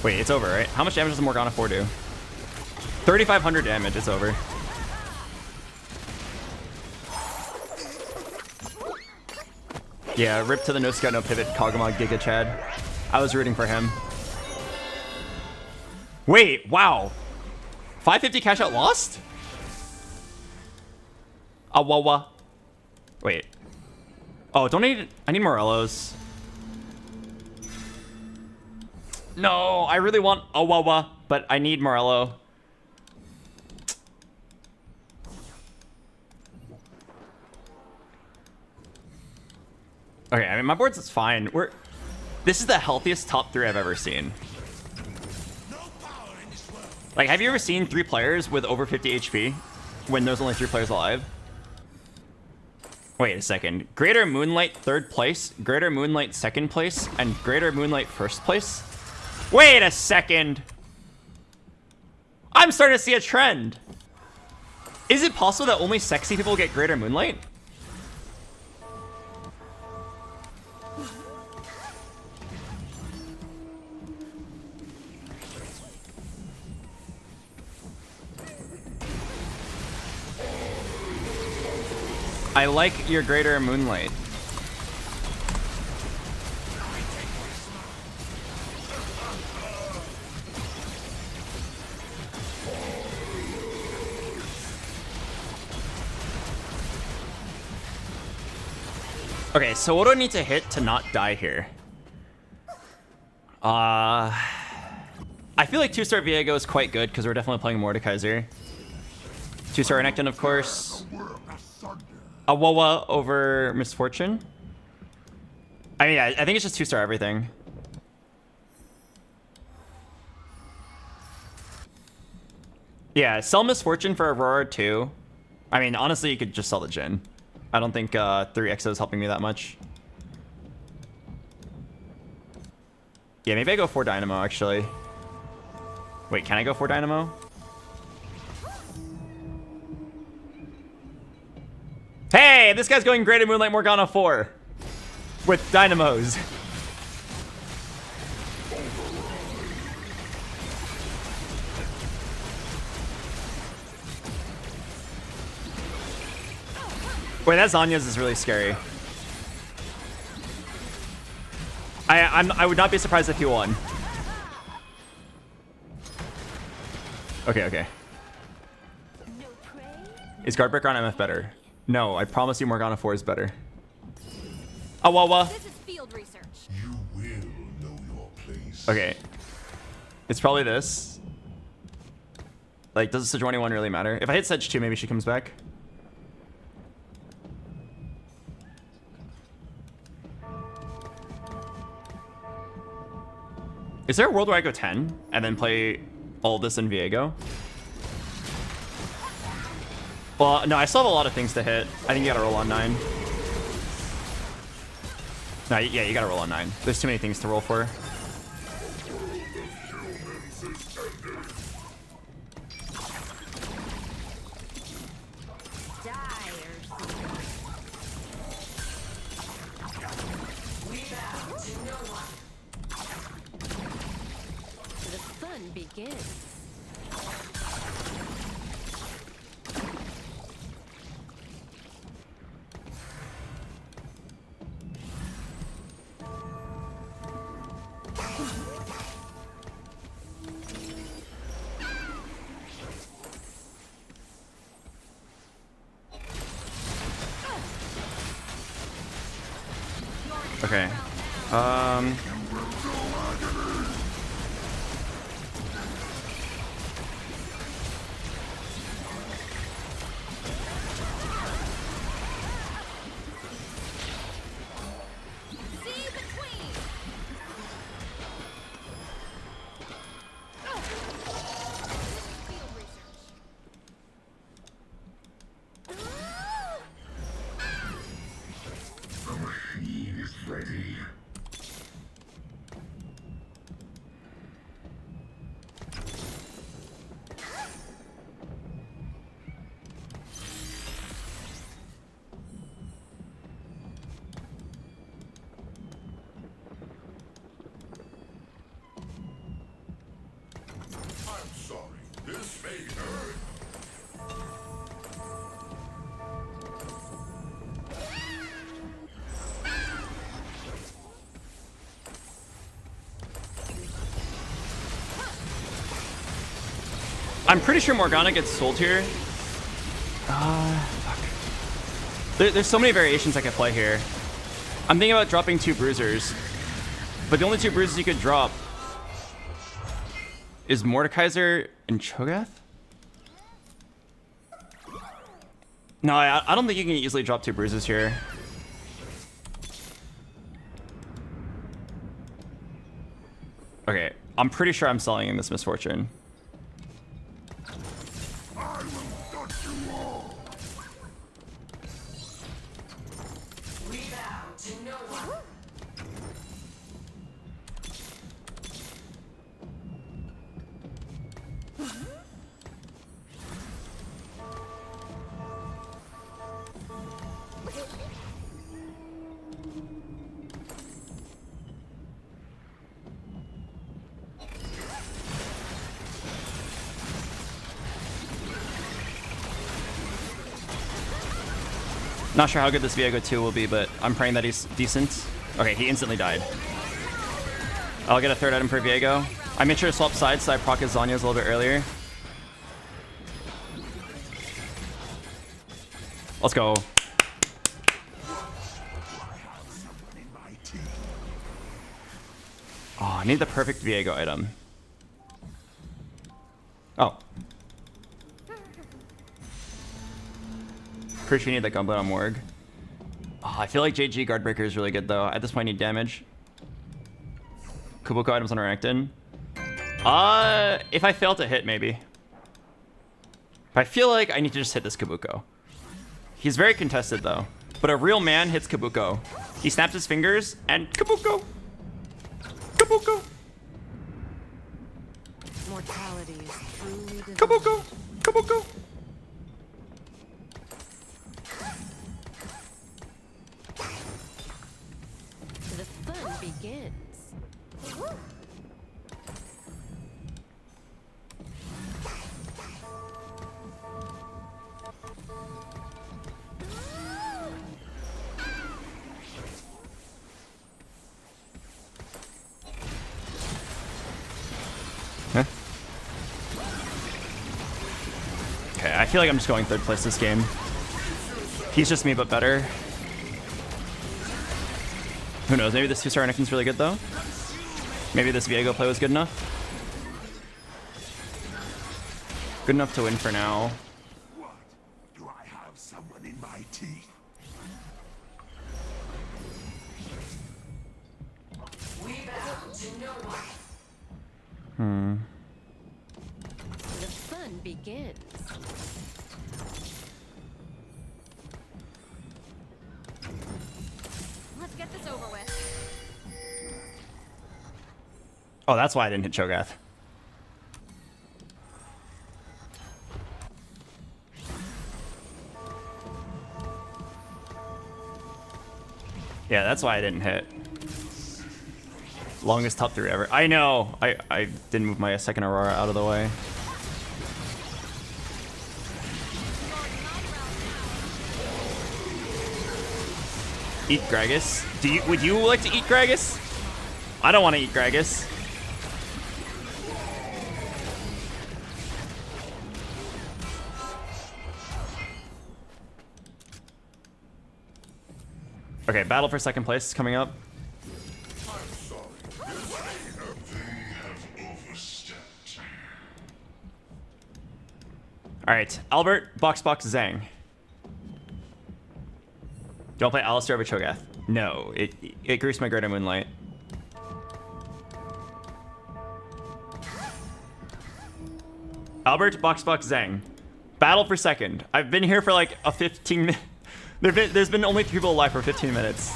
Wait, it's over, right? How much damage does Morgana 4 do? 3,500 damage, it's over. Yeah, rip to the no scout, no pivot, Kog'Maw, Giga Chad. I was rooting for him. Wait, wow. 550 cash out lost? Awawa. Wait. Oh, don't I need Morellos. No, I really want Awawa, but I need Morello. Okay, I mean, my board's is fine. This is the healthiest top 3 I've ever seen. Like, have you ever seen 3 players with over 50 HP when there's only 3 players alive? Wait a second. Greater Moonlight 3rd place, Greater Moonlight 2nd place, and Greater Moonlight 1st place? Wait a second. I'm starting to see a trend. Is it possible that only sexy people get Greater Moonlight? I like your Greater Moonlight. Okay, so what do I need to hit to not die here? I feel like 2-star Viego is quite good because we're definitely playing Mordekaiser. 2-star Renekton, of course. Awawa over Misfortune. I mean, I think it's just 2-star everything. Yeah, sell Misfortune for Aurora 2. I mean, honestly, you could just sell the Jhin. I don't think 3 Exo is helping me that much. Yeah, maybe I go 4 Dynamo, actually. Wait, can I go 4 Dynamo? Hey, this guy's going Greater Moonlight Morgana 4 with Dynamos. Wait, that Zanya's is really scary. I would not be surprised if he won. Okay. Is Guardbreaker on MF better? No, I promise you Morgana 4 is better. Awawa. This is field research. You will know your place. Okay. It's probably this. Like, does the Sejuani 1 really matter? If I hit Sedge 2, maybe she comes back. Is there a world where I go 10 and then play all this in Viego? Well, no, I still have a lot of things to hit. I think you gotta roll on 9. No, yeah, you gotta roll on 9. There's too many things to roll for. The fun begins. Okay. See between. Field research. I'm sorry. This may hurt. I'm pretty sure Morgana gets sold here. Fuck. There's so many variations I could play here. I'm thinking about dropping 2 bruisers. But the only 2 bruisers you could drop is Mordekaiser and Cho'Gath? No, I don't think you can easily drop 2 bruises here. Okay, I'm pretty sure I'm selling in this Misfortune. I will touch you all. Not sure how good this Viego 2 will be, but I'm praying that he's decent. Okay, he instantly died. I'll get a 3rd item for Viego. I made sure to swap sides so I proc his Zanya's a little bit earlier. Let's go. Oh, I need the perfect Viego item. Oh. Pretty sure you need that Gunblade on Morg. Oh, I feel like JG Guardbreaker is really good though. At this point I need damage. Kabuko items on Renekton. If I fail to hit, maybe. But I feel like I need to just hit this Kabuko. He's very contested though. But a real man hits Kabuko. He snaps his fingers and Kabuko! Kabuko! Mortality is truly divine. Kabuko! Kabuko! The fun begins. Huh? Okay, I feel like I'm just going 3rd place this game. He's just me, but better. Who knows? Maybe this 2-star Renekton's really good, though. Maybe this Viego play was good enough. Good enough to win for now. What? Do I have someone in my teeth? The fun begins. Let's get this over with. Oh, that's why I didn't hit Cho'Gath. Yeah, that's why I didn't hit. Longest top 3 ever. I know. I didn't move my 2nd Aurora out of the way. Eat Gragas. Would you like to eat Gragas? I don't want to eat Gragas. Okay, battle for 2nd place is coming up. All right, Albert, BoxBox, Zhang. Don't play Alistair over Cho'Gath. No, it greased my Greater Moonlight. Albert, BoxBox, Zhang. Battle for second. I've been here for like a 15 minute. There's been only 3 people alive for 15 minutes.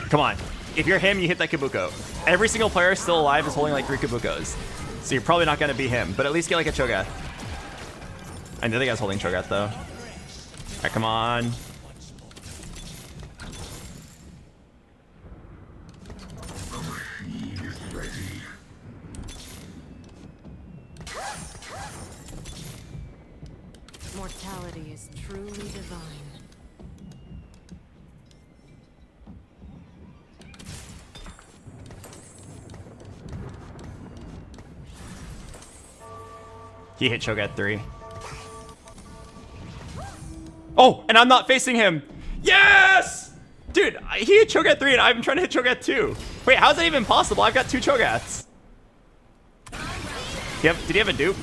Come on. If you're him, you hit that Kabuko. Every single player still alive is holding like 3 Kabukos. So you're probably not going to be him, but at least get like a Cho'Gath. I know the guy's holding Cho'Gath though. Alright, come on. Mortality is truly divine. He hit Cho'Gath 3. Oh, and I'm not facing him. Yes! Dude, he hit Cho'Gath 3 and I'm trying to hit Cho'Gath 2. Wait, how's that even possible? I've got 2 Cho'Gaths. Did he have a dupe?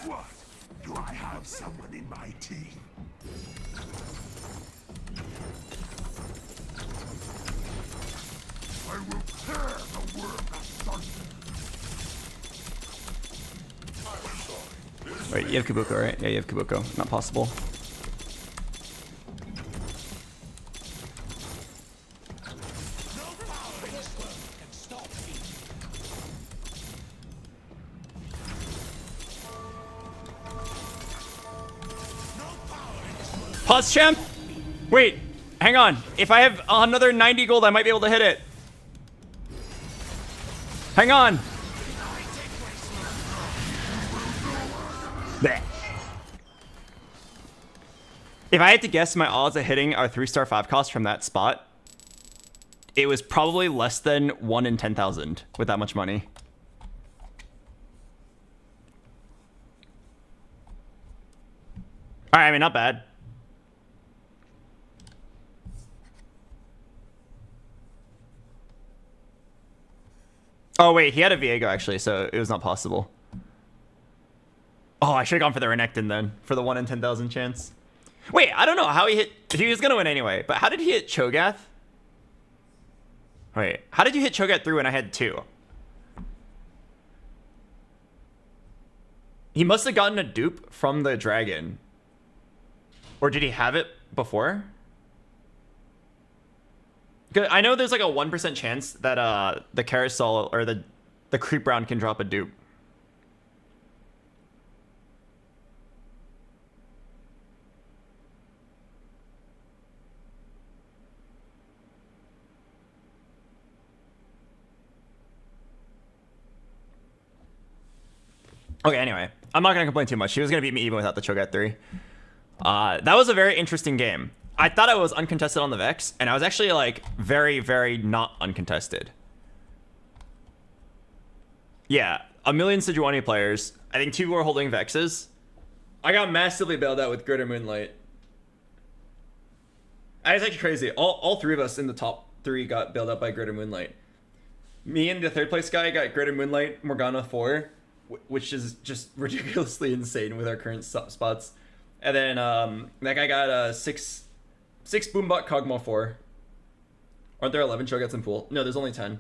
What? Do I have someone in my team? I will tear the world asunder. Wait, you have Kabuko, right? Yeah, you have Kabuko. Not possible. Pause, champ! Wait, hang on. If I have another 90 gold, I might be able to hit it. Hang on. Blech. If I had to guess my odds of hitting our 3-star 5 cost from that spot, it was probably less than 1 in 10,000 with that much money. Alright, I mean, not bad. Oh, wait, he had a Viego, actually, so it was not possible. Oh, I should have gone for the Renekton, then, for the 1 in 10,000 chance. Wait, I don't know how he hit... He was going to win anyway, but how did he hit Cho'Gath? Wait, how did you hit Cho'Gath 3 when I had 2? He must have gotten a dupe from the dragon. Or did he have it before? I know there's like a 1% chance that the carousel or the creep round can drop a dupe. Okay, anyway, I'm not gonna complain too much. He was gonna beat me even without the Cho'Gath 3. That was a very interesting game. I thought I was uncontested on the Vex, and I was actually like very, very not uncontested. Yeah, 1 million Sejuani players. I think 2 were holding Vexes. I got massively bailed out with Greater Moonlight. It's actually crazy. All 3 of us in the top 3 got bailed out by Greater Moonlight. Me and the 3rd place guy got Greater Moonlight, Morgana 4, which is just ridiculously insane with our current spots. And then that guy got 6 Boombot Kog'Maw 4. Aren't there 11 Cho'Gaths in pool? No, there's only 10.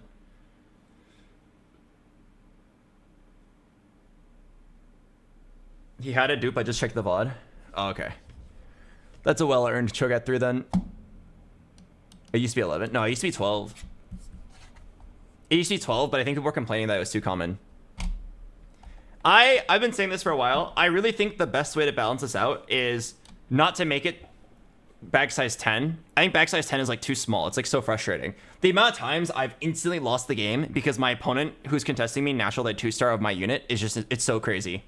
He had a dupe. I just checked the VOD. Oh, okay. That's a well-earned Cho'Gath 3 then. It used to be 11. No, it used to be 12. It used to be 12, but I think people were complaining that it was too common. I've been saying this for a while. I really think the best way to balance this out is not to make it bag size 10. I think bag size 10 is like too small. It's like so frustrating. The amount of times I've instantly lost the game because my opponent who's contesting me natural that 2-star of my unit is just, it's so crazy.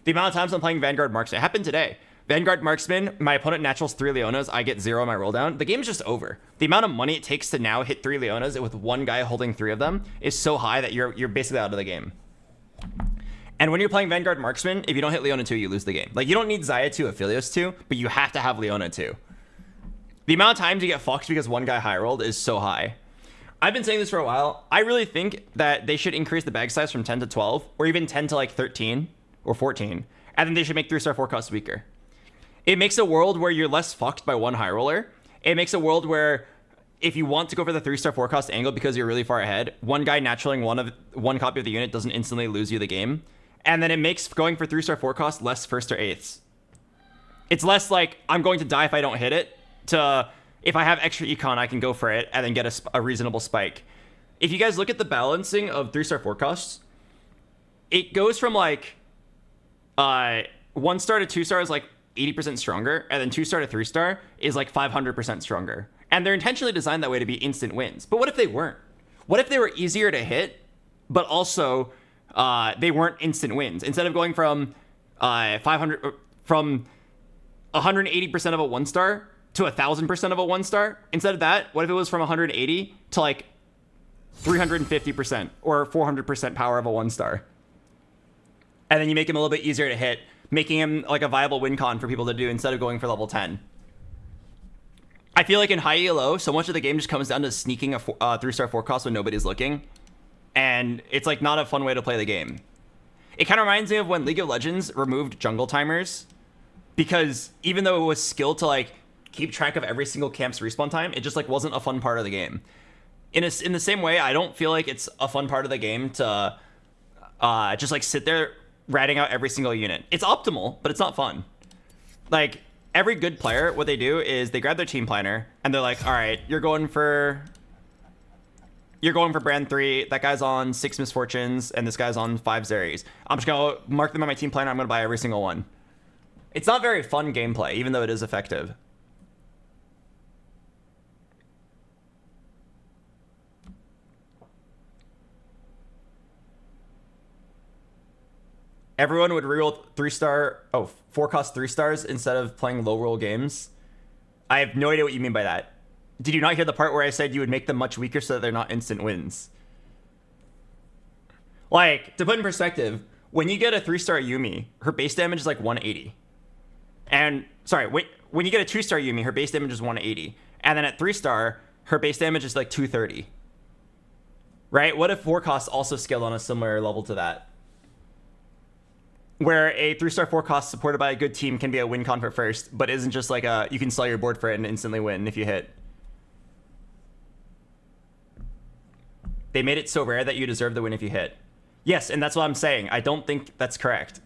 The amount of times I'm playing Vanguard Marksman, it happened today. Vanguard Marksman, my opponent naturals 3 Leonas, I get 0 on my roll down. The game's just over. The amount of money it takes to now hit 3 Leonas with one guy holding 3 of them is so high that you're basically out of the game. And when you're playing Vanguard Marksman, if you don't hit Leona 2, you lose the game. Like, you don't need Xayah 2, Aphelios 2, but you have to have Leona 2. The amount of times you get fucked because one guy high rolled is so high. I've been saying this for a while. I really think that they should increase the bag size from 10 to 12, or even 10 to like 13 or 14, and then they should make 3-star forecasts weaker. It makes a world where you're less fucked by one high roller. It makes a world where if you want to go for the 3-star forecast angle because you're really far ahead, one guy naturalling one copy of the unit doesn't instantly lose you the game. And then it makes going for 3-star forecast less 1st or 8ths. It's less like, I'm going to die if I don't hit it, to if I have extra econ, I can go for it and then get a reasonable spike. If you guys look at the balancing of 3-star forecasts, it goes from like 1-star to 2-star is like 80% stronger, and then 2-star to 3-star is like 500% stronger. And they're intentionally designed that way to be instant wins. But what if they weren't? What if they were easier to hit, but also they weren't instant wins? Instead of going from 180% of a 1-star to 1,000% of a 1-star, instead of that, what if it was from 180 to like 350% or 400% power of a 1-star? And then you make him a little bit easier to hit, making him like a viable win con for people to do instead of going for level 10. I feel like in high ELO, so much of the game just comes down to sneaking a 3-star forecast when nobody's looking. And it's like not a fun way to play the game. It kind of reminds me of when League of Legends removed jungle timers, because even though it was skill to like keep track of every single camp's respawn time, it just like wasn't a fun part of the game. In the same way, I don't feel like it's a fun part of the game to just like sit there ratting out every single unit. It's optimal, but it's not fun. Like, every good player, what they do is they grab their team planner and they're like, all right, you're going for brand 3, that guy's on 6 misfortunes, and this guy's on 5 Zeries. I'm just gonna mark them on my team planner, I'm gonna buy every single one. It's not very fun gameplay, even though it is effective. Everyone would reroll 4-cost 3-stars instead of playing low roll games. I have no idea what you mean by that. Did you not hear the part where I said you would make them much weaker so that they're not instant wins? Like, to put in perspective, when you get a 3-star Yumi, her base damage is like 180. And, sorry, when you get a 2-star Yumi, her base damage is 180. And then at 3-star, her base damage is like 230. Right? What if 4 costs also scaled on a similar level to that? Where a 3-star 4 cost supported by a good team can be a win con for first, but isn't just like you can sell your board for it and instantly win if you hit. They made it so rare that you deserve the win if you hit. Yes, and that's what I'm saying. I don't think that's correct.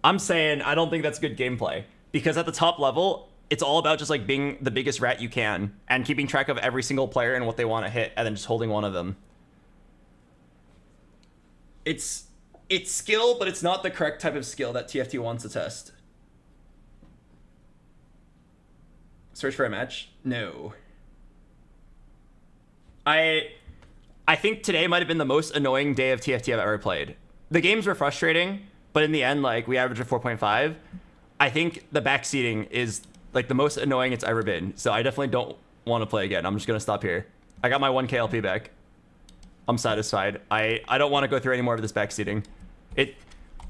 I'm saying I don't think that's good gameplay. Because at the top level, it's all about just like being the biggest rat you can and keeping track of every single player and what they want to hit and then just holding one of them. It's skill, but it's not the correct type of skill that TFT wants to test. Search for a match? No. I think today might have been the most annoying day of TFT I've ever played. The games were frustrating, but in the end, like, we averaged a 4.5. I think the backseating is like the most annoying it's ever been. So I definitely don't want to play again. I'm just gonna stop here. I got my 1K LP back. I'm satisfied. I don't want to go through any more of this backseating.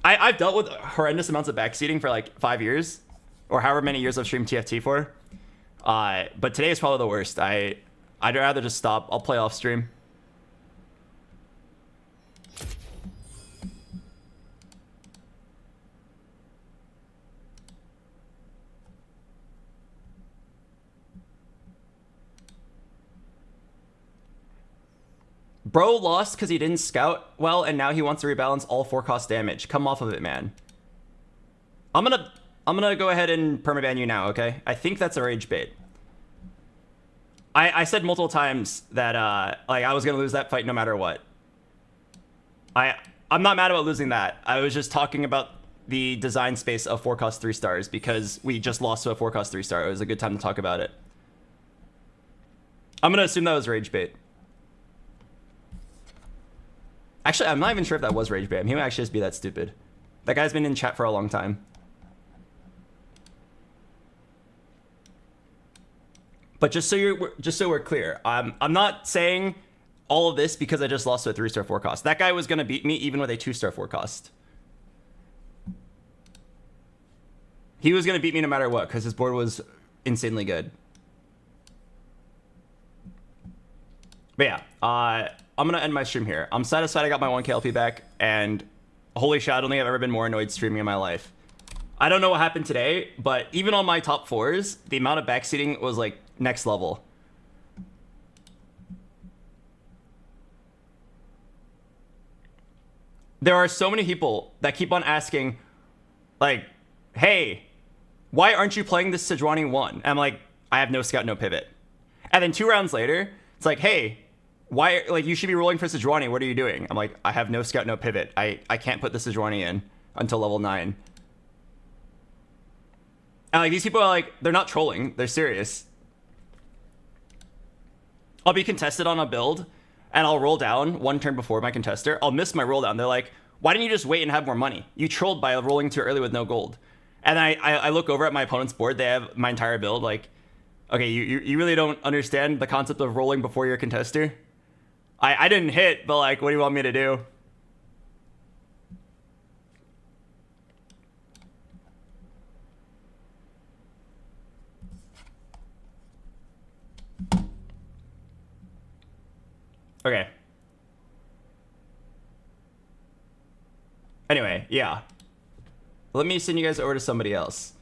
I've dealt with horrendous amounts of backseating for like 5 years, or however many years I've streamed TFT for. But today is probably the worst. I'd rather just stop. I'll play off stream. Bro lost because he didn't scout well, and now he wants to rebalance all 4-cost damage. Come off of it, man. I'm gonna go ahead and permaban you now, okay? I think that's a rage bait. I said multiple times that like I was gonna lose that fight no matter what. I'm not mad about losing that. I was just talking about the design space of 4-cost 3-stars because we just lost to a 4-cost 3-star. It was a good time to talk about it. I'm gonna assume that was rage bait. Actually, I'm not even sure if that was rage bait. He might actually just be that stupid. That guy's been in chat for a long time. But just so we're clear, I'm not saying all of this because I just lost to a 3-star 4 cost. That guy was going to beat me even with a 2-star 4 cost. He was going to beat me no matter what because his board was insanely good. But yeah, I'm going to end my stream here. I'm satisfied I got my 1K LP back, and holy shit, I don't think I've ever been more annoyed streaming in my life. I don't know what happened today, but even on my top 4s, the amount of backseating was like next level. There are so many people that keep on asking, like, hey, why aren't you playing this Sejuani 1? And I'm like, I have no scout, no pivot. And then 2 rounds later, it's like, hey, why, like, you should be rolling for Sejuani. What are you doing? I'm like, I have no scout, no pivot. I can't put the Sejuani in until level 9. And like, these people are like, they're not trolling. They're serious. I'll be contested on a build, and I'll roll down 1 turn before my contester. I'll miss my roll down. They're like, why didn't you just wait and have more money? You trolled by rolling too early with no gold. And I look over at my opponent's board. They have my entire build. Like, okay, you really don't understand the concept of rolling before your contester? I didn't hit, but like, what do you want me to do? Okay. Anyway, yeah. Let me send you guys over to somebody else.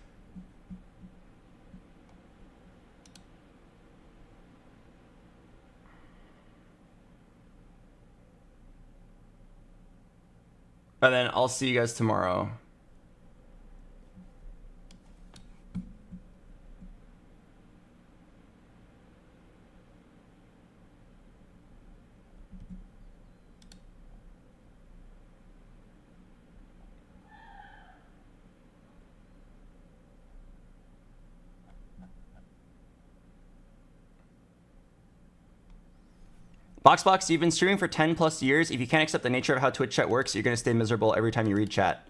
And then I'll see you guys tomorrow. BoxBox, you've been streaming for 10 plus years. If you can't accept the nature of how Twitch chat works, you're going to stay miserable every time you read chat.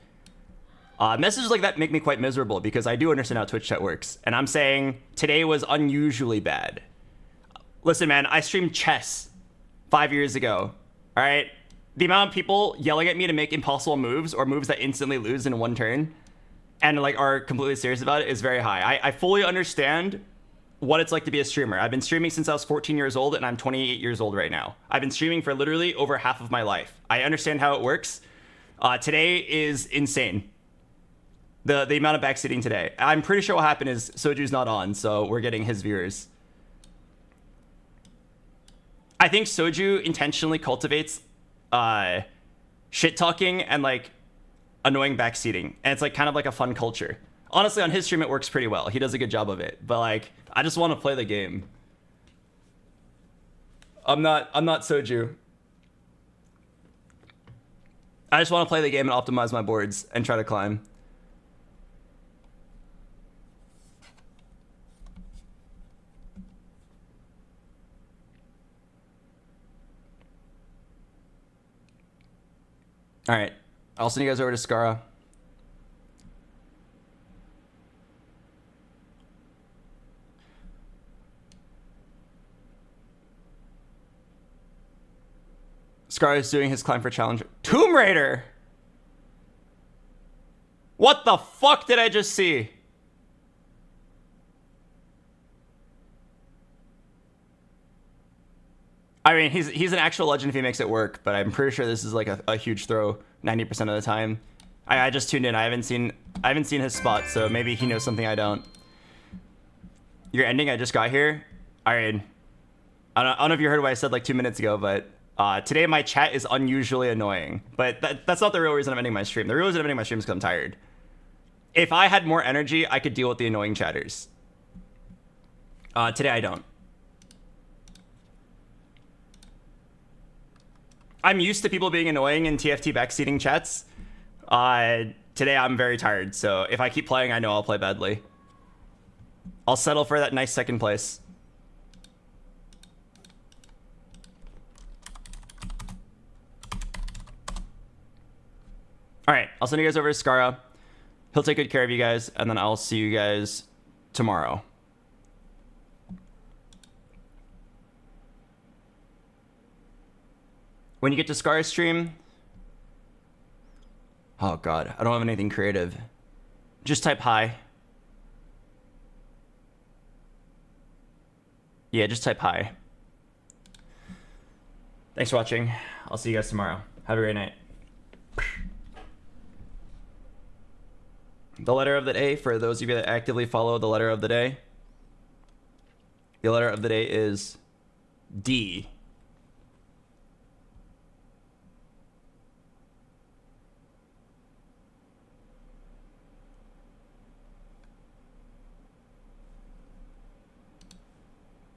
Messages like that make me quite miserable because I do understand how Twitch chat works. And I'm saying today was unusually bad. Listen, man, I streamed chess 5 years ago. All right? The amount of people yelling at me to make impossible moves or moves that instantly lose in 1 turn and like are completely serious about it is very high. I fully understand what it's like to be a streamer. I've been streaming since I was 14 years old, and I'm 28 years old right now. I've been streaming for literally over half of my life. I understand how it works. Today is insane. The amount of backseating today. I'm pretty sure what happened is Soju's not on, so we're getting his viewers. I think Soju intentionally cultivates shit talking and like annoying backseating, and it's like kind of like a fun culture. Honestly, on his stream it works pretty well. He does a good job of it, but like I just want to play the game. I'm not Soju. I just want to play the game and optimize my boards and try to climb. All right, I'll send you guys over to Skara. Skara is doing his climb for challenge. Tomb Raider! What the fuck did I just see? I mean, he's an actual legend if he makes it work, but I'm pretty sure this is like a huge throw 90% of the time. I just tuned in. I haven't seen his spot, so maybe he knows something I don't. Your ending, I just got here. I mean, I don't know if you heard what I said like 2 minutes ago, but today my chat is unusually annoying. But that's not the real reason I'm ending my stream. The real reason I'm ending my stream is because I'm tired. If I had more energy, I could deal with the annoying chatters. Today I don't. I'm used to people being annoying in TFT backseating chats. Today I'm very tired, so if I keep playing, I know I'll play badly. I'll settle for that nice second place. All right, I'll send you guys over to Skara. He'll take good care of you guys, and then I'll see you guys tomorrow. When you get to Scar's stream, oh god, I don't have anything creative. Just type hi. Yeah, just type hi. Thanks for watching. I'll see you guys tomorrow. Have a great night. The letter of the day, for those of you that actively follow the letter of the day. The letter of the day is D.